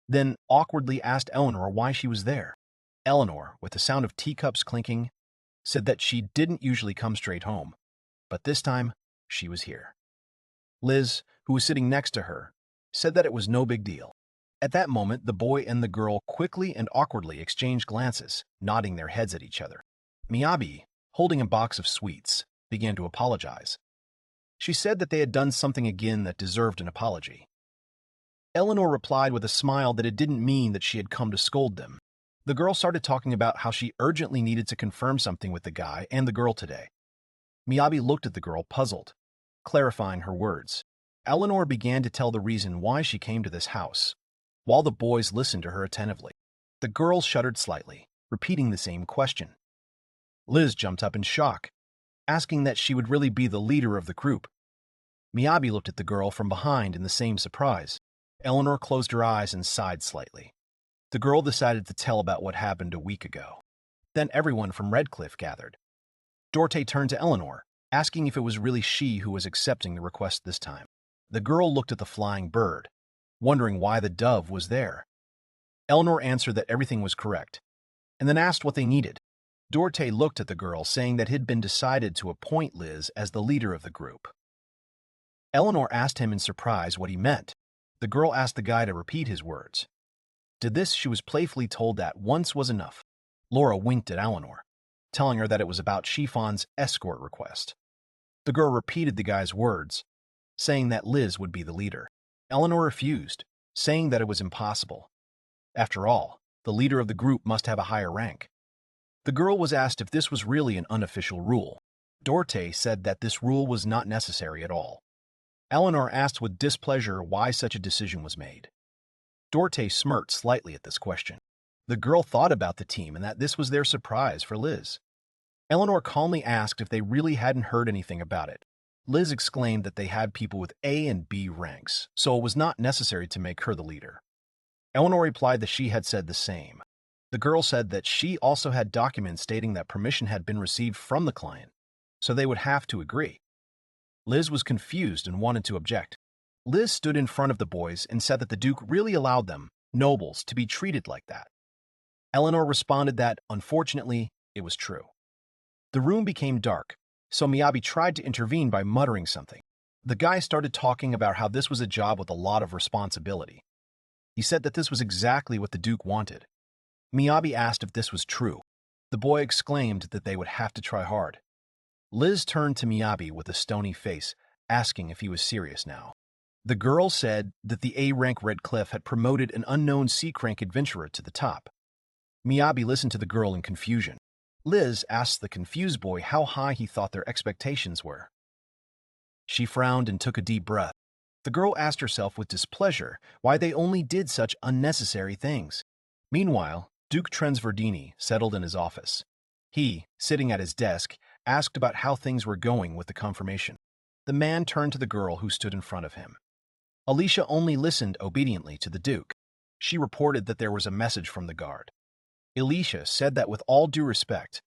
then awkwardly asked Eleanor why she was there. Eleanor, with the sound of teacups clinking, said that she didn't usually come straight home, but this time she was here. Liz, who was sitting next to her, said that it was no big deal. At that moment, the boy and the girl quickly and awkwardly exchanged glances, nodding their heads at each other. Miyabi, holding a box of sweets, began to apologize. She said that they had done something again that deserved an apology. Eleanor replied with a smile that it didn't mean that she had come to scold them. The girl started talking about how she urgently needed to confirm something with the guy and the girl today. Miyabi looked at the girl, puzzled, clarifying her words. Eleanor began to tell the reason why she came to this house, while the boys listened to her attentively. The girl shuddered slightly, repeating the same question. Liz jumped up in shock, asking that she would really be the leader of the group. Miyabi looked at the girl from behind in the same surprise. Eleanor closed her eyes and sighed slightly. The girl decided to tell about what happened a week ago. Then everyone from Red Cliff gathered. Dorte turned to Eleanor, asking if it was really she who was accepting the request this time. The girl looked at the flying bird, wondering why the dove was there. Eleanor answered that everything was correct, and then asked what they needed. Dorte looked at the girl, saying that it had been decided to appoint Liz as the leader of the group. Eleanor asked him in surprise what he meant. The girl asked the guy to repeat his words. To this, she was playfully told that once was enough. Laura winked at Eleanor, telling her that it was about Chiffon's escort request. The girl repeated the guy's words, saying that Liz would be the leader. Eleanor refused, saying that it was impossible. After all, the leader of the group must have a higher rank. The girl was asked if this was really an unofficial rule. Dorte said that this rule was not necessary at all. Eleanor asked with displeasure why such a decision was made. Dorte smirked slightly at this question. The girl thought about the team and that this was their surprise for Liz. Eleanor calmly asked if they really hadn't heard anything about it. Liz exclaimed that they had people with A and B ranks, so it was not necessary to make her the leader. Eleanor replied that she had said the same. The girl said that she also had documents stating that permission had been received from the client, so they would have to agree. Liz was confused and wanted to object. Liz stood in front of the boys and said that the Duke really allowed them, nobles, to be treated like that. Eleanor responded that, unfortunately, it was true. The room became dark, so Miyabi tried to intervene by muttering something. The guy started talking about how this was a job with a lot of responsibility. He said that this was exactly what the Duke wanted. Miyabi asked if this was true. The boy exclaimed that they would have to try hard. Liz turned to Miyabi with a stony face, asking if he was serious now. The girl said that the A-rank Red Cliff had promoted an unknown C-rank adventurer to the top. Miyabi listened to the girl in confusion. Liz asked the confused boy how high he thought their expectations were. She frowned and took a deep breath. The girl asked herself with displeasure why they only did such unnecessary things. Meanwhile, Duke Trensverdini settled in his office. He, sitting at his desk, asked about how things were going with the confirmation. The man turned to the girl who stood in front of him. Alicia only listened obediently to the Duke. She reported that there was a message from the guard. Alicia said that with all due respect,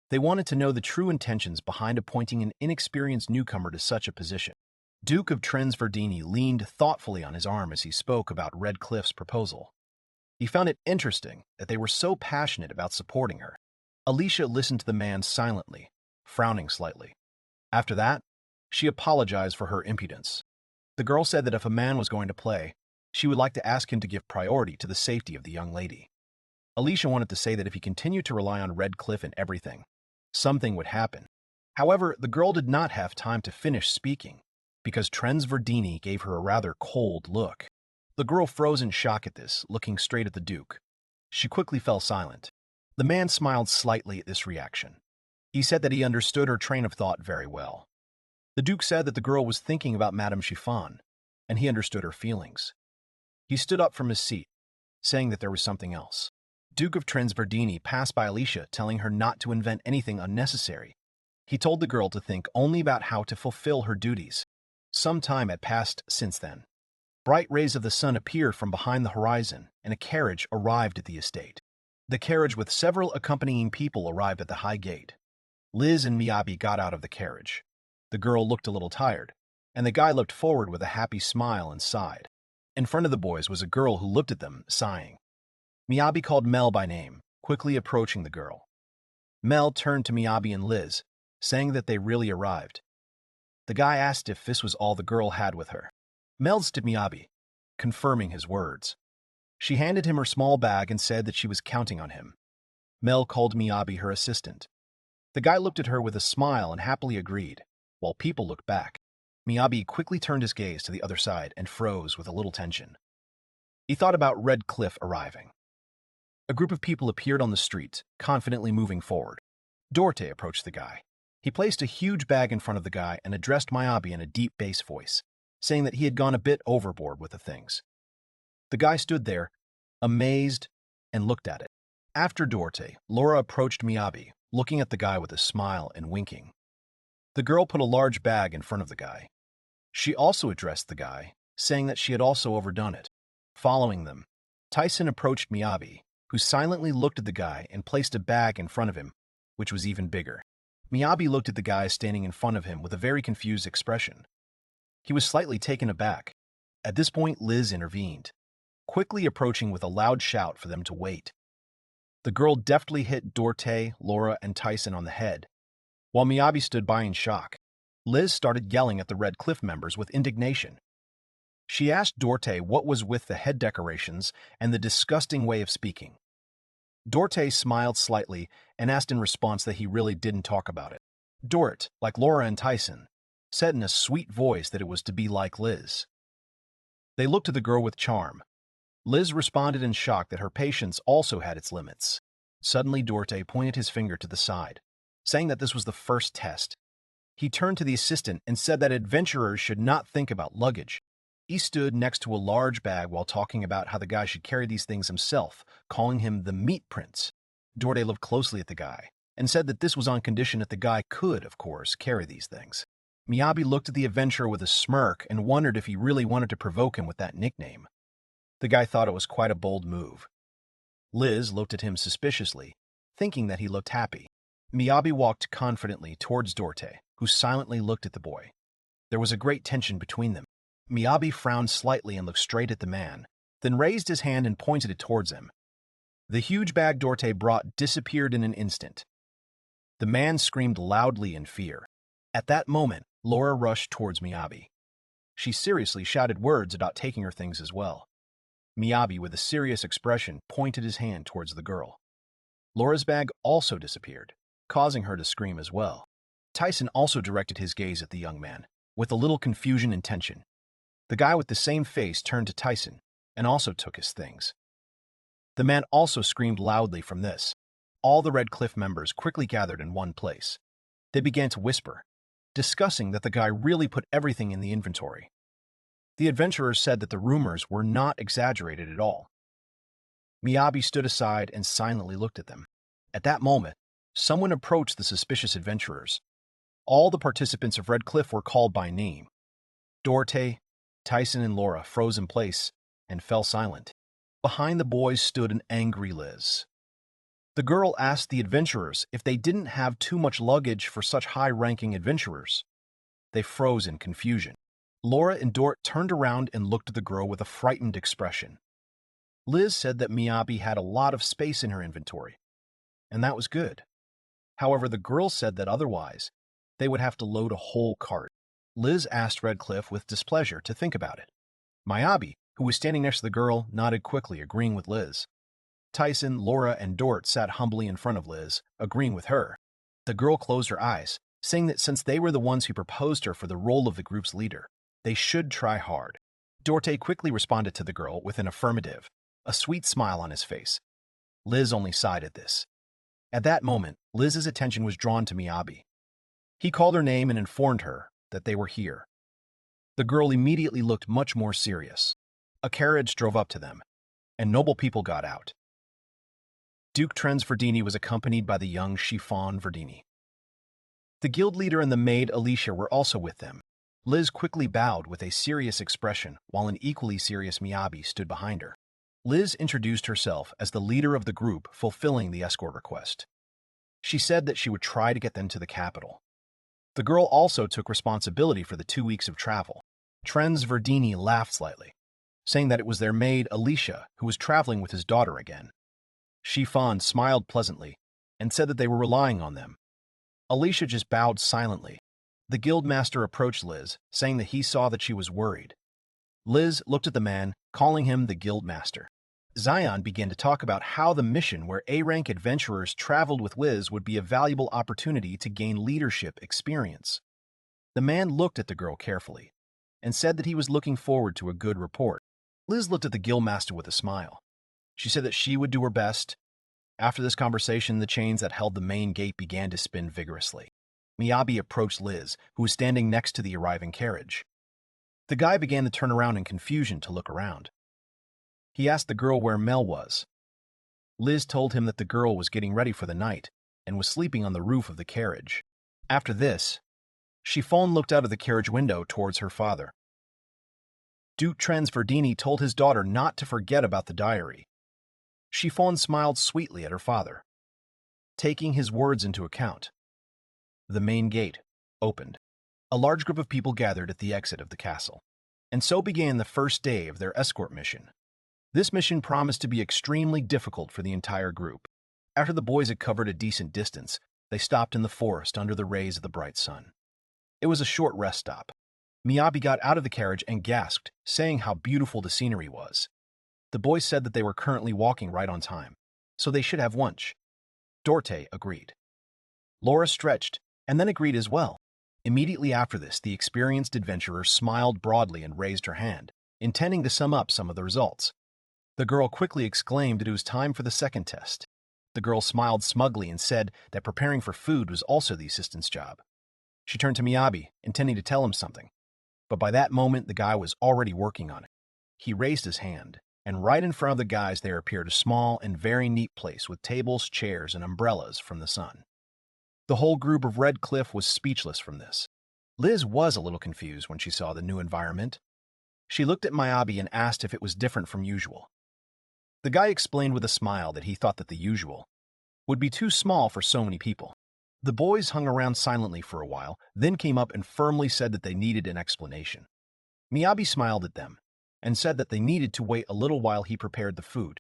they wanted to know the true intentions behind appointing an inexperienced newcomer to such a position. Duke of Trensverdini leaned thoughtfully on his arm as he spoke about Red Cliff's proposal. He found it interesting that they were so passionate about supporting her. Alicia listened to the man silently, frowning slightly. After that, she apologized for her impudence. The girl said that if a man was going to play, she would like to ask him to give priority to the safety of the young lady. Alicia wanted to say that if he continued to rely on Red Cliff in everything, something would happen. However, the girl did not have time to finish speaking, because Trensverdini gave her a rather cold look. The girl froze in shock at this, looking straight at the Duke. She quickly fell silent. The man smiled slightly at this reaction. He said that he understood her train of thought very well. The Duke said that the girl was thinking about Madame Chiffon, and he understood her feelings. He stood up from his seat, saying that there was something else. Duke of Trensverdini passed by Alicia, telling her not to invent anything unnecessary. He told the girl to think only about how to fulfill her duties. Some time had passed since then. Bright rays of the sun appeared from behind the horizon, and a carriage arrived at the estate. The carriage with several accompanying people arrived at the high gate. Liz and Miyabi got out of the carriage. The girl looked a little tired, and the guy looked forward with a happy smile and sighed. In front of the boys was a girl who looked at them, sighing. Miyabi called Mel by name, quickly approaching the girl. Mel turned to Miyabi and Liz, saying that they really arrived. The guy asked if this was all the girl had with her. Mel's to Miyabi, confirming his words. She handed him her small bag and said that she was counting on him. Mel called Miyabi her assistant. The guy looked at her with a smile and happily agreed, while people looked back. Miyabi quickly turned his gaze to the other side and froze with a little tension. He thought about Red Cliff arriving. A group of people appeared on the street, confidently moving forward. Dorte approached the guy. He placed a huge bag in front of the guy and addressed Miyabi in a deep bass voice, saying that he had gone a bit overboard with the things. The guy stood there, amazed, and looked at it. After Dorte, Laura approached Miyabi, looking at the guy with a smile and winking. The girl put a large bag in front of the guy. She also addressed the guy, saying that she had also overdone it. Following them, Tyson approached Miyabi, who silently looked at the guy and placed a bag in front of him, which was even bigger. Miyabi looked at the guy standing in front of him with a very confused expression. He was slightly taken aback. At this point, Liz intervened, quickly approaching with a loud shout for them to wait. The girl deftly hit Dorte, Laura, and Tyson on the head, while Miyabi stood by in shock. Liz started yelling at the Red Cliff members with indignation. She asked Dorte what was with the head decorations and the disgusting way of speaking. Dorte smiled slightly and asked in response that he really didn't talk about it. Dorte, like Laura and Tyson, said in a sweet voice that it was to be like Liz. They looked at the girl with charm. Liz responded in shock that her patience also had its limits. Suddenly, Dorte pointed his finger to the side, saying that this was the first test. He turned to the assistant and said that adventurers should not think about luggage. He stood next to a large bag while talking about how the guy should carry these things himself, calling him the Meat Prince. Dorte looked closely at the guy and said that this was on condition that the guy could, of course, carry these things. Miyabi looked at the adventurer with a smirk and wondered if he really wanted to provoke him with that nickname. The guy thought it was quite a bold move. Liz looked at him suspiciously, thinking that he looked happy. Miyabi walked confidently towards Dorte, who silently looked at the boy. There was a great tension between them. Miyabi frowned slightly and looked straight at the man, then raised his hand and pointed it towards him. The huge bag Dorte brought disappeared in an instant. The man screamed loudly in fear. At that moment, Laura rushed towards Miyabi. She seriously shouted words about taking her things as well. Miyabi, with a serious expression, pointed his hand towards the girl. Laura's bag also disappeared, causing her to scream as well. Tyson also directed his gaze at the young man, with a little confusion and tension. The guy with the same face turned to Tyson and also took his things. The man also screamed loudly from this. All the Red Cliff members quickly gathered in one place. They began to whisper, discussing that the guy really put everything in the inventory. The adventurers said that the rumors were not exaggerated at all. Miyabi stood aside and silently looked at them. At that moment, someone approached the suspicious adventurers. All the participants of Red Cliff were called by name. Dorte, Tyson, and Laura froze in place and fell silent. Behind the boys stood an angry Liz. The girl asked the adventurers if they didn't have too much luggage for such high-ranking adventurers. They froze in confusion. Laura and Dort turned around and looked at the girl with a frightened expression. Liz said that Miyabi had a lot of space in her inventory, and that was good. However, the girls said that otherwise, they would have to load a whole cart. Liz asked Redcliffe with displeasure to think about it. Miyabi, who was standing next to the girl, nodded quickly, agreeing with Liz. Tyson, Laura, and Dort sat humbly in front of Liz, agreeing with her. The girl closed her eyes, saying that since they were the ones who proposed her for the role of the group's leader, they should try hard. Dorte quickly responded to the girl with an affirmative, a sweet smile on his face. Liz only sighed at this. At that moment, Liz's attention was drawn to Miyabi. He called her name and informed her that they were here. The girl immediately looked much more serious. A carriage drove up to them, and noble people got out. Duke Trenz Verdini was accompanied by the young Chiffon Verdini. The guild leader and the maid Alicia were also with them. Liz quickly bowed with a serious expression, while an equally serious Miyabi stood behind her. Liz introduced herself as the leader of the group fulfilling the escort request. She said that she would try to get them to the capital. The girl also took responsibility for the 2 weeks of travel. Trenz Verdini laughed slightly, saying that it was their maid Alicia who was traveling with his daughter again. Chiffon smiled pleasantly and said that they were relying on them. Alicia just bowed silently. The guildmaster approached Liz, saying that he saw that she was worried. Liz looked at the man, calling him the guildmaster. Zion began to talk about how the mission where A-rank adventurers traveled with Liz would be a valuable opportunity to gain leadership experience. The man looked at the girl carefully and said that he was looking forward to a good report. Liz looked at the guildmaster with a smile. She said that she would do her best. After this conversation, the chains that held the main gate began to spin vigorously. Miyabi approached Liz, who was standing next to the arriving carriage. The guy began to turn around in confusion to look around. He asked the girl where Mel was. Liz told him that the girl was getting ready for the night and was sleeping on the roof of the carriage. After this, Chiffon looked out of the carriage window towards her father. Duke Trenz Verdini told his daughter not to forget about the diary. Chiffon smiled sweetly at her father. Taking his words into account, the main gate opened. A large group of people gathered at the exit of the castle. And so began the first day of their escort mission. This mission promised to be extremely difficult for the entire group. After the boys had covered a decent distance, they stopped in the forest under the rays of the bright sun. It was a short rest stop. Miyabi got out of the carriage and gasped, saying how beautiful the scenery was. The boys said that they were currently walking right on time, so they should have lunch. Dorte agreed. Laura stretched, and then agreed as well. Immediately after this, the experienced adventurer smiled broadly and raised her hand, intending to sum up some of the results. The girl quickly exclaimed that it was time for the second test. The girl smiled smugly and said that preparing for food was also the assistant's job. She turned to Miyabi, intending to tell him something, but by that moment the guy was already working on it. He raised his hand, and right in front of the guys there appeared a small and very neat place with tables, chairs, and umbrellas from the sun. The whole group of Redcliffe was speechless from this. Liz was a little confused when she saw the new environment. She looked at Miyabi and asked if it was different from usual. The guy explained with a smile that he thought that the usual would be too small for so many people. The boys hung around silently for a while, then came up and firmly said that they needed an explanation. Miyabi smiled at them and said that they needed to wait a little while he prepared the food.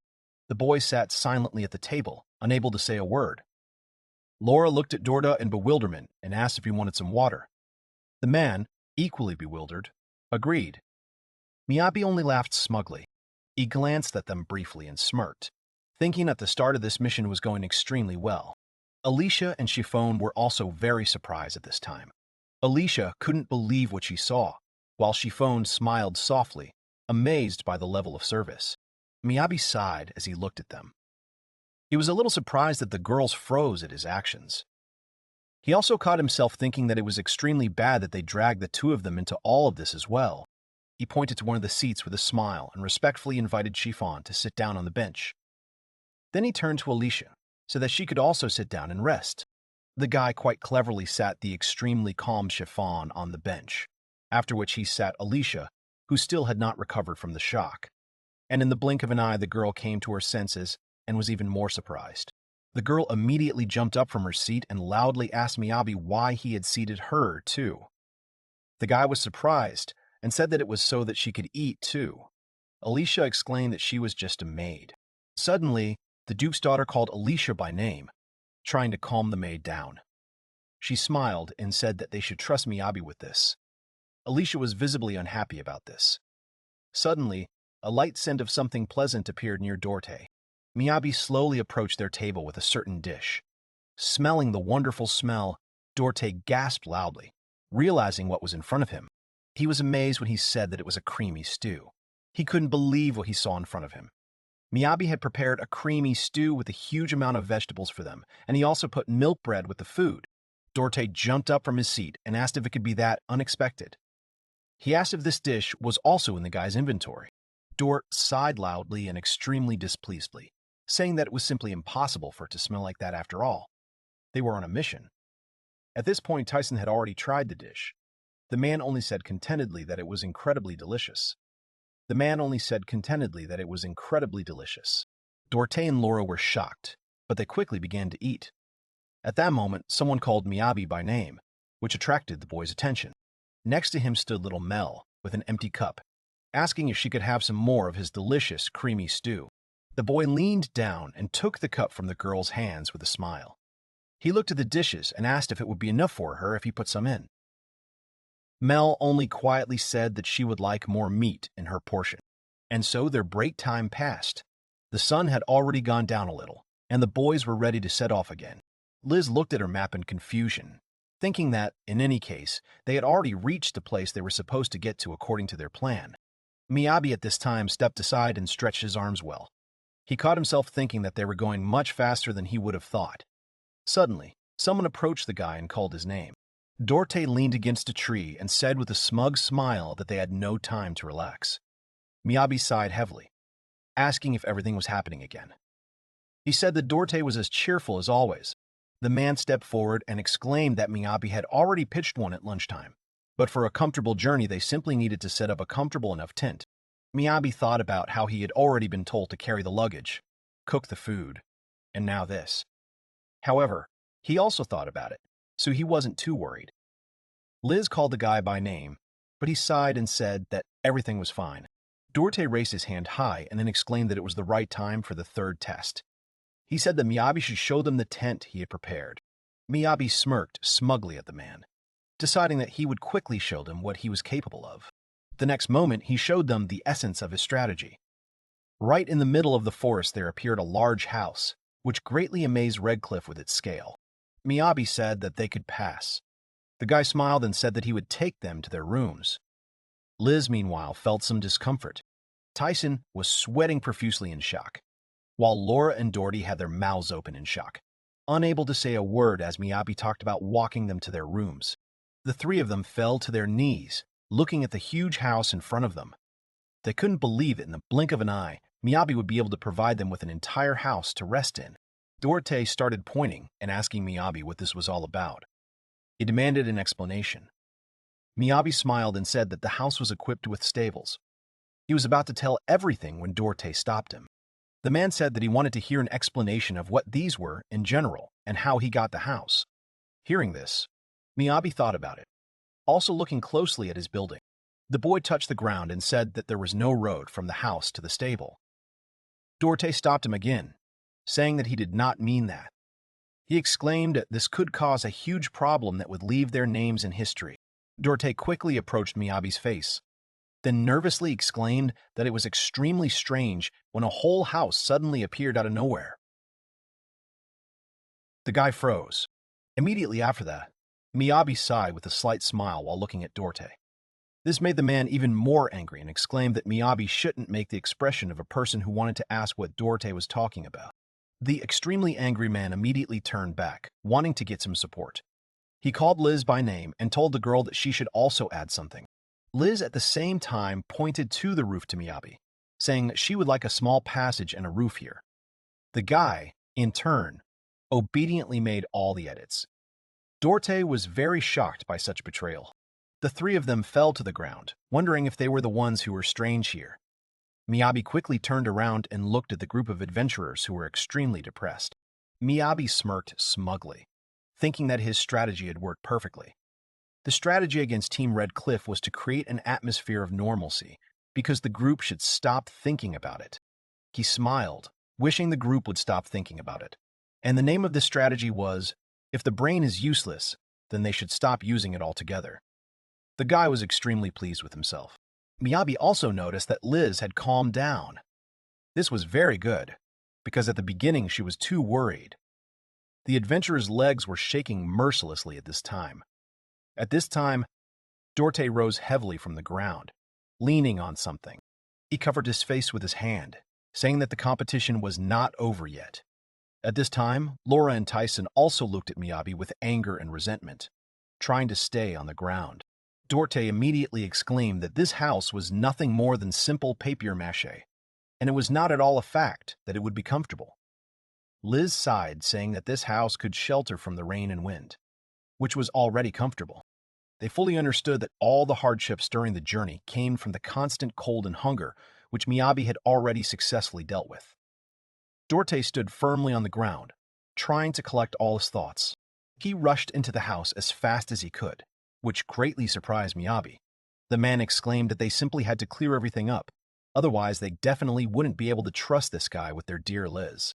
The boys sat silently at the table, unable to say a word. Laura looked at Dorda in bewilderment and asked if he wanted some water. The man, equally bewildered, agreed. Miyabi only laughed smugly. He glanced at them briefly and smirked, thinking that the start of this mission was going extremely well. Alicia and Chiffon were also very surprised at this time. Alicia couldn't believe what she saw, while Chiffon smiled softly, amazed by the level of service. Miyabi sighed as he looked at them. He was a little surprised that the girls froze at his actions. He also caught himself thinking that it was extremely bad that they dragged the two of them into all of this as well. He pointed to one of the seats with a smile and respectfully invited Chiffon to sit down on the bench. Then he turned to Alicia, so that she could also sit down and rest. The guy quite cleverly sat the extremely calm Chiffon on the bench, after which he sat Alicia, who still had not recovered from the shock. And in the blink of an eye, the girl came to her senses and was even more surprised. The girl immediately jumped up from her seat and loudly asked Miyabi why he had seated her, too. The guy was surprised and said that it was so that she could eat, too. Alicia explained that she was just a maid. Suddenly, the Duke's daughter called Alicia by name. trying to calm the maid down. She smiled and said that they should trust Miyabi with this. Alicia was visibly unhappy about this. Suddenly, a light scent of something pleasant appeared near Dorte. Miyabi slowly approached their table with a certain dish. Smelling the wonderful smell, Dorte gasped loudly, realizing what was in front of him. He was amazed when he said that it was a creamy stew. He couldn't believe what he saw in front of him. Miyabi had prepared a creamy stew with a huge amount of vegetables for them, and he also put milk bread with the food. Dorte jumped up from his seat and asked if it could be that unexpected. He asked if this dish was also in the guy's inventory. Dort sighed loudly and extremely displeasedly, saying that it was simply impossible for it to smell like that after all. They were on a mission. At this point, Tyson had already tried the dish. The man only said contentedly that it was incredibly delicious. Dorte and Laura were shocked, but they quickly began to eat. At that moment, someone called Miyabi by name, which attracted the boy's attention. Next to him stood little Mel, with an empty cup, asking if she could have some more of his delicious, creamy stew. The boy leaned down and took the cup from the girl's hands with a smile. He looked at the dishes and asked if it would be enough for her if he put some in. Mel only quietly said that she would like more meat in her portion. And so their break time passed. The sun had already gone down a little, and the boys were ready to set off again. Liz looked at her map in confusion, thinking that, in any case, they had already reached the place they were supposed to get to according to their plan. Miyabi at this time stepped aside and stretched his arms well. He caught himself thinking that they were going much faster than he would have thought. Suddenly, someone approached the guy and called his name. Dorte leaned against a tree and said with a smug smile that they had no time to relax. Miyabi sighed heavily, asking if everything was happening again. He said that Dorte was as cheerful as always. The man stepped forward and exclaimed that Miyabi had already pitched one at lunchtime, but for a comfortable journey they simply needed to set up a comfortable enough tent. Miyabi thought about how he had already been told to carry the luggage, cook the food, and now this. However, he also thought about it, so he wasn't too worried. Liz called the guy by name, but he sighed and said that everything was fine. Dorte raised his hand high and then exclaimed that it was the right time for the third test. He said that Miyabi should show them the tent he had prepared. Miyabi smirked smugly at the man, deciding that he would quickly show them what he was capable of. The next moment, he showed them the essence of his strategy. Right in the middle of the forest there appeared a large house, which greatly amazed Redcliffe with its scale. Miyabi said that they could pass. The guy smiled and said that he would take them to their rooms. Liz, meanwhile, felt some discomfort. Tyson was sweating profusely in shock, while Laura and Doherty had their mouths open in shock, unable to say a word as Miyabi talked about walking them to their rooms. The three of them fell to their knees, looking at the huge house in front of them. They couldn't believe it. In the blink of an eye, Miyabi would be able to provide them with an entire house to rest in. Dorte started pointing and asking Miyabi what this was all about. He demanded an explanation. Miyabi smiled and said that the house was equipped with stables. He was about to tell everything when Dorte stopped him. The man said that he wanted to hear an explanation of what these were in general and how he got the house. Hearing this, Miyabi thought about it, also looking closely at his building. The boy touched the ground and said that there was no road from the house to the stable. Dorte stopped him again, saying that he did not mean that. He exclaimed that this could cause a huge problem that would leave their names in history. Dorte quickly approached Miyabi's face, then nervously exclaimed that it was extremely strange when a whole house suddenly appeared out of nowhere. The guy froze. Immediately after that, Miyabi sighed with a slight smile while looking at Dorte. This made the man even more angry and exclaimed that Miyabi shouldn't make the expression of a person who wanted to ask what Dorte was talking about. The extremely angry man immediately turned back, wanting to get some support. He called Liz by name and told the girl that she should also add something. Liz at the same time pointed to the roof to Miyabi, saying that she would like a small passage and a roof here. The guy, in turn, obediently made all the edits. Dorte was very shocked by such betrayal. The three of them fell to the ground, wondering if they were the ones who were strange here. Miyabi quickly turned around and looked at the group of adventurers who were extremely depressed. Miyabi smirked smugly, thinking that his strategy had worked perfectly. The strategy against Team Red Cliff was to create an atmosphere of normalcy, because the group should stop thinking about it. He smiled, wishing the group would stop thinking about it. And the name of this strategy was, if the brain is useless, then they should stop using it altogether. The guy was extremely pleased with himself. Miyabi also noticed that Liz had calmed down. This was very good, because at the beginning she was too worried. The adventurer's legs were shaking mercilessly at this time. At this time, Dorte rose heavily from the ground, leaning on something. He covered his face with his hand, saying that the competition was not over yet. At this time, Laura and Tyson also looked at Miyabi with anger and resentment, trying to stay on the ground. Dorte immediately exclaimed that this house was nothing more than simple papier-mâché, and it was not at all a fact that it would be comfortable. Liz sighed, saying that this house could shelter from the rain and wind, which was already comfortable. They fully understood that all the hardships during the journey came from the constant cold and hunger, which Miyabi had already successfully dealt with. Dorte stood firmly on the ground, trying to collect all his thoughts. He rushed into the house as fast as he could, which greatly surprised Miyabi. The man exclaimed that they simply had to clear everything up, otherwise they definitely wouldn't be able to trust this guy with their dear Liz.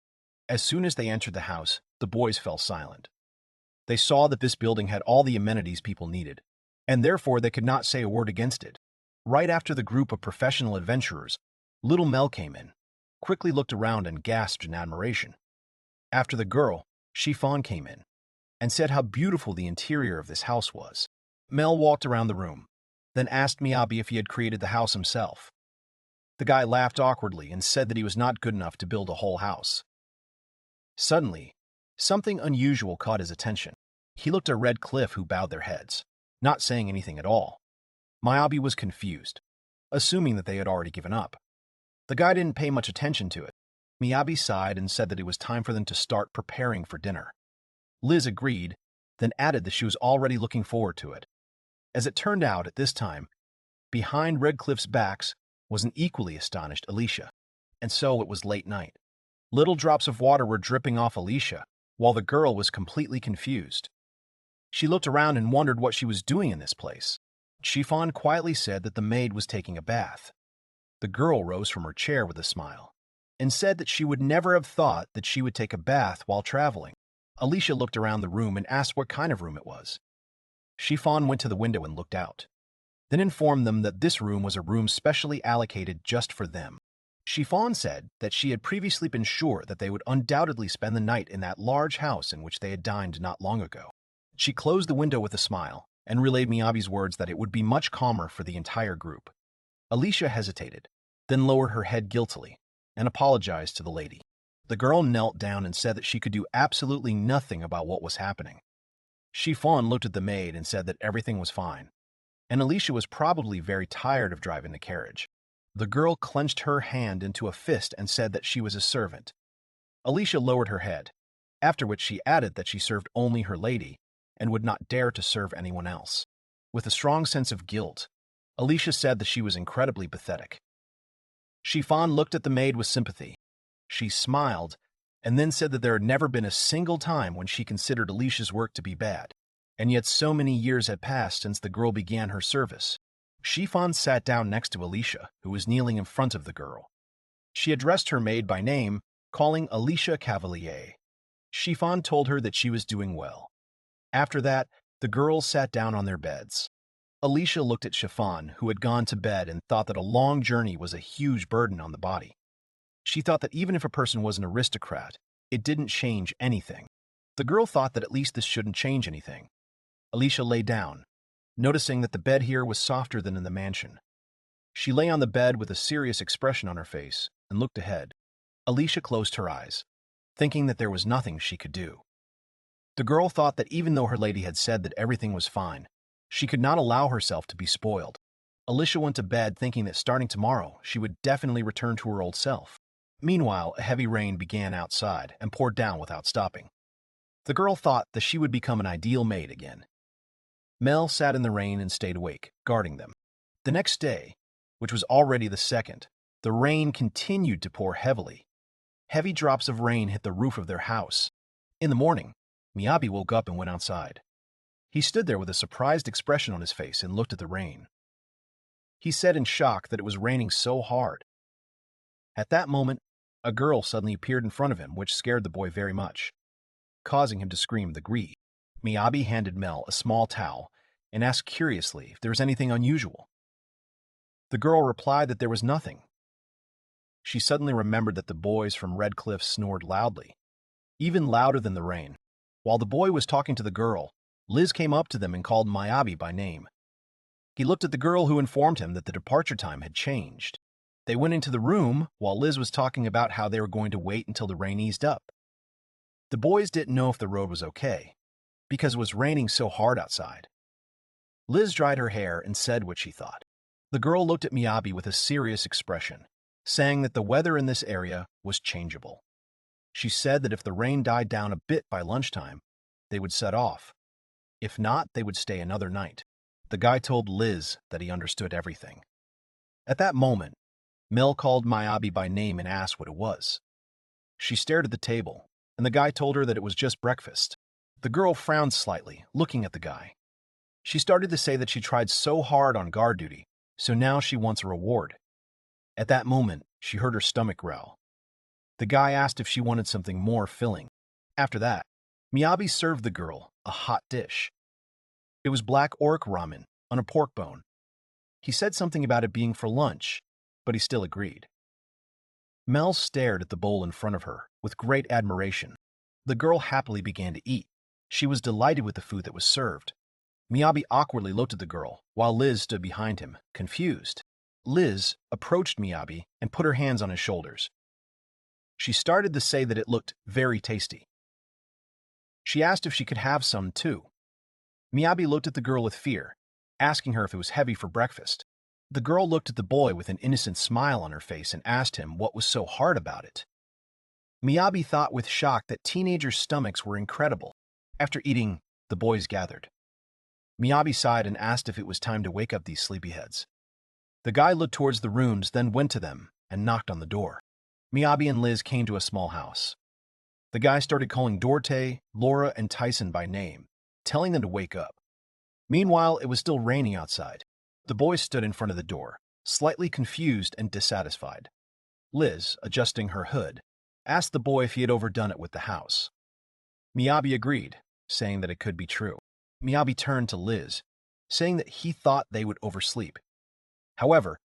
As soon as they entered the house, the boys fell silent. They saw that this building had all the amenities people needed, and therefore they could not say a word against it. Right after the group of professional adventurers, little Mel came in, quickly looked around and gasped in admiration. After the girl, Chiffon came in, and said how beautiful the interior of this house was. Mel walked around the room, then asked Miyabi if he had created the house himself. The guy laughed awkwardly and said that he was not good enough to build a whole house. Suddenly, something unusual caught his attention. He looked at Red Cliff, who bowed their heads, not saying anything at all. Miyabi was confused, assuming that they had already given up. The guy didn't pay much attention to it. Miyabi sighed and said that it was time for them to start preparing for dinner. Liz agreed, then added that she was already looking forward to it. As it turned out, at this time, behind Red Cliff's backs was an equally astonished Alicia, and so it was late night. Little drops of water were dripping off Alicia, while the girl was completely confused. She looked around and wondered what she was doing in this place. Chiffon quietly said that the maid was taking a bath. The girl rose from her chair with a smile, and said that she would never have thought that she would take a bath while traveling. Alicia looked around the room and asked what kind of room it was. Chiffon went to the window and looked out, then informed them that this room was a room specially allocated just for them. Chiffon said that she had previously been sure that they would undoubtedly spend the night in that large house in which they had dined not long ago. She closed the window with a smile and relayed Miyabi's words that it would be much calmer for the entire group. Alicia hesitated, then lowered her head guiltily and apologized to the lady. The girl knelt down and said that she could do absolutely nothing about what was happening. Chiffon looked at the maid and said that everything was fine, and Alicia was probably very tired of driving the carriage. The girl clenched her hand into a fist and said that she was a servant. Alicia lowered her head, after which she added that she served only her lady and would not dare to serve anyone else. With a strong sense of guilt, Alicia said that she was incredibly pathetic. Chiffon looked at the maid with sympathy. She smiled and then said that there had never been a single time when she considered Alicia's work to be bad, and yet so many years had passed since the girl began her service. Chiffon sat down next to Alicia, who was kneeling in front of the girl. She addressed her maid by name, calling Alicia Cavalier. Chiffon told her that she was doing well. After that, the girls sat down on their beds. Alicia looked at Chiffon, who had gone to bed, and thought that a long journey was a huge burden on the body. She thought that even if a person was an aristocrat, it didn't change anything. The girl thought that at least this shouldn't change anything. Alicia lay down, noticing that the bed here was softer than in the mansion. She lay on the bed with a serious expression on her face and looked ahead. Alicia closed her eyes, thinking that there was nothing she could do. The girl thought that even though her lady had said that everything was fine, she could not allow herself to be spoiled. Alicia went to bed thinking that starting tomorrow, she would definitely return to her old self. Meanwhile, a heavy rain began outside and poured down without stopping. The girl thought that she would become an ideal maid again. Mel sat in the rain and stayed awake, guarding them. The next day, which was already the second, the rain continued to pour heavily. Heavy drops of rain hit the roof of their house. In the morning, Miyabi woke up and went outside. He stood there with a surprised expression on his face and looked at the rain. He said in shock that it was raining so hard. At that moment, a girl suddenly appeared in front of him, which scared the boy very much. causing him to scream the gree. Miyabi handed Mel a small towel and asked curiously if there was anything unusual. The girl replied that there was nothing. She suddenly remembered that the boys from Red Cliff snored loudly, even louder than the rain. While the boy was talking to the girl, Liz came up to them and called Miyabi by name. He looked at the girl, who informed him that the departure time had changed. They went into the room while Liz was talking about how they were going to wait until the rain eased up. The boys didn't know if the road was okay, because it was raining so hard outside. Liz dried her hair and said what she thought. The girl looked at Miyabi with a serious expression, saying that the weather in this area was changeable. She said that if the rain died down a bit by lunchtime, they would set off. If not, they would stay another night. The guy told Liz that he understood everything. At that moment, Mel called Miyabi by name and asked what it was. She stared at the table, and the guy told her that it was just breakfast. The girl frowned slightly, looking at the guy. She started to say that she tried so hard on guard duty, so now she wants a reward. At that moment, she heard her stomach growl. The guy asked if she wanted something more filling. After that, Miyabi served the girl a hot dish. It was black orc ramen on a pork bone. He said something about it being for lunch, but he still agreed. Mel stared at the bowl in front of her with great admiration. The girl happily began to eat. She was delighted with the food that was served. Miyabi awkwardly looked at the girl, while Liz stood behind him, confused. Liz approached Miyabi and put her hands on his shoulders. She started to say that it looked very tasty. She asked if she could have some too. Miyabi looked at the girl with fear, asking her if it was heavy for breakfast. The girl looked at the boy with an innocent smile on her face and asked him what was so hard about it. Miyabi thought with shock that teenagers' stomachs were incredible. After eating, the boys gathered. Miyabi sighed and asked if it was time to wake up these sleepyheads. The guy looked towards the rooms, then went to them and knocked on the door. Miyabi and Liz came to a small house. The guy started calling Dorte, Laura, and Tyson by name, telling them to wake up. Meanwhile, it was still raining outside. The boys stood in front of the door, slightly confused and dissatisfied. Liz, adjusting her hood, asked the boy if he had overdone it with the house. Miyabi agreed, saying that it could be true. Miyabi turned to Liz, saying that he thought they would oversleep. However,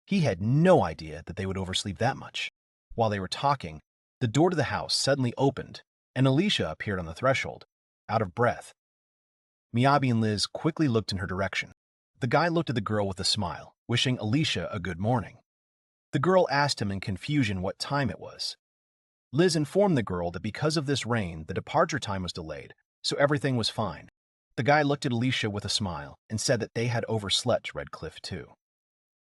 he had no idea that they would oversleep that much. While they were talking, the door to the house suddenly opened, and Alicia appeared on the threshold, out of breath. Miyabi and Liz quickly looked in her direction. The guy looked at the girl with a smile, wishing Alicia a good morning. The girl asked him in confusion what time it was. Liz informed the girl that because of this rain, the departure time was delayed, so everything was fine. The guy looked at Alicia with a smile and said that they had overslept Red Cliff too.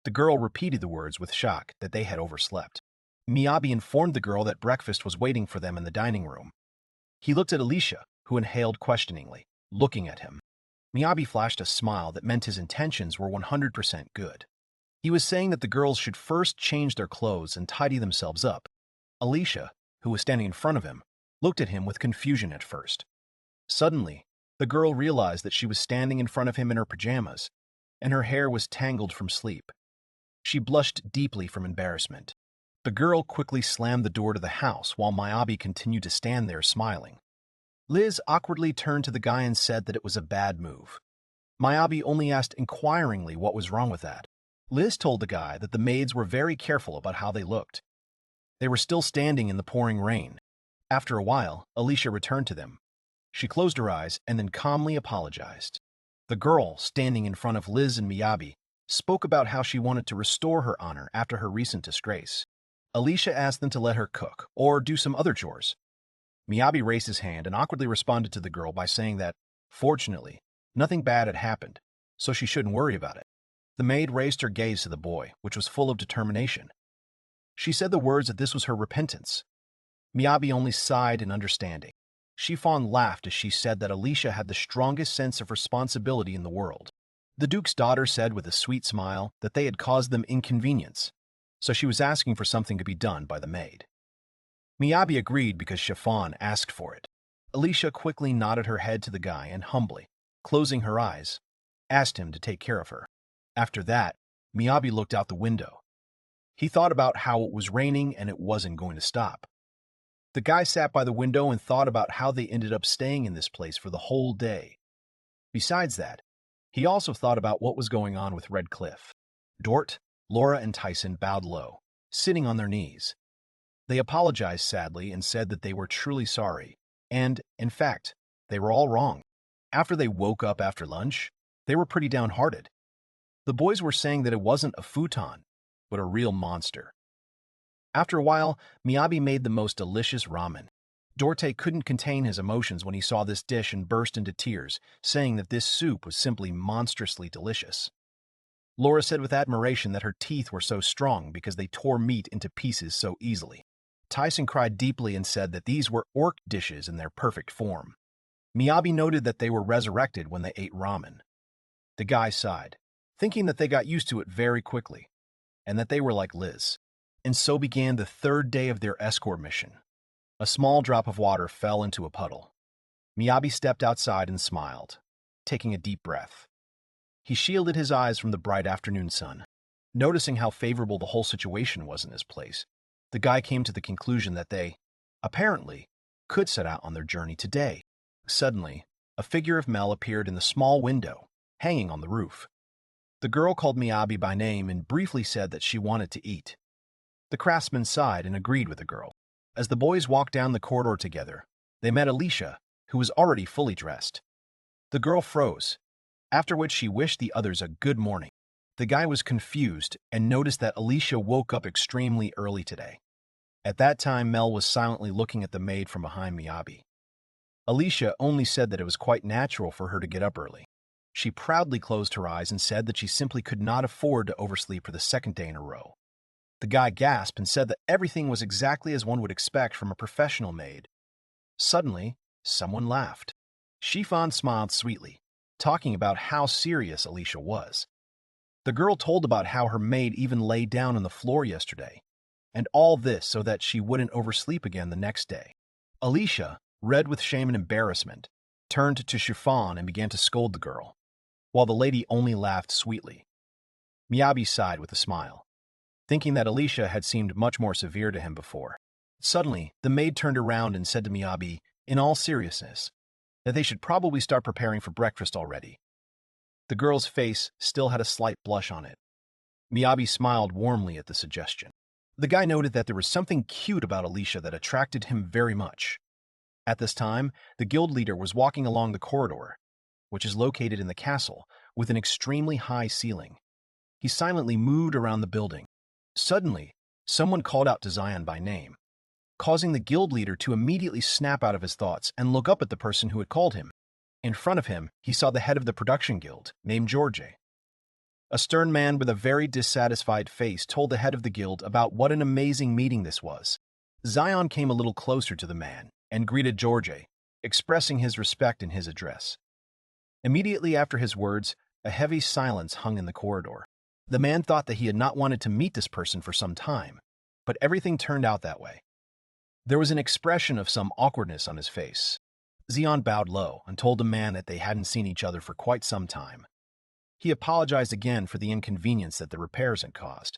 The girl repeated the words with shock that they had overslept. Miyabi informed the girl that breakfast was waiting for them in the dining room. He looked at Alicia, who inhaled questioningly, looking at him. Miyabi flashed a smile that meant his intentions were 100% good. He was saying that the girls should first change their clothes and tidy themselves up. Alicia, who was standing in front of him, looked at him with confusion at first. Suddenly, the girl realized that she was standing in front of him in her pajamas, and her hair was tangled from sleep. She blushed deeply from embarrassment. The girl quickly slammed the door to the house while Miyabi continued to stand there smiling. Liz awkwardly turned to the guy and said that it was a bad move. Miyabi only asked inquiringly what was wrong with that. Liz told the guy that the maids were very careful about how they looked. They were still standing in the pouring rain. After a while, Alicia returned to them. She closed her eyes and then calmly apologized. The girl, standing in front of Liz and Miyabi, spoke about how she wanted to restore her honor after her recent disgrace. Alicia asked them to let her cook or do some other chores. Miyabi raised his hand and awkwardly responded to the girl by saying that, fortunately, nothing bad had happened, so she shouldn't worry about it. The maid raised her gaze to the boy, which was full of determination. She said the words that this was her repentance. Miyabi only sighed in understanding. Chiffon laughed as she said that Alicia had the strongest sense of responsibility in the world. The Duke's daughter said with a sweet smile that they had caused them inconvenience, so she was asking for something to be done by the maid. Miyabi agreed because Chiffon asked for it. Alicia quickly nodded her head to the guy and humbly, closing her eyes, asked him to take care of her. After that, Miyabi looked out the window. He thought about how it was raining and it wasn't going to stop. The guy sat by the window and thought about how they ended up staying in this place for the whole day. Besides that, he also thought about what was going on with Red Cliff. Dort, Laura, and Tyson bowed low, sitting on their knees. They apologized sadly and said that they were truly sorry, and, in fact, they were all wrong. After they woke up after lunch, they were pretty downhearted. The boys were saying that it wasn't a futon, but a real monster. After a while, Miyabi made the most delicious ramen. Dorte couldn't contain his emotions when he saw this dish and burst into tears, saying that this soup was simply monstrously delicious. Laura said with admiration that her teeth were so strong because they tore meat into pieces so easily. Tyson cried deeply and said that these were orc dishes in their perfect form. Miyabi noted that they were resurrected when they ate ramen. The guy sighed, thinking that they got used to it very quickly, and that they were like Liz. And so began the third day of their escort mission. A small drop of water fell into a puddle. Miyabi stepped outside and smiled, taking a deep breath. He shielded his eyes from the bright afternoon sun. Noticing how favorable the whole situation was in this place, the guy came to the conclusion that they, apparently, could set out on their journey today. Suddenly, a figure of Mel appeared in the small window, hanging on the roof. The girl called Miyabi by name and briefly said that she wanted to eat. The craftsman sighed and agreed with the girl. As the boys walked down the corridor together, they met Alicia, who was already fully dressed. The girl froze, after which she wished the others a good morning. The guy was confused and noticed that Alicia woke up extremely early today. At that time, Mel was silently looking at the maid from behind Miyabi. Alicia only said that it was quite natural for her to get up early. She proudly closed her eyes and said that she simply could not afford to oversleep for the second day in a row. The guy gasped and said that everything was exactly as one would expect from a professional maid. Suddenly, someone laughed. Chiffon smiled sweetly, talking about how serious Alicia was. The girl told about how her maid even lay down on the floor yesterday, and all this so that she wouldn't oversleep again the next day. Alicia, red with shame and embarrassment, turned to Chiffon and began to scold the girl, while the lady only laughed sweetly. Miyabi sighed with a smile, thinking that Alicia had seemed much more severe to him before. Suddenly, the maid turned around and said to Miyabi, in all seriousness, that they should probably start preparing for breakfast already. The girl's face still had a slight blush on it. Miyabi smiled warmly at the suggestion. The guy noted that there was something cute about Alicia that attracted him very much. At this time, the guild leader was walking along the corridor, which is located in the castle, with an extremely high ceiling. He silently moved around the building. Suddenly, someone called out to Zion by name, causing the guild leader to immediately snap out of his thoughts and look up at the person who had called him. In front of him, he saw the head of the production guild, named George. A stern man with a very dissatisfied face told the head of the guild about what an amazing meeting this was. Zion came a little closer to the man and greeted George, expressing his respect in his address. Immediately after his words, a heavy silence hung in the corridor. The man thought that he had not wanted to meet this person for some time, but everything turned out that way. There was an expression of some awkwardness on his face. Zion bowed low and told the man that they hadn't seen each other for quite some time. He apologized again for the inconvenience that the repairs had caused.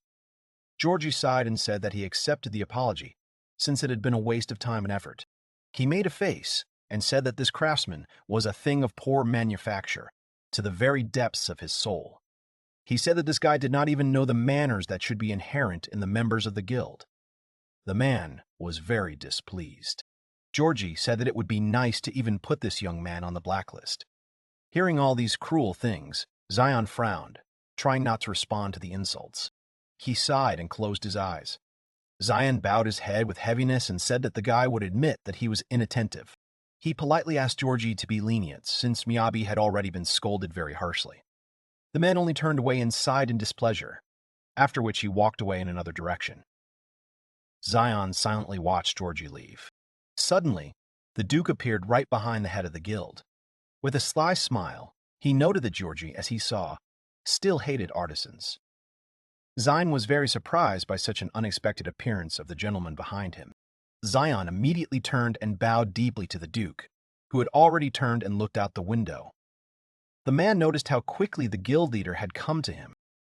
Georgie sighed and said that he accepted the apology, since it had been a waste of time and effort. He made a face and said that this craftsman was a thing of poor manufacture, to the very depths of his soul. He said that this guy did not even know the manners that should be inherent in the members of the guild. The man was very displeased. Georgie said that it would be nice to even put this young man on the blacklist. Hearing all these cruel things, Zion frowned, trying not to respond to the insults. He sighed and closed his eyes. Zion bowed his head with heaviness and said that the guy would admit that he was inattentive. He politely asked Georgie to be lenient, since Miyabi had already been scolded very harshly. The man only turned away and sighed in displeasure, after which he walked away in another direction. Zion silently watched Georgie leave. Suddenly, the Duke appeared right behind the head of the guild. With a sly smile, he noted that Georgie, as he saw, still hated artisans. Zion was very surprised by such an unexpected appearance of the gentleman behind him. Zion immediately turned and bowed deeply to the Duke, who had already turned and looked out the window. The man noticed how quickly the guild leader had come to him.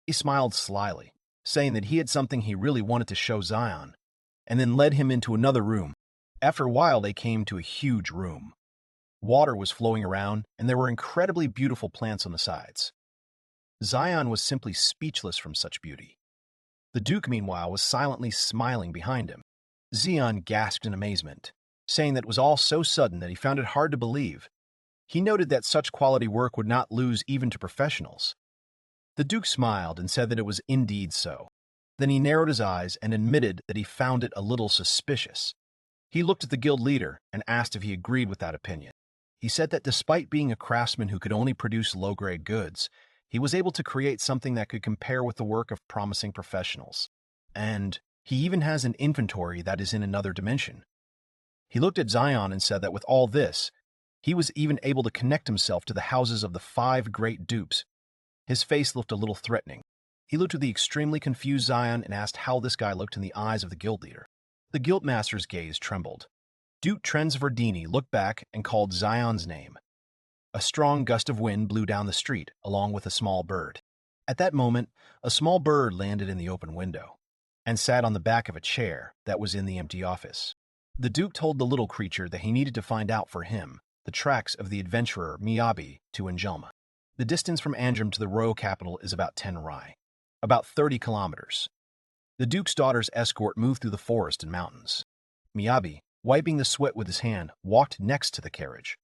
He smiled slyly, saying that he had something he really wanted to show Zion, and then led him into another room. After a while, they came to a huge room. Water was flowing around, and there were incredibly beautiful plants on the sides. Zion was simply speechless from such beauty. The Duke, meanwhile, was silently smiling behind him. Zion gasped in amazement, saying that it was all so sudden that he found it hard to believe. He noted that such quality work would not lose even to professionals. The Duke smiled and said that it was indeed so. Then he narrowed his eyes and admitted that he found it a little suspicious. He looked at the guild leader and asked if he agreed with that opinion. He said that despite being a craftsman who could only produce low-grade goods, he was able to create something that could compare with the work of promising professionals. And he even has an inventory that is in another dimension. He looked at Zion and said that with all this, he was even able to connect himself to the houses of the 5 great dupes. His face looked a little threatening. He looked at the extremely confused Zion and asked how this guy looked in the eyes of the guild leader. The guildmaster's gaze trembled. Duke Trensverdini looked back and called Zion's name. A strong gust of wind blew down the street, along with a small bird. At that moment, a small bird landed in the open window and sat on the back of a chair that was in the empty office. The Duke told the little creature that he needed to find out for him the tracks of the adventurer Miyabi to Angelma. The distance from Andrum to the royal capital is about 10 rai, about 30 kilometers. The Duke's daughter's escort moved through the forest and mountains. Miyabi, wiping the sweat with his hand, walked next to the carriage.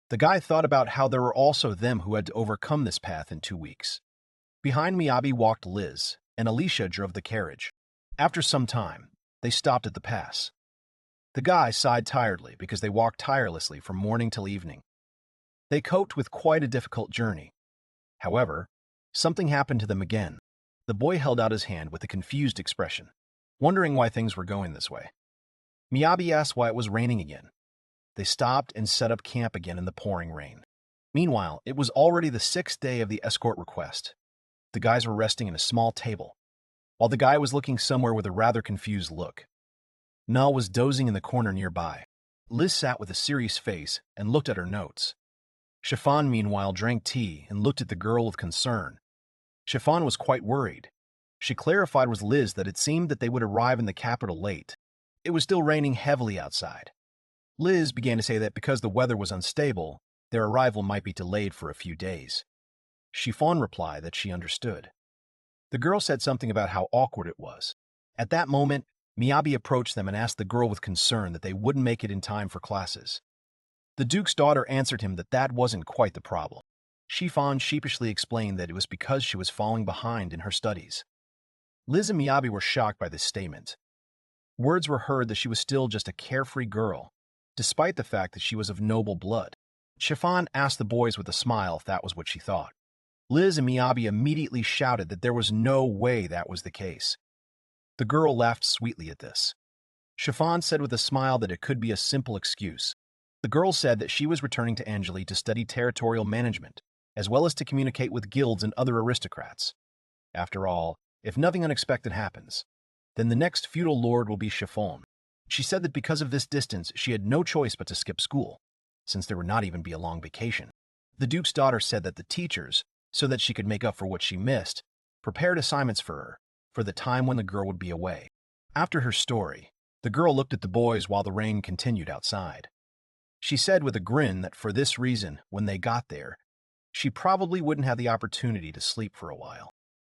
The guy thought about how there were also them who had to overcome this path in 2 weeks. Behind Miyabi walked Liz, and Alicia drove the carriage. After some time, they stopped at the pass. The guy sighed tiredly because they walked tirelessly from morning till evening. They coped with quite a difficult journey. However, something happened to them again. The boy held out his hand with a confused expression, wondering why things were going this way. Miyabi asked why it was raining again. They stopped and set up camp again in the pouring rain. Meanwhile, it was already the 6th day of the escort request. The guys were resting in a small table, while the guy was looking somewhere with a rather confused look. Null was dozing in the corner nearby. Liz sat with a serious face and looked at her notes. Chiffon, meanwhile, drank tea and looked at the girl with concern. Chiffon was quite worried. She clarified with Liz that it seemed that they would arrive in the capital late. It was still raining heavily outside. Liz began to say that because the weather was unstable, their arrival might be delayed for a few days. Chiffon replied that she understood. The girl said something about how awkward it was. At that moment, Miyabi approached them and asked the girl with concern that they wouldn't make it in time for classes. The Duke's daughter answered him that that wasn't quite the problem. Chiffon sheepishly explained that it was because she was falling behind in her studies. Liz and Miyabi were shocked by this statement. Words were heard that she was still just a carefree girl, despite the fact that she was of noble blood. Chiffon asked the boys with a smile if that was what she thought. Liz and Miyabi immediately shouted that there was no way that was the case. The girl laughed sweetly at this. Chiffon said with a smile that it could be a simple excuse. The girl said that she was returning to Angeli to study territorial management, as well as to communicate with guilds and other aristocrats. After all, if nothing unexpected happens, then the next feudal lord will be Chiffon. She said that because of this distance, she had no choice but to skip school, since there would not even be a long vacation. The Duke's daughter said that the teachers, so that she could make up for what she missed, prepared assignments for her, for the time when the girl would be away. After her story, the girl looked at the boys while the rain continued outside. She said with a grin that for this reason, when they got there, she probably wouldn't have the opportunity to sleep for a while.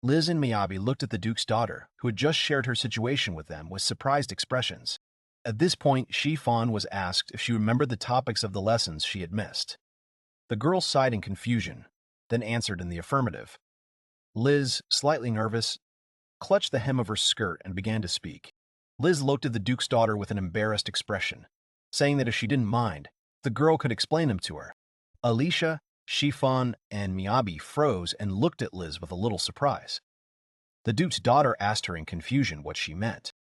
Liz and Miyabi looked at the Duke's daughter, who had just shared her situation with them, with surprised expressions. At this point, Chiffon was asked if she remembered the topics of the lessons she had missed. The girl sighed in confusion, then answered in the affirmative. Liz, slightly nervous, clutched the hem of her skirt and began to speak. Liz looked at the Duke's daughter with an embarrassed expression, saying that if she didn't mind, the girl could explain them to her. Alicia, Chiffon, and Miyabi froze and looked at Liz with a little surprise. The Duke's daughter asked her in confusion what she meant.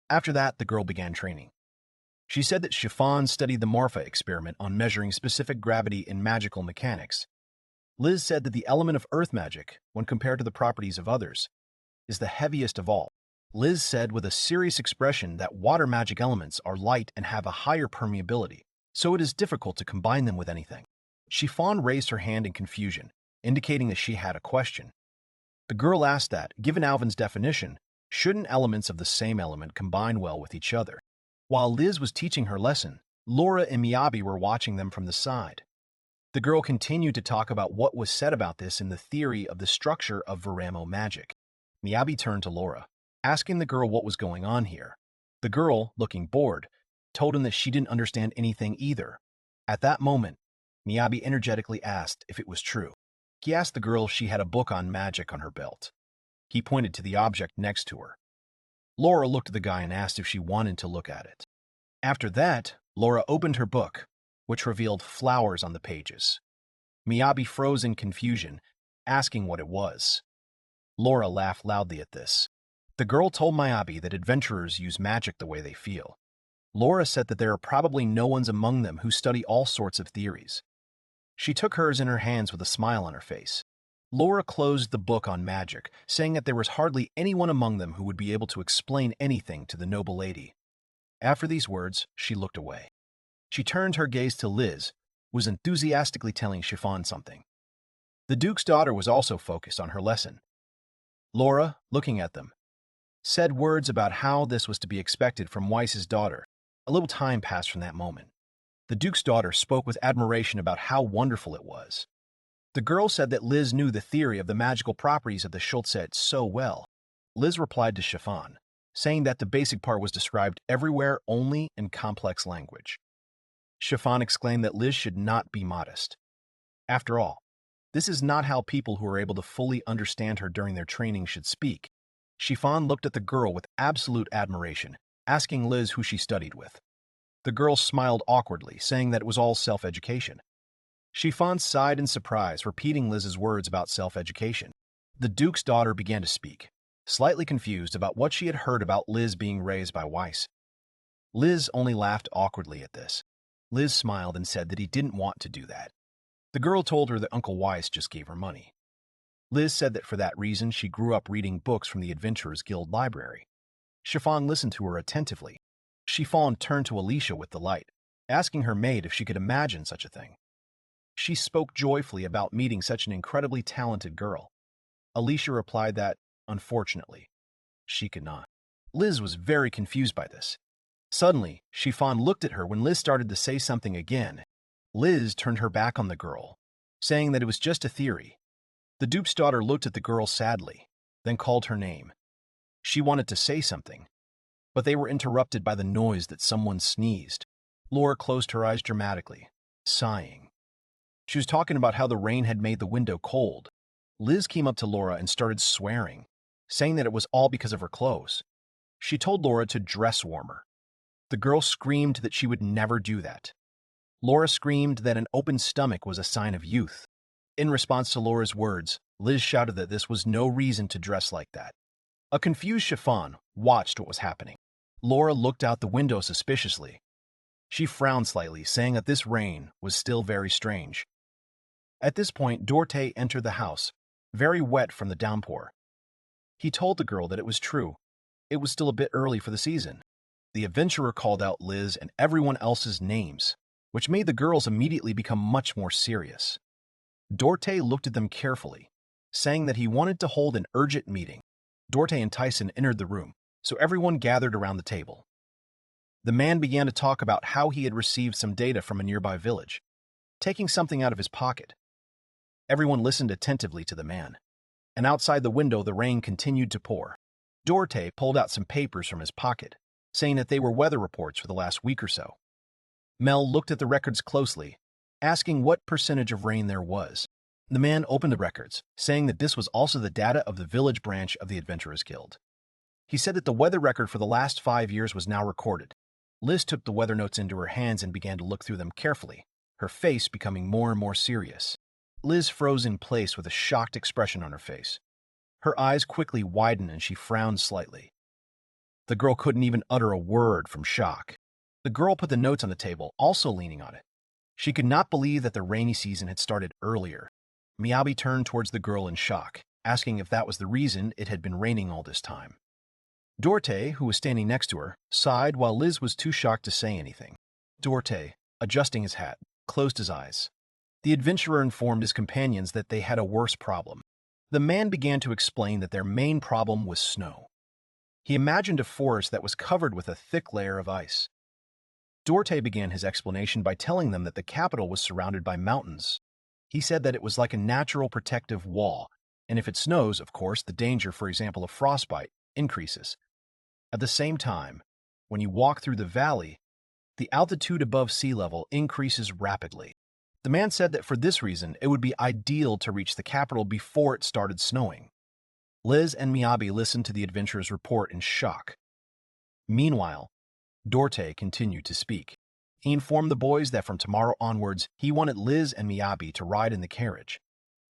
After that, the girl began training. She said that Chiffon studied the Morpha experiment on measuring specific gravity in magical mechanics. Liz said that the element of earth magic, when compared to the properties of others, is the heaviest of all. Liz said with a serious expression that water magic elements are light and have a higher permeability, so it is difficult to combine them with anything. Chiffon raised her hand in confusion, indicating that she had a question. The girl asked that, given Alvin's definition, shouldn't elements of the same element combine well with each other? While Liz was teaching her lesson, Laura and Miyabi were watching them from the side. The girl continued to talk about what was said about this in the theory of the structure of VRMMO magic. Miyabi turned to Laura, asking the girl what was going on here. The girl, looking bored, told him that she didn't understand anything either. At that moment, Miyabi energetically asked if it was true. He asked the girl if she had a book on magic on her belt. He pointed to the object next to her. Laura looked at the guy and asked if she wanted to look at it. After that, Laura opened her book, which revealed flowers on the pages. Miyabi froze in confusion, asking what it was. Laura laughed loudly at this. The girl told Miyabi that adventurers use magic the way they feel. Laura said that there are probably no ones among them who study all sorts of theories. She took hers in her hands with a smile on her face. Laura closed the book on magic, saying that there was hardly anyone among them who would be able to explain anything to the noble lady. After these words, she looked away. She turned her gaze to Liz, who was enthusiastically telling Chiffon something. The Duke's daughter was also focused on her lesson. Laura, looking at them, said words about how this was to be expected from Weiss's daughter. A little time passed from that moment. The Duke's daughter spoke with admiration about how wonderful it was. The girl said that Liz knew the theory of the magical properties of the Schultzet so well. Liz replied to Chiffon, saying that the basic part was described everywhere only in complex language. Chiffon exclaimed that Liz should not be modest. After all, this is not how people who are able to fully understand her during their training should speak. Chiffon looked at the girl with absolute admiration, asking Liz who she studied with. The girl smiled awkwardly, saying that it was all self-education. Chiffon sighed in surprise, repeating Liz's words about self-education. The Duke's daughter began to speak, slightly confused about what she had heard about Liz being raised by Weiss. Liz only laughed awkwardly at this. Liz smiled and said that he didn't want to do that. The girl told her that Uncle Weiss just gave her money. Liz said that for that reason she grew up reading books from the Adventurers Guild library. Chiffon listened to her attentively. Chiffon turned to Alicia with delight, asking her maid if she could imagine such a thing. She spoke joyfully about meeting such an incredibly talented girl. Alicia replied that, unfortunately, she could not. Liz was very confused by this. Suddenly, Chiffon looked at her when Liz started to say something again. Liz turned her back on the girl, saying that it was just a theory. The Duke's daughter looked at the girl sadly, then called her name. She wanted to say something, but they were interrupted by the noise that someone sneezed. Laura closed her eyes dramatically, sighing. She was talking about how the rain had made the window cold. Liz came up to Laura and started swearing, saying that it was all because of her clothes. She told Laura to dress warmer. The girl screamed that she would never do that. Laura screamed that an open stomach was a sign of youth. In response to Laura's words, Liz shouted that this was no reason to dress like that. A confused Chiffon watched what was happening. Laura looked out the window suspiciously. She frowned slightly, saying that this rain was still very strange. At this point, Dorte entered the house, very wet from the downpour. He told the girl that it was true. It was still a bit early for the season. The adventurer called out Liz and everyone else's names, which made the girls immediately become much more serious. Dorte looked at them carefully, saying that he wanted to hold an urgent meeting. Dorte and Tyson entered the room, so everyone gathered around the table. The man began to talk about how he had received some data from a nearby village, taking something out of his pocket. Everyone listened attentively to the man, and outside the window the rain continued to pour. Dorte pulled out some papers from his pocket, saying that they were weather reports for the last week or so. Mel looked at the records closely, asking what percentage of rain there was. The man opened the records, saying that this was also the data of the village branch of the Adventurers Guild. He said that the weather record for the last 5 years was now recorded. Liz took the weather notes into her hands and began to look through them carefully, her face becoming more and more serious. Liz froze in place with a shocked expression on her face. Her eyes quickly widened and she frowned slightly. The girl couldn't even utter a word from shock. The girl put the notes on the table, also leaning on it. She could not believe that the rainy season had started earlier. Miyabi turned towards the girl in shock, asking if that was the reason it had been raining all this time. Dorte, who was standing next to her, sighed while Liz was too shocked to say anything. Dorte, adjusting his hat, closed his eyes. The adventurer informed his companions that they had a worse problem. The man began to explain that their main problem was snow. He imagined a forest that was covered with a thick layer of ice. Dorte began his explanation by telling them that the capital was surrounded by mountains. He said that it was like a natural protective wall, and if it snows, of course, the danger, for example, of frostbite, increases. At the same time, when you walk through the valley, the altitude above sea level increases rapidly. The man said that for this reason, it would be ideal to reach the capital before it started snowing. Liz and Miyabi listened to the adventurer's report in shock. Meanwhile, Dorte continued to speak. He informed the boys that from tomorrow onwards, he wanted Liz and Miyabi to ride in the carriage.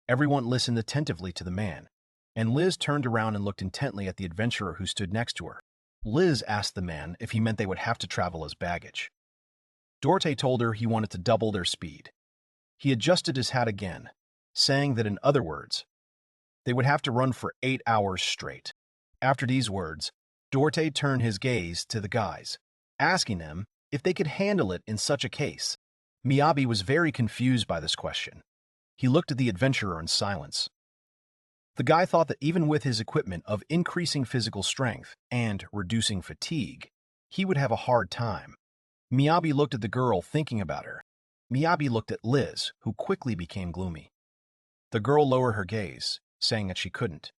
Everyone listened attentively to the man, and Liz turned around and looked intently at the adventurer who stood next to her. Liz asked the man if he meant they would have to travel as baggage. Dorte told her he wanted to double their speed. He adjusted his hat again, saying that in other words, they would have to run for 8 hours straight. After these words, Dorte turned his gaze to the guys, asking them if they could handle it in such a case. Miyabi was very confused by this question. He looked at the adventurer in silence. The guy thought that even with his equipment of increasing physical strength and reducing fatigue, he would have a hard time. Miyabi looked at the girl, thinking about her. Miyabi looked at Liz, who quickly became gloomy. The girl lowered her gaze, saying that she couldn't.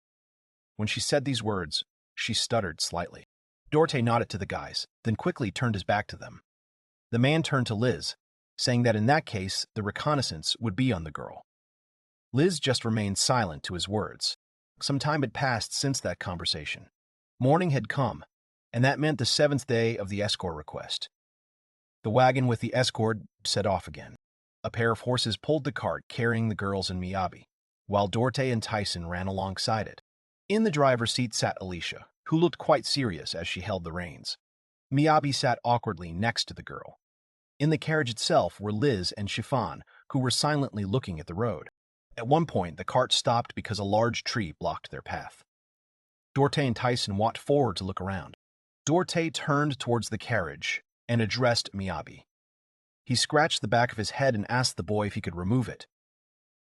When she said these words, she stuttered slightly. Dorte nodded to the guys, then quickly turned his back to them. The man turned to Liz, saying that in that case, the reconnaissance would be on the girl. Liz just remained silent to his words. Some time had passed since that conversation. Morning had come, and that meant the 7th day of the escort request. The wagon with the escort set off again. A pair of horses pulled the cart carrying the girls and Miyabi, while Dorte and Tyson ran alongside it. In the driver's seat sat Alicia, who looked quite serious as she held the reins. Miyabi sat awkwardly next to the girl. In the carriage itself were Liz and Chiffon, who were silently looking at the road. At one point, the cart stopped because a large tree blocked their path. Dorte and Tyson walked forward to look around. Dorte turned towards the carriage and addressed Miyabi. He scratched the back of his head and asked the boy if he could remove it.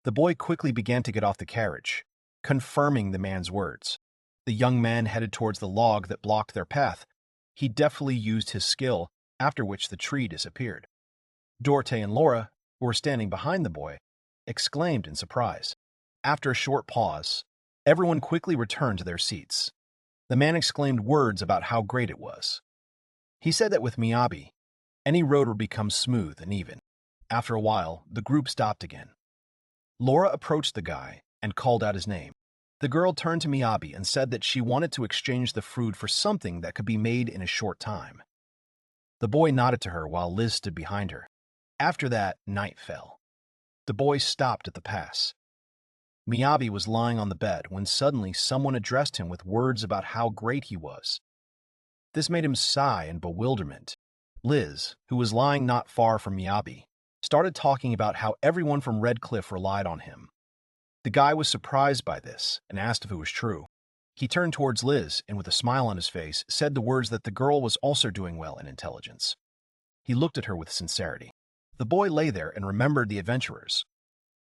The boy quickly began to get off the carriage, confirming the man's words. The young man headed towards the log that blocked their path. He deftly used his skill, after which the tree disappeared. Dorte and Laura, who were standing behind the boy, exclaimed in surprise. After a short pause, everyone quickly returned to their seats. The man exclaimed words about how great it was. He said that with Miyabi, any road would become smooth and even. After a while, the group stopped again. Laura approached the guy and called out his name. The girl turned to Miyabi and said that she wanted to exchange the fruit for something that could be made in a short time. The boy nodded to her while Liz stood behind her. After that, night fell. The boy stopped at the pass. Miyabi was lying on the bed when suddenly someone addressed him with words about how great he was. This made him sigh in bewilderment. Liz, who was lying not far from Miyabi, started talking about how everyone from Red Cliff relied on him. The guy was surprised by this and asked if it was true. He turned towards Liz and with a smile on his face said the words that the girl was also doing well in intelligence. He looked at her with sincerity. The boy lay there and remembered the adventurers.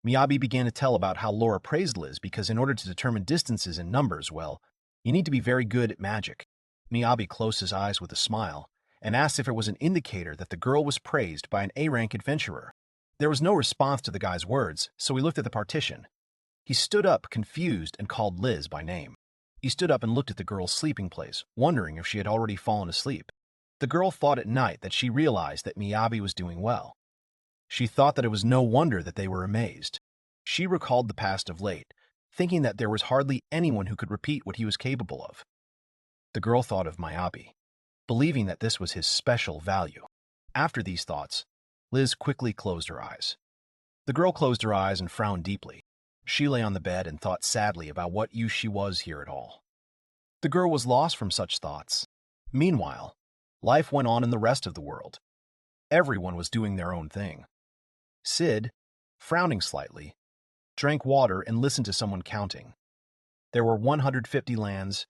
Miyabi began to tell about how Laura praised Liz because in order to determine distances and numbers, well, you need to be very good at magic. Miyabi closed his eyes with a smile and asked if it was an indicator that the girl was praised by an A-rank adventurer. There was no response to the guy's words, so he looked at the partition. He stood up, confused, and called Liz by name. He stood up and looked at the girl's sleeping place, wondering if she had already fallen asleep. The girl thought at night that she realized that Miyabi was doing well. She thought that it was no wonder that they were amazed. She recalled the past of late, thinking that there was hardly anyone who could repeat what he was capable of. The girl thought of Miyabi, believing that this was his special value. After these thoughts, Liz quickly closed her eyes. The girl closed her eyes and frowned deeply. She lay on the bed and thought sadly about what use she was here at all. The girl was lost from such thoughts. Meanwhile, life went on in the rest of the world. Everyone was doing their own thing. Sid, frowning slightly, drank water and listened to someone counting. There were 150 lands,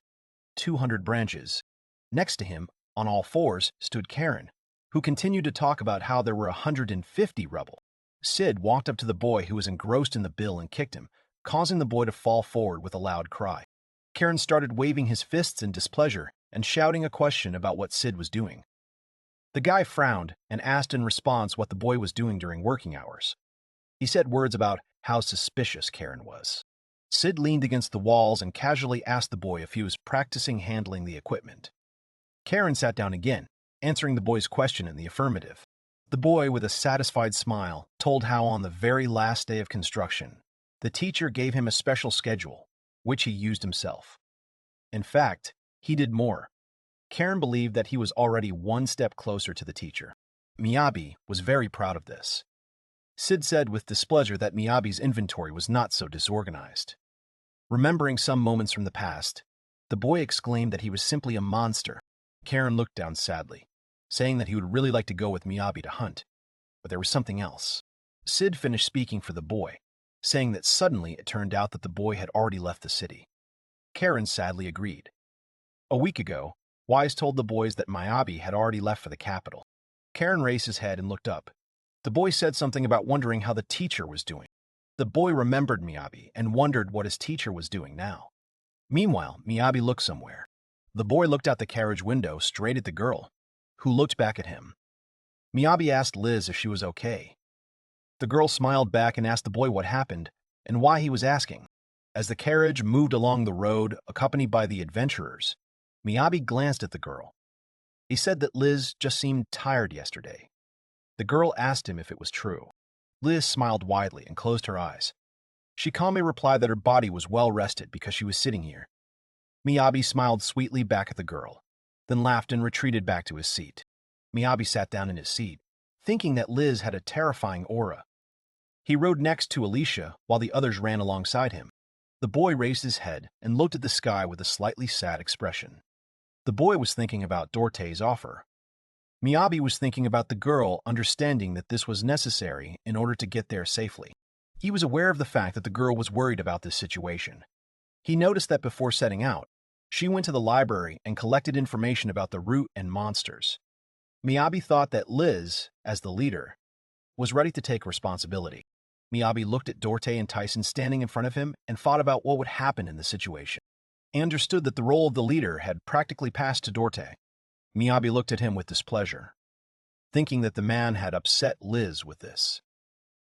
200 branches. Next to him, on all fours, stood Karen, who continued to talk about how there were 150 rubble. Sid walked up to the boy who was engrossed in the bill and kicked him, causing the boy to fall forward with a loud cry. Karen started waving his fists in displeasure and shouting a question about what Sid was doing. The guy frowned and asked in response what the boy was doing during working hours. He said words about how suspicious Karen was. Sid leaned against the walls and casually asked the boy if he was practicing handling the equipment. Karen sat down again, answering the boy's question in the affirmative. The boy, with a satisfied smile, told how on the very last day of construction, the teacher gave him a special schedule, which he used himself. In fact, he did more. Karen believed that he was already one step closer to the teacher. Miyabi was very proud of this. Sid said with displeasure that Miyabi's inventory was not so disorganized. Remembering some moments from the past, the boy exclaimed that he was simply a monster. Karen looked down sadly, saying that he would really like to go with Miyabi to hunt, but there was something else. Sid finished speaking for the boy, saying that suddenly it turned out that the boy had already left the city. Karen sadly agreed. A week ago, Wise told the boys that Miyabi had already left for the capital. Karen raised his head and looked up. The boy said something about wondering how the teacher was doing. The boy remembered Miyabi and wondered what his teacher was doing now. Meanwhile, Miyabi looked somewhere. The boy looked out the carriage window straight at the girl, who looked back at him. Miyabi asked Liz if she was okay. The girl smiled back and asked the boy what happened and why he was asking. As the carriage moved along the road, accompanied by the adventurers, Miyabi glanced at the girl. He said that Liz just seemed tired yesterday. The girl asked him if it was true. Liz smiled widely and closed her eyes. She calmly replied that her body was well rested because she was sitting here. Miyabi smiled sweetly back at the girl, then laughed and retreated back to his seat. Miyabi sat down in his seat, thinking that Liz had a terrifying aura. He rode next to Alicia while the others ran alongside him. The boy raised his head and looked at the sky with a slightly sad expression. The boy was thinking about Dorte's offer. Miyabi was thinking about the girl understanding that this was necessary in order to get there safely. He was aware of the fact that the girl was worried about this situation. He noticed that before setting out, she went to the library and collected information about the route and monsters. Miyabi thought that Liz, as the leader, was ready to take responsibility. Miyabi looked at Dorte and Tyson standing in front of him and thought about what would happen in the situation. He understood that the role of the leader had practically passed to Dorte. Miyabi looked at him with displeasure, thinking that the man had upset Liz with this.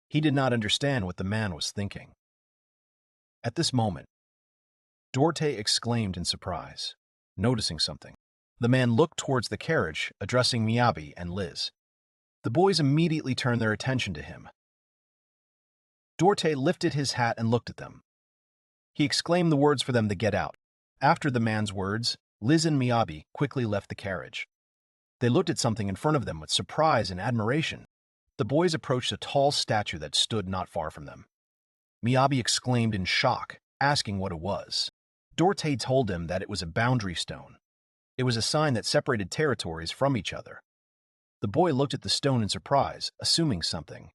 He did not understand what the man was thinking. At this moment, Dorte exclaimed in surprise, noticing something. The man looked towards the carriage, addressing Miyabi and Liz. The boys immediately turned their attention to him. Dorte lifted his hat and looked at them. He exclaimed the words for them to get out. After the man's words, Liz and Miyabi quickly left the carriage. They looked at something in front of them with surprise and admiration. The boys approached a tall statue that stood not far from them. Miyabi exclaimed in shock, asking what it was. Dorte told him that it was a boundary stone. It was a sign that separated territories from each other. The boy looked at the stone in surprise, assuming something.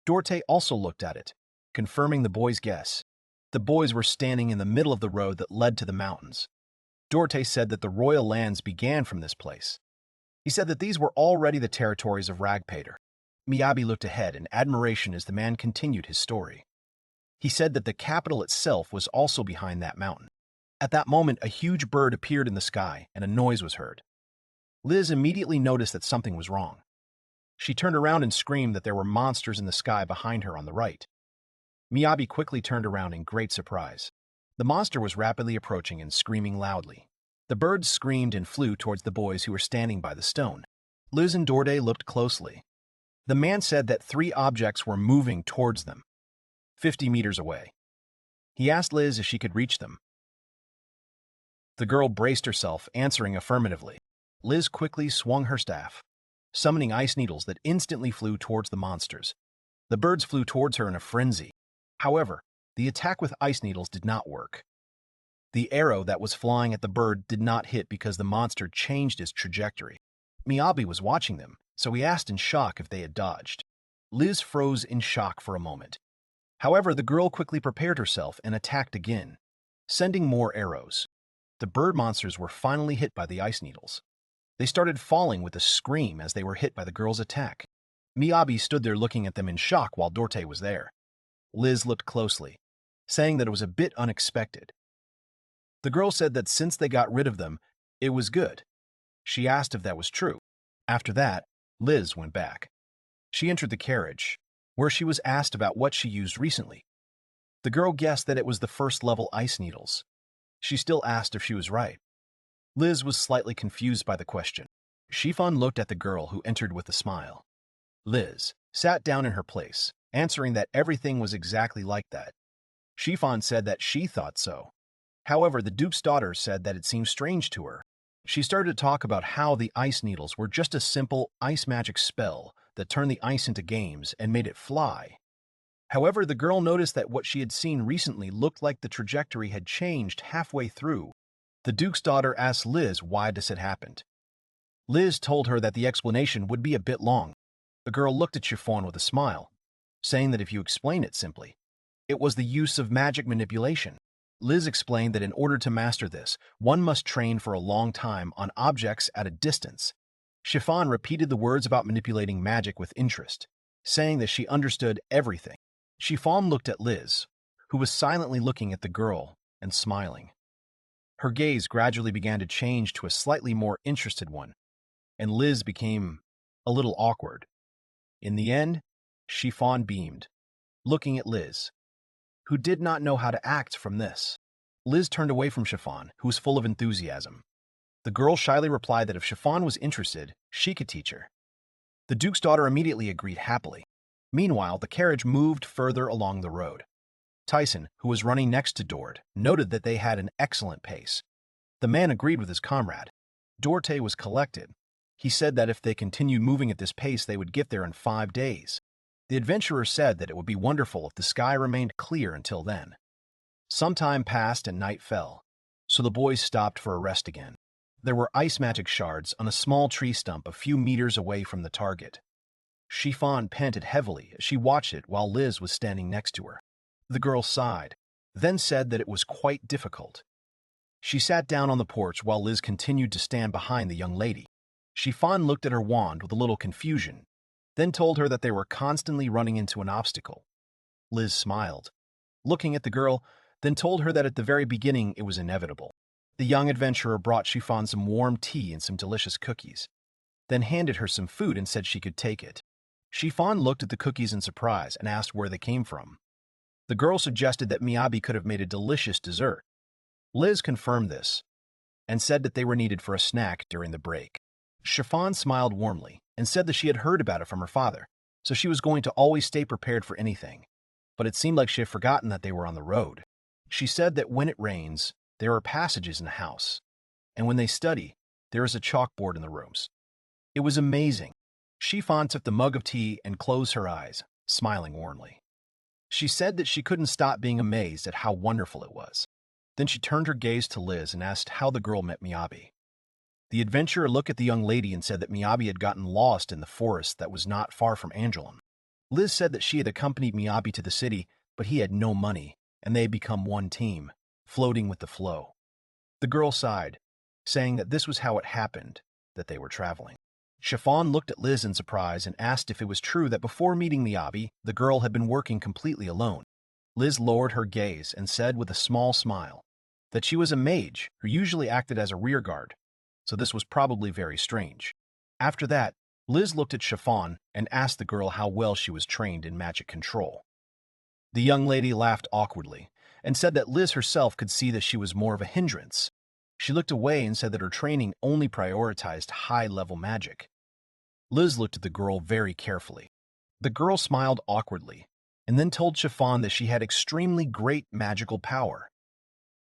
Dorte also looked at it, confirming the boy's guess. The boys were standing in the middle of the road that led to the mountains. Dorte said that the royal lands began from this place. He said that these were already the territories of Ragpader. Miyabi looked ahead in admiration as the man continued his story. He said that the capital itself was also behind that mountain. At that moment, a huge bird appeared in the sky and a noise was heard. Liz immediately noticed that something was wrong. She turned around and screamed that there were monsters in the sky behind her on the right. Miyabi quickly turned around in great surprise. The monster was rapidly approaching and screaming loudly. The birds screamed and flew towards the boys who were standing by the stone. Liz and Dorte looked closely. The man said that 3 objects were moving towards them, 50 meters away. He asked Liz if she could reach them. The girl braced herself, answering affirmatively. Liz quickly swung her staff, summoning ice needles that instantly flew towards the monsters. The birds flew towards her in a frenzy. However, the attack with ice needles did not work. The arrow that was flying at the bird did not hit because the monster changed its trajectory. Miyabi was watching them, so he asked in shock if they had dodged. Liz froze in shock for a moment. However, the girl quickly prepared herself and attacked again, sending more arrows. The bird monsters were finally hit by the ice needles. They started falling with a scream as they were hit by the girl's attack. Miyabi stood there looking at them in shock while Dorte was there. Liz looked closely, saying that it was a bit unexpected. The girl said that since they got rid of them, it was good. She asked if that was true. After that, Liz went back. She entered the carriage, where she was asked about what she used recently. The girl guessed that it was the first-level ice needles. She still asked if she was right. Liz was slightly confused by the question. Shifan looked at the girl who entered with a smile. Liz sat down in her place, answering that everything was exactly like that. Shifan said that she thought so. However, the Duke's daughter said that it seemed strange to her. She started to talk about how the ice needles were just a simple ice magic spell that turned the ice into games and made it fly. However, the girl noticed that what she had seen recently looked like the trajectory had changed halfway through. The Duke's daughter asked Liz why this had happened. Liz told her that the explanation would be a bit long. The girl looked at Chiffon with a smile, saying that if you explain it simply, it was the use of magic manipulation. Liz explained that in order to master this, one must train for a long time on objects at a distance. Chiffon repeated the words about manipulating magic with interest, saying that she understood everything. Chiffon looked at Liz, who was silently looking at the girl and smiling. Her gaze gradually began to change to a slightly more interested one, and Liz became a little awkward. In the end, Chiffon beamed, looking at Liz, who did not know how to act from this. Liz turned away from Chiffon, who was full of enthusiasm. The girl shyly replied that if Chiffon was interested, she could teach her. The Duke's daughter immediately agreed happily. Meanwhile, the carriage moved further along the road. Tyson, who was running next to Dort, noted that they had an excellent pace. The man agreed with his comrade. Dorte was collected. He said that if they continued moving at this pace, they would get there in 5 days. The adventurer said that it would be wonderful if the sky remained clear until then. Some time passed and night fell, so the boys stopped for a rest again. There were ice magic shards on a small tree stump a few meters away from the target. Chiffon panted heavily as she watched it while Liz was standing next to her. The girl sighed, then said that it was quite difficult. She sat down on the porch while Liz continued to stand behind the young lady. Chiffon looked at her wand with a little confusion, then told her that they were constantly running into an obstacle. Liz smiled, looking at the girl, then told her that at the very beginning it was inevitable. The young adventurer brought Chiffon some warm tea and some delicious cookies, then handed her some food and said she could take it. Chiffon looked at the cookies in surprise and asked where they came from. The girl suggested that Miyabi could have made a delicious dessert. Liz confirmed this and said that they were needed for a snack during the break. Chiffon smiled warmly and said that she had heard about it from her father, so she was going to always stay prepared for anything. But it seemed like she had forgotten that they were on the road. She said that when it rains, there are passages in the house, and when they study, there is a chalkboard in the rooms. It was amazing. Chiffon took the mug of tea and closed her eyes, smiling warmly. She said that she couldn't stop being amazed at how wonderful it was. Then she turned her gaze to Liz and asked how the girl met Miyabi. The adventurer looked at the young lady and said that Miyabi had gotten lost in the forest that was not far from Angelum. Liz said that she had accompanied Miyabi to the city, but he had no money, and they had become one team, floating with the flow. The girl sighed, saying that this was how it happened, that they were traveling. Chiffon looked at Liz in surprise and asked if it was true that before meeting Miyabi, the girl had been working completely alone. Liz lowered her gaze and said with a small smile that she was a mage who usually acted as a rearguard, so this was probably very strange. After that, Liz looked at Chiffon and asked the girl how well she was trained in magic control. The young lady laughed awkwardly and said that Liz herself could see that she was more of a hindrance. She looked away and said that her training only prioritized high-level magic. Liz looked at the girl very carefully. The girl smiled awkwardly and then told Chiffon that she had extremely great magical power.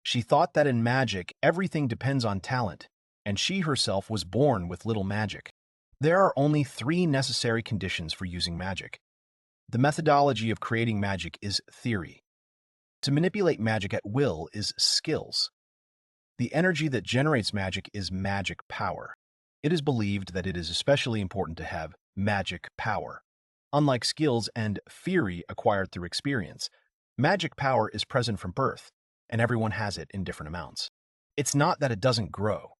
She thought that in magic, everything depends on talent, and she herself was born with little magic. There are only 3 necessary conditions for using magic. The methodology of creating magic is theory. To manipulate magic at will is skills. The energy that generates magic is magic power. It is believed that it is especially important to have magic power. Unlike skills and theory acquired through experience, magic power is present from birth, and everyone has it in different amounts. It's not that it doesn't grow,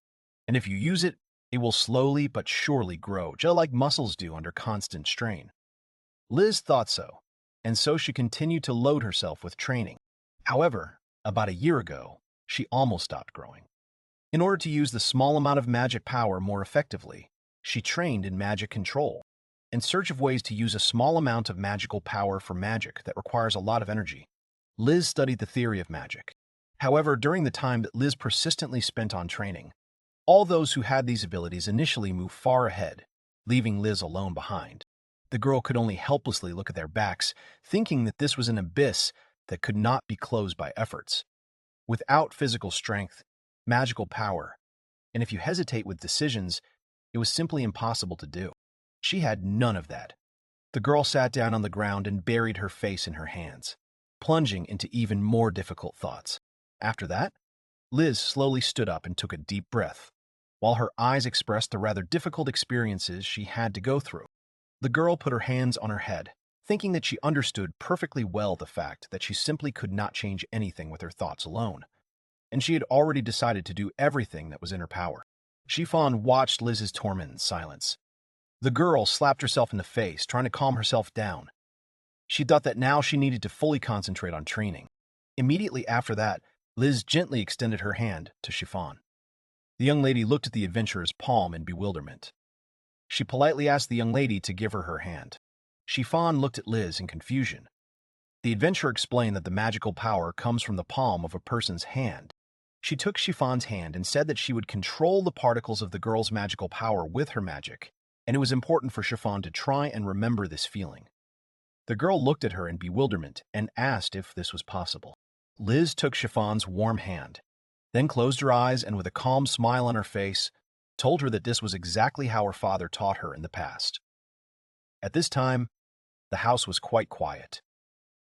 and if you use it, it will slowly but surely grow, just like muscles do under constant strain. Liz thought so, and so she continued to load herself with training. However, about a year ago, she almost stopped growing. In order to use the small amount of magic power more effectively, She trained in magic control, in search of ways to use a small amount of magical power for magic that requires a lot of energy. Liz studied the theory of magic. However, during the time that Liz persistently spent on training, all those who had these abilities initially moved far ahead, leaving Liz alone behind. The girl could only helplessly look at their backs, thinking that this was an abyss that could not be closed by efforts. Without physical strength, magical power, and if you hesitate with decisions, it was simply impossible to do. She had none of that. The girl sat down on the ground and buried her face in her hands, plunging into even more difficult thoughts. After that, Liz slowly stood up and took a deep breath, while her eyes expressed the rather difficult experiences she had to go through. The girl put her hands on her head, thinking that she understood perfectly well the fact that she simply could not change anything with her thoughts alone, and she had already decided to do everything that was in her power. Chiffon watched Liz's torment in silence. The girl slapped herself in the face, trying to calm herself down. She thought that now she needed to fully concentrate on training. Immediately after that, Liz gently extended her hand to Chiffon. The young lady looked at the adventurer's palm in bewilderment. She politely asked the young lady to give her her hand. Chiffon looked at Liz in confusion. The adventurer explained that the magical power comes from the palm of a person's hand. She took Chiffon's hand and said that she would control the particles of the girl's magical power with her magic, and it was important for Chiffon to try and remember this feeling. The girl looked at her in bewilderment and asked if this was possible. Liz took Chiffon's warm hand, then closed her eyes and with a calm smile on her face, told her that this was exactly how her father taught her in the past. At this time, the house was quite quiet.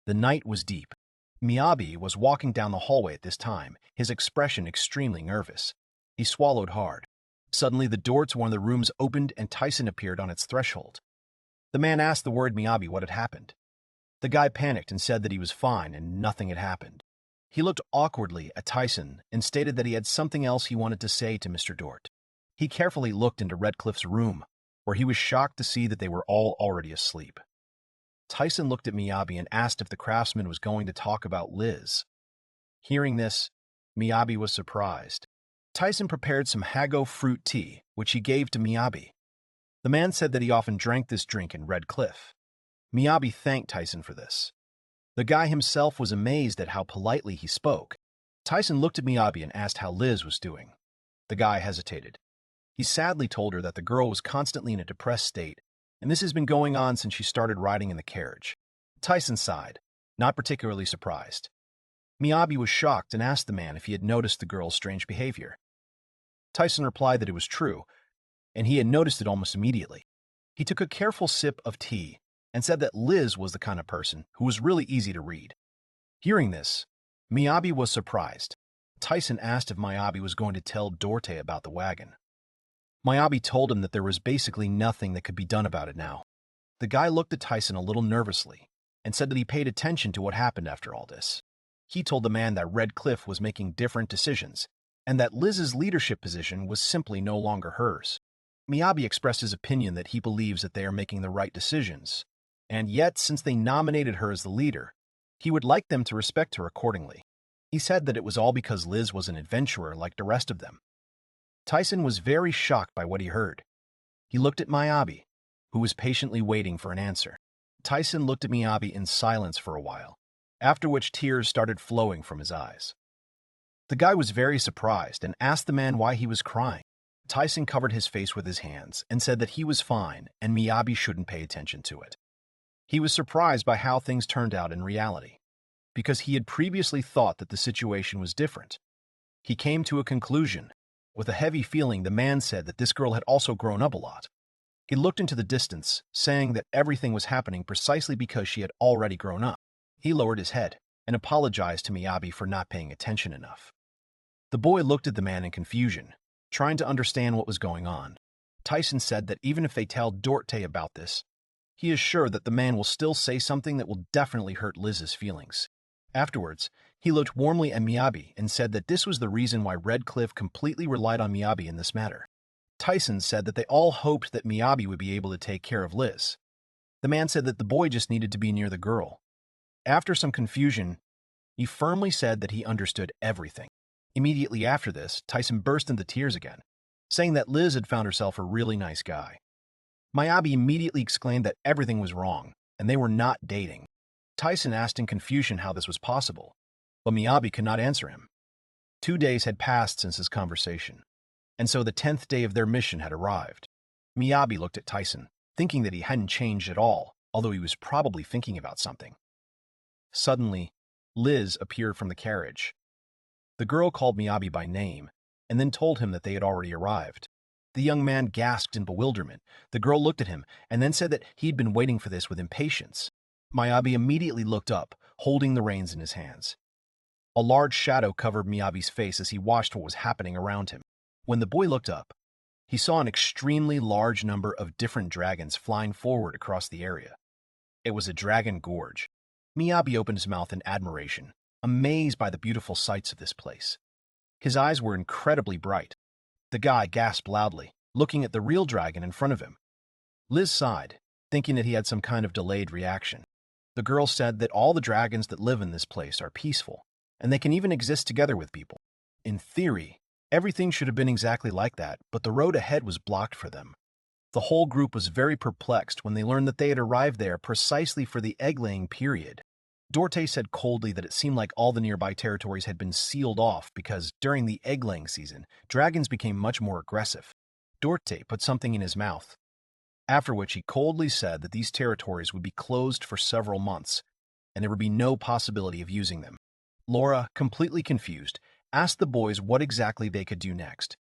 The night was deep. Miyabi was walking down the hallway at this time, his expression extremely nervous. He swallowed hard. Suddenly, the door to one of the rooms opened and Tyson appeared on its threshold. The man asked the worried Miyabi what had happened. The guy panicked and said that he was fine and nothing had happened. He looked awkwardly at Tyson and stated that he had something else he wanted to say to Mr. Dort. He carefully looked into Redcliffe's room, where he was shocked to see that they were all already asleep. Tyson looked at Miyabi and asked if the craftsman was going to talk about Liz. Hearing this, Miyabi was surprised. Tyson prepared some Hago fruit tea, which he gave to Miyabi. The man said that he often drank this drink in Red Cliff. Miyabi thanked Tyson for this. The guy himself was amazed at how politely he spoke. Tyson looked at Miyabi and asked how Liz was doing. The guy hesitated. He sadly told her that the girl was constantly in a depressed state, and this has been going on since she started riding in the carriage. Tyson sighed, not particularly surprised. Miyabi was shocked and asked the man if he had noticed the girl's strange behavior. Tyson replied that it was true, and he had noticed it almost immediately. He took a careful sip of tea and said that Liz was the kind of person who was really easy to read. Hearing this, Miyabi was surprised. Tyson asked if Miyabi was going to tell Dorte about the wagon. Miyabi told him that there was basically nothing that could be done about it now. The guy looked at Tyson a little nervously and said that he paid attention to what happened after all this. He told the man that Red Cliff was making different decisions and that Liz's leadership position was simply no longer hers. Miyabi expressed his opinion that he believes that they are making the right decisions, and yet, since they nominated her as the leader, he would like them to respect her accordingly. He said that it was all because Liz was an adventurer like the rest of them. Tyson was very shocked by what he heard. He looked at Miyabi, who was patiently waiting for an answer. Tyson looked at Miyabi in silence for a while, after which tears started flowing from his eyes. The guy was very surprised and asked the man why he was crying. Tyson covered his face with his hands and said that he was fine and Miyabi shouldn't pay attention to it. He was surprised by how things turned out in reality, because he had previously thought that the situation was different. He came to a conclusion. With a heavy feeling, the man said that this girl had also grown up a lot. He looked into the distance, saying that everything was happening precisely because she had already grown up. He lowered his head and apologized to Miyabi for not paying attention enough. The boy looked at the man in confusion, trying to understand what was going on. Tyson said that even if they tell Dorte about this, he is sure that the man will still say something that will definitely hurt Liz's feelings. Afterwards, he looked warmly at Miyabi and said that this was the reason why Red Cliff completely relied on Miyabi in this matter. Tyson said that they all hoped that Miyabi would be able to take care of Liz. The man said that the boy just needed to be near the girl. After some confusion, he firmly said that he understood everything. Immediately after this, Tyson burst into tears again. saying that Liz had found herself a really nice guy. Miyabi immediately exclaimed that everything was wrong, and they were not dating. Tyson asked in confusion how this was possible, but Miyabi could not answer him. 2 days had passed since his conversation, and so the 10th day of their mission had arrived. Miyabi looked at Tyson, thinking that he hadn't changed at all, although he was probably thinking about something. Suddenly, Liz appeared from the carriage. The girl called Miyabi by name, and then told him that they had already arrived. The young man gasped in bewilderment. The girl looked at him, and then said that he'd been waiting for this with impatience. Miyabi immediately looked up, holding the reins in his hands. A large shadow covered Miyabi's face as he watched what was happening around him. When the boy looked up, he saw an extremely large number of different dragons flying forward across the area. It was a dragon gorge. Miyabi opened his mouth in admiration, amazed by the beautiful sights of this place. His eyes were incredibly bright. The guy gasped loudly, looking at the real dragon in front of him. Liz sighed, thinking that he had some kind of delayed reaction. The girl said that all the dragons that live in this place are peaceful, and they can even exist together with people. In theory, everything should have been exactly like that, but the road ahead was blocked for them. The whole group was very perplexed when they learned that they had arrived there precisely for the egg-laying period. Dorte said coldly that it seemed like all the nearby territories had been sealed off because, during the egg-laying season, dragons became much more aggressive. Dorte put something in his mouth, after which he coldly said that these territories would be closed for several months, and there would be no possibility of using them. Laura, completely confused, asked the boys what exactly they could do next.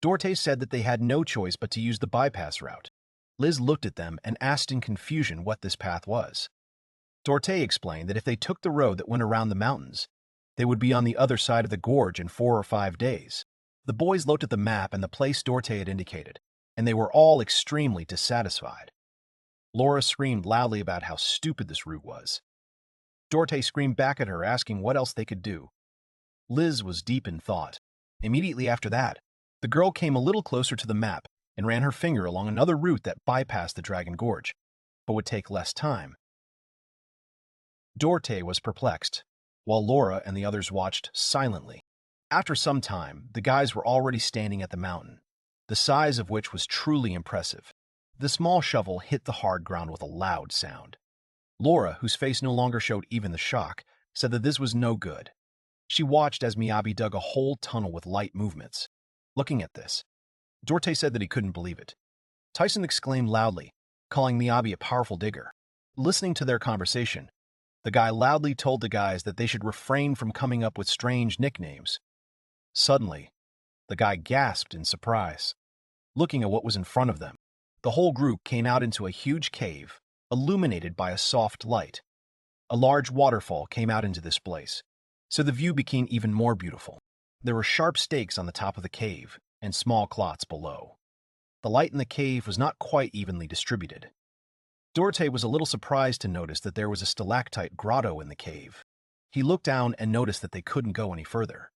Dorte said that they had no choice but to use the bypass route. Liz looked at them and asked in confusion what this path was. Dorte explained that if they took the road that went around the mountains, they would be on the other side of the gorge in 4 or 5 days. The boys looked at the map and the place Dorte had indicated, and they were all extremely dissatisfied. Laura screamed loudly about how stupid this route was. Dorte screamed back at her, asking what else they could do. Liz was deep in thought. Immediately after that, the girl came a little closer to the map and ran her finger along another route that bypassed the Dragon Gorge, but would take less time. Dorte was perplexed, while Laura and the others watched silently. After some time, the guys were already standing at the mountain, the size of which was truly impressive. The small shovel hit the hard ground with a loud sound. Laura, whose face no longer showed even the shock, said that this was no good. She watched as Miyabi dug a whole tunnel with light movements. Looking at this, Dorte said that he couldn't believe it. Tyson exclaimed loudly, calling Miyabi a powerful digger. Listening to their conversation, the guy loudly told the guys that they should refrain from coming up with strange nicknames. Suddenly, the guy gasped in surprise. Looking at what was in front of them, the whole group came out into a huge cave, illuminated by a soft light. A large waterfall came out into this place, so the view became even more beautiful. There were sharp stakes on the top of the cave and small clots below. The light in the cave was not quite evenly distributed. Dorte was a little surprised to notice that there was a stalactite grotto in the cave. He looked down and noticed that they couldn't go any further.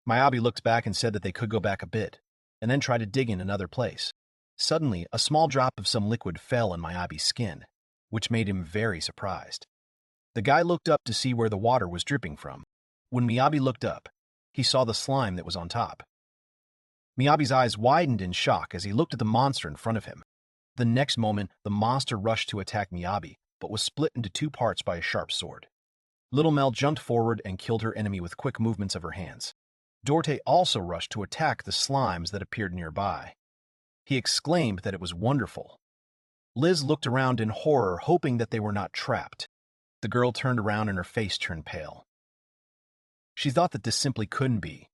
Miyabi looked back and said that they could go back a bit, and then try to dig in another place. Suddenly, a small drop of some liquid fell on Miyabi's skin, which made him very surprised. The guy looked up to see where the water was dripping from. When Miyabi looked up, he saw the slime that was on top. Miyabi's eyes widened in shock as he looked at the monster in front of him. The next moment, the monster rushed to attack Miyabi, but was split into 2 parts by a sharp sword. Little Mel jumped forward and killed her enemy with quick movements of her hands. Dorte also rushed to attack the slimes that appeared nearby. He exclaimed that it was wonderful. Liz looked around in horror, hoping that they were not trapped. The girl turned around and her face turned pale. She thought that this simply couldn't be.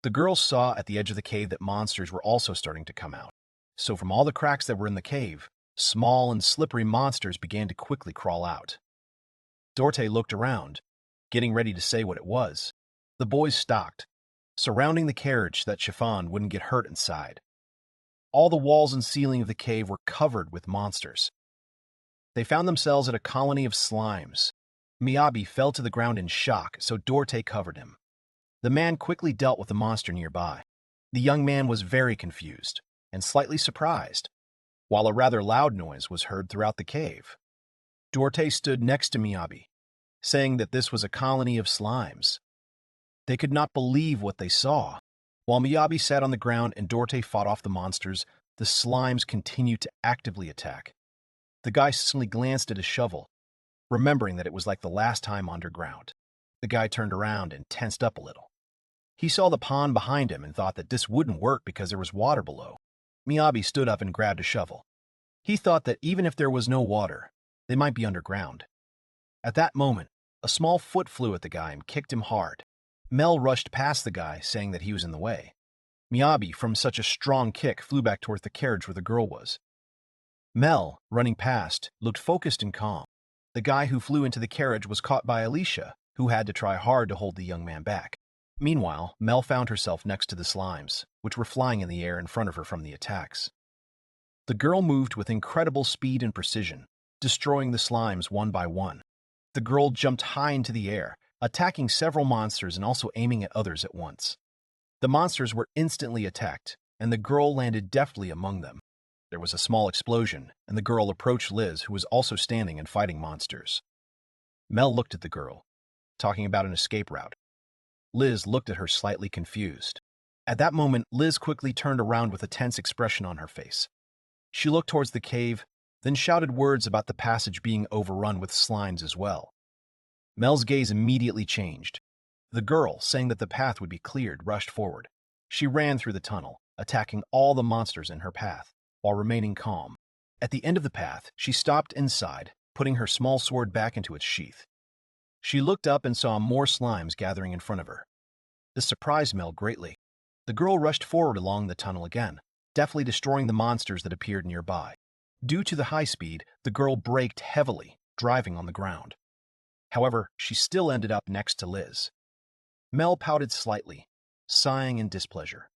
The girl saw at the edge of the cave that monsters were also starting to come out. So from all the cracks that were in the cave, small and slippery monsters began to quickly crawl out. Dorte looked around, getting ready to say what it was. The boys stopped, surrounding the carriage so that Chiffon wouldn't get hurt inside. All the walls and ceiling of the cave were covered with monsters. They found themselves at a colony of slimes. Miyabi fell to the ground in shock, so Dorte covered him. The man quickly dealt with the monster nearby. The young man was very confused and slightly surprised, while a rather loud noise was heard throughout the cave. Dorte stood next to Miyabi, saying that this was a colony of slimes. They could not believe what they saw. While Miyabi sat on the ground and Dorte fought off the monsters, the slimes continued to actively attack. The guy suddenly glanced at his shovel, remembering that it was like the last time underground. The guy turned around and tensed up a little. He saw the pond behind him and thought that this wouldn't work because there was water below. Miyabi stood up and grabbed a shovel. He thought that even if there was no water, they might be underground. At that moment, a small foot flew at the guy and kicked him hard. Mel rushed past the guy, saying that he was in the way. Miyabi, from such a strong kick, flew back towards the carriage where the girl was. Mel, running past, looked focused and calm. The guy who flew into the carriage was caught by Alicia, who had to try hard to hold the young man back. Meanwhile, Mel found herself next to the slimes, which were flying in the air in front of her from the attacks. The girl moved with incredible speed and precision, destroying the slimes one by one. The girl jumped high into the air, attacking several monsters and also aiming at others at once. The monsters were instantly attacked, and the girl landed deftly among them. There was a small explosion, and the girl approached Liz, who was also standing and fighting monsters. Mel looked at the girl, talking about an escape route. Liz looked at her slightly confused. At that moment, Liz quickly turned around with a tense expression on her face. She looked towards the cave, then shouted words about the passage being overrun with slimes as well. Mel's gaze immediately changed. The girl, saying that the path would be cleared, rushed forward. She ran through the tunnel, attacking all the monsters in her path, while remaining calm. At the end of the path, she stopped inside, putting her small sword back into its sheath. She looked up and saw more slimes gathering in front of her. This surprised Mel greatly. The girl rushed forward along the tunnel again, deftly destroying the monsters that appeared nearby. Due to the high speed, the girl braked heavily, driving on the ground. However, she still ended up next to Liz. Mel pouted slightly, sighing in displeasure.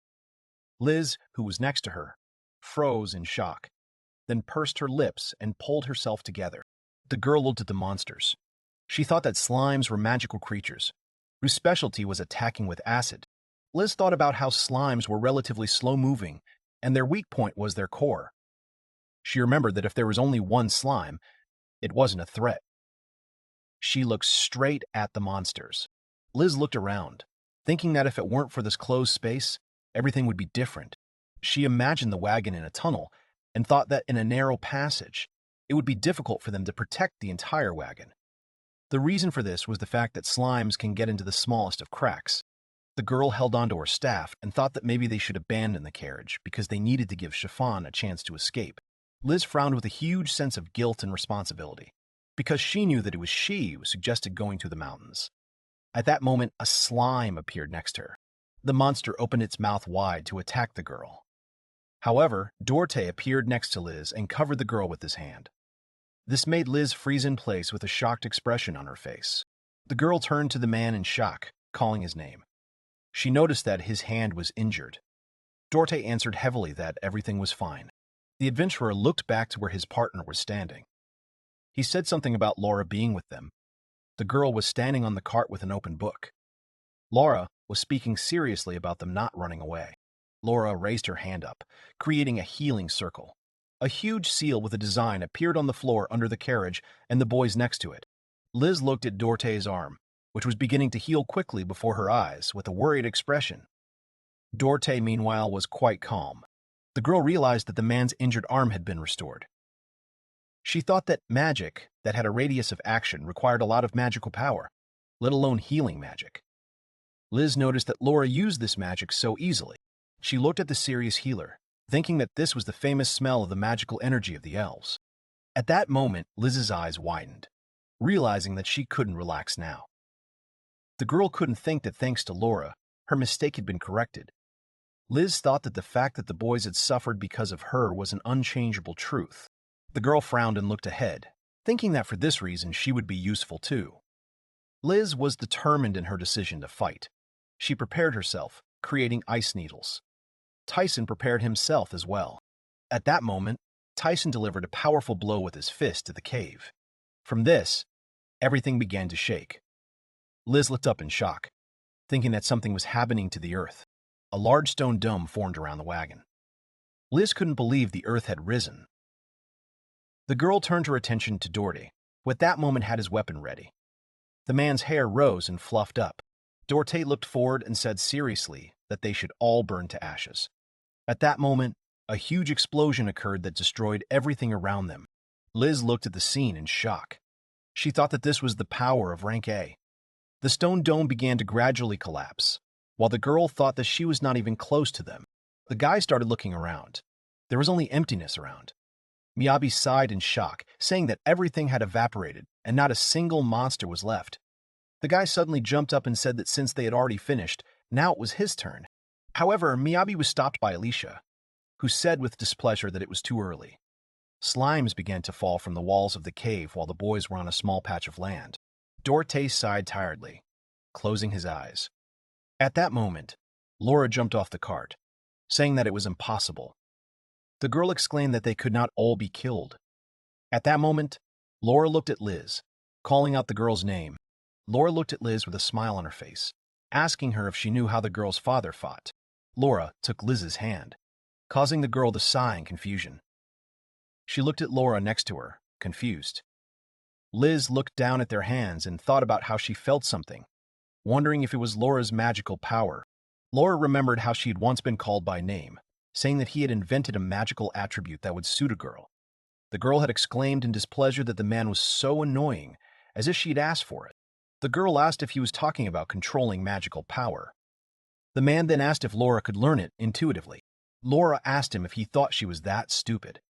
Liz, who was next to her, froze in shock, then pursed her lips and pulled herself together. The girl looked at the monsters. She thought that slimes were magical creatures, whose specialty was attacking with acid. Liz thought about how slimes were relatively slow-moving, and their weak point was their core. She remembered that if there was only one slime, it wasn't a threat. She looked straight at the monsters. Liz looked around, thinking that if it weren't for this closed space, everything would be different. She imagined the wagon in a tunnel and thought that in a narrow passage, it would be difficult for them to protect the entire wagon. The reason for this was the fact that slimes can get into the smallest of cracks. The girl held onto her staff and thought that maybe they should abandon the carriage because they needed to give Chiffon a chance to escape. Liz frowned with a huge sense of guilt and responsibility, because she knew that it was she who suggested going to the mountains. At that moment, a slime appeared next to her. The monster opened its mouth wide to attack the girl. However, Dorte appeared next to Liz and covered the girl with his hand. This made Liz freeze in place with a shocked expression on her face. The girl turned to the man in shock, calling his name. She noticed that his hand was injured. Dorte answered heavily that everything was fine. The adventurer looked back to where his partner was standing. He said something about Laura being with them. The girl was standing on the cart with an open book. Laura was speaking seriously about them not running away. Laura raised her hand up, creating a healing circle. A huge seal with a design appeared on the floor under the carriage and the boys next to it. Liz looked at Dorte's arm, which was beginning to heal quickly before her eyes, with a worried expression. Dorte, meanwhile, was quite calm. The girl realized that the man's injured arm had been restored. She thought that magic that had a radius of action required a lot of magical power, let alone healing magic. Liz noticed that Laura used this magic so easily. She looked at the serious healer, thinking that this was the famous smell of the magical energy of the elves. At that moment, Liz's eyes widened, realizing that she couldn't relax now. The girl couldn't think that thanks to Laura, her mistake had been corrected. Liz thought that the fact that the boys had suffered because of her was an unchangeable truth. The girl frowned and looked ahead, thinking that for this reason she would be useful too. Liz was determined in her decision to fight. She prepared herself, creating ice needles. Tyson prepared himself as well. At that moment, Tyson delivered a powerful blow with his fist to the cave. From this, everything began to shake. Liz looked up in shock, thinking that something was happening to the earth. A large stone dome formed around the wagon. Liz couldn't believe the earth had risen. The girl turned her attention to Dorte, who at that moment had his weapon ready. The man's hair rose and fluffed up. Dorte looked forward and said seriously that they should all burn to ashes. At that moment, a huge explosion occurred that destroyed everything around them. Liz looked at the scene in shock. She thought that this was the power of Rank A. The stone dome began to gradually collapse, while the girl thought that she was not even close to them. The guy started looking around. There was only emptiness around. Miyabi sighed in shock, saying that everything had evaporated and not a single monster was left. The guy suddenly jumped up and said that since they had already finished, now it was his turn. However, Miyabi was stopped by Alicia, who said with displeasure that it was too early. Slimes began to fall from the walls of the cave while the boys were on a small patch of land. Dorte sighed tiredly, closing his eyes. At that moment, Laura jumped off the cart, saying that it was impossible. The girl exclaimed that they could not all be killed. At that moment, Laura looked at Liz, calling out the girl's name. Laura looked at Liz with a smile on her face, asking her if she knew how the girl's father fought. Laura took Liz's hand, causing the girl to sigh in confusion. She looked at Laura next to her, confused. Liz looked down at their hands and thought about how she felt something, wondering if it was Laura's magical power. Laura remembered how she had once been called by name, saying that he had invented a magical attribute that would suit a girl. The girl had exclaimed in displeasure that the man was so annoying, as if she had asked for it. The girl asked if he was talking about controlling magical power. The man then asked if Laura could learn it intuitively. Laura asked him if he thought she was that stupid.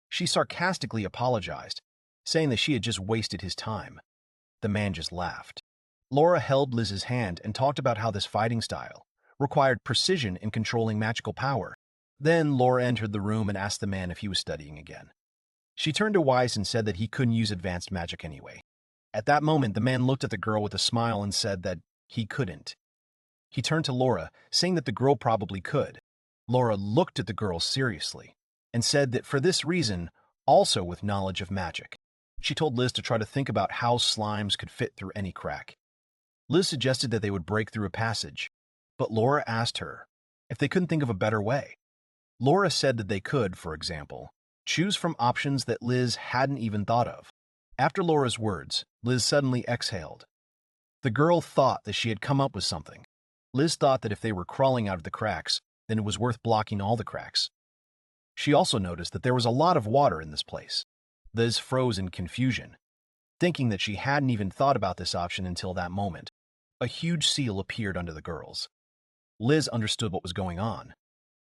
She sarcastically apologized, saying that she had just wasted his time. The man just laughed. Laura held Liz's hand and talked about how this fighting style required precision in controlling magical power. Then Laura entered the room and asked the man if he was studying again. She turned to Weiss and said that he couldn't use advanced magic anyway. At that moment, the man looked at the girl with a smile and said that he couldn't. He turned to Laura, saying that the girl probably could. Laura looked at the girl seriously and said that for this reason, also with knowledge of magic. She told Liz to try to think about how slimes could fit through any crack. Liz suggested that they would break through a passage, but Laura asked her if they couldn't think of a better way. Laura said that they could, for example, choose from options that Liz hadn't even thought of. After Laura's words, Liz suddenly exhaled. The girl thought that she had come up with something. Liz thought that if they were crawling out of the cracks, then it was worth blocking all the cracks. She also noticed that there was a lot of water in this place. Liz froze in confusion, thinking that she hadn't even thought about this option until that moment. A huge seal appeared under the girls. Liz understood what was going on.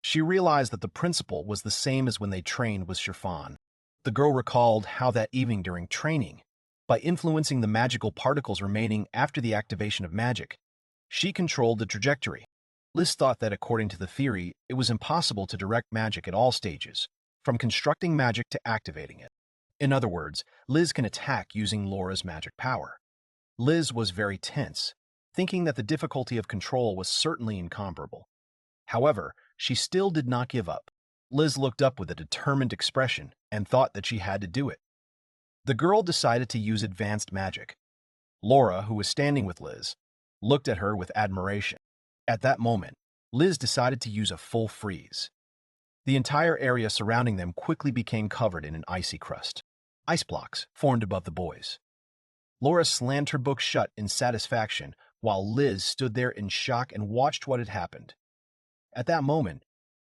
She realized that the principle was the same as when they trained with Chiffon. The girl recalled how that evening during training, by influencing the magical particles remaining after the activation of magic, she controlled the trajectory. Liz thought that according to the theory, it was impossible to direct magic at all stages, from constructing magic to activating it. In other words, Liz can attack using Laura's magic power. Liz was very tense, thinking that the difficulty of control was certainly incomparable. However, she still did not give up. Liz looked up with a determined expression and thought that she had to do it. The girl decided to use advanced magic. Laura, who was standing with Liz, looked at her with admiration. At that moment, Liz decided to use a full freeze. The entire area surrounding them quickly became covered in an icy crust. Ice blocks formed above the boys. Laura slammed her book shut in satisfaction while Liz stood there in shock and watched what had happened. At that moment,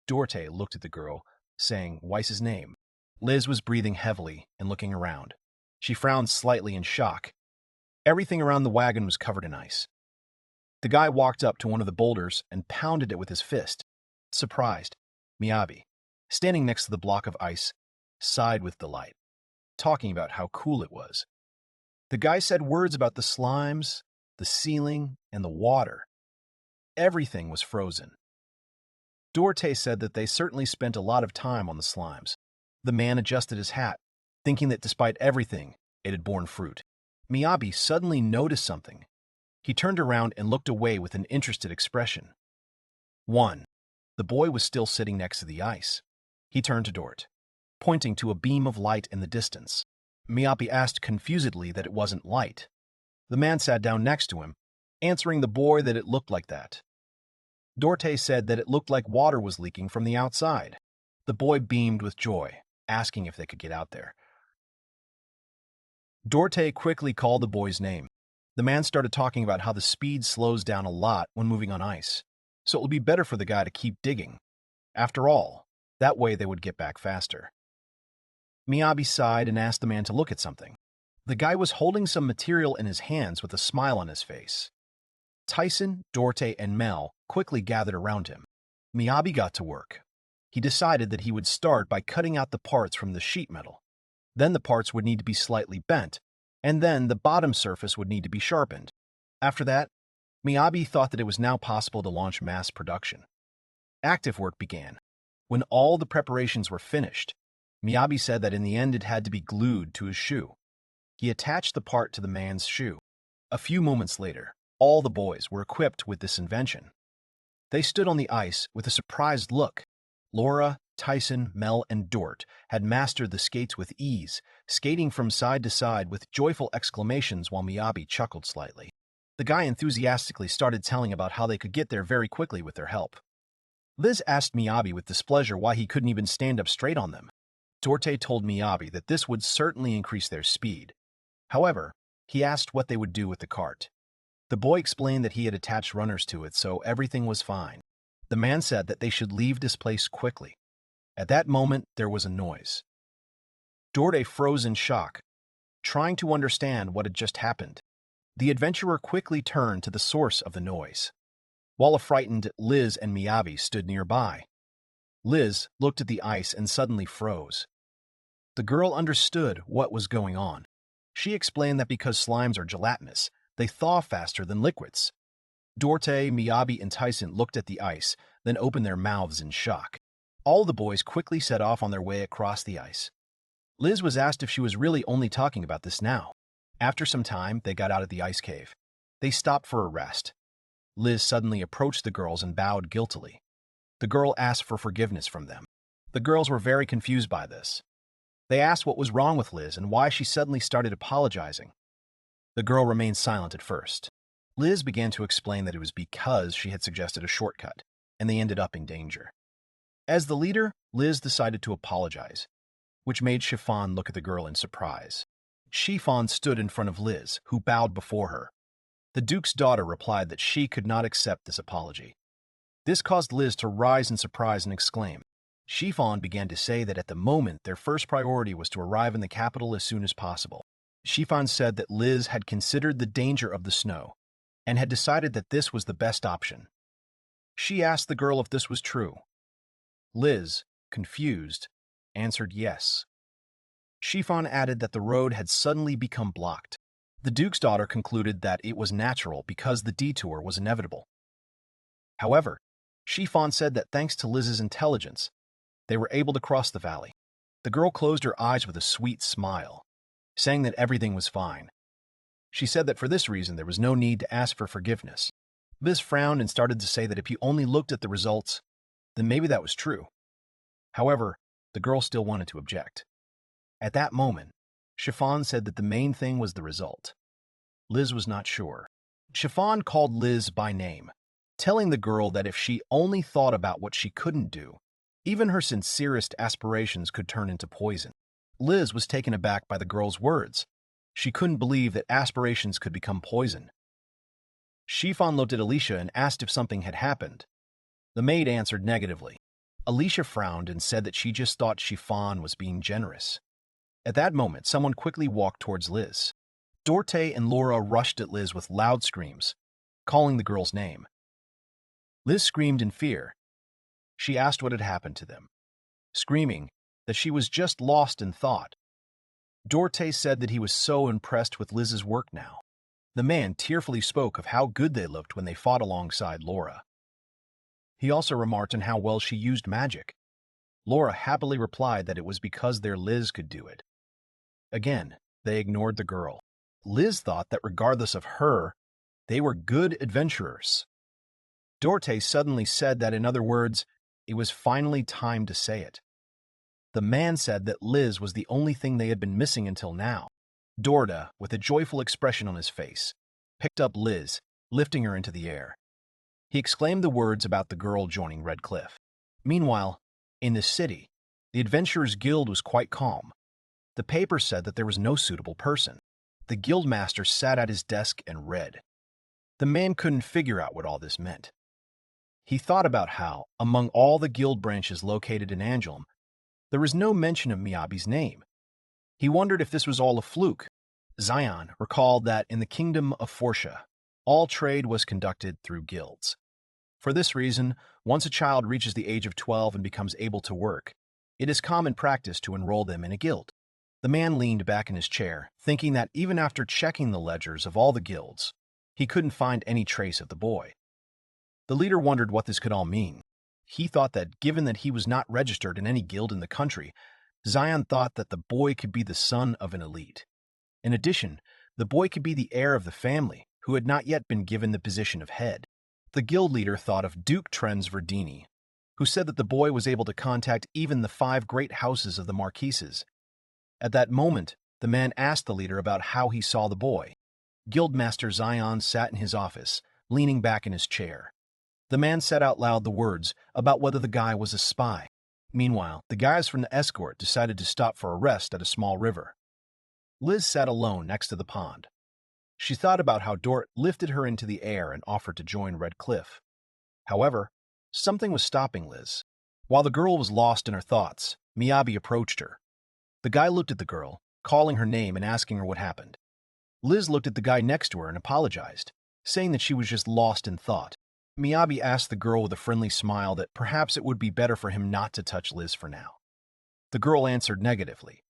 Dorte looked at the girl, saying Weiss's name. Liz was breathing heavily and looking around. She frowned slightly in shock. Everything around the wagon was covered in ice. The guy walked up to one of the boulders and pounded it with his fist. Surprised, Miyabi, standing next to the block of ice, sighed with delight, talking about how cool it was. The guy said words about the slimes, the ceiling, and the water. Everything was frozen. Dorte said that they certainly spent a lot of time on the slimes. The man adjusted his hat, thinking that despite everything, it had borne fruit. Miyabi suddenly noticed something. He turned around and looked away with an interested expression. 1. The boy was still sitting next to the ice. He turned to Dort, pointing to a beam of light in the distance. Miyabi asked confusedly that it wasn't light. The man sat down next to him, answering the boy that it looked like that. Dorte said that it looked like water was leaking from the outside. The boy beamed with joy, asking if they could get out there. Dorte quickly called the boy's name. The man started talking about how the speed slows down a lot when moving on ice, so it would be better for the guy to keep digging. After all, that way they would get back faster. Miyabi sighed and asked the man to look at something. The guy was holding some material in his hands with a smile on his face. Tyson, Dorte, and Mel quickly gathered around him. Miyabi got to work. He decided that he would start by cutting out the parts from the sheet metal. Then the parts would need to be slightly bent, and then the bottom surface would need to be sharpened. After that, Miyabi thought that it was now possible to launch mass production. Active work began. When all the preparations were finished, Miyabi said that in the end it had to be glued to his shoe. He attached the part to the man's shoe. A few moments later, all the boys were equipped with this invention. They stood on the ice with a surprised look. Laura, Tyson, Mel, and Dort had mastered the skates with ease, skating from side to side with joyful exclamations while Miyabi chuckled slightly. The guy enthusiastically started telling about how they could get there very quickly with their help. Liz asked Miyabi with displeasure why he couldn't even stand up straight on them. Dorte told Miyabi that this would certainly increase their speed. However, he asked what they would do with the cart. The boy explained that he had attached runners to it, so everything was fine. The man said that they should leave this place quickly. At that moment, there was a noise. Dorte froze in shock, trying to understand what had just happened. The adventurer quickly turned to the source of the noise, while a frightened Liz and Miyabi stood nearby. Liz looked at the ice and suddenly froze. The girl understood what was going on. She explained that because slimes are gelatinous, they thaw faster than liquids. Dorte, Miyabi, and Tyson looked at the ice, then opened their mouths in shock. All the boys quickly set off on their way across the ice. Liz was asked if she was really only talking about this now. After some time, they got out of the ice cave. They stopped for a rest. Liz suddenly approached the girls and bowed guiltily. The girl asked for forgiveness from them. The girls were very confused by this. They asked what was wrong with Liz and why she suddenly started apologizing. The girl remained silent at first. Liz began to explain that it was because she had suggested a shortcut, and they ended up in danger. As the leader, Liz decided to apologize, which made Chiffon look at the girl in surprise. Chiffon stood in front of Liz, who bowed before her. The Duke's daughter replied that she could not accept this apology. This caused Liz to rise in surprise and exclaim. Chiffon began to say that at the moment their first priority was to arrive in the capital as soon as possible. Chiffon said that Liz had considered the danger of the snow and had decided that this was the best option. She asked the girl if this was true. Liz, confused, answered yes. Chiffon added that the road had suddenly become blocked. The Duke's daughter concluded that it was natural because the detour was inevitable. However, Chiffon said that thanks to Liz's intelligence, they were able to cross the valley. The girl closed her eyes with a sweet smile, saying that everything was fine. She said that for this reason there was no need to ask for forgiveness. Liz frowned and started to say that if you only looked at the results, then maybe that was true. However, the girl still wanted to object. At that moment, Chiffon said that the main thing was the result. Liz was not sure. Chiffon called Liz by name, telling the girl that if she only thought about what she couldn't do, even her sincerest aspirations could turn into poison. Liz was taken aback by the girl's words. She couldn't believe that aspirations could become poison. Chiffon looked at Alicia and asked if something had happened. The maid answered negatively. Alicia frowned and said that she just thought Chiffon was being generous. At that moment, someone quickly walked towards Liz. Dorte and Laura rushed at Liz with loud screams, calling the girl's name. Liz screamed in fear. She asked what had happened to them, screaming that she was just lost in thought. Dorte said that he was so impressed with Liz's work now. The man tearfully spoke of how good they looked when they fought alongside Laura. He also remarked on how well she used magic. Laura happily replied that it was because their Liz could do it. Again, they ignored the girl. Liz thought that regardless of her, they were good adventurers. Dorte suddenly said that, in other words, it was finally time to say it. The man said that Liz was the only thing they had been missing until now. Dorte, with a joyful expression on his face, picked up Liz, lifting her into the air. He exclaimed the words about the girl joining Red Cliff. Meanwhile, in the city, the Adventurers Guild was quite calm. The paper said that there was no suitable person. The guildmaster sat at his desk and read. The man couldn't figure out what all this meant. He thought about how, among all the guild branches located in Angelum, there was no mention of Miyabi's name. He wondered if this was all a fluke. Zion recalled that in the kingdom of Forsha, all trade was conducted through guilds. For this reason, once a child reaches the age of 12 and becomes able to work, it is common practice to enroll them in a guild. The man leaned back in his chair, thinking that even after checking the ledgers of all the guilds, he couldn't find any trace of the boy. The leader wondered what this could all mean. He thought that given that he was not registered in any guild in the country, Zion thought that the boy could be the son of an elite. In addition, the boy could be the heir of the family, who had not yet been given the position of head. The guild leader thought of Duke Trens Verdini, who said that the boy was able to contact even the 5 great houses of the Marquises. At that moment, the man asked the leader about how he saw the boy. Guildmaster Zion sat in his office, leaning back in his chair. The man said out loud the words about whether the guy was a spy. Meanwhile, the guys from the escort decided to stop for a rest at a small river. Liz sat alone next to the pond. She thought about how Dort lifted her into the air and offered to join Red Cliff. However, something was stopping Liz. While the girl was lost in her thoughts, Miyabi approached her. The guy looked at the girl, calling her name and asking her what happened. Liz looked at the guy next to her and apologized, saying that she was just lost in thought. Miyabi asked the girl with a friendly smile that perhaps it would be better for him not to touch Liz for now. The girl answered negatively,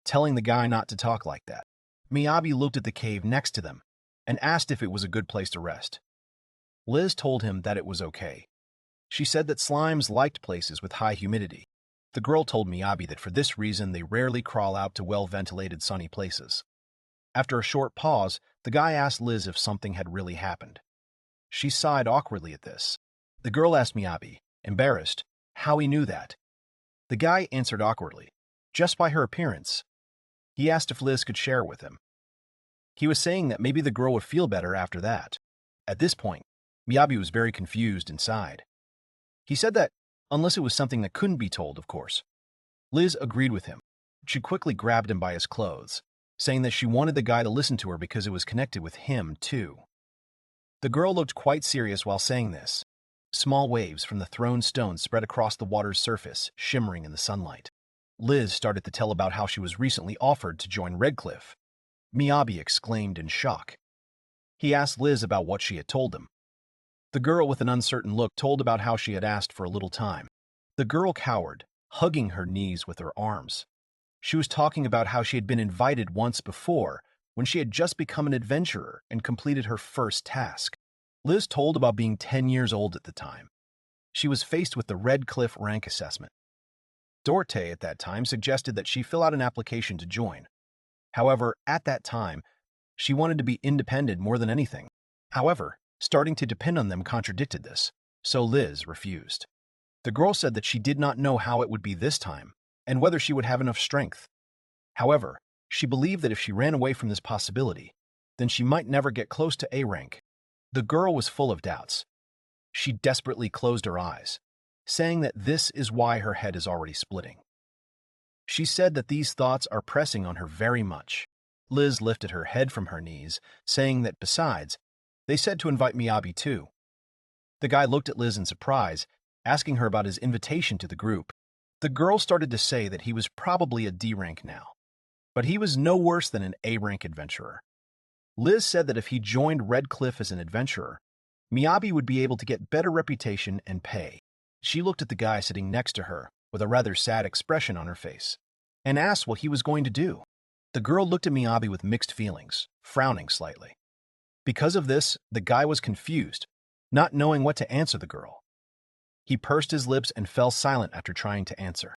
telling the guy not to talk like that. Miyabi looked at the cave next to them and asked if it was a good place to rest. Liz told him that it was okay. She said that slimes liked places with high humidity. The girl told Miyabi that for this reason they rarely crawl out to well-ventilated sunny places. After a short pause, the guy asked Liz if something had really happened. She sighed awkwardly at this. The girl asked Miyabi, embarrassed, how he knew that. The guy answered awkwardly, just by her appearance. He asked if Liz could share with him. He was saying that maybe the girl would feel better after that. At this point, Miyabi was very confused and sighed. He said that, unless it was something that couldn't be told, of course. Liz agreed with him. She quickly grabbed him by his clothes, saying that she wanted the guy to listen to her because it was connected with him, too. The girl looked quite serious while saying this. Small waves from the thrown stones spread across the water's surface, shimmering in the sunlight. Liz started to tell about how she was recently offered to join Redcliffe. Miyabi exclaimed in shock. He asked Liz about what she had told him. The girl with an uncertain look told about how she had asked for a little time. The girl cowered, hugging her knees with her arms. She was talking about how she had been invited once before, when she had just become an adventurer and completed her first task. Liz told about being 10 years old at the time. She was faced with the Red Cliff rank assessment. Dorte at that time suggested that she fill out an application to join. However, at that time, she wanted to be independent more than anything. However, starting to depend on them contradicted this, so Liz refused. The girl said that she did not know how it would be this time, and whether she would have enough strength. However, she believed that if she ran away from this possibility, then she might never get close to A rank. The girl was full of doubts. She desperately closed her eyes, saying that this is why her head is already splitting. She said that these thoughts are pressing on her very much. Liz lifted her head from her knees, saying that besides, they said to invite Miyabi too. The guy looked at Liz in surprise, asking her about his invitation to the group. The girl started to say that he was probably a D rank now, but he was no worse than an A rank adventurer. Liz said that if he joined Red Cliff as an adventurer, Miyabi would be able to get better reputation and pay. She looked at the guy sitting next to her with a rather sad expression on her face and asked what he was going to do. The girl looked at Miyabi with mixed feelings, frowning slightly. Because of this, the guy was confused, not knowing what to answer the girl. He pursed his lips and fell silent after trying to answer.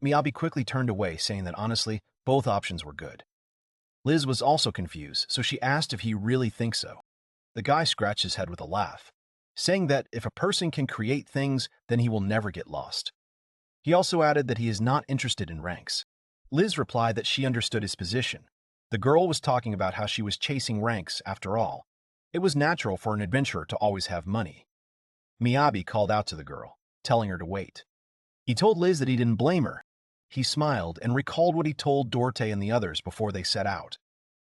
Miyabi quickly turned away, saying that honestly, both options were good. Liz was also confused, so she asked if he really thinks so. The guy scratched his head with a laugh, saying that if a person can create things, then he will never get lost. He also added that he is not interested in ranks. Liz replied that she understood his position. The girl was talking about how she was chasing ranks after all. It was natural for an adventurer to always have money. Miyabi called out to the girl, telling her to wait. He told Liz that he didn't blame her. He smiled and recalled what he told Dorte and the others before they set out.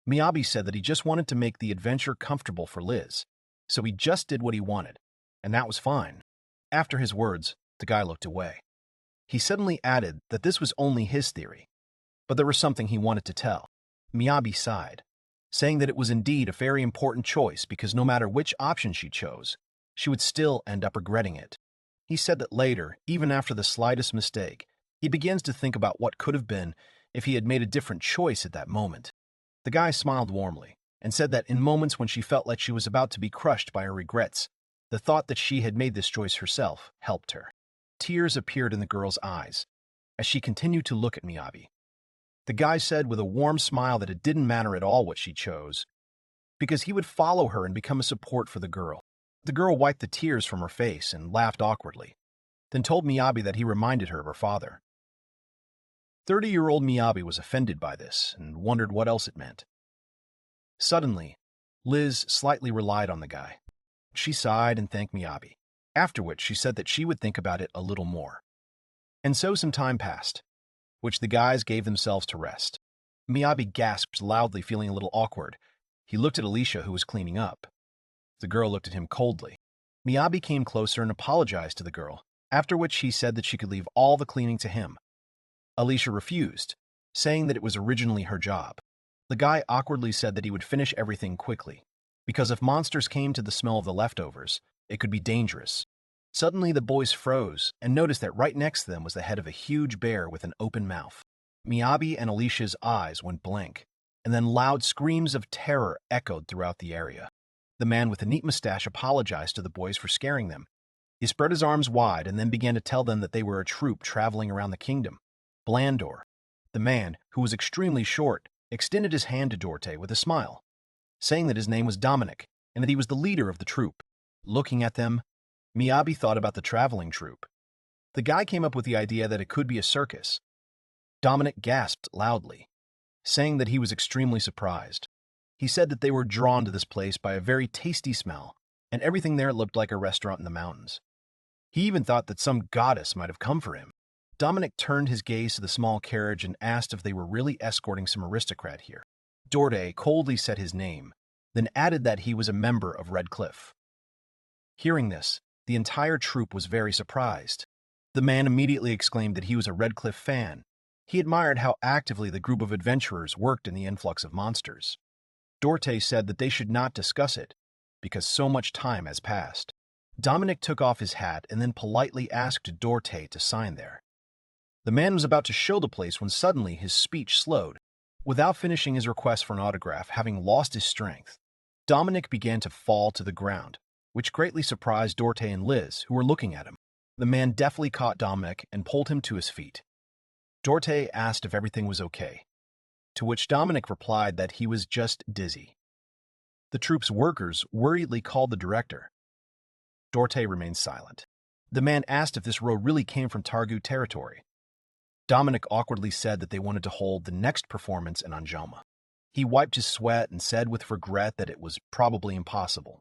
Miyabi said that he just wanted to make the adventure comfortable for Liz, so he just did what he wanted, and that was fine. After his words, the guy looked away. He suddenly added that this was only his theory, but there was something he wanted to tell. Miyabi sighed, saying that it was indeed a very important choice because no matter which option she chose, she would still end up regretting it. He said that later, even after the slightest mistake, he begins to think about what could have been if he had made a different choice at that moment. The guy smiled warmly and said that in moments when she felt like she was about to be crushed by her regrets, the thought that she had made this choice herself helped her. Tears appeared in the girl's eyes as she continued to look at Miyabi. The guy said with a warm smile that it didn't matter at all what she chose, because he would follow her and become a support for the girl. The girl wiped the tears from her face and laughed awkwardly, then told Miyabi that he reminded her of her father. 30-year-old Miyabi was offended by this and wondered what else it meant. Suddenly, Liz slightly relied on the guy. She sighed and thanked Miyabi, after which she said that she would think about it a little more. And so some time passed, which the guys gave themselves to rest. Miyabi gasped loudly, feeling a little awkward. He looked at Alicia, who was cleaning up. The girl looked at him coldly. Miyabi came closer and apologized to the girl, after which he said that she could leave all the cleaning to him. Alicia refused, saying that it was originally her job. The guy awkwardly said that he would finish everything quickly, because if monsters came to the smell of the leftovers, it could be dangerous. Suddenly the boys froze and noticed that right next to them was the head of a huge bear with an open mouth. Miyabi and Alicia's eyes went blank, and then loud screams of terror echoed throughout the area. The man with the neat mustache apologized to the boys for scaring them. He spread his arms wide and then began to tell them that they were a troop traveling around the kingdom. Blandor, the man, who was extremely short, extended his hand to Dorte with a smile, saying that his name was Dominic and that he was the leader of the troop. Looking at them, Miyabi thought about the traveling troupe. The guy came up with the idea that it could be a circus. Dominic gasped loudly, saying that he was extremely surprised. He said that they were drawn to this place by a very tasty smell, and everything there looked like a restaurant in the mountains. He even thought that some goddess might have come for him. Dominic turned his gaze to the small carriage and asked if they were really escorting some aristocrat here. Dorte coldly said his name, then added that he was a member of Red Cliff. Hearing this, the entire troop was very surprised. The man immediately exclaimed that he was a Red Cliff fan. He admired how actively the group of adventurers worked in the influx of monsters. Dorte said that they should not discuss it, because so much time has passed. Dominic took off his hat and then politely asked Dorte to sign there. The man was about to show the place when suddenly his speech slowed. Without finishing his request for an autograph, having lost his strength, Dominic began to fall to the ground, which greatly surprised Dorte and Liz, who were looking at him. The man deftly caught Dominic and pulled him to his feet. Dorte asked if everything was okay, to which Dominic replied that he was just dizzy. The troop's workers worriedly called the director. Dorte remained silent. The man asked if this road really came from Targu territory. Dominic awkwardly said that they wanted to hold the next performance in Anjoma. He wiped his sweat and said with regret that it was probably impossible.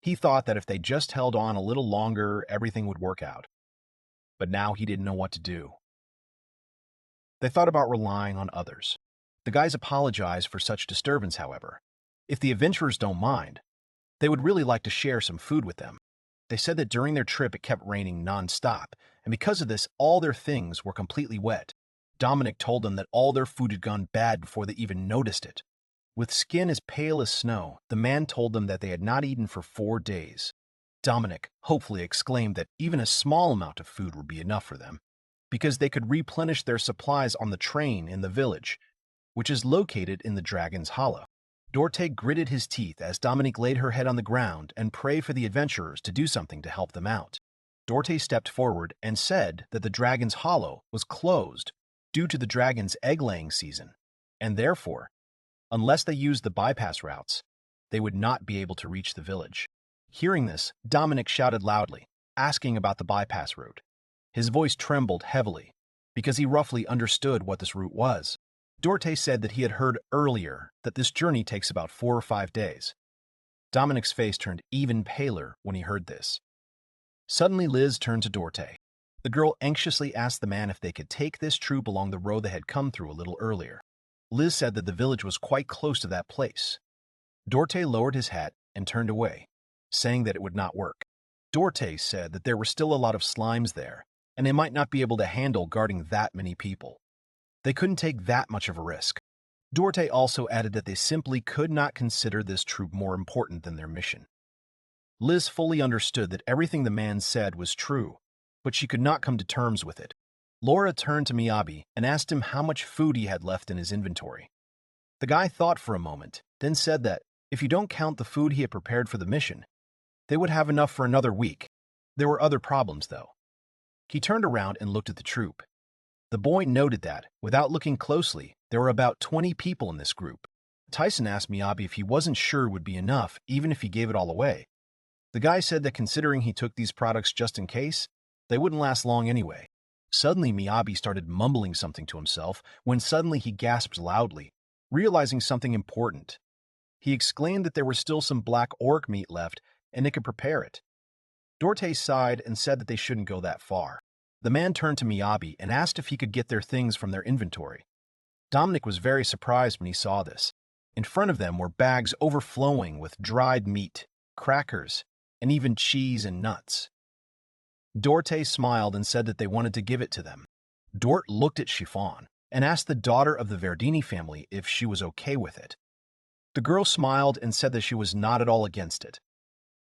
He thought that if they just held on a little longer, everything would work out. But now he didn't know what to do. They thought about relying on others. The guys apologized for such disturbance, however. If the adventurers don't mind, they would really like to share some food with them. They said that during their trip it kept raining non-stop, and because of this, all their things were completely wet. Dominic told them that all their food had gone bad before they even noticed it. With skin as pale as snow, the man told them that they had not eaten for 4 days. Dominic hopefully exclaimed that even a small amount of food would be enough for them, because they could replenish their supplies on the train in the village, which is located in the Dragon's Hollow. Dorte gritted his teeth as Dominic laid her head on the ground and prayed for the adventurers to do something to help them out. Dorte stepped forward and said that the Dragon's Hollow was closed due to the dragon's egg-laying season, and therefore, unless they used the bypass routes, they would not be able to reach the village. Hearing this, Dominic shouted loudly, asking about the bypass route. His voice trembled heavily, because he roughly understood what this route was. Dorte said that he had heard earlier that this journey takes about 4 or 5 days. Dominic's face turned even paler when he heard this. Suddenly Liz turned to Dorte. The girl anxiously asked the man if they could take this troop along the road they had come through a little earlier. Liz said that the village was quite close to that place. Dorte lowered his hat and turned away, saying that it would not work. Dorte said that there were still a lot of slimes there, and they might not be able to handle guarding that many people. They couldn't take that much of a risk. Dorte also added that they simply could not consider this troop more important than their mission. Liz fully understood that everything the man said was true, but she could not come to terms with it. Laura turned to Miyabi and asked him how much food he had left in his inventory. The guy thought for a moment, then said that, if you don't count the food he had prepared for the mission, they would have enough for another week. There were other problems, though. He turned around and looked at the troop. The boy noted that, without looking closely, there were about 20 people in this group. Tyson asked Miyabi if he wasn't sure it would be enough, even if he gave it all away. The guy said that considering he took these products just in case, they wouldn't last long anyway. Suddenly, Miyabi started mumbling something to himself when suddenly he gasped loudly, realizing something important. He exclaimed that there was still some black orc meat left and they could prepare it. Dorte sighed and said that they shouldn't go that far. The man turned to Miyabi and asked if he could get their things from their inventory. Dominic was very surprised when he saw this. In front of them were bags overflowing with dried meat, crackers, and even cheese and nuts. Dorte smiled and said that they wanted to give it to them. Dort looked at Chiffon and asked the daughter of the Verdini family if she was okay with it. The girl smiled and said that she was not at all against it.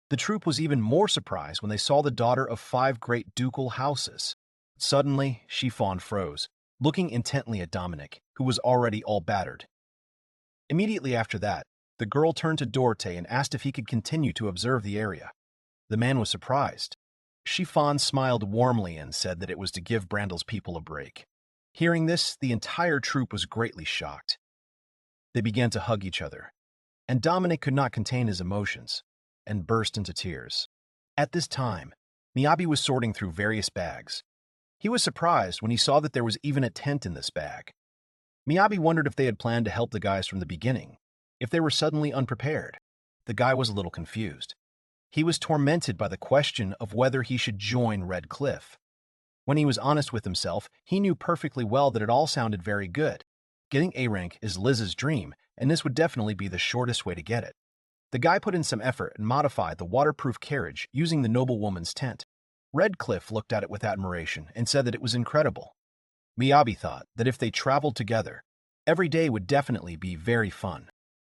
The troop was even more surprised when they saw the daughter of 5 great ducal houses. Suddenly, Chiffon froze, looking intently at Dominic, who was already all battered. Immediately after that, the girl turned to Dorte and asked if he could continue to observe the area. The man was surprised. Chiffon smiled warmly and said that it was to give Brandel's people a break. Hearing this, the entire troop was greatly shocked. They began to hug each other, and Dominic could not contain his emotions and burst into tears. At this time, Miyabi was sorting through various bags. He was surprised when he saw that there was even a tent in this bag. Miyabi wondered if they had planned to help the guys from the beginning, if they were suddenly unprepared. The guy was a little confused. He was tormented by the question of whether he should join Red Cliff. When he was honest with himself, he knew perfectly well that it all sounded very good. Getting A rank is Liz's dream, and this would definitely be the shortest way to get it. The guy put in some effort and modified the waterproof carriage using the noblewoman's tent. Red Cliff looked at it with admiration and said that it was incredible. Miyabi thought that if they traveled together, every day would definitely be very fun.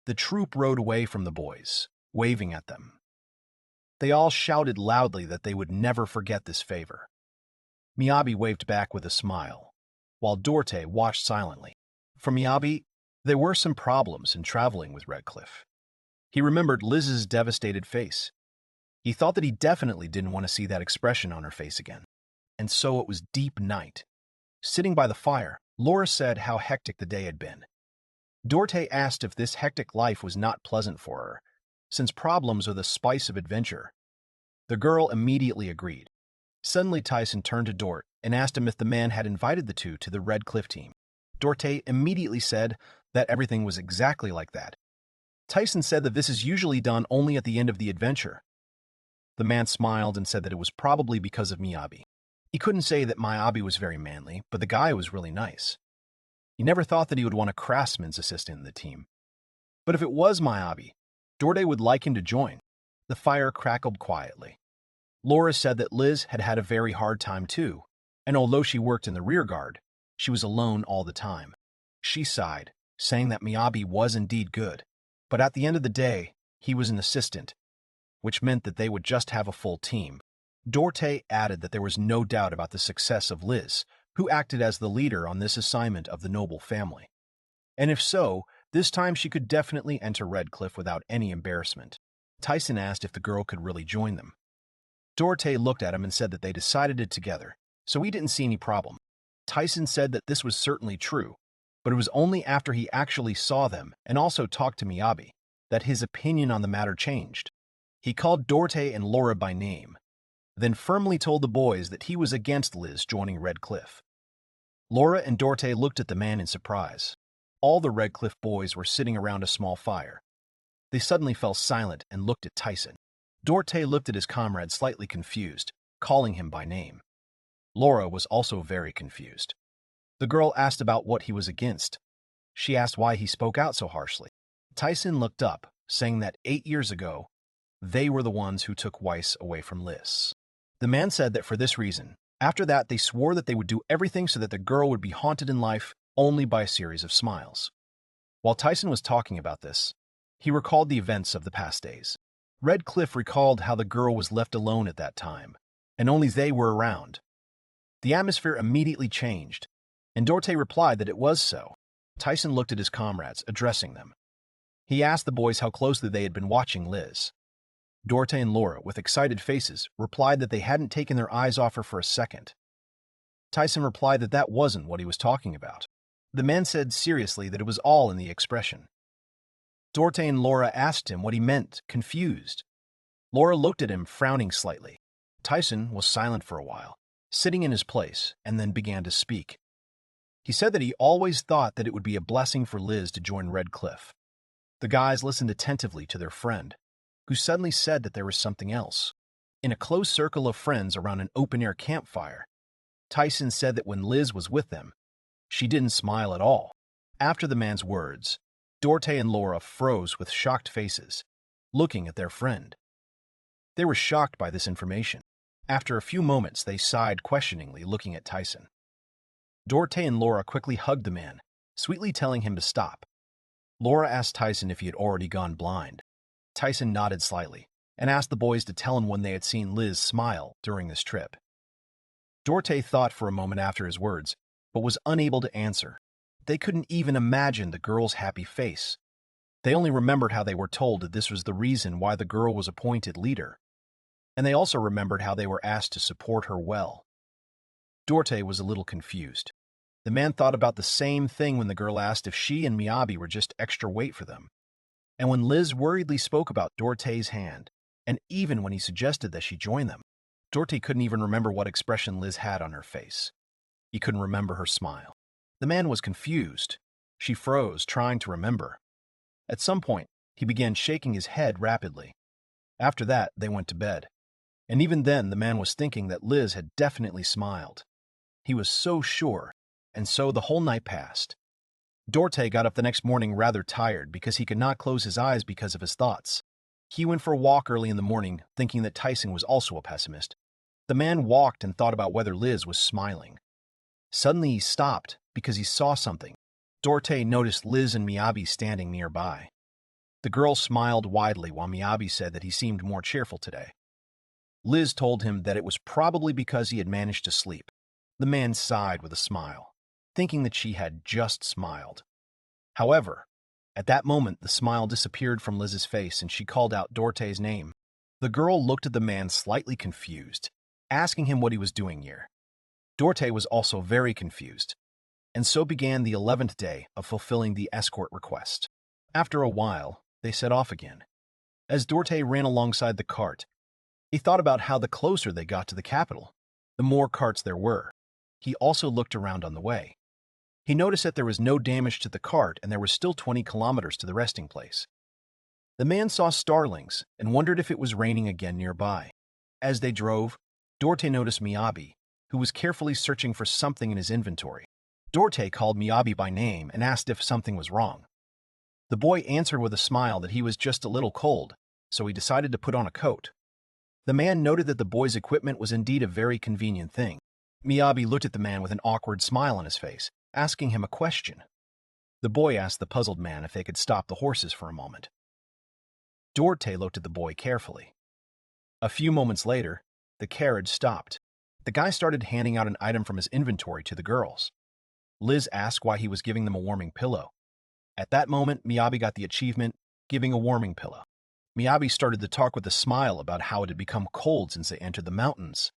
The troop rode away from the boys, waving at them. They all shouted loudly that they would never forget this favor. Miyabi waved back with a smile, while Dorte watched silently. For Miyabi, there were some problems in traveling with Redcliffe. He remembered Liz's devastated face. He thought that he definitely didn't want to see that expression on her face again. And so it was deep night. Sitting by the fire, Laura said how hectic the day had been. Dorte asked if this hectic life was not pleasant for her, since problems are the spice of adventure. The girl immediately agreed. Suddenly Tyson turned to Dort and asked him if the man had invited the two to the Red Cliff team. Dorte immediately said that everything was exactly like that. Tyson said that this is usually done only at the end of the adventure. The man smiled and said that it was probably because of Miyabi. He couldn't say that Miyabi was very manly, but the guy was really nice. He never thought that he would want a craftsman's assistant in the team. But if it was Miyabi, Dorte would like him to join. The fire crackled quietly. Laura said that Liz had had a very hard time too, and although she worked in the rear guard, she was alone all the time. She sighed, saying that Miyabi was indeed good, but at the end of the day, he was an assistant, which meant that they would just have a full team. Dorte added that there was no doubt about the success of Liz, who acted as the leader on this assignment of the noble family. And if so, this time she could definitely enter Redcliffe without any embarrassment. Tyson asked if the girl could really join them. Dorte looked at him and said that they decided it together, so he didn't see any problem. Tyson said that this was certainly true, but it was only after he actually saw them and also talked to Miyabi that his opinion on the matter changed. He called Dorte and Laura by name, then firmly told the boys that he was against Liz joining Redcliffe. Laura and Dorte looked at the man in surprise. All the Redcliffe boys were sitting around a small fire. They suddenly fell silent and looked at Tyson. Dorte looked at his comrade slightly confused, calling him by name. Laura was also very confused. The girl asked about what he was against. She asked why he spoke out so harshly. Tyson looked up, saying that 8 years ago, they were the ones who took Weiss away from Liz. The man said that for this reason, after that they swore that they would do everything so that the girl would be haunted in life only by a series of smiles. While Tyson was talking about this, he recalled the events of the past days. Red Cliff recalled how the girl was left alone at that time, and only they were around. The atmosphere immediately changed, and Dorte replied that it was so. Tyson looked at his comrades, addressing them. He asked the boys how closely they had been watching Liz. Dorte and Laura, with excited faces, replied that they hadn't taken their eyes off her for a second. Tyson replied that that wasn't what he was talking about. The man said seriously that it was all in the expression. Dorte and Laura asked him what he meant, confused. Laura looked at him, frowning slightly. Tyson was silent for a while, sitting in his place, and then began to speak. He said that he always thought that it would be a blessing for Liz to join Red Cliff. The guys listened attentively to their friend, who suddenly said that there was something else. In a close circle of friends around an open-air campfire, Tyson said that when Liz was with them, she didn't smile at all. After the man's words, Dorte and Laura froze with shocked faces, looking at their friend. They were shocked by this information. After a few moments, they sighed questioningly, looking at Tyson. Dorte and Laura quickly hugged the man, sweetly telling him to stop. Laura asked Tyson if he had already gone blind. Tyson nodded slightly and asked the boys to tell him when they had seen Liz smile during this trip. Dorte thought for a moment after his words, but was unable to answer. They couldn't even imagine the girl's happy face. They only remembered how they were told that this was the reason why the girl was appointed leader, and they also remembered how they were asked to support her well. Dorte was a little confused. The man thought about the same thing when the girl asked if she and Miyabi were just extra weight for them. And when Liz worriedly spoke about Dorte's hand, and even when he suggested that she join them, Dorte couldn't even remember what expression Liz had on her face. He couldn't remember her smile. The man was confused. She froze, trying to remember. At some point, he began shaking his head rapidly. After that, they went to bed. And even then, the man was thinking that Liz had definitely smiled. He was so sure, and so the whole night passed. Dorte got up the next morning rather tired because he could not close his eyes because of his thoughts. He went for a walk early in the morning, thinking that Tyson was also a pessimist. The man walked and thought about whether Liz was smiling. Suddenly he stopped because he saw something. Dorte noticed Liz and Miyabi standing nearby. The girl smiled widely while Miyabi said that he seemed more cheerful today. Liz told him that it was probably because he had managed to sleep. The man sighed with a smile, thinking that she had just smiled. However, at that moment the smile disappeared from Liz's face and she called out Dorte's name. The girl looked at the man slightly confused, asking him what he was doing here. Dorte was also very confused, and so began the 11th day of fulfilling the escort request. After a while, they set off again. As Dorte ran alongside the cart, he thought about how the closer they got to the capital, the more carts there were. He also looked around on the way. He noticed that there was no damage to the cart and there was still 20 kilometers to the resting place. The man saw starlings and wondered if it was raining again nearby. As they drove, Dorte noticed Miyabi, who was carefully searching for something in his inventory. Dorte called Miyabi by name and asked if something was wrong. The boy answered with a smile that he was just a little cold, so he decided to put on a coat. The man noted that the boy's equipment was indeed a very convenient thing. Miyabi looked at the man with an awkward smile on his face, asking him a question. The boy asked the puzzled man if they could stop the horses for a moment. Dorte looked at the boy carefully. A few moments later, the carriage stopped. The guy started handing out an item from his inventory to the girls. Liz asked why he was giving them a warming pillow. At that moment, Miyabi got the achievement, giving a warming pillow. Miyabi started to talk with a smile about how it had become cold since they entered the mountains.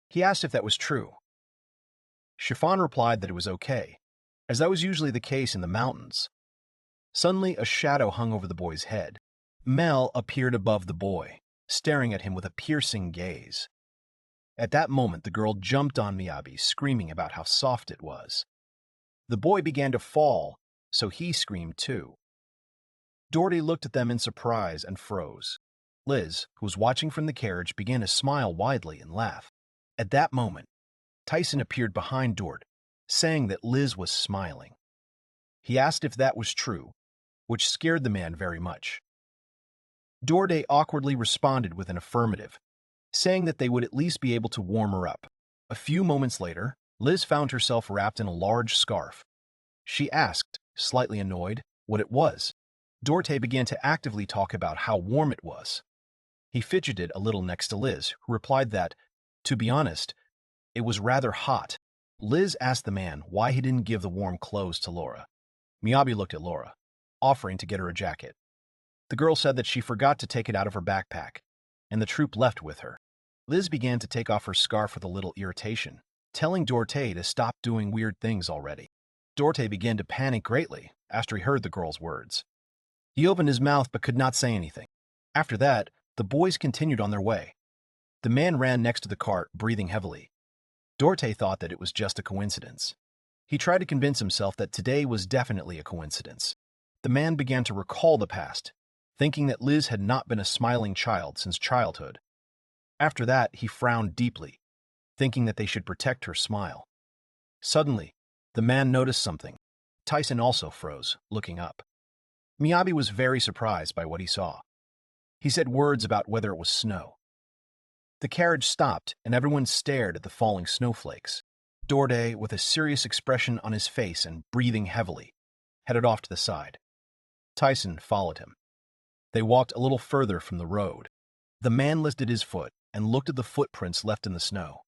He asked if that was true. Chiffon replied that it was okay, as that was usually the case in the mountains. Suddenly, a shadow hung over the boy's head. Mel appeared above the boy, staring at him with a piercing gaze. At that moment, the girl jumped on Miyabi, screaming about how soft it was. The boy began to fall, so he screamed too. Dorte looked at them in surprise and froze. Liz, who was watching from the carriage, began to smile widely and laugh. At that moment, Tyson appeared behind Dorte, saying that Liz was smiling. He asked if that was true, which scared the man very much. Dorte awkwardly responded with an affirmative, saying that they would at least be able to warm her up. A few moments later, Liz found herself wrapped in a large scarf. She asked, slightly annoyed, what it was. Dorte began to actively talk about how warm it was. He fidgeted a little next to Liz, who replied that, to be honest, it was rather hot. Liz asked the man why he didn't give the warm clothes to Laura. Miyabi looked at Laura, offering to get her a jacket. The girl said that she forgot to take it out of her backpack, and the troop left with her. Liz began to take off her scarf with a little irritation, telling Dorte to stop doing weird things already. Dorte began to panic greatly after he heard the girl's words. He opened his mouth but could not say anything. After that, the boys continued on their way. The man ran next to the cart, breathing heavily. Dorte thought that it was just a coincidence. He tried to convince himself that today was definitely a coincidence. The man began to recall the past, thinking that Liz had not been a smiling child since childhood. After that, he frowned deeply, thinking that they should protect her smile. Suddenly, the man noticed something. Tyson also froze, looking up. Miyabi was very surprised by what he saw. He said words about whether it was snow. The carriage stopped, and everyone stared at the falling snowflakes. Dorte, with a serious expression on his face and breathing heavily, headed off to the side. Tyson followed him. They walked a little further from the road. The man lifted his foot and looked at the footprints left in the snow.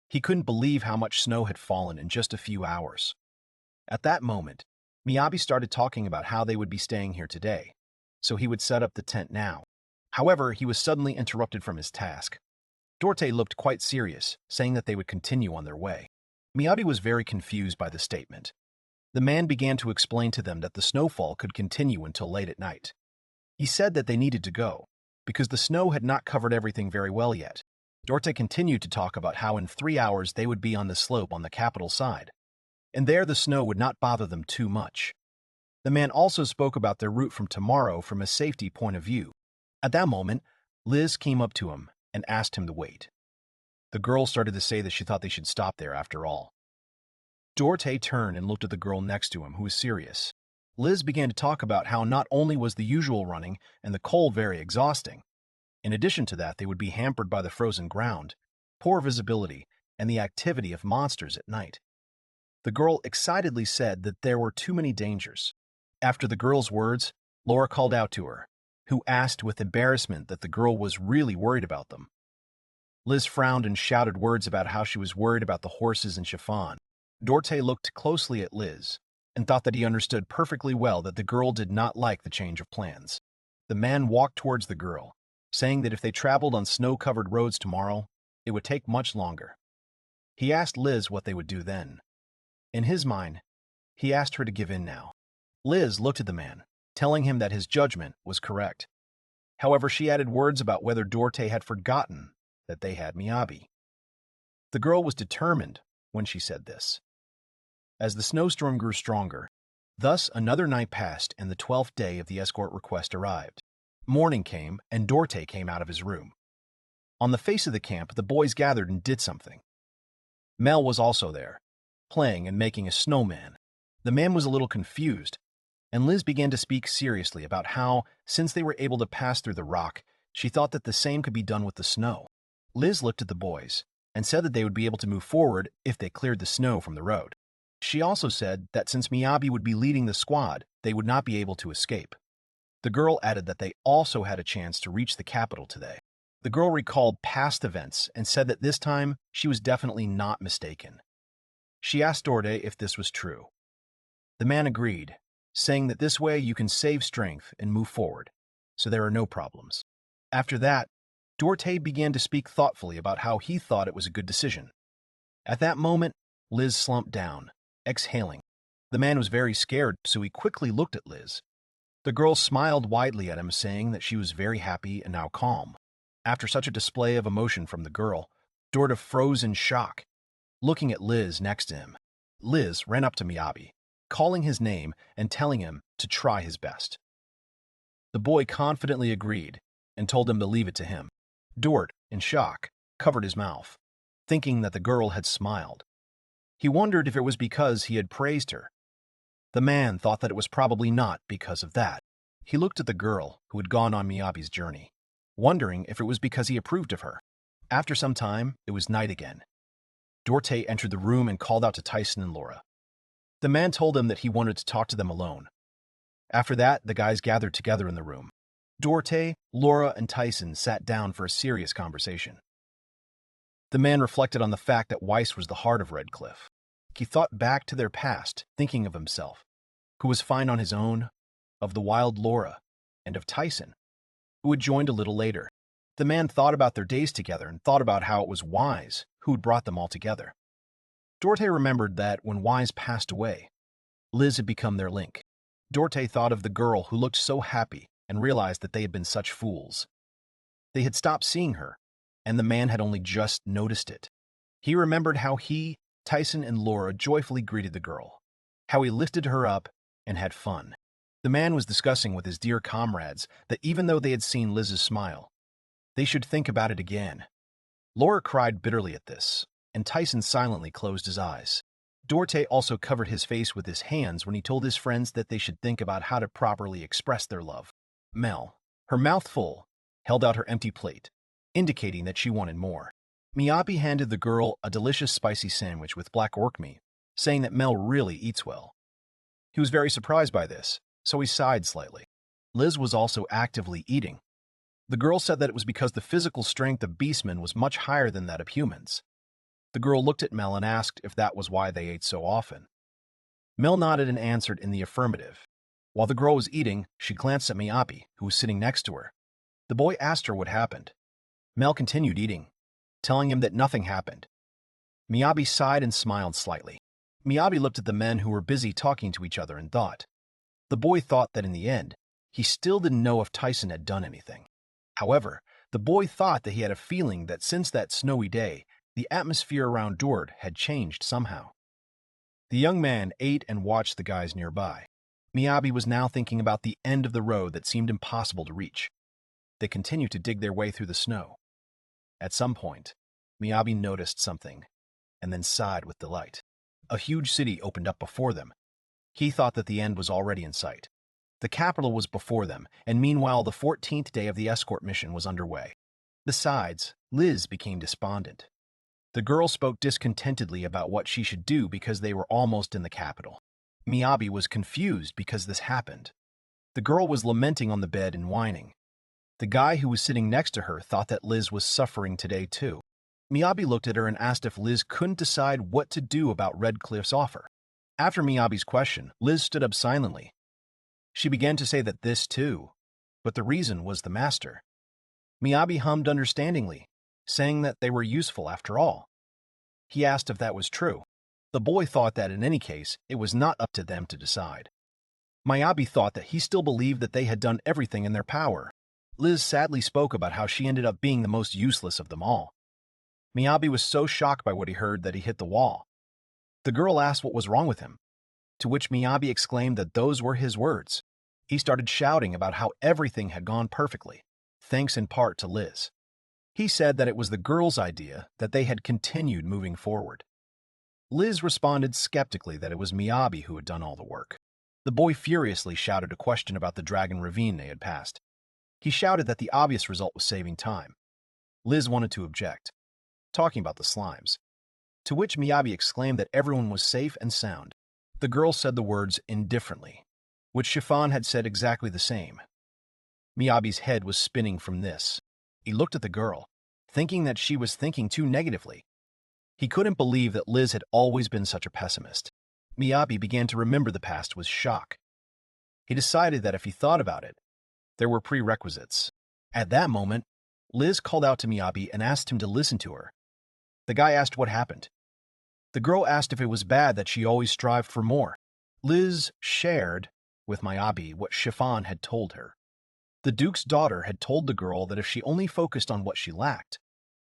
He couldn't believe how much snow had fallen in just a few hours. At that moment, Miyabi started talking about how they would be staying here today, so he would set up the tent now. However, he was suddenly interrupted from his task. Dorte looked quite serious, saying that they would continue on their way. Miyabi was very confused by the statement. The man began to explain to them that the snowfall could continue until late at night. He said that they needed to go, because the snow had not covered everything very well yet. Dorte continued to talk about how in 3 hours they would be on the slope on the capital side, and there the snow would not bother them too much. The man also spoke about their route from tomorrow from a safety point of view. At that moment, Liz came up to him and asked him to wait. The girl started to say that she thought they should stop there after all. Dorte turned and looked at the girl next to him, who was serious. Liz began to talk about how not only was the usual running and the cold very exhausting, in addition to that they would be hampered by the frozen ground, poor visibility, and the activity of monsters at night. The girl excitedly said that there were too many dangers. After the girl's words, Laura called out to her, who asked with embarrassment that the girl was really worried about them. Liz frowned and shouted words about how she was worried about the horses and chiffon. Dorte looked closely at Liz and thought that he understood perfectly well that the girl did not like the change of plans. The man walked towards the girl, saying that if they traveled on snow-covered roads tomorrow, it would take much longer. He asked Liz what they would do then. In his mind, he asked her to give in now. Liz looked at the man, telling him that his judgment was correct. However, she added words about whether Dorte had forgotten that they had Miyabi. The girl was determined when she said this. As the snowstorm grew stronger, thus another night passed and the 12th day of the escort request arrived. Morning came and Dorte came out of his room. On the face of the camp, the boys gathered and did something. Mel was also there, playing and making a snowman. The man was a little confused, and Liz began to speak seriously about how, since they were able to pass through the rock, she thought that the same could be done with the snow. Liz looked at the boys and said that they would be able to move forward if they cleared the snow from the road. She also said that since Miyabi would be leading the squad, they would not be able to escape. The girl added that they also had a chance to reach the capital today. The girl recalled past events and said that this time she was definitely not mistaken. She asked Dorte if this was true. The man agreed, saying that this way you can save strength and move forward, so there are no problems. After that, Dorte began to speak thoughtfully about how he thought it was a good decision. At that moment, Liz slumped down, exhaling. The man was very scared, so he quickly looked at Liz. The girl smiled widely at him, saying that she was very happy and now calm. After such a display of emotion from the girl, Dorte froze in shock, looking at Liz next to him. Liz ran up to Miyabi, calling his name and telling him to try his best. The boy confidently agreed and told him to leave it to him. Dorte, in shock, covered his mouth, thinking that the girl had smiled. He wondered if it was because he had praised her. The man thought that it was probably not because of that. He looked at the girl who had gone on Miyabi's journey, wondering if it was because he approved of her. After some time, it was night again. Dorte entered the room and called out to Tyson and Laura. The man told them that he wanted to talk to them alone. After that, the guys gathered together in the room. Dorte, Laura, and Tyson sat down for a serious conversation. The man reflected on the fact that Weiss was the heart of Red Cliff. He thought back to their past, thinking of himself, who was fine on his own, of the wild Laura, and of Tyson, who had joined a little later. The man thought about their days together and thought about how it was Weiss who had brought them all together. Dorte remembered that when Weiss passed away, Liz had become their link. Dorte thought of the girl who looked so happy and realized that they had been such fools. They had stopped seeing her, and the man had only just noticed it. He remembered how he, Tyson, and Laura joyfully greeted the girl, how he lifted her up and had fun. The man was discussing with his dear comrades that even though they had seen Liz's smile, they should think about it again. Laura cried bitterly at this, and Tyson silently closed his eyes. Dorte also covered his face with his hands when he told his friends that they should think about how to properly express their love. Mel, her mouth full, held out her empty plate, indicating that she wanted more. Miyabi handed the girl a delicious spicy sandwich with black orc meat, saying that Mel really eats well. He was very surprised by this, so he sighed slightly. Liz was also actively eating. The girl said that it was because the physical strength of beastmen was much higher than that of humans. The girl looked at Mel and asked if that was why they ate so often. Mel nodded and answered in the affirmative. While the girl was eating, she glanced at Miyabi, who was sitting next to her. The boy asked her what happened. Mel continued eating, telling him that nothing happened. Miyabi sighed and smiled slightly. Miyabi looked at the men who were busy talking to each other and thought. The boy thought that in the end, he still didn't know if Tyson had done anything. However, the boy thought that he had a feeling that since that snowy day, the atmosphere around Dord had changed somehow. The young man ate and watched the guys nearby. Miyabi was now thinking about the end of the road that seemed impossible to reach. They continued to dig their way through the snow. At some point, Miyabi noticed something, and then sighed with delight. A huge city opened up before them. He thought that the end was already in sight. The capital was before them, and meanwhile the 14th day of the escort mission was underway. Besides, Liz became despondent. The girl spoke discontentedly about what she should do because they were almost in the capital. Miyabi was confused because this happened. The girl was lamenting on the bed and whining. The guy who was sitting next to her thought that Liz was suffering today too. Miyabi looked at her and asked if Liz couldn't decide what to do about Red Cliff's offer. After Miyabi's question, Liz stood up silently. She began to say that this too, but the reason was the master. Miyabi hummed understandingly, saying that they were useful after all. He asked if that was true. The boy thought that in any case, it was not up to them to decide. Miyabi thought that he still believed that they had done everything in their power. Liz sadly spoke about how she ended up being the most useless of them all. Miyabi was so shocked by what he heard that he hit the wall. The girl asked what was wrong with him, to which Miyabi exclaimed that those were his words. He started shouting about how everything had gone perfectly, thanks in part to Liz. He said that it was the girl's idea that they had continued moving forward. Liz responded skeptically that it was Miyabi who had done all the work. The boy furiously shouted a question about the dragon ravine they had passed. He shouted that the obvious result was saving time. Liz wanted to object, talking about the slimes, to which Miyabi exclaimed that everyone was safe and sound. The girl said the words indifferently, which Chiffon had said exactly the same. Miyabi's head was spinning from this. He looked at the girl, thinking that she was thinking too negatively. He couldn't believe that Liz had always been such a pessimist. Miyabi began to remember the past with shock. He decided that if he thought about it, there were prerequisites. At that moment, Liz called out to Miyabi and asked him to listen to her. The guy asked what happened. The girl asked if it was bad that she always strived for more. Liz shared with Miyabi what Chiffon had told her. The Duke's daughter had told the girl that if she only focused on what she lacked,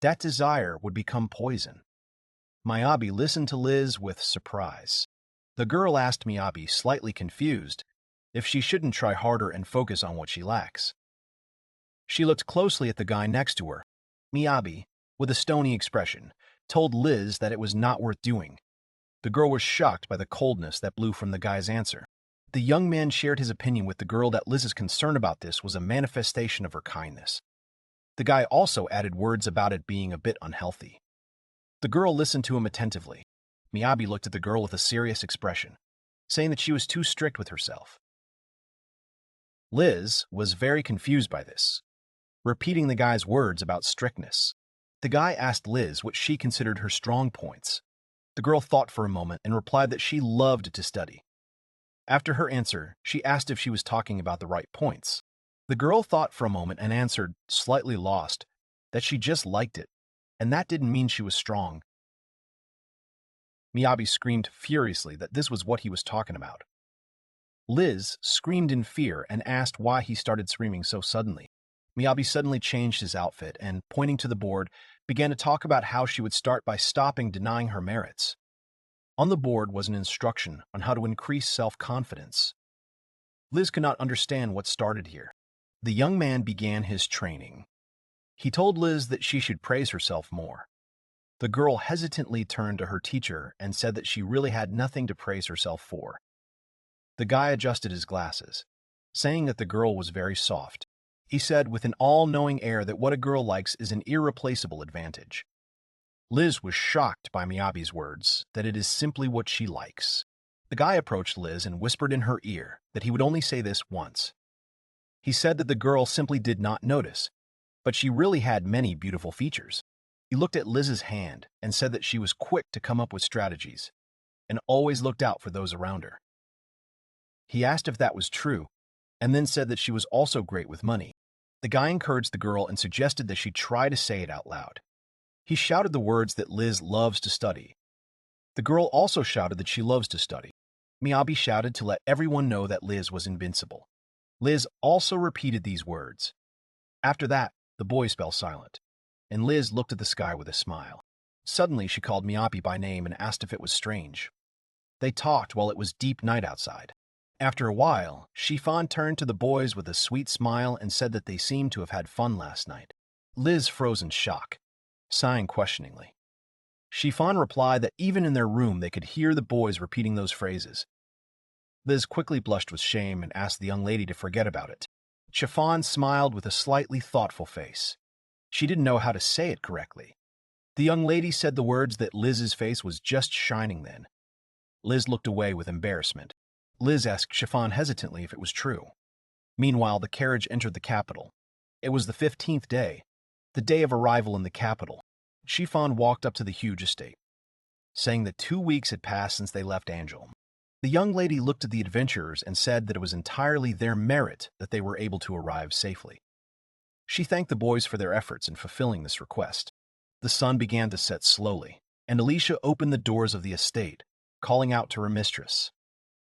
that desire would become poison. Miyabi listened to Liz with surprise. The girl asked Miyabi, slightly confused, if she shouldn't try harder and focus on what she lacks. She looked closely at the guy next to her. Miyabi, with a stony expression, told Liz that it was not worth doing. The girl was shocked by the coldness that blew from the guy's answer. The young man shared his opinion with the girl that Liz's concern about this was a manifestation of her kindness. The guy also added words about it being a bit unhealthy. The girl listened to him attentively. Miyabi looked at the girl with a serious expression, saying that she was too strict with herself. Liz was very confused by this, repeating the guy's words about strictness. The guy asked Liz what she considered her strong points. The girl thought for a moment and replied that she loved to study. After her answer, she asked if she was talking about the right points. The girl thought for a moment and answered, slightly lost, that she just liked it, and that didn't mean she was strong. Miyabi screamed furiously that this was what he was talking about. Liz screamed in fear and asked why he started screaming so suddenly. Miyabi suddenly changed his outfit and, pointing to the board, began to talk about how she would start by stopping denying her merits. On the board was an instruction on how to increase self-confidence. Liz could not understand what started here. The young man began his training. He told Liz that she should praise herself more. The girl hesitantly turned to her teacher and said that she really had nothing to praise herself for. The guy adjusted his glasses, saying that the girl was very soft. He said with an all-knowing air that what a girl likes is an irreplaceable advantage. Liz was shocked by Miyabi's words, that it is simply what she likes. The guy approached Liz and whispered in her ear that he would only say this once. He said that the girl simply did not notice, but she really had many beautiful features. He looked at Liz's hand and said that she was quick to come up with strategies and always looked out for those around her. He asked if that was true, and then said that she was also great with money. The guy encouraged the girl and suggested that she try to say it out loud. He shouted the words that Liz loves to study. The girl also shouted that she loves to study. Miyabi shouted to let everyone know that Liz was invincible. Liz also repeated these words. After that, the boys fell silent, and Liz looked at the sky with a smile. Suddenly, she called Miyabi by name and asked if it was strange. They talked while it was deep night outside. After a while, Shifan turned to the boys with a sweet smile and said that they seemed to have had fun last night. Liz froze in shock, sighing questioningly. Shifan replied that even in their room they could hear the boys repeating those phrases. Liz quickly blushed with shame and asked the young lady to forget about it. Shifan smiled with a slightly thoughtful face. She didn't know how to say it correctly. The young lady said the words that Liz's face was just shining then. Liz looked away with embarrassment. Liz asked Shifan hesitantly if it was true. Meanwhile, the carriage entered the capital. It was the 15th day, the day of arrival in the capital. Shifan walked up to the huge estate, saying that 2 weeks had passed since they left Angel. The young lady looked at the adventurers and said that it was entirely their merit that they were able to arrive safely. She thanked the boys for their efforts in fulfilling this request. The sun began to set slowly, and Alicia opened the doors of the estate, calling out to her mistress.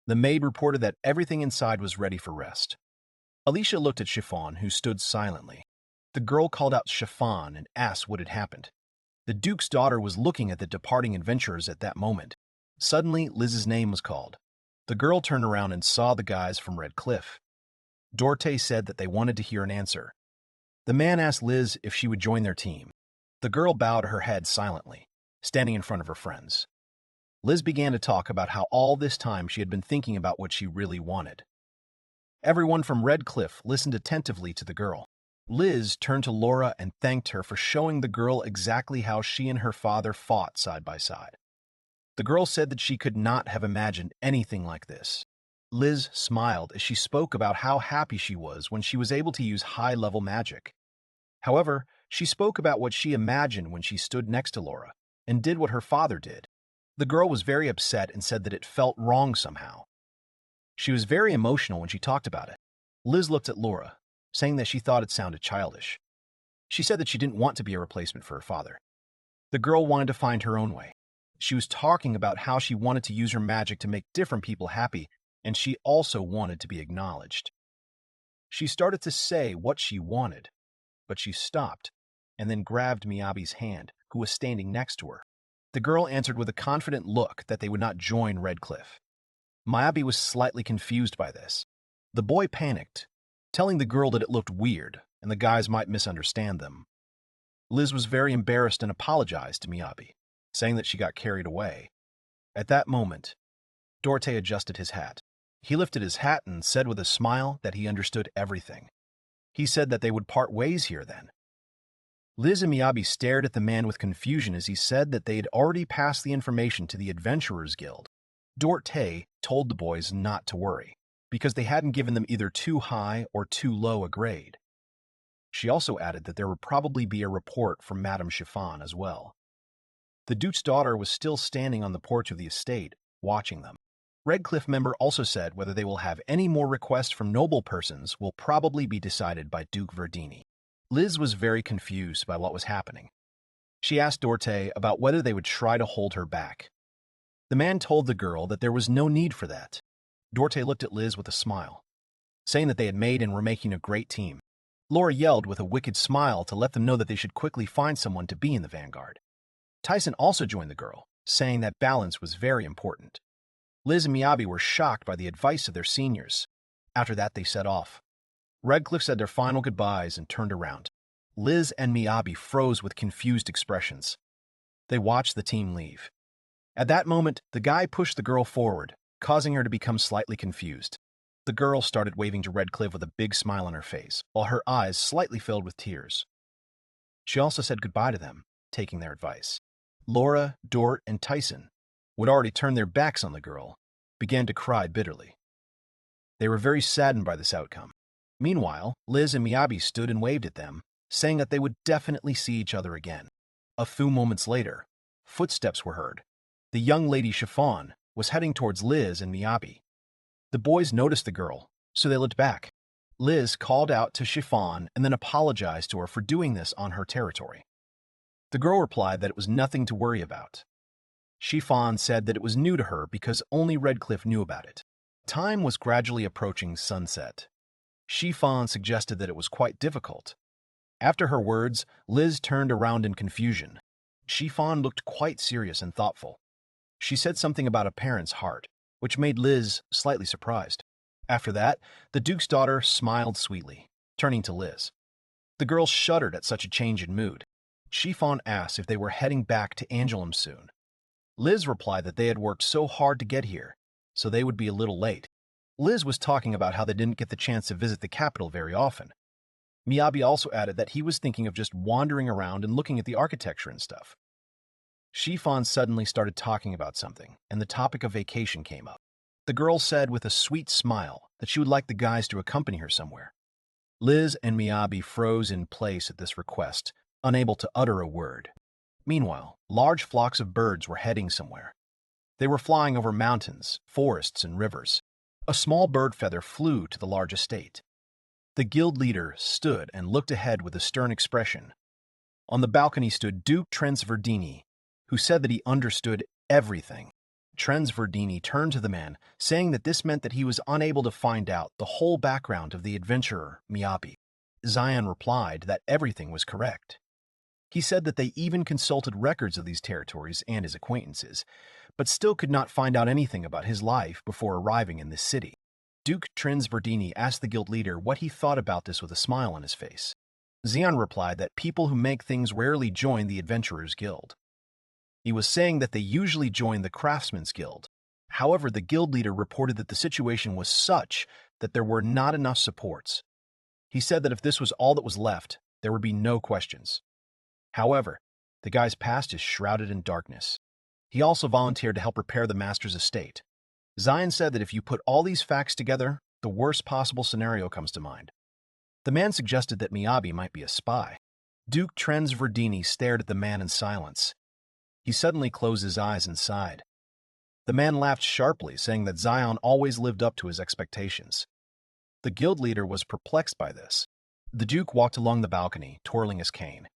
The maid reported that everything inside was ready for rest. Alicia looked at Chiffon, who stood silently. The girl called out Chiffon and asked what had happened. The Duke's daughter was looking at the departing adventurers at that moment. Suddenly, Liz's name was called. The girl turned around and saw the guys from Red Cliff. Dorte said that they wanted to hear an answer. The man asked Liz if she would join their team. The girl bowed her head silently, standing in front of her friends. Liz began to talk about how all this time she had been thinking about what she really wanted. Everyone from Red Cliff listened attentively to the girl. Liz turned to Laura and thanked her for showing the girl exactly how she and her father fought side by side. The girl said that she could not have imagined anything like this. Liz smiled as she spoke about how happy she was when she was able to use high-level magic. However, she spoke about what she imagined when she stood next to Laura and did what her father did. The girl was very upset and said that it felt wrong somehow. She was very emotional when she talked about it. Liz looked at Laura, saying that she thought it sounded childish. She said that she didn't want to be a replacement for her father. The girl wanted to find her own way. She was talking about how she wanted to use her magic to make different people happy, and she also wanted to be acknowledged. She started to say what she wanted, but she stopped and then grabbed Miyabi's hand, who was standing next to her. The girl answered with a confident look that they would not join Red Cliff. Miyabi was slightly confused by this. The boy panicked, telling the girl that it looked weird and the guys might misunderstand them. Liz was very embarrassed and apologized to Miyabi, saying that she got carried away. At that moment, Dorte adjusted his hat. He lifted his hat and said with a smile that he understood everything. He said that they would part ways here then. Liz and Miyabi stared at the man with confusion as he said that they had already passed the information to the Adventurers Guild. Dorte told the boys not to worry, because they hadn't given them either too high or too low a grade. She also added that there would probably be a report from Madame Chiffon as well. The Duke's daughter was still standing on the porch of the estate, watching them. Redcliffe member also said whether they will have any more requests from noble persons will probably be decided by Duke Verdini. Liz was very confused by what was happening. She asked Dorte about whether they would try to hold her back. The man told the girl that there was no need for that. Dorte looked at Liz with a smile, saying that they had made and were making a great team. Laura yelled with a wicked smile to let them know that they should quickly find someone to be in the vanguard. Tyson also joined the girl, saying that balance was very important. Liz and Miyabi were shocked by the advice of their seniors. After that, they set off. Redcliffe said their final goodbyes and turned around. Liz and Miyabi froze with confused expressions. They watched the team leave. At that moment, the guy pushed the girl forward, causing her to become slightly confused. The girl started waving to Redcliffe with a big smile on her face, while her eyes slightly filled with tears. She also said goodbye to them, taking their advice. Laura, Dort, and Tyson, who had already turned their backs on the girl, began to cry bitterly. They were very saddened by this outcome. Meanwhile, Liz and Miyabi stood and waved at them, saying that they would definitely see each other again. A few moments later, footsteps were heard. The young lady Chiffon was heading towards Liz and Miyabi. The boys noticed the girl, so they looked back. Liz called out to Chiffon and then apologized to her for doing this on her territory. The girl replied that it was nothing to worry about. Chiffon said that it was new to her because only Redcliffe knew about it. Time was gradually approaching sunset. Chiffon suggested that it was quite difficult. After her words, Liz turned around in confusion. Chiffon looked quite serious and thoughtful. She said something about a parent's heart, which made Liz slightly surprised. After that, the Duke's daughter smiled sweetly, turning to Liz. The girl shuddered at such a change in mood. Chiffon asked if they were heading back to Angoulême soon. Liz replied that they had worked so hard to get here, so they would be a little late. Liz was talking about how they didn't get the chance to visit the capital very often. Miyabi also added that he was thinking of just wandering around and looking at the architecture and stuff. Chiffon suddenly started talking about something, and the topic of vacation came up. The girl said with a sweet smile that she would like the guys to accompany her somewhere. Liz and Miyabi froze in place at this request, unable to utter a word. Meanwhile, large flocks of birds were heading somewhere. They were flying over mountains, forests, and rivers. A small bird feather flew to the large estate. The guild leader stood and looked ahead with a stern expression. On the balcony stood Duke Trensverdini, who said that he understood everything. Trensverdini turned to the man, saying that this meant that he was unable to find out the whole background of the adventurer, Miyabi. Zion replied that everything was correct. He said that they even consulted records of these territories and his acquaintances, but still could not find out anything about his life before arriving in this city. Duke Trensverdini asked the guild leader what he thought about this with a smile on his face. Zion replied that people who make things rarely join the Adventurers Guild. He was saying that they usually join the Craftsman's Guild. However, the guild leader reported that the situation was such that there were not enough supports. He said that if this was all that was left, there would be no questions. However, the guy's past is shrouded in darkness. He also volunteered to help repair the master's estate. Zion said that if you put all these facts together, the worst possible scenario comes to mind. The man suggested that Miyabi might be a spy. Duke Trensverdini stared at the man in silence. He suddenly closed his eyes and sighed. The man laughed sharply, saying that Zion always lived up to his expectations. The guild leader was perplexed by this. The Duke walked along the balcony, twirling his cane.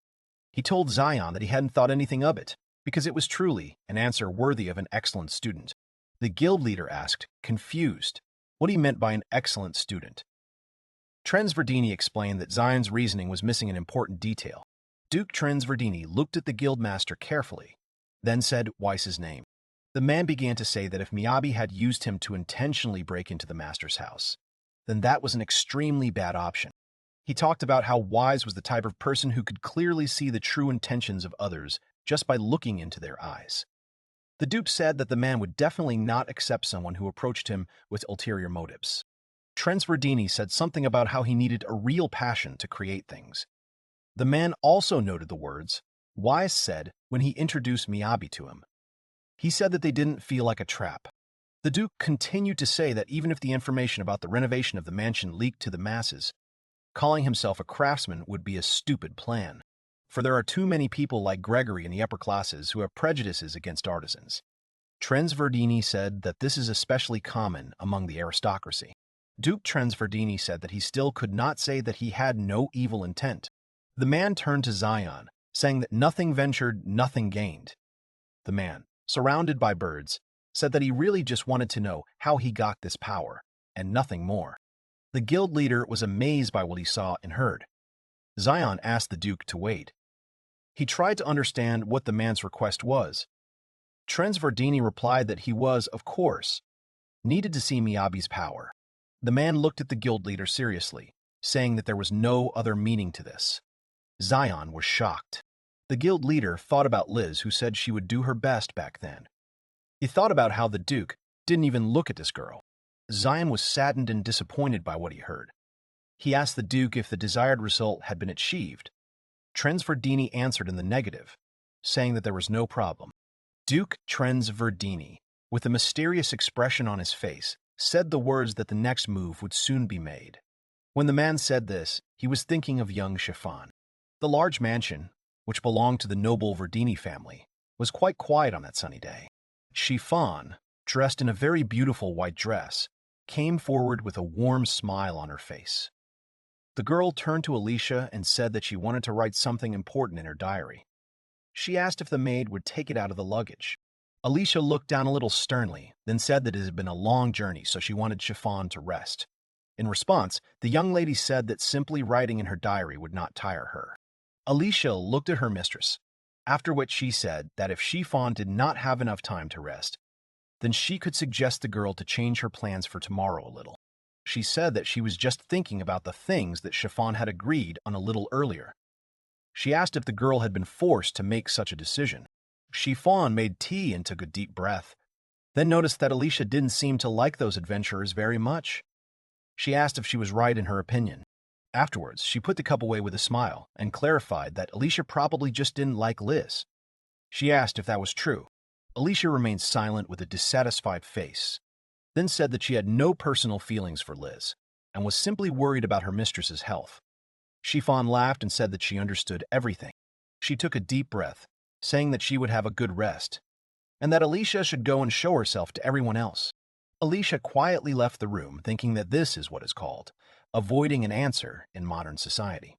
He told Zion that he hadn't thought anything of it, because it was truly an answer worthy of an excellent student. The guild leader asked, confused, what he meant by an excellent student. Trensverdini explained that Zion's reasoning was missing an important detail. Duke Trensverdini looked at the guildmaster carefully, then said Weiss's name. The man began to say that if Miyabi had used him to intentionally break into the master's house, then that was an extremely bad option. He talked about how Wise was the type of person who could clearly see the true intentions of others just by looking into their eyes. The Duke said that the man would definitely not accept someone who approached him with ulterior motives. Trensverdini said something about how he needed a real passion to create things. The man also noted the words Wise said when he introduced Miyabi to him. He said that they didn't feel like a trap. The Duke continued to say that even if the information about the renovation of the mansion leaked to the masses, calling himself a craftsman would be a stupid plan. For there are too many people like Gregory in the upper classes who have prejudices against artisans. Trensverdini said that this is especially common among the aristocracy. Duke Trensverdini said that he still could not say that he had no evil intent. The man turned to Zion, saying that nothing ventured, nothing gained. The man, surrounded by birds, said that he really just wanted to know how he got this power, and nothing more. The guild leader was amazed by what he saw and heard. Zion asked the Duke to wait. He tried to understand what the man's request was. Trensverdini replied that he was, of course, needed to see Miyabi's power. The man looked at the guild leader seriously, saying that there was no other meaning to this. Zion was shocked. The guild leader thought about Liz, who said she would do her best back then. He thought about how the Duke didn't even look at this girl. Zion was saddened and disappointed by what he heard. He asked the Duke if the desired result had been achieved. Trensverdini answered in the negative, saying that there was no problem. Duke Trensverdini, with a mysterious expression on his face, said the words that the next move would soon be made. When the man said this, he was thinking of young Chiffon. The large mansion, which belonged to the noble Verdini family, was quite quiet on that sunny day. Chiffon, dressed in a very beautiful white dress, came forward with a warm smile on her face. The girl turned to Alicia and said that she wanted to write something important in her diary. She asked if the maid would take it out of the luggage. Alicia looked down a little sternly, then said that it had been a long journey, so she wanted Chiffon to rest. In response, the young lady said that simply writing in her diary would not tire her. Alicia looked at her mistress, after which she said that if Chiffon did not have enough time to rest, then she could suggest the girl to change her plans for tomorrow a little. She said that she was just thinking about the things that Chiffon had agreed on a little earlier. She asked if the girl had been forced to make such a decision. Chiffon made tea and took a deep breath, then noticed that Alicia didn't seem to like those adventurers very much. She asked if she was right in her opinion. Afterwards, she put the cup away with a smile and clarified that Alicia probably just didn't like Liz. She asked if that was true. Alicia remained silent with a dissatisfied face, then said that she had no personal feelings for Liz and was simply worried about her mistress's health. Chiffon laughed and said that she understood everything. She took a deep breath, saying that she would have a good rest, and that Alicia should go and show herself to everyone else. Alicia quietly left the room, thinking that this is what is called avoiding an answer in modern society.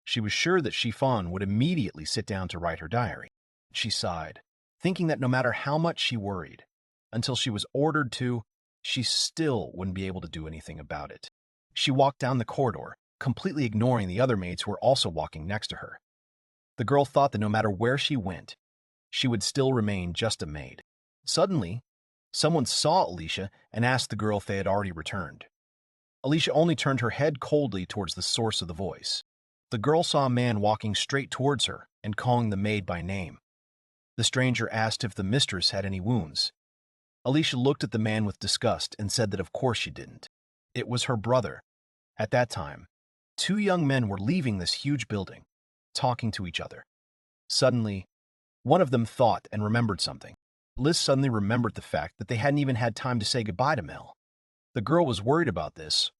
She was sure that Chiffon would immediately sit down to write her diary. She sighed, thinking that no matter how much she worried, until she was ordered to, she still wouldn't be able to do anything about it. She walked down the corridor, completely ignoring the other maids who were also walking next to her. The girl thought that no matter where she went, she would still remain just a maid. Suddenly, someone saw Alicia and asked the girl if they had already returned. Alicia only turned her head coldly towards the source of the voice. The girl saw a man walking straight towards her and calling the maid by name. The stranger asked if the mistress had any wounds. Alicia looked at the man with disgust and said that of course she didn't. It was her brother. At that time, two young men were leaving this huge building, talking to each other. Suddenly, one of them thought and remembered something. Liz suddenly remembered the fact that they hadn't even had time to say goodbye to Mel. The girl was worried about this,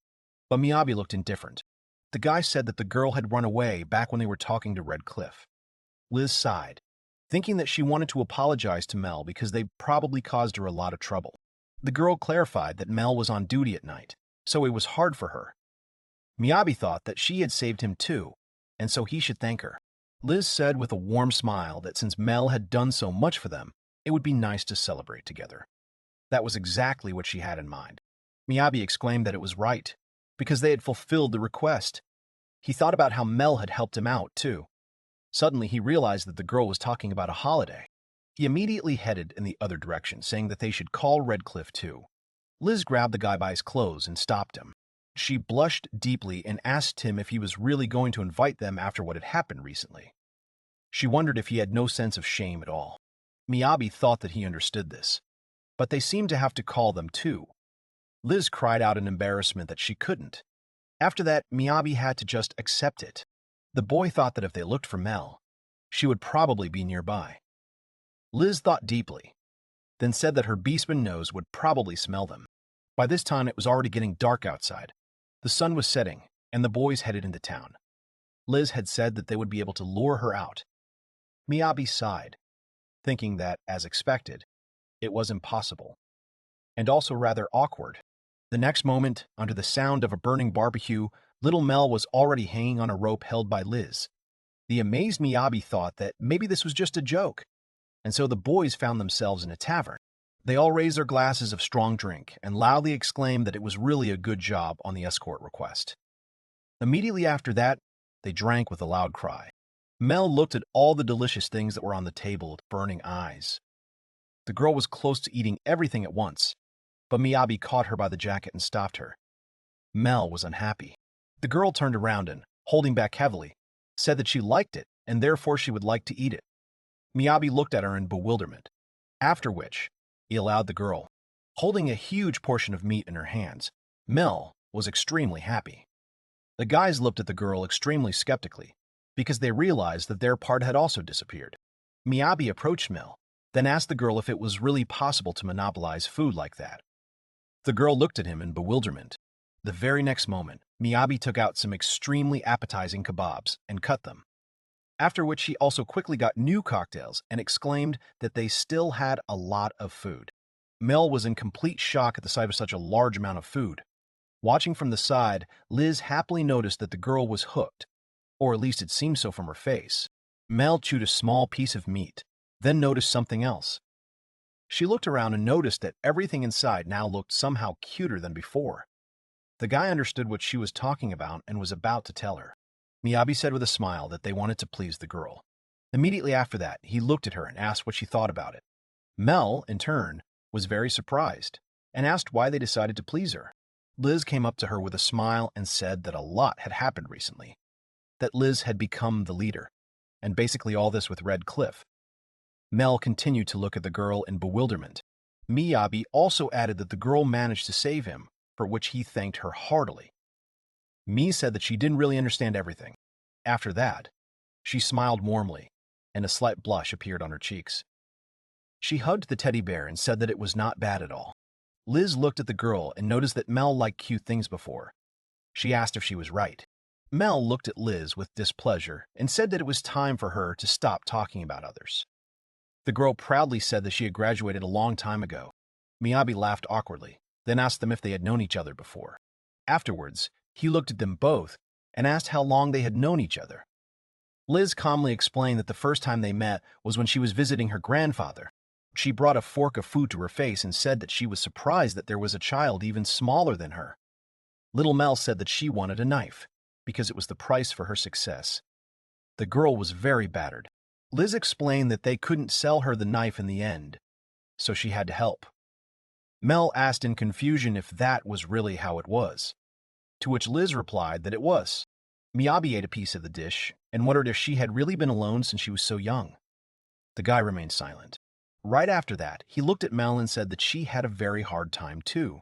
but Miyabi looked indifferent. The guy said that the girl had run away back when they were talking to Red Cliff. Liz sighed, thinking that she wanted to apologize to Mel because they probably caused her a lot of trouble. The girl clarified that Mel was on duty at night, so it was hard for her. Miyabi thought that she had saved him too, and so he should thank her. Liz said with a warm smile that since Mel had done so much for them, it would be nice to celebrate together. That was exactly what she had in mind. Miyabi exclaimed that it was right, because they had fulfilled the request. He thought about how Mel had helped him out, too. Suddenly, he realized that the girl was talking about a holiday. He immediately headed in the other direction, saying that they should call Redcliffe, too. Liz grabbed the guy by his clothes and stopped him. She blushed deeply and asked him if he was really going to invite them after what had happened recently. She wondered if he had no sense of shame at all. Miyabi thought that he understood this, but they seemed to have to call them too. Liz cried out in embarrassment that she couldn't. After that, Miyabi had to just accept it. The boy thought that if they looked for Mel, she would probably be nearby. Liz thought deeply, then said that her beastman nose would probably smell them. By this time, it was already getting dark outside. The sun was setting, and the boys headed into town. Liz had said that they would be able to lure her out. Miyabi sighed, thinking that, as expected, it was impossible, and also rather awkward. The next moment, under the sound of a burning barbecue, little Mel was already hanging on a rope held by Liz. The amazed Miyabi thought that maybe this was just a joke, and so the boys found themselves in a tavern. They all raised their glasses of strong drink and loudly exclaimed that it was really a good job on the escort request. Immediately after that, they drank with a loud cry. Mel looked at all the delicious things that were on the table with burning eyes. The girl was close to eating everything at once, but Miyabi caught her by the jacket and stopped her. Mel was unhappy. The girl turned around and, holding back heavily, said that she liked it and therefore she would like to eat it. Miyabi looked at her in bewilderment, after which he allowed the girl. Holding a huge portion of meat in her hands, Mel was extremely happy. The guys looked at the girl extremely skeptically, because they realized that their part had also disappeared. Miyabi approached Mel, then asked the girl if it was really possible to monopolize food like that. The girl looked at him in bewilderment. The very next moment, Miyabi took out some extremely appetizing kebabs and cut them, after which he also quickly got new cocktails and exclaimed that they still had a lot of food. Mel was in complete shock at the sight of such a large amount of food. Watching from the side, Liz happily noticed that the girl was hooked, or at least it seemed so from her face. Mel chewed a small piece of meat, then noticed something else. She looked around and noticed that everything inside now looked somehow cuter than before. The guy understood what she was talking about and was about to tell her. Miyabi said with a smile that they wanted to please the girl. Immediately after that, he looked at her and asked what she thought about it. Mel, in turn, was very surprised and asked why they decided to please her. Liz came up to her with a smile and said that a lot had happened recently, that Liz had become the leader, and basically all this with Red Cliff. Mel continued to look at the girl in bewilderment. Miyabi also added that the girl managed to save him, for which he thanked her heartily. Mi said that she didn't really understand everything. After that, she smiled warmly, and a slight blush appeared on her cheeks. She hugged the teddy bear and said that it was not bad at all. Liz looked at the girl and noticed that Mel liked cute things before. She asked if she was right. Mel looked at Liz with displeasure and said that it was time for her to stop talking about others. The girl proudly said that she had graduated a long time ago. Miyabi laughed awkwardly, then asked them if they had known each other before. Afterwards, he looked at them both and asked how long they had known each other. Liz calmly explained that the first time they met was when she was visiting her grandfather. She brought a fork of food to her face and said that she was surprised that there was a child even smaller than her. Little Mel said that she wanted a knife, because it was the price for her success. The girl was very battered. Liz explained that they couldn't sell her the knife in the end, so she had to help. Mel asked in confusion if that was really how it was, to which Liz replied that it was. Miyabi ate a piece of the dish and wondered if she had really been alone since she was so young. The guy remained silent. Right after that, he looked at Mel and said that she had a very hard time too.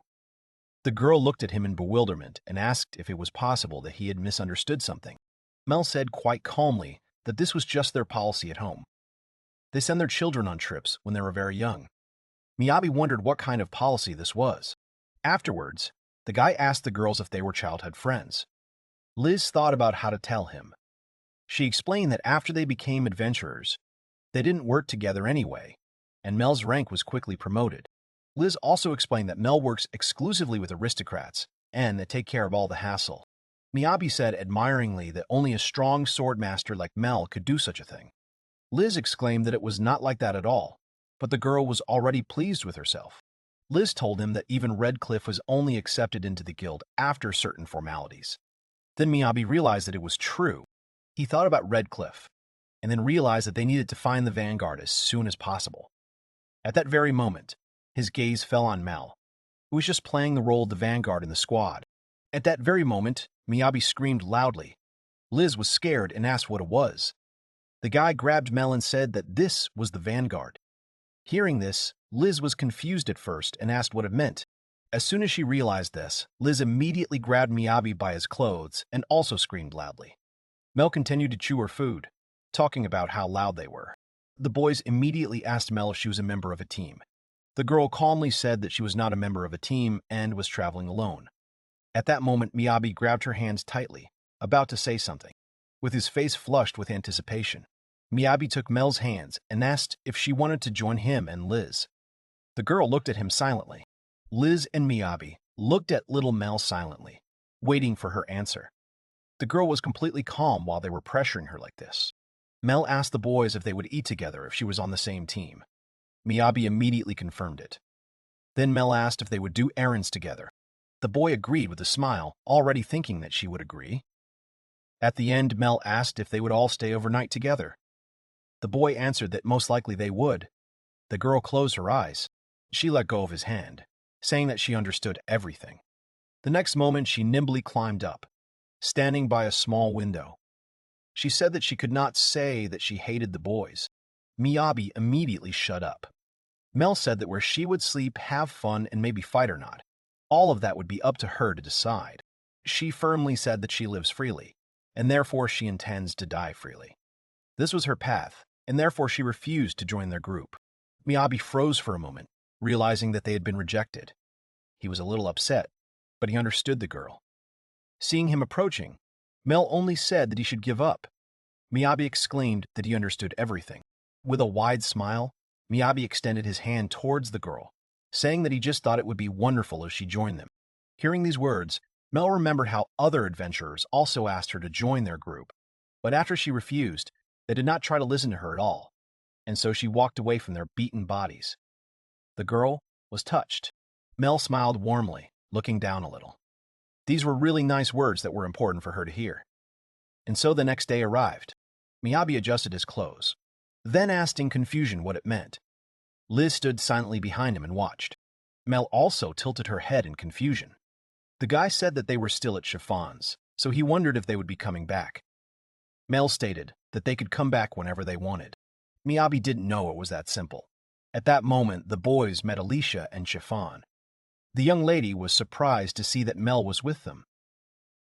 The girl looked at him in bewilderment and asked if it was possible that he had misunderstood something. Mel said quite calmly that this was just their policy at home. They send their children on trips when they were very young. Miyabi wondered what kind of policy this was. Afterwards, the guy asked the girls if they were childhood friends. Liz thought about how to tell him. She explained that after they became adventurers, they didn't work together anyway, and Mel's rank was quickly promoted. Liz also explained that Mel works exclusively with aristocrats and that take care of all the hassle. Miyabi said admiringly that only a strong swordmaster like Mel could do such a thing. Liz exclaimed that it was not like that at all, but the girl was already pleased with herself. Liz told him that even Red Cliff was only accepted into the guild after certain formalities. Then Miyabi realized that it was true. He thought about Red Cliff, and then realized that they needed to find the Vanguard as soon as possible. At that very moment, his gaze fell on Mel, who was just playing the role of the Vanguard in the squad. At that very moment, Miyabi screamed loudly. Liz was scared and asked what it was. The guy grabbed Mel and said that this was the Vanguard. Hearing this, Liz was confused at first and asked what it meant. As soon as she realized this, Liz immediately grabbed Miyabi by his clothes and also screamed loudly. Mel continued to chew her food, talking about how loud they were. The boys immediately asked Mel if she was a member of a team. The girl calmly said that she was not a member of a team and was traveling alone. At that moment, Miyabi grabbed her hands tightly, about to say something. With his face flushed with anticipation, Miyabi took Mel's hands and asked if she wanted to join him and Liz. The girl looked at him silently. Liz and Miyabi looked at little Mel silently, waiting for her answer. The girl was completely calm while they were pressuring her like this. Mel asked the boys if they would eat together if she was on the same team. Miyabi immediately confirmed it. Then Mel asked if they would do errands together. The boy agreed with a smile, already thinking that she would agree. At the end, Mel asked if they would all stay overnight together. The boy answered that most likely they would. The girl closed her eyes. She let go of his hand, saying that she understood everything. The next moment, she nimbly climbed up, standing by a small window. She said that she could not say that she hated the boys. Miyabi immediately shut up. Mel said that where she would sleep, have fun, and maybe fight or not, all of that would be up to her to decide. She firmly said that she lives freely, and therefore she intends to die freely. This was her path, and therefore she refused to join their group. Miyabi froze for a moment, realizing that they had been rejected. He was a little upset, but he understood the girl. Seeing him approaching, Mel only said that he should give up. Miyabi exclaimed that he understood everything. With a wide smile, Miyabi extended his hand towards the girl, saying that he just thought it would be wonderful if she joined them. Hearing these words, Mel remembered how other adventurers also asked her to join their group, but after she refused, they did not try to listen to her at all, and so she walked away from their beaten bodies. The girl was touched. Mel smiled warmly, looking down a little. These were really nice words that were important for her to hear. And so the next day arrived. Miyabi adjusted his clothes, then asked in confusion what it meant. Liz stood silently behind him and watched. Mel also tilted her head in confusion. The guy said that they were still at Chiffon's, so he wondered if they would be coming back. Mel stated that they could come back whenever they wanted. Miyabi didn't know it was that simple. At that moment, the boys met Alicia and Chiffon. The young lady was surprised to see that Mel was with them.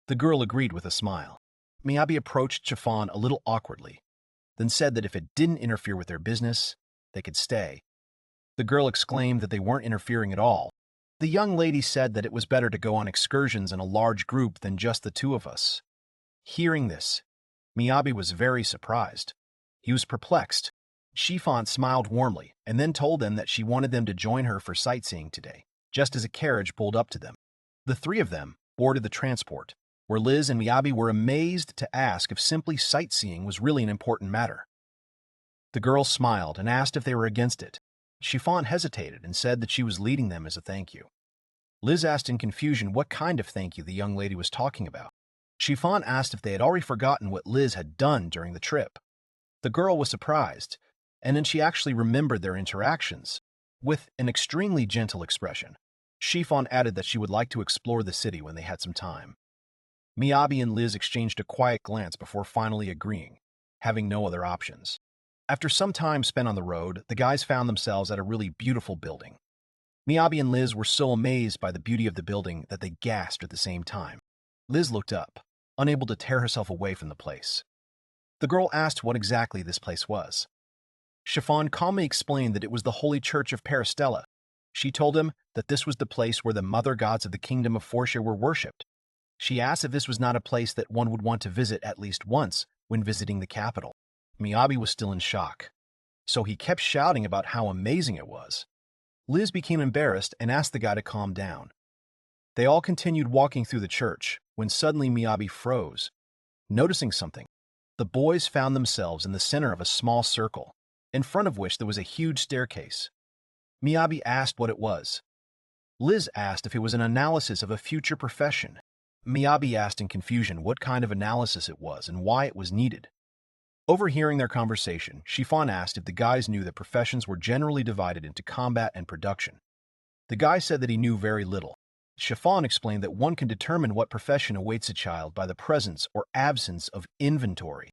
The girl agreed with a smile. Miyabi approached Chiffon a little awkwardly, then said that if it didn't interfere with their business, they could stay. The girl exclaimed that they weren't interfering at all. The young lady said that it was better to go on excursions in a large group than just the two of us. Hearing this, Miyabi was very surprised. He was perplexed. Chiffon smiled warmly and then told them that she wanted them to join her for sightseeing today, just as a carriage pulled up to them. The three of them boarded the transport, where Liz and Miyabi were amazed to ask if simply sightseeing was really an important matter. The girl smiled and asked if they were against it. Chiffon hesitated and said that she was leading them as a thank you. Liz asked in confusion what kind of thank you the young lady was talking about. Chiffon asked if they had already forgotten what Liz had done during the trip. The girl was surprised, and then she actually remembered their interactions. With an extremely gentle expression, Chiffon added that she would like to explore the city when they had some time. Miyabi and Liz exchanged a quiet glance before finally agreeing, having no other options. After some time spent on the road, the guys found themselves at a really beautiful building. Miyabi and Liz were so amazed by the beauty of the building that they gasped at the same time. Liz looked up, unable to tear herself away from the place. The girl asked what exactly this place was. Chiffon calmly explained that it was the Holy Church of Peristella. She told him that this was the place where the mother gods of the kingdom of Fortia were worshipped. She asked if this was not a place that one would want to visit at least once when visiting the capital. Miyabi was still in shock, so he kept shouting about how amazing it was. Liz became embarrassed and asked the guy to calm down. They all continued walking through the church when suddenly Miyabi froze. Noticing something, the boys found themselves in the center of a small circle, in front of which there was a huge staircase. Miyabi asked what it was. Liz asked if it was an analysis of a future profession. Miyabi asked in confusion what kind of analysis it was and why it was needed. Overhearing their conversation, Chiffon asked if the guys knew that professions were generally divided into combat and production. The guy said that he knew very little. Chiffon explained that one can determine what profession awaits a child by the presence or absence of inventory.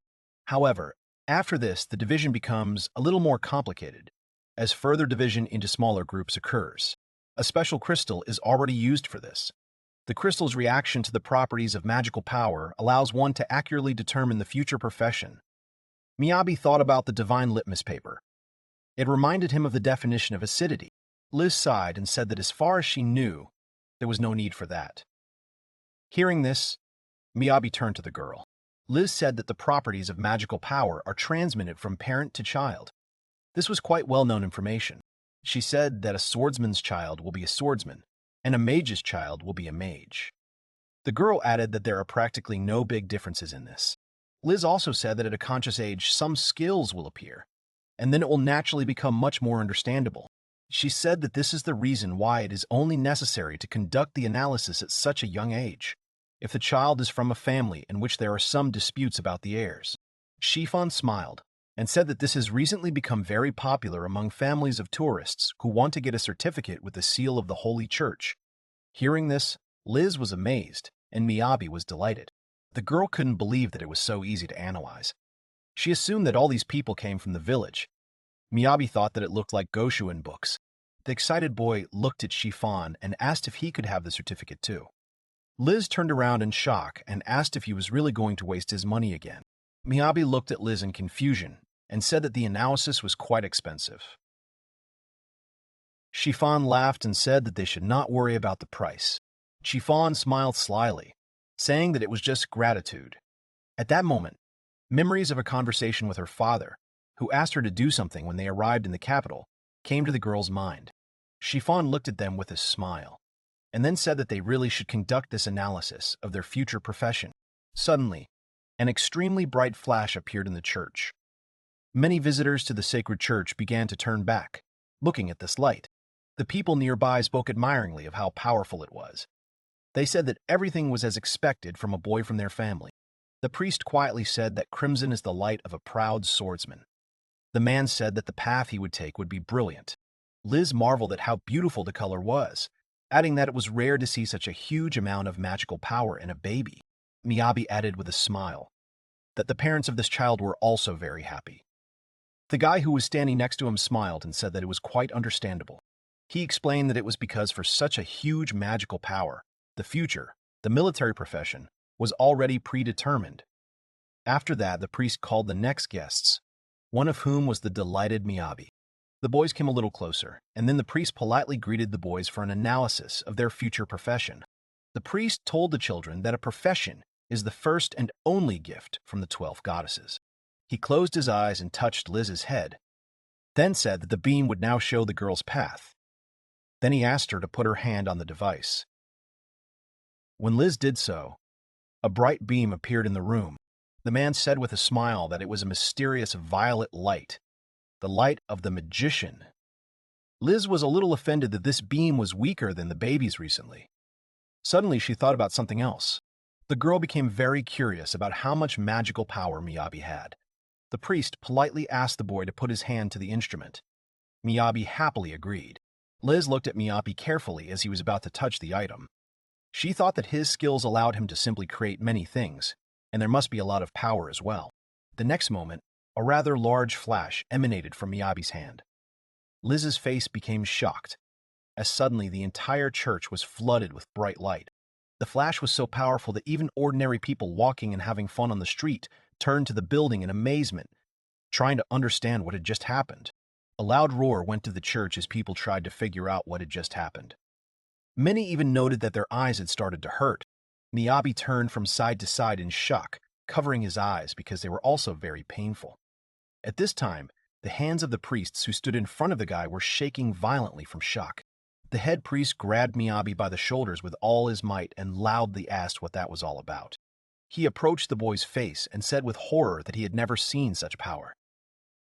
However, after this, the division becomes a little more complicated. as further division into smaller groups occurs. A special crystal is already used for this. The crystal's reaction to the properties of magical power allows one to accurately determine the future profession. Miyabi thought about the divine litmus paper. It reminded him of the definition of acidity. Liz sighed and said that as far as she knew, there was no need for that. Hearing this, Miyabi turned to the girl. Liz said that the properties of magical power are transmitted from parent to child. This was quite well-known information. She said that a swordsman's child will be a swordsman, and a mage's child will be a mage. The girl added that there are practically no big differences in this. Liz also said that at a conscious age, some skills will appear, and then it will naturally become much more understandable. She said that this is the reason why it is only necessary to conduct the analysis at such a young age. If the child is from a family in which there are some disputes about the heirs. Shifan smiled and said that this has recently become very popular among families of tourists who want to get a certificate with the seal of the Holy Church. Hearing this, Liz was amazed, and Miyabi was delighted. The girl couldn't believe that it was so easy to analyze. She assumed that all these people came from the village. Miyabi thought that it looked like Goshuin books. The excited boy looked at Shifan and asked if he could have the certificate too. Liz turned around in shock and asked if he was really going to waste his money again. Miyabi looked at Liz in confusion and said that the analysis was quite expensive. Shifan laughed and said that they should not worry about the price. Shifan smiled slyly, saying that it was just gratitude. At that moment, memories of a conversation with her father, who asked her to do something when they arrived in the capital, came to the girl's mind. Shifan looked at them with a smile, and then said that they really should conduct this analysis of their future profession. Suddenly, an extremely bright flash appeared in the church. Many visitors to the sacred church began to turn back, looking at this light. The people nearby spoke admiringly of how powerful it was. They said that everything was as expected from a boy from their family. The priest quietly said that crimson is the light of a proud swordsman. The man said that the path he would take would be brilliant. Liz marveled at how beautiful the color was, adding that it was rare to see such a huge amount of magical power in a baby. Miyabi added with a smile that the parents of this child were also very happy. The guy who was standing next to him smiled and said that it was quite understandable. He explained that it was because for such a huge magical power, the future, the military profession, was already predetermined. After that, the priest called the next guests, one of whom was the delighted Miyabi. The boys came a little closer, and then the priest politely greeted the boys for an analysis of their future profession. The priest told the children that a profession is the first and only gift from the 12 goddesses. He closed his eyes and touched Liz's head, then said that the beam would now show the girl's path. Then he asked her to put her hand on the device. When Liz did so, a bright beam appeared in the room. The man said with a smile that it was a mysterious violet light, the light of the magician. Liz was a little offended that this beam was weaker than the baby's recently. Suddenly, she thought about something else. The girl became very curious about how much magical power Miyabi had. The priest politely asked the boy to put his hand to the instrument. Miyabi happily agreed. Liz looked at Miyabi carefully as he was about to touch the item. She thought that his skills allowed him to simply create many things, and there must be a lot of power as well. The next moment, a rather large flash emanated from Miyabi's hand. Liz's face became shocked, as suddenly the entire church was flooded with bright light. The flash was so powerful that even ordinary people walking and having fun on the street turned to the building in amazement, trying to understand what had just happened. A loud roar went to the church as people tried to figure out what had just happened. Many even noted that their eyes had started to hurt. Miyabi turned from side to side in shock, covering his eyes because they were also very painful. At this time, the hands of the priests who stood in front of the guy were shaking violently from shock. The head priest grabbed Miyabi by the shoulders with all his might and loudly asked what that was all about. He approached the boy's face and said with horror that he had never seen such power.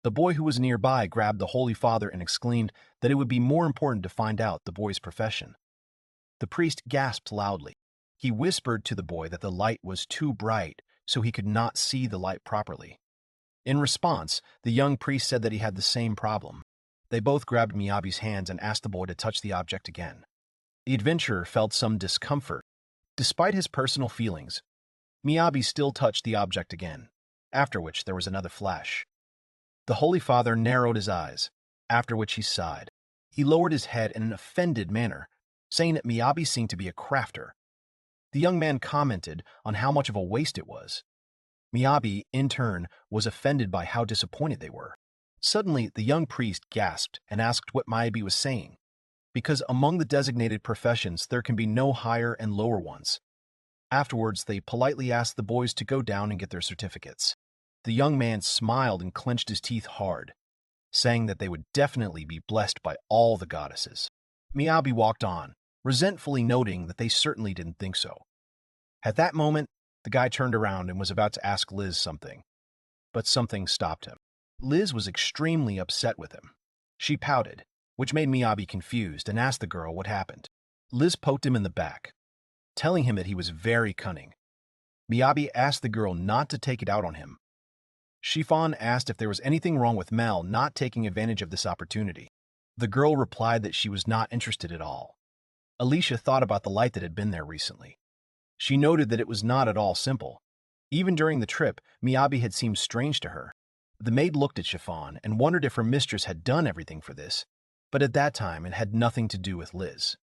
The boy who was nearby grabbed the Holy Father and exclaimed that it would be more important to find out the boy's profession. The priest gasped loudly. He whispered to the boy that the light was too bright, so he could not see the light properly. In response, the young priest said that he had the same problem. They both grabbed Miyabi's hands and asked the boy to touch the object again. The adventurer felt some discomfort. Despite his personal feelings, Miyabi still touched the object again, after which there was another flash. The Holy Father narrowed his eyes, after which he sighed. He lowered his head in an offended manner, saying that Miyabi seemed to be a crafter. The young man commented on how much of a waste it was. Miyabi, in turn, was offended by how disappointed they were. Suddenly, the young priest gasped and asked what Miyabi was saying, because among the designated professions there can be no higher and lower ones. Afterwards, they politely asked the boys to go down and get their certificates. The young man smiled and clenched his teeth hard, saying that they would definitely be blessed by all the goddesses. Miyabi walked on, resentfully noting that they certainly didn't think so. At that moment, the guy turned around and was about to ask Liz something, but something stopped him. Liz was extremely upset with him. She pouted, which made Miyabi confused, and asked the girl what happened. Liz poked him in the back, telling him that he was very cunning. Miyabi asked the girl not to take it out on him. Chiffon asked if there was anything wrong with Mel not taking advantage of this opportunity. The girl replied that she was not interested at all. Alicia thought about the light that had been there recently. She noted that it was not at all simple. Even during the trip, Miyabi had seemed strange to her. The maid looked at Chiffon and wondered if her mistress had done everything for this, but at that time it had nothing to do with Liz.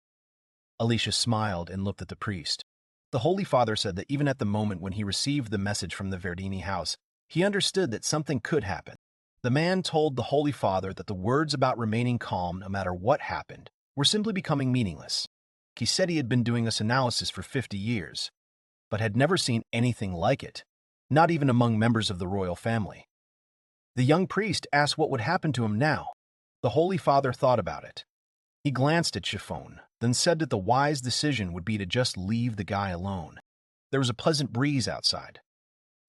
Alicia smiled and looked at the priest. The Holy Father said that even at the moment when he received the message from the Verdini house, he understood that something could happen. The man told the Holy Father that the words about remaining calm no matter what happened were simply becoming meaningless. He said he had been doing this analysis for 50 years, but had never seen anything like it, not even among members of the royal family. The young priest asked what would happen to him now. The Holy Father thought about it. He glanced at Chiffon, then said that the wise decision would be to just leave the guy alone. There was a pleasant breeze outside.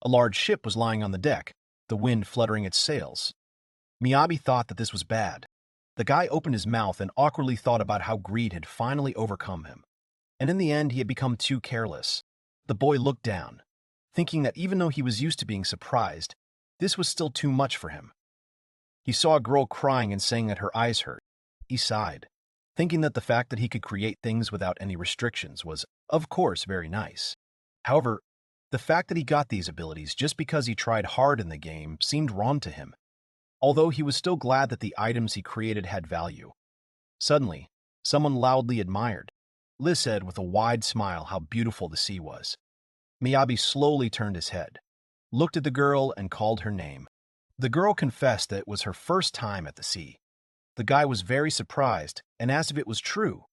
A large ship was lying on the deck, the wind fluttering its sails. Miyabi thought that this was bad. The guy opened his mouth and awkwardly thought about how greed had finally overcome him, and in the end he had become too careless. The boy looked down, thinking that even though he was used to being surprised, this was still too much for him. He saw a girl crying and saying that her eyes hurt. He sighed, thinking that the fact that he could create things without any restrictions was, of course, very nice. However, the fact that he got these abilities just because he tried hard in the game seemed wrong to him, although he was still glad that the items he created had value. Suddenly, someone loudly admired. Liz said with a wide smile how beautiful the sea was. Miyabi slowly turned his head, looked at the girl, and called her name. The girl confessed that it was her first time at the sea. The guy was very surprised and asked if it was true.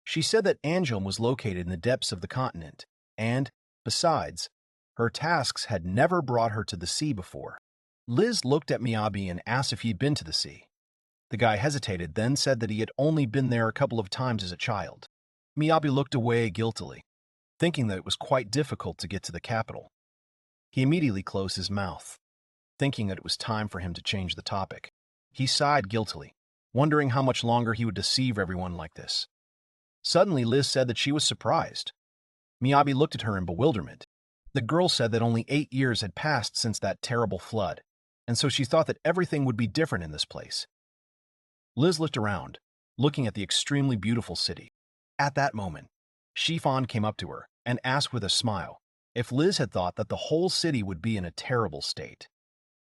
She said that Angelm was located in the depths of the continent, and, besides, her tasks had never brought her to the sea before. Liz looked at Miyabi and asked if he'd been to the sea. The guy hesitated, then said that he had only been there a couple of times as a child. Miyabi looked away guiltily, thinking that it was quite difficult to get to the capital. He immediately closed his mouth, thinking that it was time for him to change the topic. He sighed guiltily, wondering how much longer he would deceive everyone like this. Suddenly, Liz said that she was surprised. Miyabi looked at her in bewilderment. The girl said that only 8 years had passed since that terrible flood, and so she thought that everything would be different in this place. Liz looked around, looking at the extremely beautiful city. At that moment, Chiffon came up to her and asked with a smile if Liz had thought that the whole city would be in a terrible state.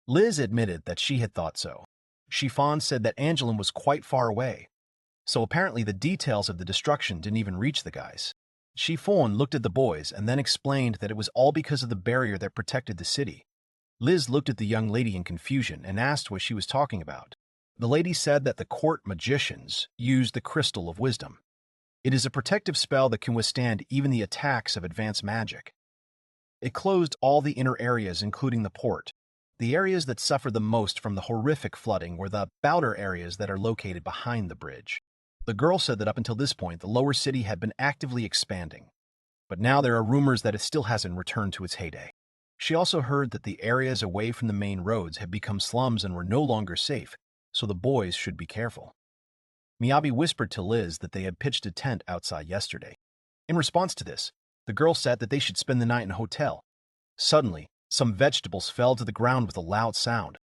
Liz admitted that she had thought so. Chiffon said that Angelin was quite far away, so apparently the details of the destruction didn't even reach the guys. Chiffon looked at the boys and then explained that it was all because of the barrier that protected the city. Liz looked at the young lady in confusion and asked what she was talking about. The lady said that the court magicians used the Crystal of Wisdom. It is a protective spell that can withstand even the attacks of advanced magic. It closed all the inner areas, including the port. The areas that suffered the most from the horrific flooding were the outer areas that are located behind the bridge. The girl said that up until this point, the lower city had been actively expanding, but now there are rumors that it still hasn't returned to its heyday. She also heard that the areas away from the main roads had become slums and were no longer safe, so the boys should be careful. Miyabi whispered to Liz that they had pitched a tent outside yesterday. In response to this, the girl said that they should spend the night in a hotel. Suddenly, some vegetables fell to the ground with a loud sound.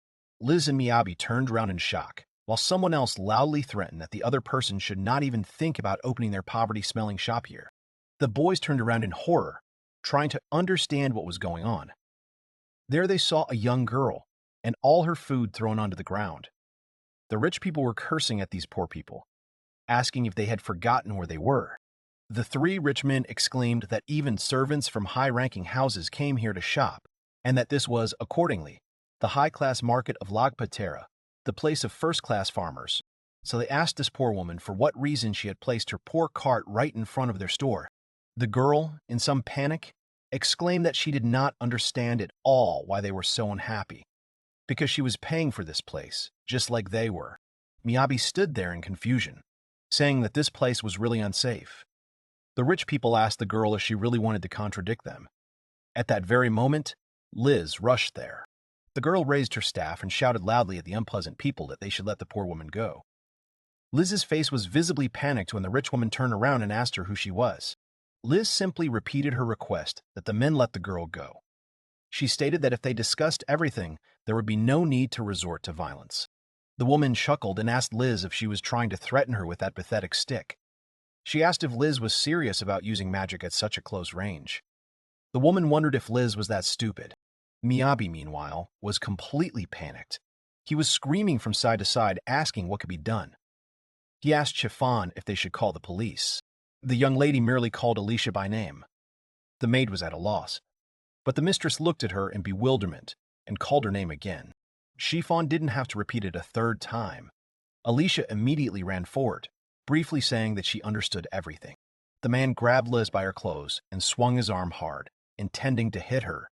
Liz and Miyabi turned around in shock, while someone else loudly threatened that the other person should not even think about opening their poverty-smelling shop here. The boys turned around in horror, trying to understand what was going on. There they saw a young girl, and all her food thrown onto the ground. The rich people were cursing at these poor people, asking if they had forgotten where they were. The three rich men exclaimed that even servants from high-ranking houses came here to shop, and that this was, accordingly, the high-class market of Lagpatera, the place of first-class farmers. So they asked this poor woman for what reason she had placed her poor cart right in front of their store. The girl, in some panic, exclaimed that she did not understand at all why they were so unhappy, because she was paying for this place, just like they were. Miyabi stood there in confusion, saying that this place was really unsafe. The rich people asked the girl if she really wanted to contradict them. At that very moment, Liz rushed there. The girl raised her staff and shouted loudly at the unpleasant people that they should let the poor woman go. Liz's face was visibly panicked when the rich woman turned around and asked her who she was. Liz simply repeated her request that the men let the girl go. She stated that if they discussed everything, there would be no need to resort to violence. The woman chuckled and asked Liz if she was trying to threaten her with that pathetic stick. She asked if Liz was serious about using magic at such a close range. The woman wondered if Liz was that stupid. Miyabi, meanwhile, was completely panicked. He was screaming from side to side, asking what could be done. He asked Chiffon if they should call the police. The young lady merely called Alicia by name. The maid was at a loss, but the mistress looked at her in bewilderment and called her name again. Chiffon didn't have to repeat it a third time. Alicia immediately ran forward, briefly saying that she understood everything. The man grabbed Liz by her clothes and swung his arm hard, intending to hit her.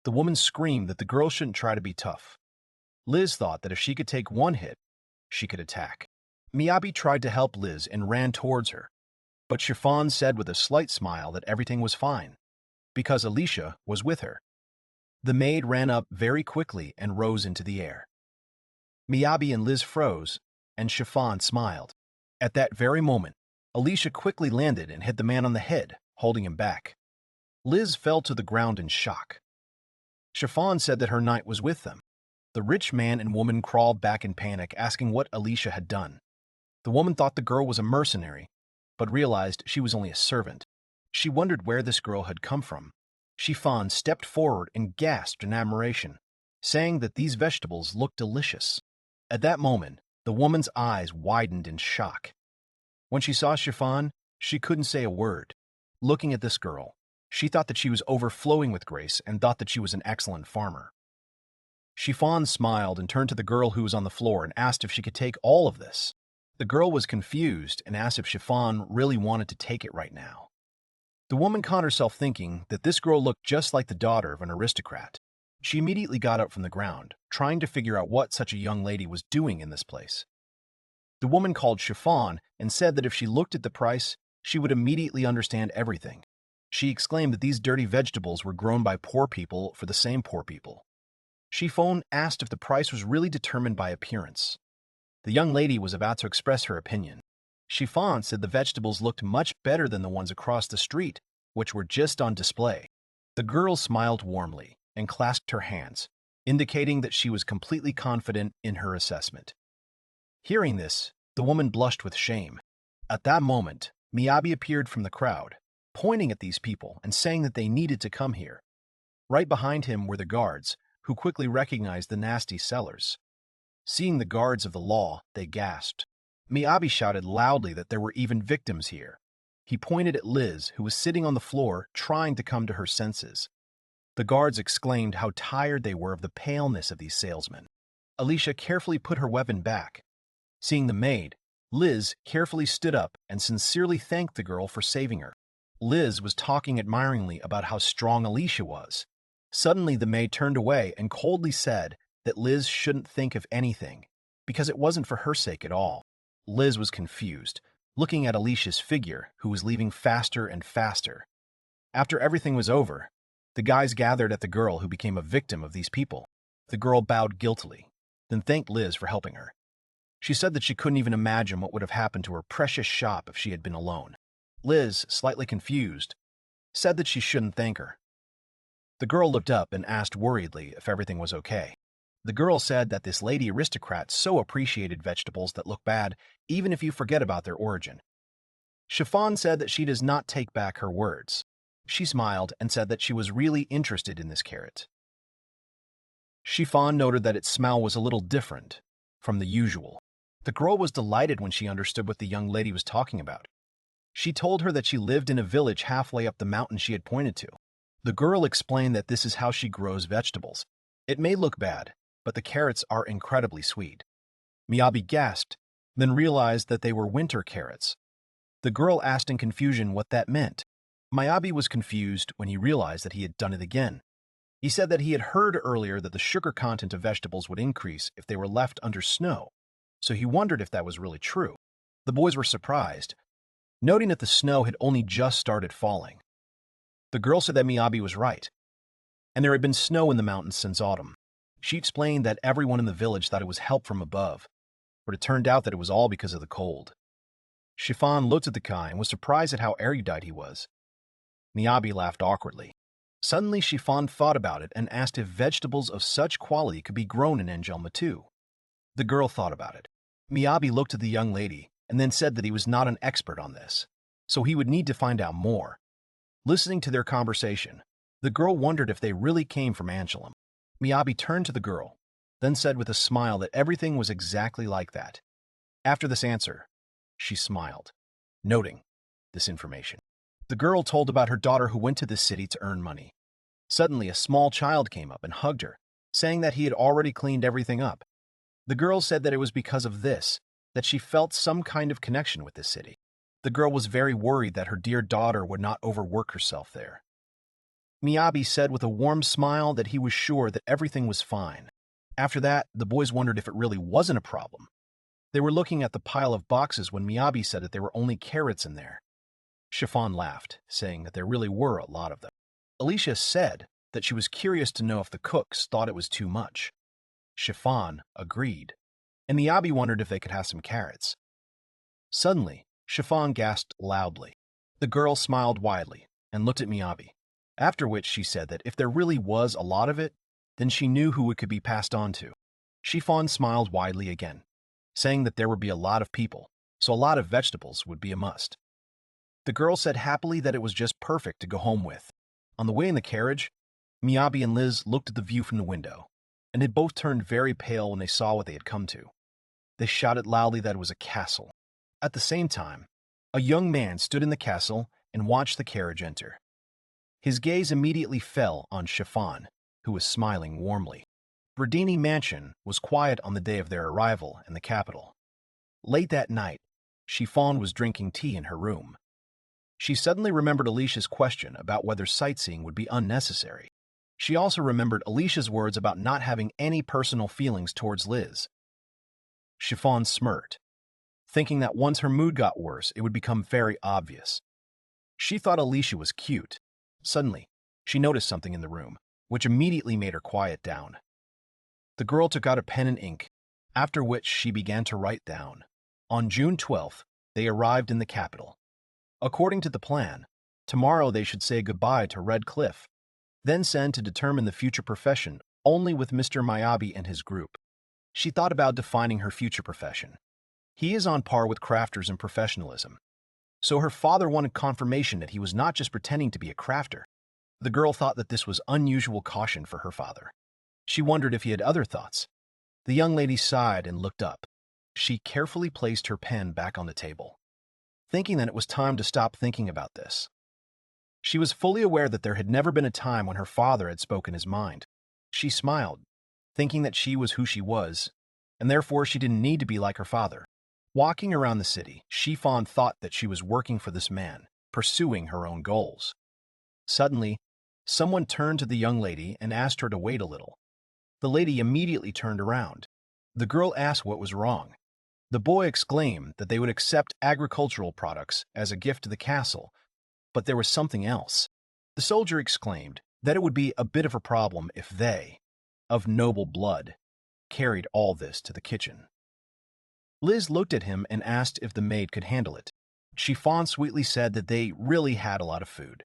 The woman screamed that the girl shouldn't try to be tough. Liz thought that if she could take one hit, she could attack. Miyabi tried to help Liz and ran towards her, but Chiffon said with a slight smile that everything was fine, because Alicia was with her. The maid ran up very quickly and rose into the air. Miyabi and Liz froze, and Chiffon smiled. At that very moment, Alicia quickly landed and hit the man on the head, holding him back. Liz fell to the ground in shock. Chiffon said that her knight was with them. The rich man and woman crawled back in panic, asking what Alicia had done. The woman thought the girl was a mercenary, but realized she was only a servant. She wondered where this girl had come from. Chiffon stepped forward and gasped in admiration, saying that these vegetables looked delicious. At that moment, the woman's eyes widened in shock. When she saw Chiffon, she couldn't say a word. Looking at this girl, she thought that she was overflowing with grace and thought that she was an excellent farmer. Chiffon smiled and turned to the girl who was on the floor and asked if she could take all of this. The girl was confused and asked if Chiffon really wanted to take it right now. The woman caught herself thinking that this girl looked just like the daughter of an aristocrat. She immediately got up from the ground, trying to figure out what such a young lady was doing in this place. The woman called Chiffon and said that if she looked at the price, she would immediately understand everything. She exclaimed that these dirty vegetables were grown by poor people for the same poor people. Chiffon asked if the price was really determined by appearance. The young lady was about to express her opinion. Chiffon said the vegetables looked much better than the ones across the street, which were just on display. The girl smiled warmly and clasped her hands, indicating that she was completely confident in her assessment. Hearing this, the woman blushed with shame. At that moment, Miyabi appeared from the crowd, pointing at these people and saying that they needed to come here. Right behind him were the guards, who quickly recognized the nasty sellers. Seeing the guards of the law, they gasped. Miyabi shouted loudly that there were even victims here. He pointed at Liz, who was sitting on the floor, trying to come to her senses. The guards exclaimed how tired they were of the paleness of these salesmen. Alicia carefully put her weapon back. Seeing the maid, Liz carefully stood up and sincerely thanked the girl for saving her. Liz was talking admiringly about how strong Alicia was. Suddenly, the maid turned away and coldly said that Liz shouldn't think of anything, because it wasn't for her sake at all. Liz was confused, looking at Alicia's figure, who was leaving faster and faster. After everything was over, the guys gathered at the girl who became a victim of these people. The girl bowed guiltily, then thanked Liz for helping her. She said that she couldn't even imagine what would have happened to her precious shop if she had been alone. Liz, slightly confused, said that she shouldn't thank her. The girl looked up and asked worriedly if everything was okay. The girl said that this lady aristocrat so appreciated vegetables that look bad even if you forget about their origin. Chiffon said that she does not take back her words. She smiled and said that she was really interested in this carrot. Chiffon noted that its smell was a little different, from the usual. The girl was delighted when she understood what the young lady was talking about. She told her that she lived in a village halfway up the mountain she had pointed to. The girl explained that this is how she grows vegetables. It may look bad, but the carrots are incredibly sweet. Miyabi gasped, then realized that they were winter carrots. The girl asked in confusion what that meant. Miyabi was confused when he realized that he had done it again. He said that he had heard earlier that the sugar content of vegetables would increase if they were left under snow, so he wondered if that was really true. The boys were surprised, noting that the snow had only just started falling. The girl said that Miyabi was right, and there had been snow in the mountains since autumn. She explained that everyone in the village thought it was help from above, but it turned out that it was all because of the cold. Chiffon looked at the guy and was surprised at how erudite he was. Miyabi laughed awkwardly. Suddenly, Chiffon thought about it and asked if vegetables of such quality could be grown in Angelma too. The girl thought about it. Miyabi looked at the young lady and then said that he was not an expert on this, so he would need to find out more. Listening to their conversation, the girl wondered if they really came from Angelum. Miyabi turned to the girl, then said with a smile that everything was exactly like that. After this answer, she smiled, noting this information. The girl told about her daughter who went to the city to earn money. Suddenly, a small child came up and hugged her, saying that he had already cleaned everything up. The girl said that it was because of this that she felt some kind of connection with this city. The girl was very worried that her dear daughter would not overwork herself there. Miyabi said with a warm smile that he was sure that everything was fine. After that, the boys wondered if it really wasn't a problem. They were looking at the pile of boxes when Miyabi said that there were only carrots in there. Chiffon laughed, saying that there really were a lot of them. Alicia said that she was curious to know if the cooks thought it was too much. Chiffon agreed, and Miyabi wondered if they could have some carrots. Suddenly, Chiffon gasped loudly. The girl smiled widely and looked at Miyabi, after which she said that if there really was a lot of it, then she knew who it could be passed on to. Chiffon smiled widely again, saying that there would be a lot of people, so a lot of vegetables would be a must. The girl said happily that it was just perfect to go home with. On the way in the carriage, Miyabi and Liz looked at the view from the window, and had both turned very pale when they saw what they had come to. They shouted loudly that it was a castle. At the same time, a young man stood in the castle and watched the carriage enter. His gaze immediately fell on Chiffon, who was smiling warmly. Verdini Mansion was quiet on the day of their arrival in the capital. Late that night, Chiffon was drinking tea in her room. She suddenly remembered Alicia's question about whether sightseeing would be unnecessary. She also remembered Alicia's words about not having any personal feelings towards Liz. Chiffon smirked, thinking that once her mood got worse, it would become very obvious. She thought Alicia was cute. Suddenly, she noticed something in the room, which immediately made her quiet down. The girl took out a pen and ink, after which she began to write down. On June 12th, they arrived in the capital. According to the plan, tomorrow they should say goodbye to Red Cliff, then send to determine the future profession only with Mr. Miyabi and his group. She thought about defining her future profession. He is on par with crafters in professionalism. So her father wanted confirmation that he was not just pretending to be a crafter. The girl thought that this was unusual caution for her father. She wondered if he had other thoughts. The young lady sighed and looked up. She carefully placed her pen back on the table, thinking that it was time to stop thinking about this. She was fully aware that there had never been a time when her father had spoken his mind. She smiled, thinking that she was who she was, and therefore she didn't need to be like her father. Walking around the city, Chiffon thought that she was working for this man, pursuing her own goals. Suddenly, someone turned to the young lady and asked her to wait a little. The lady immediately turned around. The girl asked what was wrong. The boy exclaimed that they would accept agricultural products as a gift to the castle, but there was something else. The soldier exclaimed that it would be a bit of a problem if they, of noble blood, carried all this to the kitchen. Liz looked at him and asked if the maid could handle it. Chiffon sweetly said that they really had a lot of food.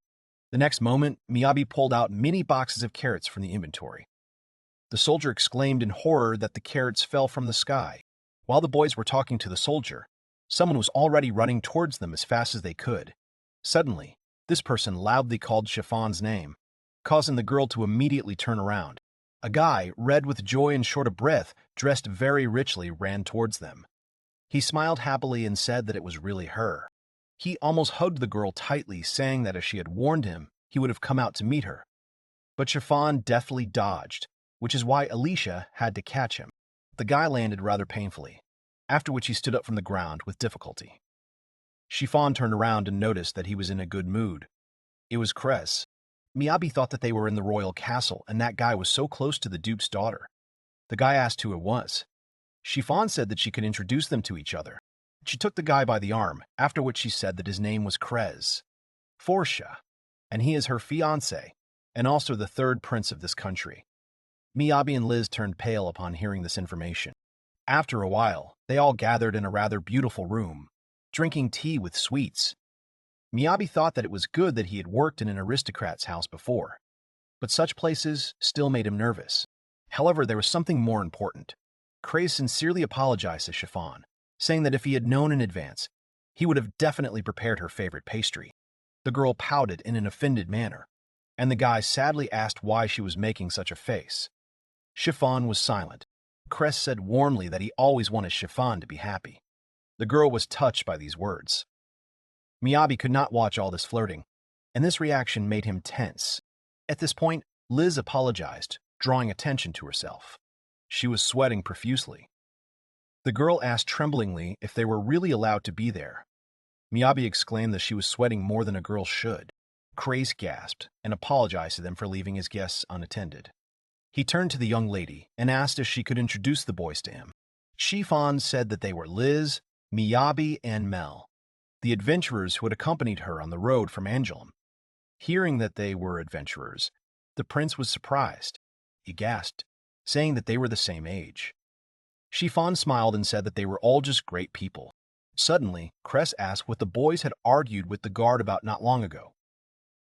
The next moment, Miyabi pulled out many boxes of carrots from the inventory. The soldier exclaimed in horror that the carrots fell from the sky. While the boys were talking to the soldier, someone was already running towards them as fast as they could. Suddenly, this person loudly called Chiffon's name, causing the girl to immediately turn around. A guy, red with joy and short of breath, dressed very richly, ran towards them. He smiled happily and said that it was really her. He almost hugged the girl tightly, saying that if she had warned him, he would have come out to meet her. But Chiffon deftly dodged, which is why Alicia had to catch him. The guy landed rather painfully, after which he stood up from the ground with difficulty. Chiffon turned around and noticed that he was in a good mood. It was Cress. Miyabi thought that they were in the royal castle, and that guy was so close to the duke's daughter. The guy asked who it was. Chiffon said that she could introduce them to each other. She took the guy by the arm, after which she said that his name was Krez, Forsha, and he is her fiancé, and also the third prince of this country. Miyabi and Liz turned pale upon hearing this information. After a while, they all gathered in a rather beautiful room, drinking tea with sweets. Miyabi thought that it was good that he had worked in an aristocrat's house before, but such places still made him nervous. However, there was something more important. Krez sincerely apologized to Chiffon, saying that if he had known in advance, he would have definitely prepared her favorite pastry. The girl pouted in an offended manner, and the guy sadly asked why she was making such a face. Chiffon was silent. Krez said warmly that he always wanted Chiffon to be happy. The girl was touched by these words. Miyabi could not watch all this flirting, and this reaction made him tense. At this point, Liz apologized, drawing attention to herself. She was sweating profusely. The girl asked tremblingly if they were really allowed to be there. Miyabi exclaimed that she was sweating more than a girl should. Krez gasped and apologized to them for leaving his guests unattended. He turned to the young lady and asked if she could introduce the boys to him. Chiffon said that they were Liz, Miyabi, and Mel, the adventurers who had accompanied her on the road from Angelum. Hearing that they were adventurers, the prince was surprised. He gasped, saying that they were the same age. Chiffon smiled and said that they were all just great people. Suddenly, Krez asked what the boys had argued with the guard about not long ago.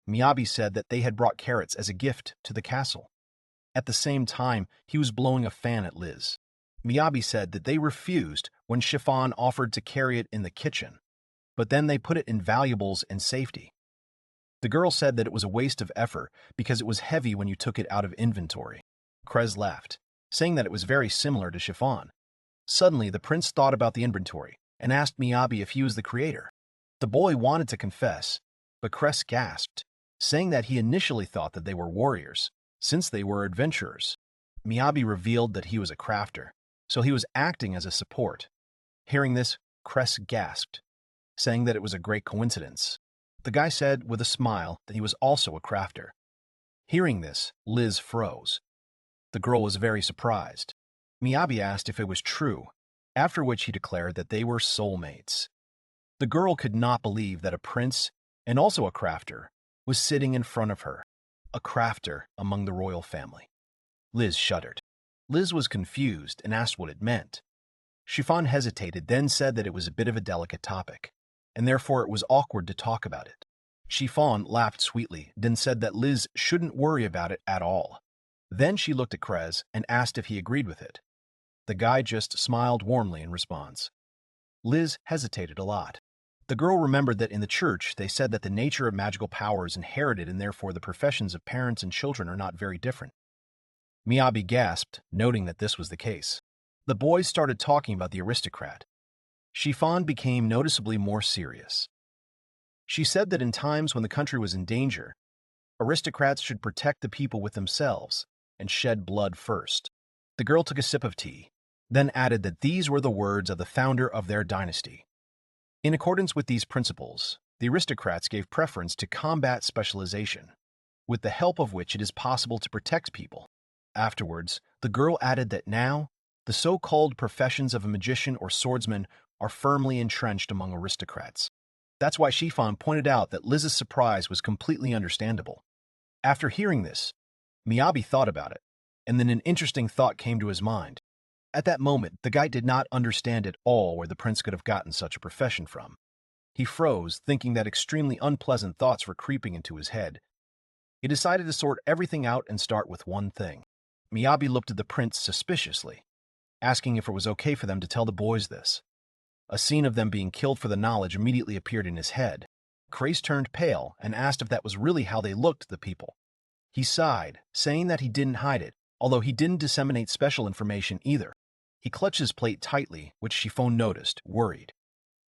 Miyabi said that they had brought carrots as a gift to the castle. At the same time, he was blowing a fan at Liz. Miyabi said that they refused when Chiffon offered to carry it in the kitchen, but then they put it in valuables and safety. The girl said that it was a waste of effort because it was heavy when you took it out of inventory. Krez laughed, saying that it was very similar to Chiffon. Suddenly, the prince thought about the inventory and asked Miyabi if he was the creator. The boy wanted to confess, but Krez gasped, saying that he initially thought that they were warriors, since they were adventurers. Miyabi revealed that he was a crafter, so he was acting as a support. Hearing this, Krez gasped, saying that it was a great coincidence. The guy said with a smile that he was also a crafter. Hearing this, Liz froze. The girl was very surprised. Miyabi asked if it was true, after which he declared that they were soulmates. The girl could not believe that a prince, and also a crafter, was sitting in front of her, a crafter among the royal family. Liz shuddered. Liz was confused and asked what it meant. Chiffon hesitated, then said that it was a bit of a delicate topic, and therefore it was awkward to talk about it. Chiffon laughed sweetly, then said that Liz shouldn't worry about it at all. Then she looked at Krez and asked if he agreed with it. The guy just smiled warmly in response. Liz hesitated a lot. The girl remembered that in the church they said that the nature of magical power is inherited and therefore the professions of parents and children are not very different. Miyabi gasped, noting that this was the case. The boys started talking about the aristocrat. Chiffon became noticeably more serious. She said that in times when the country was in danger, aristocrats should protect the people with themselves and shed blood first. The girl took a sip of tea, then added that these were the words of the founder of their dynasty. In accordance with these principles, the aristocrats gave preference to combat specialization, with the help of which it is possible to protect people. Afterwards, the girl added that now, the so-called professions of a magician or swordsman are firmly entrenched among aristocrats. That's why Chiffon pointed out that Liz's surprise was completely understandable. After hearing this, Miyabi thought about it, and then an interesting thought came to his mind. At that moment, the guy did not understand at all where the prince could have gotten such a profession from. He froze, thinking that extremely unpleasant thoughts were creeping into his head. He decided to sort everything out and start with one thing. Miyabi looked at the prince suspiciously, asking if it was okay for them to tell the boys this. A scene of them being killed for the knowledge immediately appeared in his head. Krez turned pale and asked if that was really how they looked to the people. He sighed, saying that he didn't hide it, although he didn't disseminate special information either. He clutched his plate tightly, which Chiffon noticed, worried.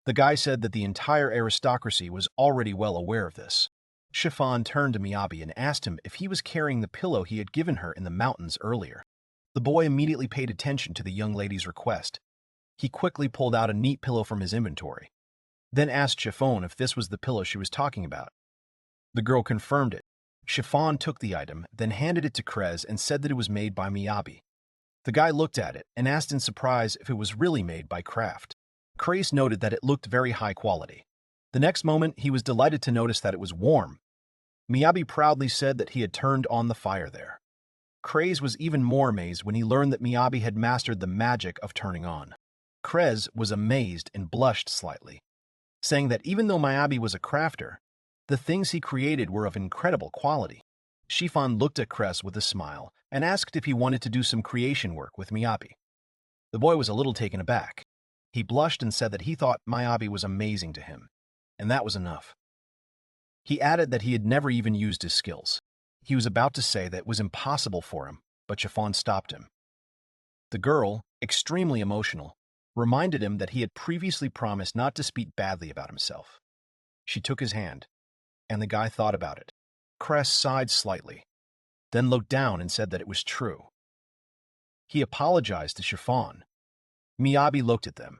The guy said that the entire aristocracy was already well aware of this. Chiffon turned to Miyabi and asked him if he was carrying the pillow he had given her in the mountains earlier. The boy immediately paid attention to the young lady's request. He quickly pulled out a neat pillow from his inventory, then asked Chiffon if this was the pillow she was talking about. The girl confirmed it. Chiffon took the item, then handed it to Krez and said that it was made by Miyabi. The guy looked at it and asked in surprise if it was really made by Kraft. Krez noted that it looked very high quality. The next moment, he was delighted to notice that it was warm. Miyabi proudly said that he had turned on the fire there. Krez was even more amazed when he learned that Miyabi had mastered the magic of turning on. Krez was amazed and blushed slightly, saying that even though Miyabi was a crafter, the things he created were of incredible quality. Chiffon looked at Krez with a smile and asked if he wanted to do some creation work with Miyabi. The boy was a little taken aback. He blushed and said that he thought Miyabi was amazing to him, and that was enough. He added that he had never even used his skills. He was about to say that it was impossible for him, but Chiffon stopped him. The girl, extremely emotional, reminded him that he had previously promised not to speak badly about himself. She took his hand, and the guy thought about it. Krez sighed slightly, then looked down and said that it was true. He apologized to Chiffon. Miyabi looked at them,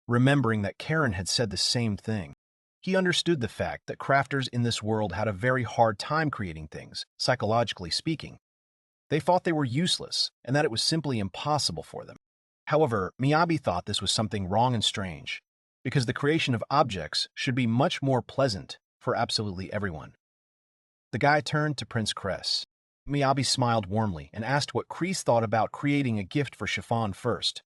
remembering that Karen had said the same thing. He understood the fact that crafters in this world had a very hard time creating things, psychologically speaking. They thought they were useless, and that it was simply impossible for them. However, Miyabi thought this was something wrong and strange, because the creation of objects should be much more pleasant for absolutely everyone. The guy turned to Prince Krez. Miyabi smiled warmly and asked what Krez thought about creating a gift for Chiffon first.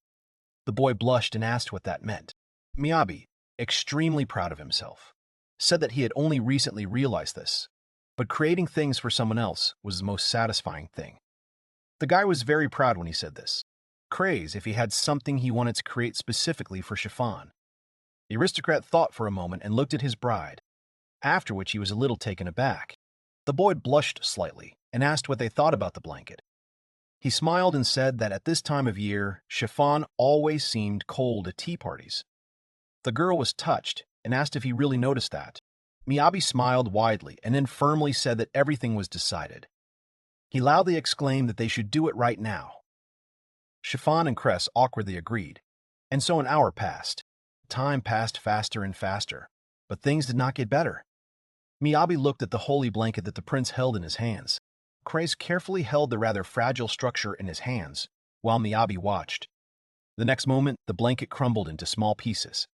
The boy blushed and asked what that meant. Miyabi, extremely proud of himself, said that he had only recently realized this, but creating things for someone else was the most satisfying thing. The guy was very proud when he said this. Krez if he had something he wanted to create specifically for Chiffon. The aristocrat thought for a moment and looked at his bride, after which he was a little taken aback. The boy blushed slightly and asked what they thought about the blanket. He smiled and said that at this time of year, Chiffon always seemed cold at tea parties. The girl was touched and asked if he really noticed that. Miyabi smiled widely and then firmly said that everything was decided. He loudly exclaimed that they should do it right now. Chiffon and Krez awkwardly agreed, and so an hour passed. Time passed faster and faster, but things did not get better. Miyabi looked at the holy blanket that the prince held in his hands. Krez carefully held the rather fragile structure in his hands, while Miyabi watched. The next moment, the blanket crumbled into small pieces.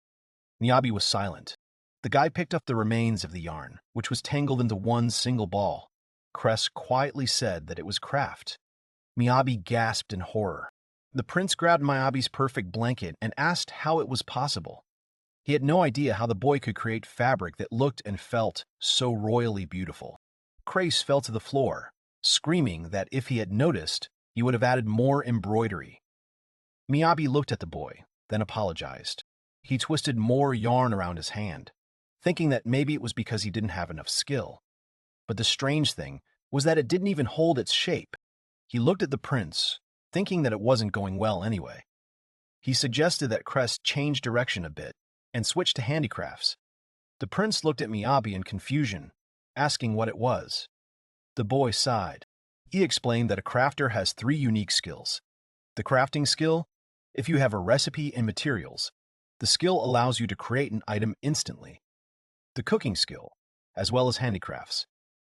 Miyabi was silent. The guy picked up the remains of the yarn, which was tangled into one single ball. Krez quietly said that it was craft. Miyabi gasped in horror. The prince grabbed Miyabi's perfect blanket and asked how it was possible. He had no idea how the boy could create fabric that looked and felt so royally beautiful. Krez fell to the floor, screaming that if he had noticed, he would have added more embroidery. Miyabi looked at the boy, then apologized. He twisted more yarn around his hand, thinking that maybe it was because he didn't have enough skill. But the strange thing was that it didn't even hold its shape. He looked at the prince, thinking that it wasn't going well anyway. He suggested that Krez change direction a bit and switch to handicrafts. The prince looked at Miyabi in confusion, asking what it was. The boy sighed. He explained that a crafter has 3 unique skills. The crafting skill, if you have a recipe and materials, the skill allows you to create an item instantly. The cooking skill, as well as handicrafts,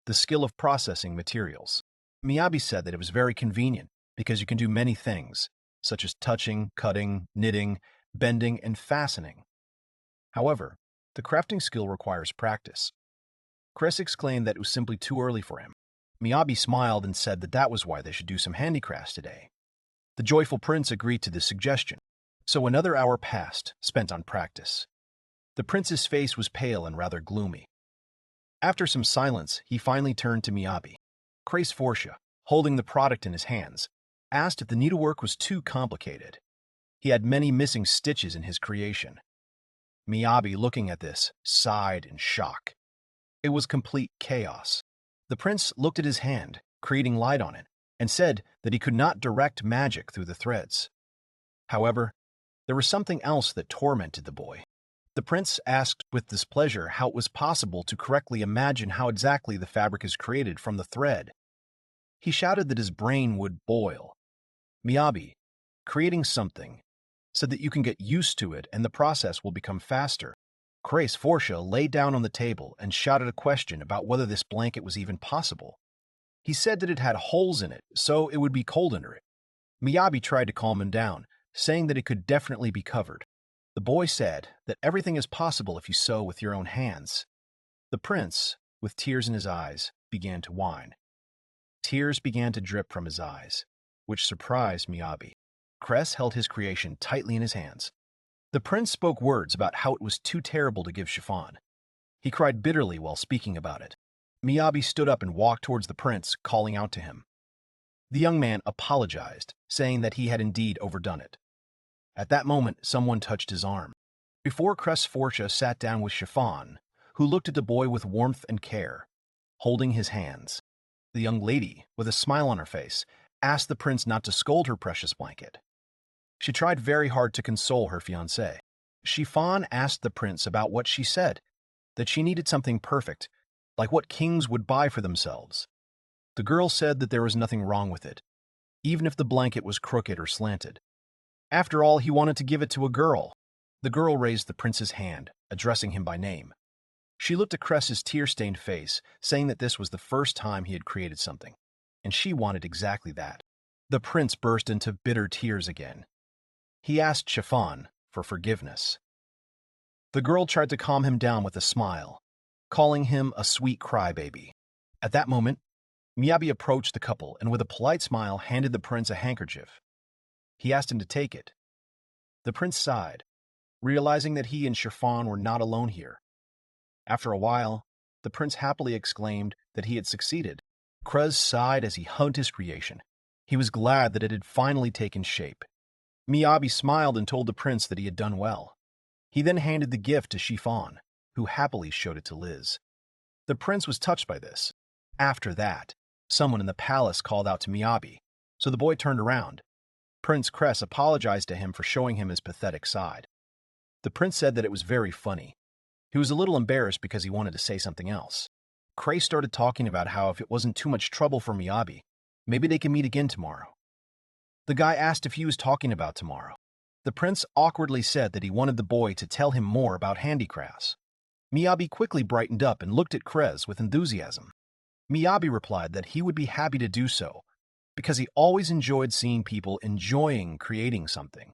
the skill of processing materials. Miyabi said that it was very convenient because you can do many things, such as touching, cutting, knitting, bending, and fastening. However, the crafting skill requires practice. Krez exclaimed that it was simply too early for him. Miyabi smiled and said that that was why they should do some handicrafts today. The joyful prince agreed to this suggestion, so another hour passed, spent on practice. The prince's face was pale and rather gloomy. After some silence, he finally turned to Miyabi. Krez Forsha, holding the product in his hands, asked if the needlework was too complicated. He had many missing stitches in his creation. Miyabi, looking at this, sighed in shock. It was complete chaos. The prince looked at his hand, creating light on it, and said that he could not direct magic through the threads. However, there was something else that tormented the boy. The prince asked with displeasure how it was possible to correctly imagine how exactly the fabric is created from the thread. He shouted that his brain would boil. Miyabi, creating something, said that you can get used to it and the process will become faster. Grace Forsha lay down on the table and shouted a question about whether this blanket was even possible. He said that it had holes in it, so it would be cold under it. Miyabi tried to calm him down, saying that it could definitely be covered. The boy said that everything is possible if you sew with your own hands. The prince, with tears in his eyes, began to whine. Tears began to drip from his eyes, which surprised Miyabi. Cress held his creation tightly in his hands. The prince spoke words about how it was too terrible to give chiffon. He cried bitterly while speaking about it. Miyabi stood up and walked towards the prince, calling out to him. The young man apologized, saying that he had indeed overdone it. At that moment, someone touched his arm. Before Cress Forsha sat down with Chiffon, who looked at the boy with warmth and care, holding his hands. The young lady, with a smile on her face, asked the prince not to scold her precious blanket. She tried very hard to console her fiancé. Chiffon asked the prince about what she said, that she needed something perfect, like what kings would buy for themselves. The girl said that there was nothing wrong with it, even if the blanket was crooked or slanted. After all, he wanted to give it to a girl. The girl raised the prince's hand, addressing him by name. She looked at Cress's tear-stained face, saying that this was the first time he had created something, and she wanted exactly that. The prince burst into bitter tears again. He asked Chiffon for forgiveness. The girl tried to calm him down with a smile, calling him a sweet crybaby. At that moment, Miyabi approached the couple and with a polite smile handed the prince a handkerchief. He asked him to take it. The prince sighed, realizing that he and Chiffon were not alone here. After a while, the prince happily exclaimed that he had succeeded. Cruz sighed as he hugged his creation. He was glad that it had finally taken shape. Miyabi smiled and told the prince that he had done well. He then handed the gift to Chiffon, who happily showed it to Liz. The prince was touched by this. After that, someone in the palace called out to Miyabi, so the boy turned around. Prince Cress apologized to him for showing him his pathetic side. The prince said that it was very funny. He was a little embarrassed because he wanted to say something else. Cray started talking about how if it wasn't too much trouble for Miyabi, maybe they can meet again tomorrow. The guy asked if he was talking about tomorrow. The prince awkwardly said that he wanted the boy to tell him more about handicrafts. Miyabi quickly brightened up and looked at Crez with enthusiasm. Miyabi replied that he would be happy to do so, because he always enjoyed seeing people enjoying creating something.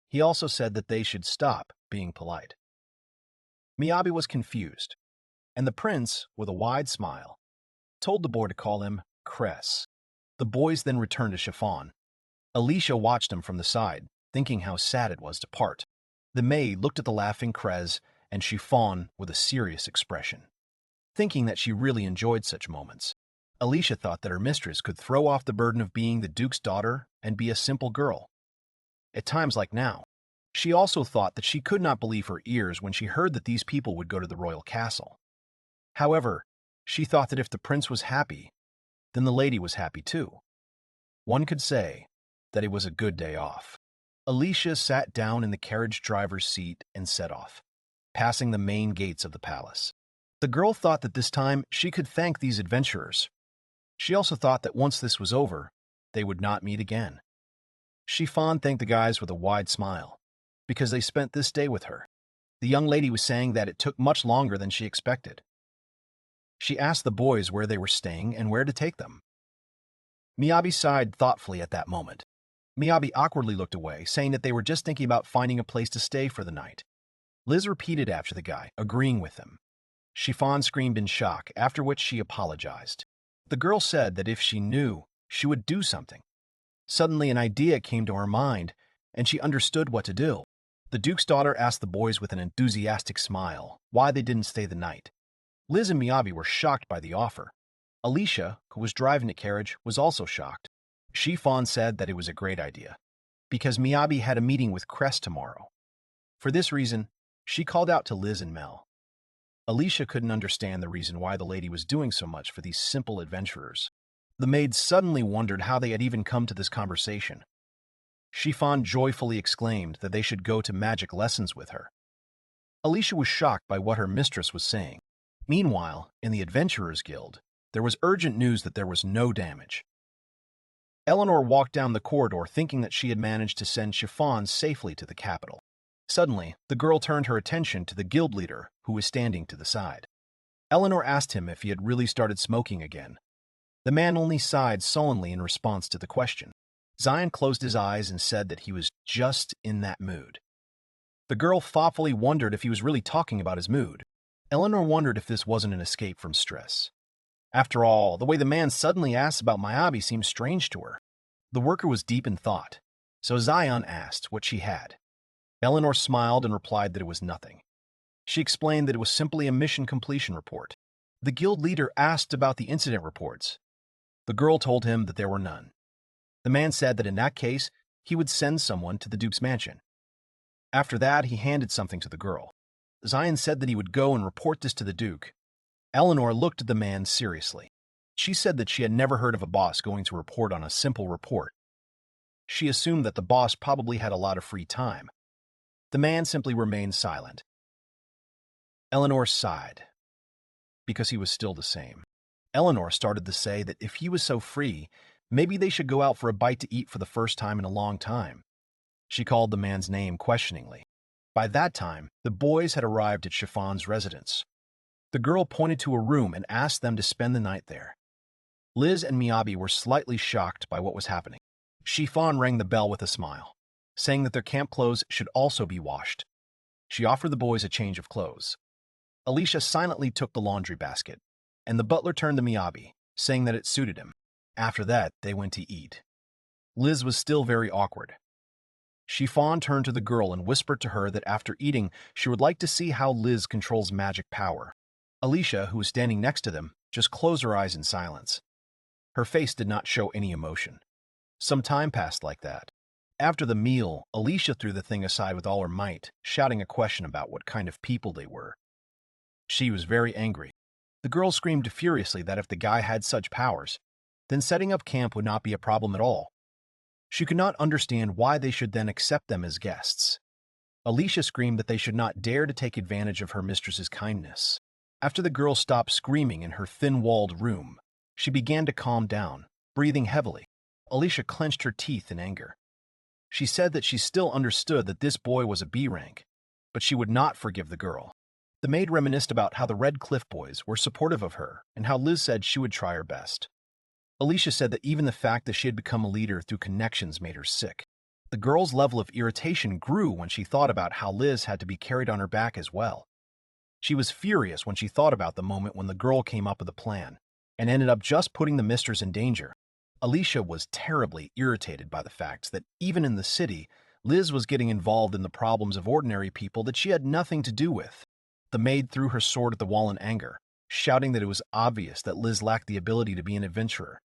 He also said that they should stop being polite. Miyabi was confused, and the prince, with a wide smile, told the boy to call him Cress. The boys then returned to Chiffon. Alicia watched him from the side, thinking how sad it was to part. The maid looked at the laughing Crez and Chiffon with a serious expression, thinking that she really enjoyed such moments. Alicia thought that her mistress could throw off the burden of being the Duke's daughter and be a simple girl. At times like now, she also thought that she could not believe her ears when she heard that these people would go to the royal castle. However, she thought that if the prince was happy, then the lady was happy too. One could say that it was a good day off. Alicia sat down in the carriage driver's seat and set off, passing the main gates of the palace. The girl thought that this time she could thank these adventurers. She also thought that once this was over, they would not meet again. Chiffon thanked the guys with a wide smile, because they spent this day with her. The young lady was saying that it took much longer than she expected. She asked the boys where they were staying and where to take them. Miyabi sighed thoughtfully at that moment. Miyabi awkwardly looked away, saying that they were just thinking about finding a place to stay for the night. Liz repeated after the guy, agreeing with him. Chiffon screamed in shock, after which she apologized. The girl said that if she knew, she would do something. Suddenly an idea came to her mind, and she understood what to do. The Duke's daughter asked the boys with an enthusiastic smile why they didn't stay the night. Liz and Miyabi were shocked by the offer. Alicia, who was driving the carriage, was also shocked. Chiffon said that it was a great idea, because Miyabi had a meeting with Crest tomorrow. For this reason, she called out to Liz and Mel. Alicia couldn't understand the reason why the lady was doing so much for these simple adventurers. The maid suddenly wondered how they had even come to this conversation. Chiffon joyfully exclaimed that they should go to magic lessons with her. Alicia was shocked by what her mistress was saying. Meanwhile, in the Adventurers Guild, there was urgent news that there was no damage. Eleanor walked down the corridor thinking that she had managed to send Chiffon safely to the capital. Suddenly, the girl turned her attention to the guild leader, who was standing to the side. Eleanor asked him if he had really started smoking again. The man only sighed sullenly in response to the question. Zion closed his eyes and said that he was just in that mood. The girl thoughtfully wondered if he was really talking about his mood. Eleanor wondered if this wasn't an escape from stress. After all, the way the man suddenly asked about Miyabi seemed strange to her. The worker was deep in thought, so Zion asked what she had. Eleanor smiled and replied that it was nothing. She explained that it was simply a mission completion report. The guild leader asked about the incident reports. The girl told him that there were none. The man said that in that case, he would send someone to the Duke's mansion. After that, he handed something to the girl. Zion said that he would go and report this to the Duke. Eleanor looked at the man seriously. She said that she had never heard of a boss going to report on a simple report. She assumed that the boss probably had a lot of free time. The man simply remained silent. Eleanor sighed, because he was still the same. Eleanor started to say that if he was so free, maybe they should go out for a bite to eat for the first time in a long time. She called the man's name questioningly. By that time, the boys had arrived at Chiffon's residence. The girl pointed to a room and asked them to spend the night there. Liz and Miyabi were slightly shocked by what was happening. Chiffon rang the bell with a smile, saying that their camp clothes should also be washed. She offered the boys a change of clothes. Alicia silently took the laundry basket, and the butler turned to Miyabi, saying that it suited him. After that, they went to eat. Liz was still very awkward. Chiffon turned to the girl and whispered to her that after eating, she would like to see how Liz controls magic power. Alicia, who was standing next to them, just closed her eyes in silence. Her face did not show any emotion. Some time passed like that. After the meal, Alicia threw the thing aside with all her might, shouting a question about what kind of people they were. She was very angry. The girl screamed furiously that if the guy had such powers, then setting up camp would not be a problem at all. She could not understand why they should then accept them as guests. Alicia screamed that they should not dare to take advantage of her mistress's kindness. After the girl stopped screaming in her thin-walled room, she began to calm down, breathing heavily. Alicia clenched her teeth in anger. She said that she still understood that this boy was a B rank, but she would not forgive the girl. The maid reminisced about how the Red Cliff boys were supportive of her and how Liz said she would try her best. Alicia said that even the fact that she had become a leader through connections made her sick. The girl's level of irritation grew when she thought about how Liz had to be carried on her back as well. She was furious when she thought about the moment when the girl came up with a plan and ended up just putting the mistress in danger. Alicia was terribly irritated by the fact that even in the city, Liz was getting involved in the problems of ordinary people that she had nothing to do with. The maid threw her sword at the wall in anger, shouting that it was obvious that Liz lacked the ability to be an adventurer.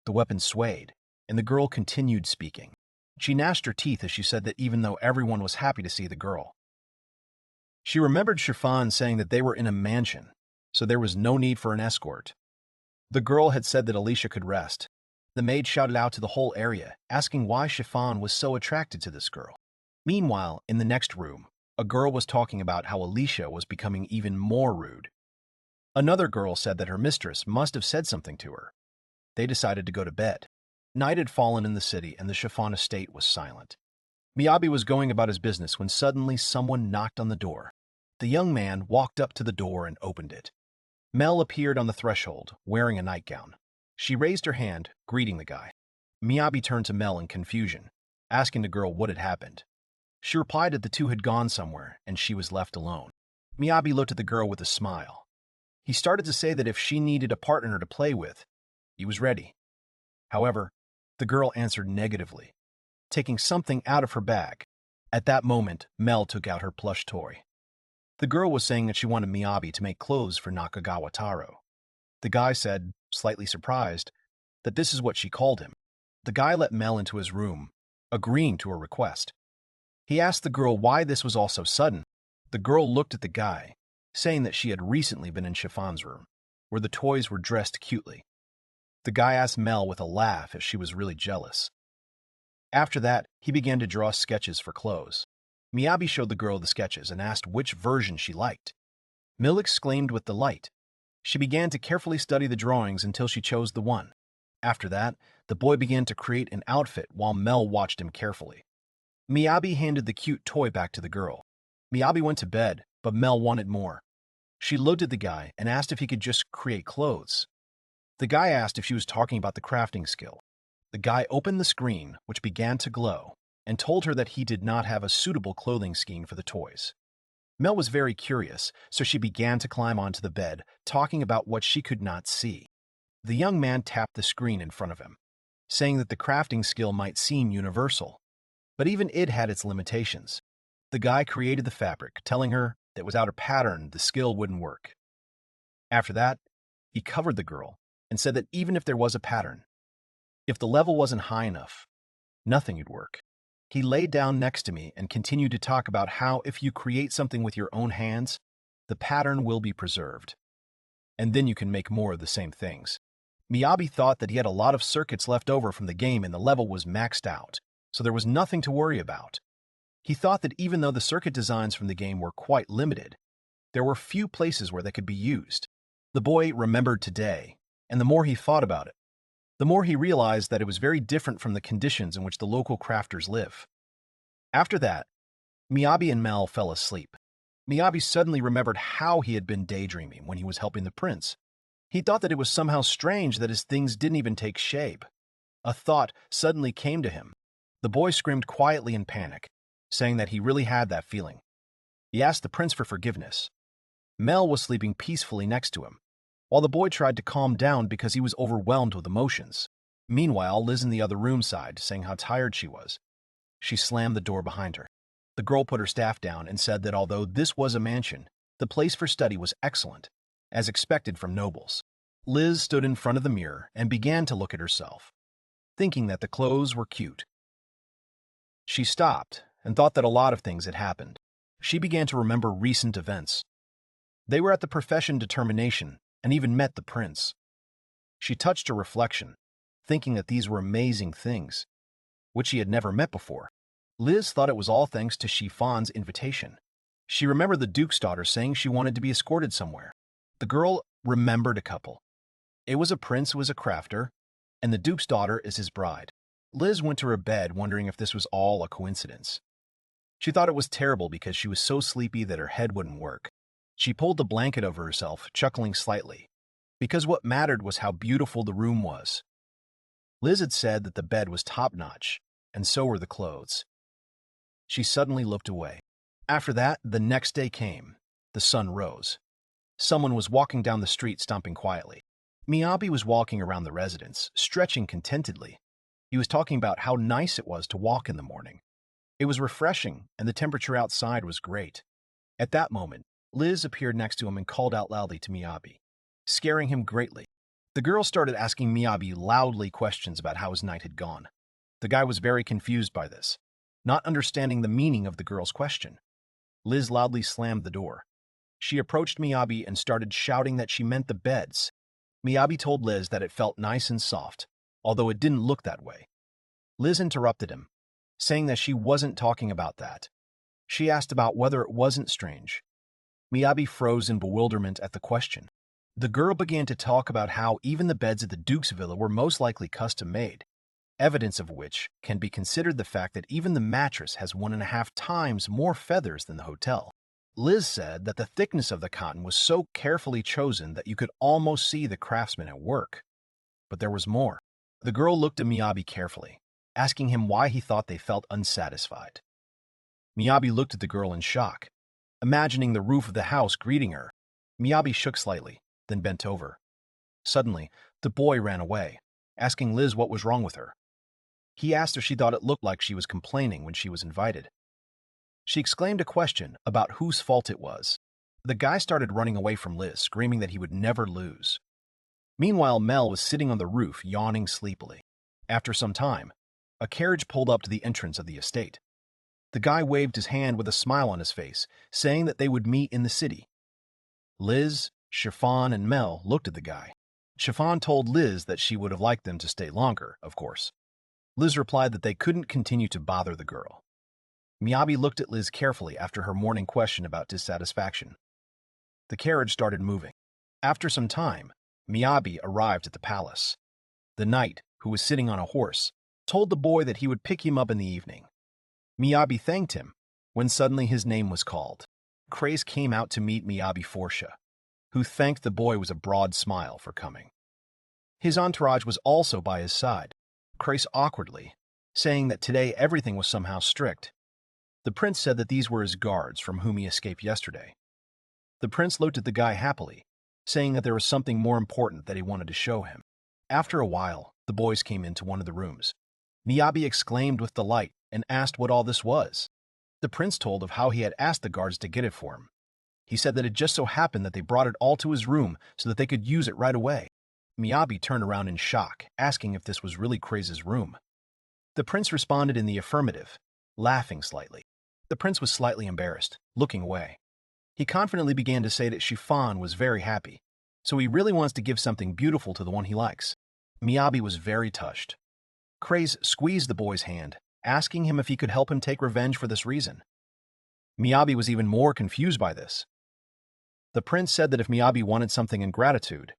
The weapon swayed, and the girl continued speaking. She gnashed her teeth as she said that even though everyone was happy to see the girl. She remembered Chiffon saying that they were in a mansion, so there was no need for an escort. The girl had said that Alicia could rest. The maid shouted out to the whole area, asking why Chiffon was so attracted to this girl. Meanwhile, in the next room, a girl was talking about how Alicia was becoming even more rude. Another girl said that her mistress must have said something to her. They decided to go to bed. Night had fallen in the city and the Chiffon estate was silent. Miyabi was going about his business when suddenly someone knocked on the door. The young man walked up to the door and opened it. Mel appeared on the threshold, wearing a nightgown. She raised her hand, greeting the guy. Miyabi turned to Mel in confusion, asking the girl what had happened. She replied that the two had gone somewhere and she was left alone. Miyabi looked at the girl with a smile. He started to say that if she needed a partner to play with, he was ready. However, the girl answered negatively, taking something out of her bag. At that moment, Mel took out her plush toy. The girl was saying that she wanted Miyabi to make clothes for Nakagawa Taro. The guy said, slightly surprised, that this is what she called him. The guy let Mel into his room, agreeing to her request. He asked the girl why this was all so sudden. The girl looked at the guy, saying that she had recently been in Chiffon's room, where the toys were dressed cutely. The guy asked Mel with a laugh if she was really jealous. After that, he began to draw sketches for clothes. Miyabi showed the girl the sketches and asked which version she liked. Mel exclaimed with delight. She began to carefully study the drawings until she chose the one. After that, the boy began to create an outfit while Mel watched him carefully. Miyabi handed the cute toy back to the girl. Miyabi went to bed, but Mel wanted more. She looked at the guy and asked if he could just create clothes. The guy asked if she was talking about the crafting skill. The guy opened the screen, which began to glow, and told her that he did not have a suitable clothing scheme for the toys. Mel was very curious, so she began to climb onto the bed, talking about what she could not see. The young man tapped the screen in front of him, saying that the crafting skill might seem universal, but even it had its limitations. The guy created the fabric, telling her that without a pattern, the skill wouldn't work. After that, he covered the girl and said that even if there was a pattern, if the level wasn't high enough, nothing would work. He laid down next to me and continued to talk about how if you create something with your own hands, the pattern will be preserved. And then you can make more of the same things. Miyabi thought that he had a lot of circuits left over from the game and the level was maxed out, so there was nothing to worry about. He thought that even though the circuit designs from the game were quite limited, there were few places where they could be used. The boy remembered today, and the more he thought about it, the more he realized that it was very different from the conditions in which the local crafters live. After that, Miyabi and Mel fell asleep. Miyabi suddenly remembered how he had been daydreaming when he was helping the prince. He thought that it was somehow strange that his things didn't even take shape. A thought suddenly came to him. The boy screamed quietly in panic, saying that he really had that feeling. He asked the prince for forgiveness. Mel was sleeping peacefully next to him, while the boy tried to calm down because he was overwhelmed with emotions. Meanwhile, Liz in the other room sighed, saying how tired she was. She slammed the door behind her. The girl put her staff down and said that although this was a mansion, the place for study was excellent, as expected from nobles. Liz stood in front of the mirror and began to look at herself, thinking that the clothes were cute. She stopped and thought that a lot of things had happened. She began to remember recent events. They were at the profession determination and even met the prince. She touched her reflection, thinking that these were amazing things, which she had never met before. Liz thought it was all thanks to Chiffon's invitation. She remembered the duke's daughter saying she wanted to be escorted somewhere. The girl remembered a couple. It was a prince who was a crafter, and the duke's daughter is his bride. Liz went to her bed wondering if this was all a coincidence. She thought it was terrible because she was so sleepy that her head wouldn't work. She pulled the blanket over herself, chuckling slightly, because what mattered was how beautiful the room was. Liz had said that the bed was top-notch, and so were the clothes. She suddenly looked away. After that, the next day came. The sun rose. Someone was walking down the street stomping quietly. Miyabi was walking around the residence, stretching contentedly. He was talking about how nice it was to walk in the morning. It was refreshing, and the temperature outside was great. At that moment, Liz appeared next to him and called out loudly to Miyabi, scaring him greatly. The girl started asking Miyabi loudly questions about how his night had gone. The guy was very confused by this, not understanding the meaning of the girl's question. Liz loudly slammed the door. She approached Miyabi and started shouting that she meant the beds. Miyabi told Liz that it felt nice and soft, although it didn't look that way. Liz interrupted him, saying that she wasn't talking about that. She asked about whether it wasn't strange. Miyabi froze in bewilderment at the question. The girl began to talk about how even the beds at the Duke's villa were most likely custom-made, evidence of which can be considered the fact that even the mattress has 1.5 times more feathers than the hotel. Liz said that the thickness of the cotton was so carefully chosen that you could almost see the craftsman at work. But there was more. The girl looked at Miyabi carefully, asking him why he thought they felt unsatisfied. Miyabi looked at the girl in shock, imagining the roof of the house greeting her. Miyabi shook slightly, then bent over. Suddenly, the boy ran away, asking Liz what was wrong with her. He asked if she thought it looked like she was complaining when she was invited. She exclaimed a question about whose fault it was. The guy started running away from Liz, screaming that he would never lose. Meanwhile, Mel was sitting on the roof, yawning sleepily. After some time, a carriage pulled up to the entrance of the estate. The guy waved his hand with a smile on his face, saying that they would meet in the city. Liz, Chiffon, and Mel looked at the guy. Chiffon told Liz that she would have liked them to stay longer, of course. Liz replied that they couldn't continue to bother the girl. Miyabi looked at Liz carefully after her morning question about dissatisfaction. The carriage started moving. After some time, Miyabi arrived at the palace. The knight, who was sitting on a horse, told the boy that he would pick him up in the evening. Miyabi thanked him, when suddenly his name was called. Craze came out to meet Miyabi Forsha, who thanked the boy with a broad smile for coming. His entourage was also by his side, Craze awkwardly, saying that today everything was somehow strict. The prince said that these were his guards from whom he escaped yesterday. The prince looked at the guy happily, saying that there was something more important that he wanted to show him. After a while, the boys came into one of the rooms. Miyabi exclaimed with delight and asked what all this was. The prince told of how he had asked the guards to get it for him. He said that it just so happened that they brought it all to his room so that they could use it right away. Miyabi turned around in shock, asking if this was really Craze's room. The prince responded in the affirmative, laughing slightly. The prince was slightly embarrassed, looking away. He confidently began to say that Chiffon was very happy, so he really wants to give something beautiful to the one he likes. Miyabi was very touched. Craze squeezed the boy's hand, asking him if he could help him take revenge for this reason. Miyabi was even more confused by this. The prince said that if Miyabi wanted something in gratitude,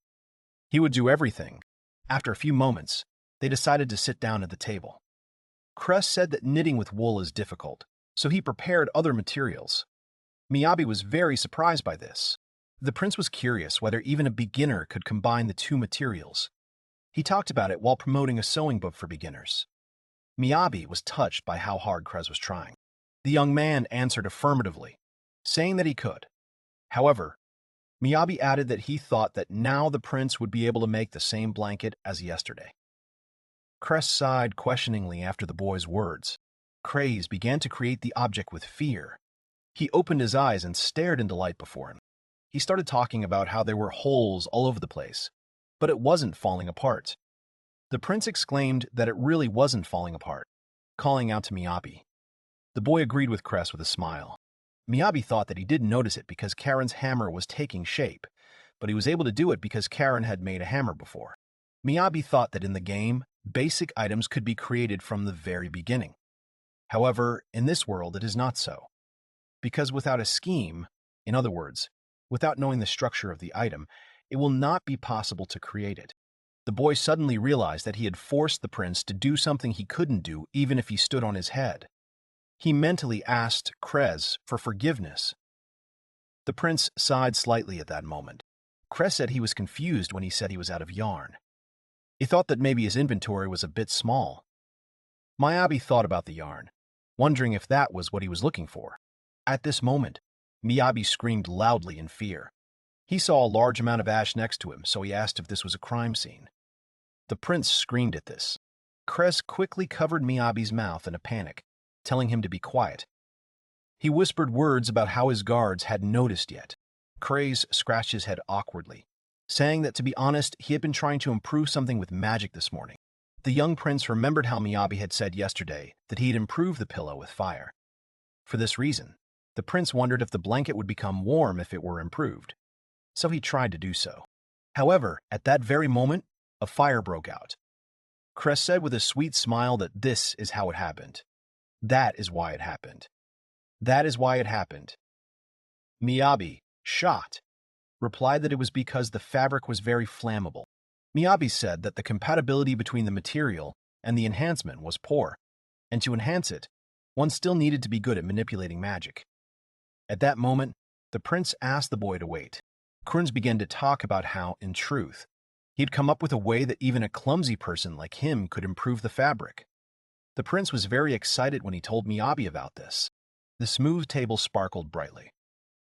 he would do everything. After a few moments, they decided to sit down at the table. Cress said that knitting with wool is difficult, so he prepared other materials. Miyabi was very surprised by this. The prince was curious whether even a beginner could combine the two materials. He talked about it while promoting a sewing book for beginners. Miyabi was touched by how hard Cress was trying. The young man answered affirmatively, saying that he could. However, Miyabi added that he thought that now the prince would be able to make the same blanket as yesterday. Cress sighed questioningly after the boy's words. Craze began to create the object with fear. He opened his eyes and stared into light before him. He started talking about how there were holes all over the place, but it wasn't falling apart. The prince exclaimed that it really wasn't falling apart, calling out to Miyabi. The boy agreed with Cress with a smile. Miyabi thought that he didn't notice it because Karen's hammer was taking shape, but he was able to do it because Karen had made a hammer before. Miyabi thought that in the game, basic items could be created from the very beginning. However, in this world it is not so. Because without a scheme, in other words, without knowing the structure of the item, it will not be possible to create it. The boy suddenly realized that he had forced the prince to do something he couldn't do even if he stood on his head. He mentally asked Cress for forgiveness. The prince sighed slightly at that moment. Cress said he was confused when he said he was out of yarn. He thought that maybe his inventory was a bit small. Miyabi thought about the yarn, wondering if that was what he was looking for. At this moment, Miyabi screamed loudly in fear. He saw a large amount of ash next to him, so he asked if this was a crime scene. The prince screamed at this. Cress quickly covered Miyabi's mouth in a panic, telling him to be quiet. He whispered words about how his guards hadn't noticed yet. Craze scratched his head awkwardly, saying that to be honest, he had been trying to improve something with magic this morning. The young prince remembered how Miyabi had said yesterday that he had improved the pillow with fire. For this reason, the prince wondered if the blanket would become warm if it were improved. So he tried to do so. However, at that very moment, a fire broke out. Cress said with a sweet smile that this is how it happened. That is why it happened. That is why it happened. Miyabi, shocked, replied that it was because the fabric was very flammable. Miyabi said that the compatibility between the material and the enhancement was poor, and to enhance it, one still needed to be good at manipulating magic. At that moment, the prince asked the boy to wait. Crunz began to talk about how, in truth, he'd come up with a way that even a clumsy person like him could improve the fabric. The prince was very excited when he told Miyabi about this. The smooth table sparkled brightly.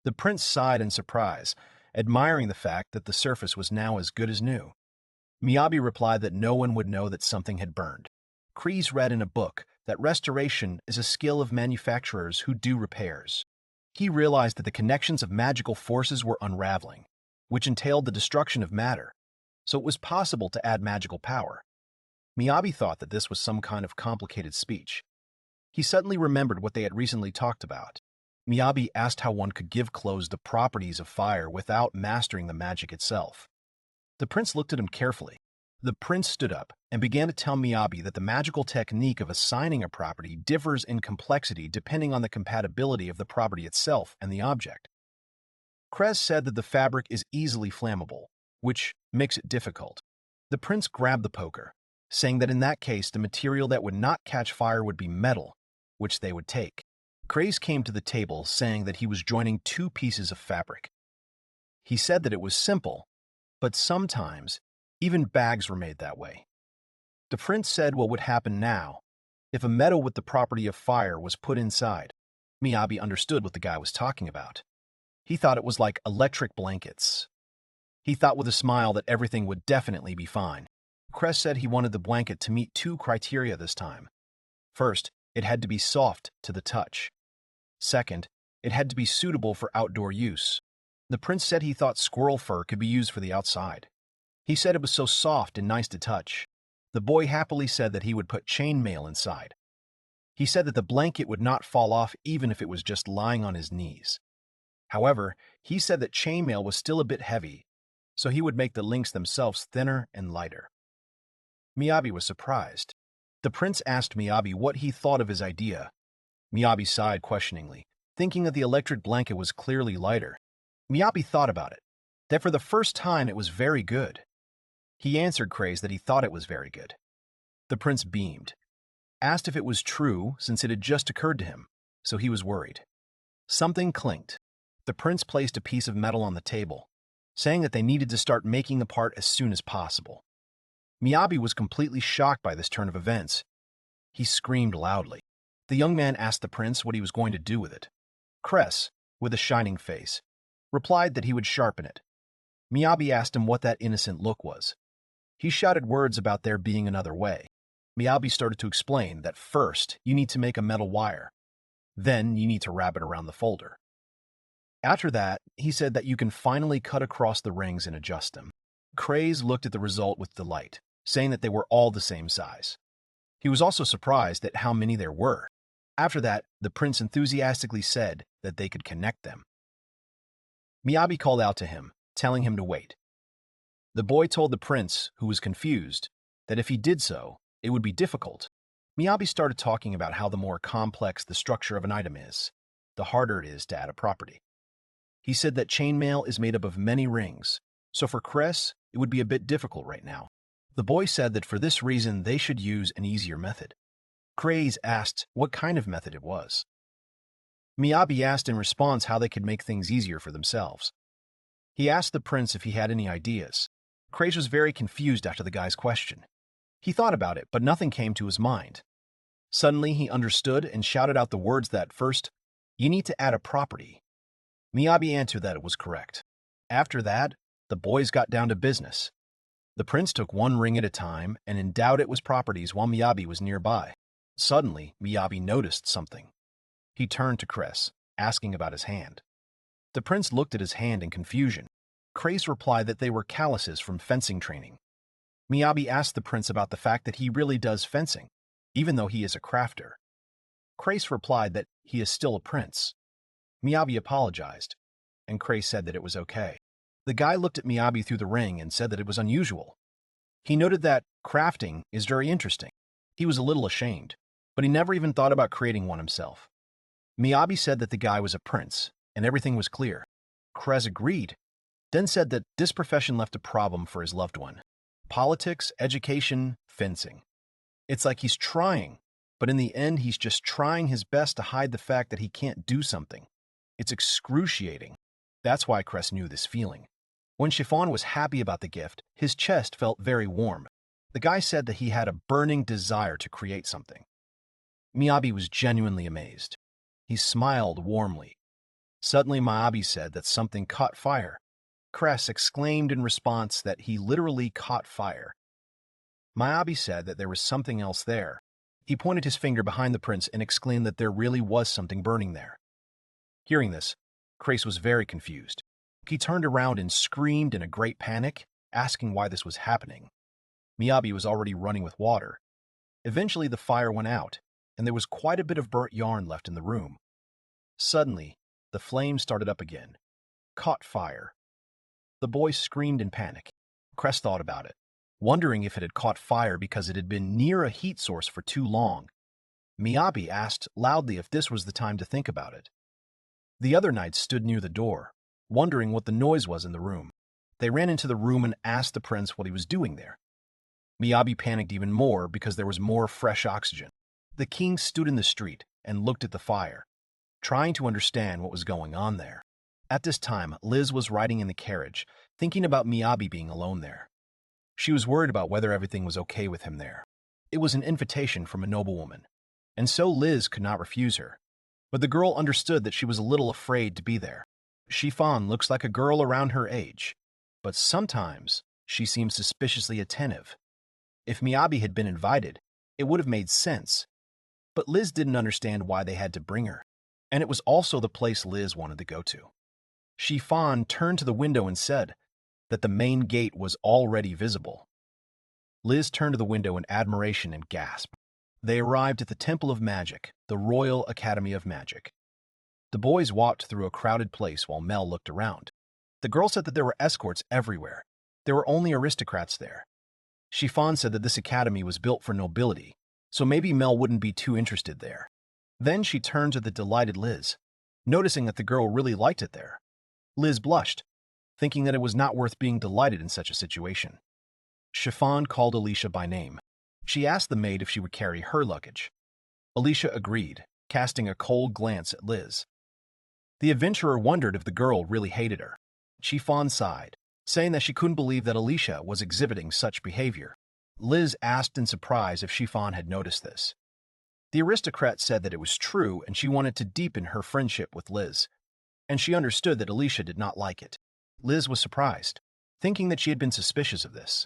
The prince sighed in surprise, admiring the fact that the surface was now as good as new. Miyabi replied that no one would know that something had burned. Kreese read in a book that restoration is a skill of manufacturers who do repairs. He realized that the connections of magical forces were unraveling, which entailed the destruction of matter, so it was possible to add magical power. Miyabi thought that this was some kind of complicated speech. He suddenly remembered what they had recently talked about. Miyabi asked how one could give clothes the properties of fire without mastering the magic itself. The prince looked at him carefully. The prince stood up and began to tell Miyabi that the magical technique of assigning a property differs in complexity depending on the compatibility of the property itself and the object. Krez said that the fabric is easily flammable, which makes it difficult. The prince grabbed the poker, saying that in that case the material that would not catch fire would be metal, which they would take. Krez came to the table saying that he was joining two pieces of fabric. He said that it was simple, but sometimes even bags were made that way. The prince said what would happen now if a metal with the property of fire was put inside. Miyabi understood what the guy was talking about. He thought it was like electric blankets. He thought with a smile that everything would definitely be fine. Krez said he wanted the blanket to meet two criteria this time. First, it had to be soft to the touch. Second, it had to be suitable for outdoor use. The prince said he thought squirrel fur could be used for the outside. He said it was so soft and nice to touch. The boy happily said that he would put chainmail inside. He said that the blanket would not fall off even if it was just lying on his knees. However, he said that chainmail was still a bit heavy, so he would make the links themselves thinner and lighter. Miyabi was surprised. The prince asked Miyabi what he thought of his idea. Miyabi sighed questioningly, thinking that the electric blanket was clearly lighter. Miyabi thought about it, that for the first time it was very good. He answered Krez that he thought it was very good. The prince beamed, asked if it was true since it had just occurred to him, so he was worried. Something clinked. The prince placed a piece of metal on the table, saying that they needed to start making the part as soon as possible. Miyabi was completely shocked by this turn of events. He screamed loudly. The young man asked the prince what he was going to do with it. Krez, with a shining face, replied that he would sharpen it. Miyabi asked him what that innocent look was. He shouted words about there being another way. Miyabi started to explain that first you need to make a metal wire. Then you need to wrap it around the folder. After that, he said that you can finally cut across the rings and adjust them. Krez looked at the result with delight, saying that they were all the same size. He was also surprised at how many there were. After that, the prince enthusiastically said that they could connect them. Miyabi called out to him, telling him to wait. The boy told the prince, who was confused, that if he did so, it would be difficult. Miyabi started talking about how the more complex the structure of an item is, the harder it is to add a property. He said that chainmail is made up of many rings, so for Krez, it would be a bit difficult right now. The boy said that for this reason they should use an easier method. Krez asked what kind of method it was. Miyabi asked in response how they could make things easier for themselves. He asked the prince if he had any ideas. Krez was very confused after the guy's question. He thought about it, but nothing came to his mind. Suddenly, he understood and shouted out the words that first, "You need to add a property." Miyabi answered that it was correct. After that, the boys got down to business. The prince took one ring at a time and endowed it with properties while Miyabi was nearby. Suddenly, Miyabi noticed something. He turned to Krez, asking about his hand. The prince looked at his hand in confusion. Krez replied that they were calluses from fencing training. Miyabi asked the prince about the fact that he really does fencing, even though he is a crafter. Krez replied that he is still a prince. Miyabi apologized, and Krez said that it was okay. The guy looked at Miyabi through the ring and said that it was unusual. He noted that crafting is very interesting. He was a little ashamed, but he never even thought about creating one himself. Miyabi said that the guy was a prince, and everything was clear. Krez agreed, then said that this profession left a problem for his loved one. Politics, education, fencing. It's like he's trying, but in the end he's just trying his best to hide the fact that he can't do something. It's excruciating. That's why Krez knew this feeling. When Chiffon was happy about the gift, his chest felt very warm. The guy said that he had a burning desire to create something. Miyabi was genuinely amazed. He smiled warmly. Suddenly, Miyabi said that something caught fire. Krez exclaimed in response that he literally caught fire. Miyabi said that there was something else there. He pointed his finger behind the prince and exclaimed that there really was something burning there. Hearing this, Krez was very confused. He turned around and screamed in a great panic, asking why this was happening. Miyabi was already running with water. Eventually, the fire went out, and there was quite a bit of burnt yarn left in the room. Suddenly, the flame started up again, caught fire. The boy screamed in panic. Cress thought about it, wondering if it had caught fire because it had been near a heat source for too long. Miyabi asked loudly if this was the time to think about it. The other knights stood near the door, wondering what the noise was in the room. They ran into the room and asked the prince what he was doing there. Miyabi panicked even more because there was more fresh oxygen. The king stood in the street and looked at the fire, trying to understand what was going on there. At this time, Liz was riding in the carriage, thinking about Miyabi being alone there. She was worried about whether everything was okay with him there. It was an invitation from a noblewoman, and so Liz could not refuse her. But the girl understood that she was a little afraid to be there. Chiffon looks like a girl around her age, but sometimes she seems suspiciously attentive. If Miyabi had been invited, it would have made sense, but Liz didn't understand why they had to bring her, and it was also the place Liz wanted to go to. Chiffon turned to the window and said that the main gate was already visible. Liz turned to the window in admiration and gasped. They arrived at the Temple of Magic, the Royal Academy of Magic. The boys walked through a crowded place while Mel looked around. The girl said that there were escorts everywhere. There were only aristocrats there. Chiffon said that this academy was built for nobility, so maybe Mel wouldn't be too interested there. Then she turned to the delighted Liz, noticing that the girl really liked it there. Liz blushed, thinking that it was not worth being delighted in such a situation. Chiffon called Alicia by name. She asked the maid if she would carry her luggage. Alicia agreed, casting a cold glance at Liz. The adventurer wondered if the girl really hated her. Chiffon sighed, saying that she couldn't believe that Alicia was exhibiting such behavior. Liz asked in surprise if Chiffon had noticed this. The aristocrat said that it was true and she wanted to deepen her friendship with Liz, and she understood that Alicia did not like it. Liz was surprised, thinking that she had been suspicious of this.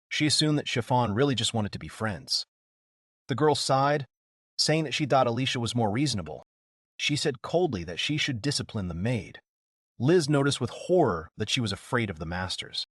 She assumed that Chiffon really just wanted to be friends. The girl sighed, saying that she thought Alicia was more reasonable. She said coldly that she should discipline the maid. Liz noticed with horror that she was afraid of the masters.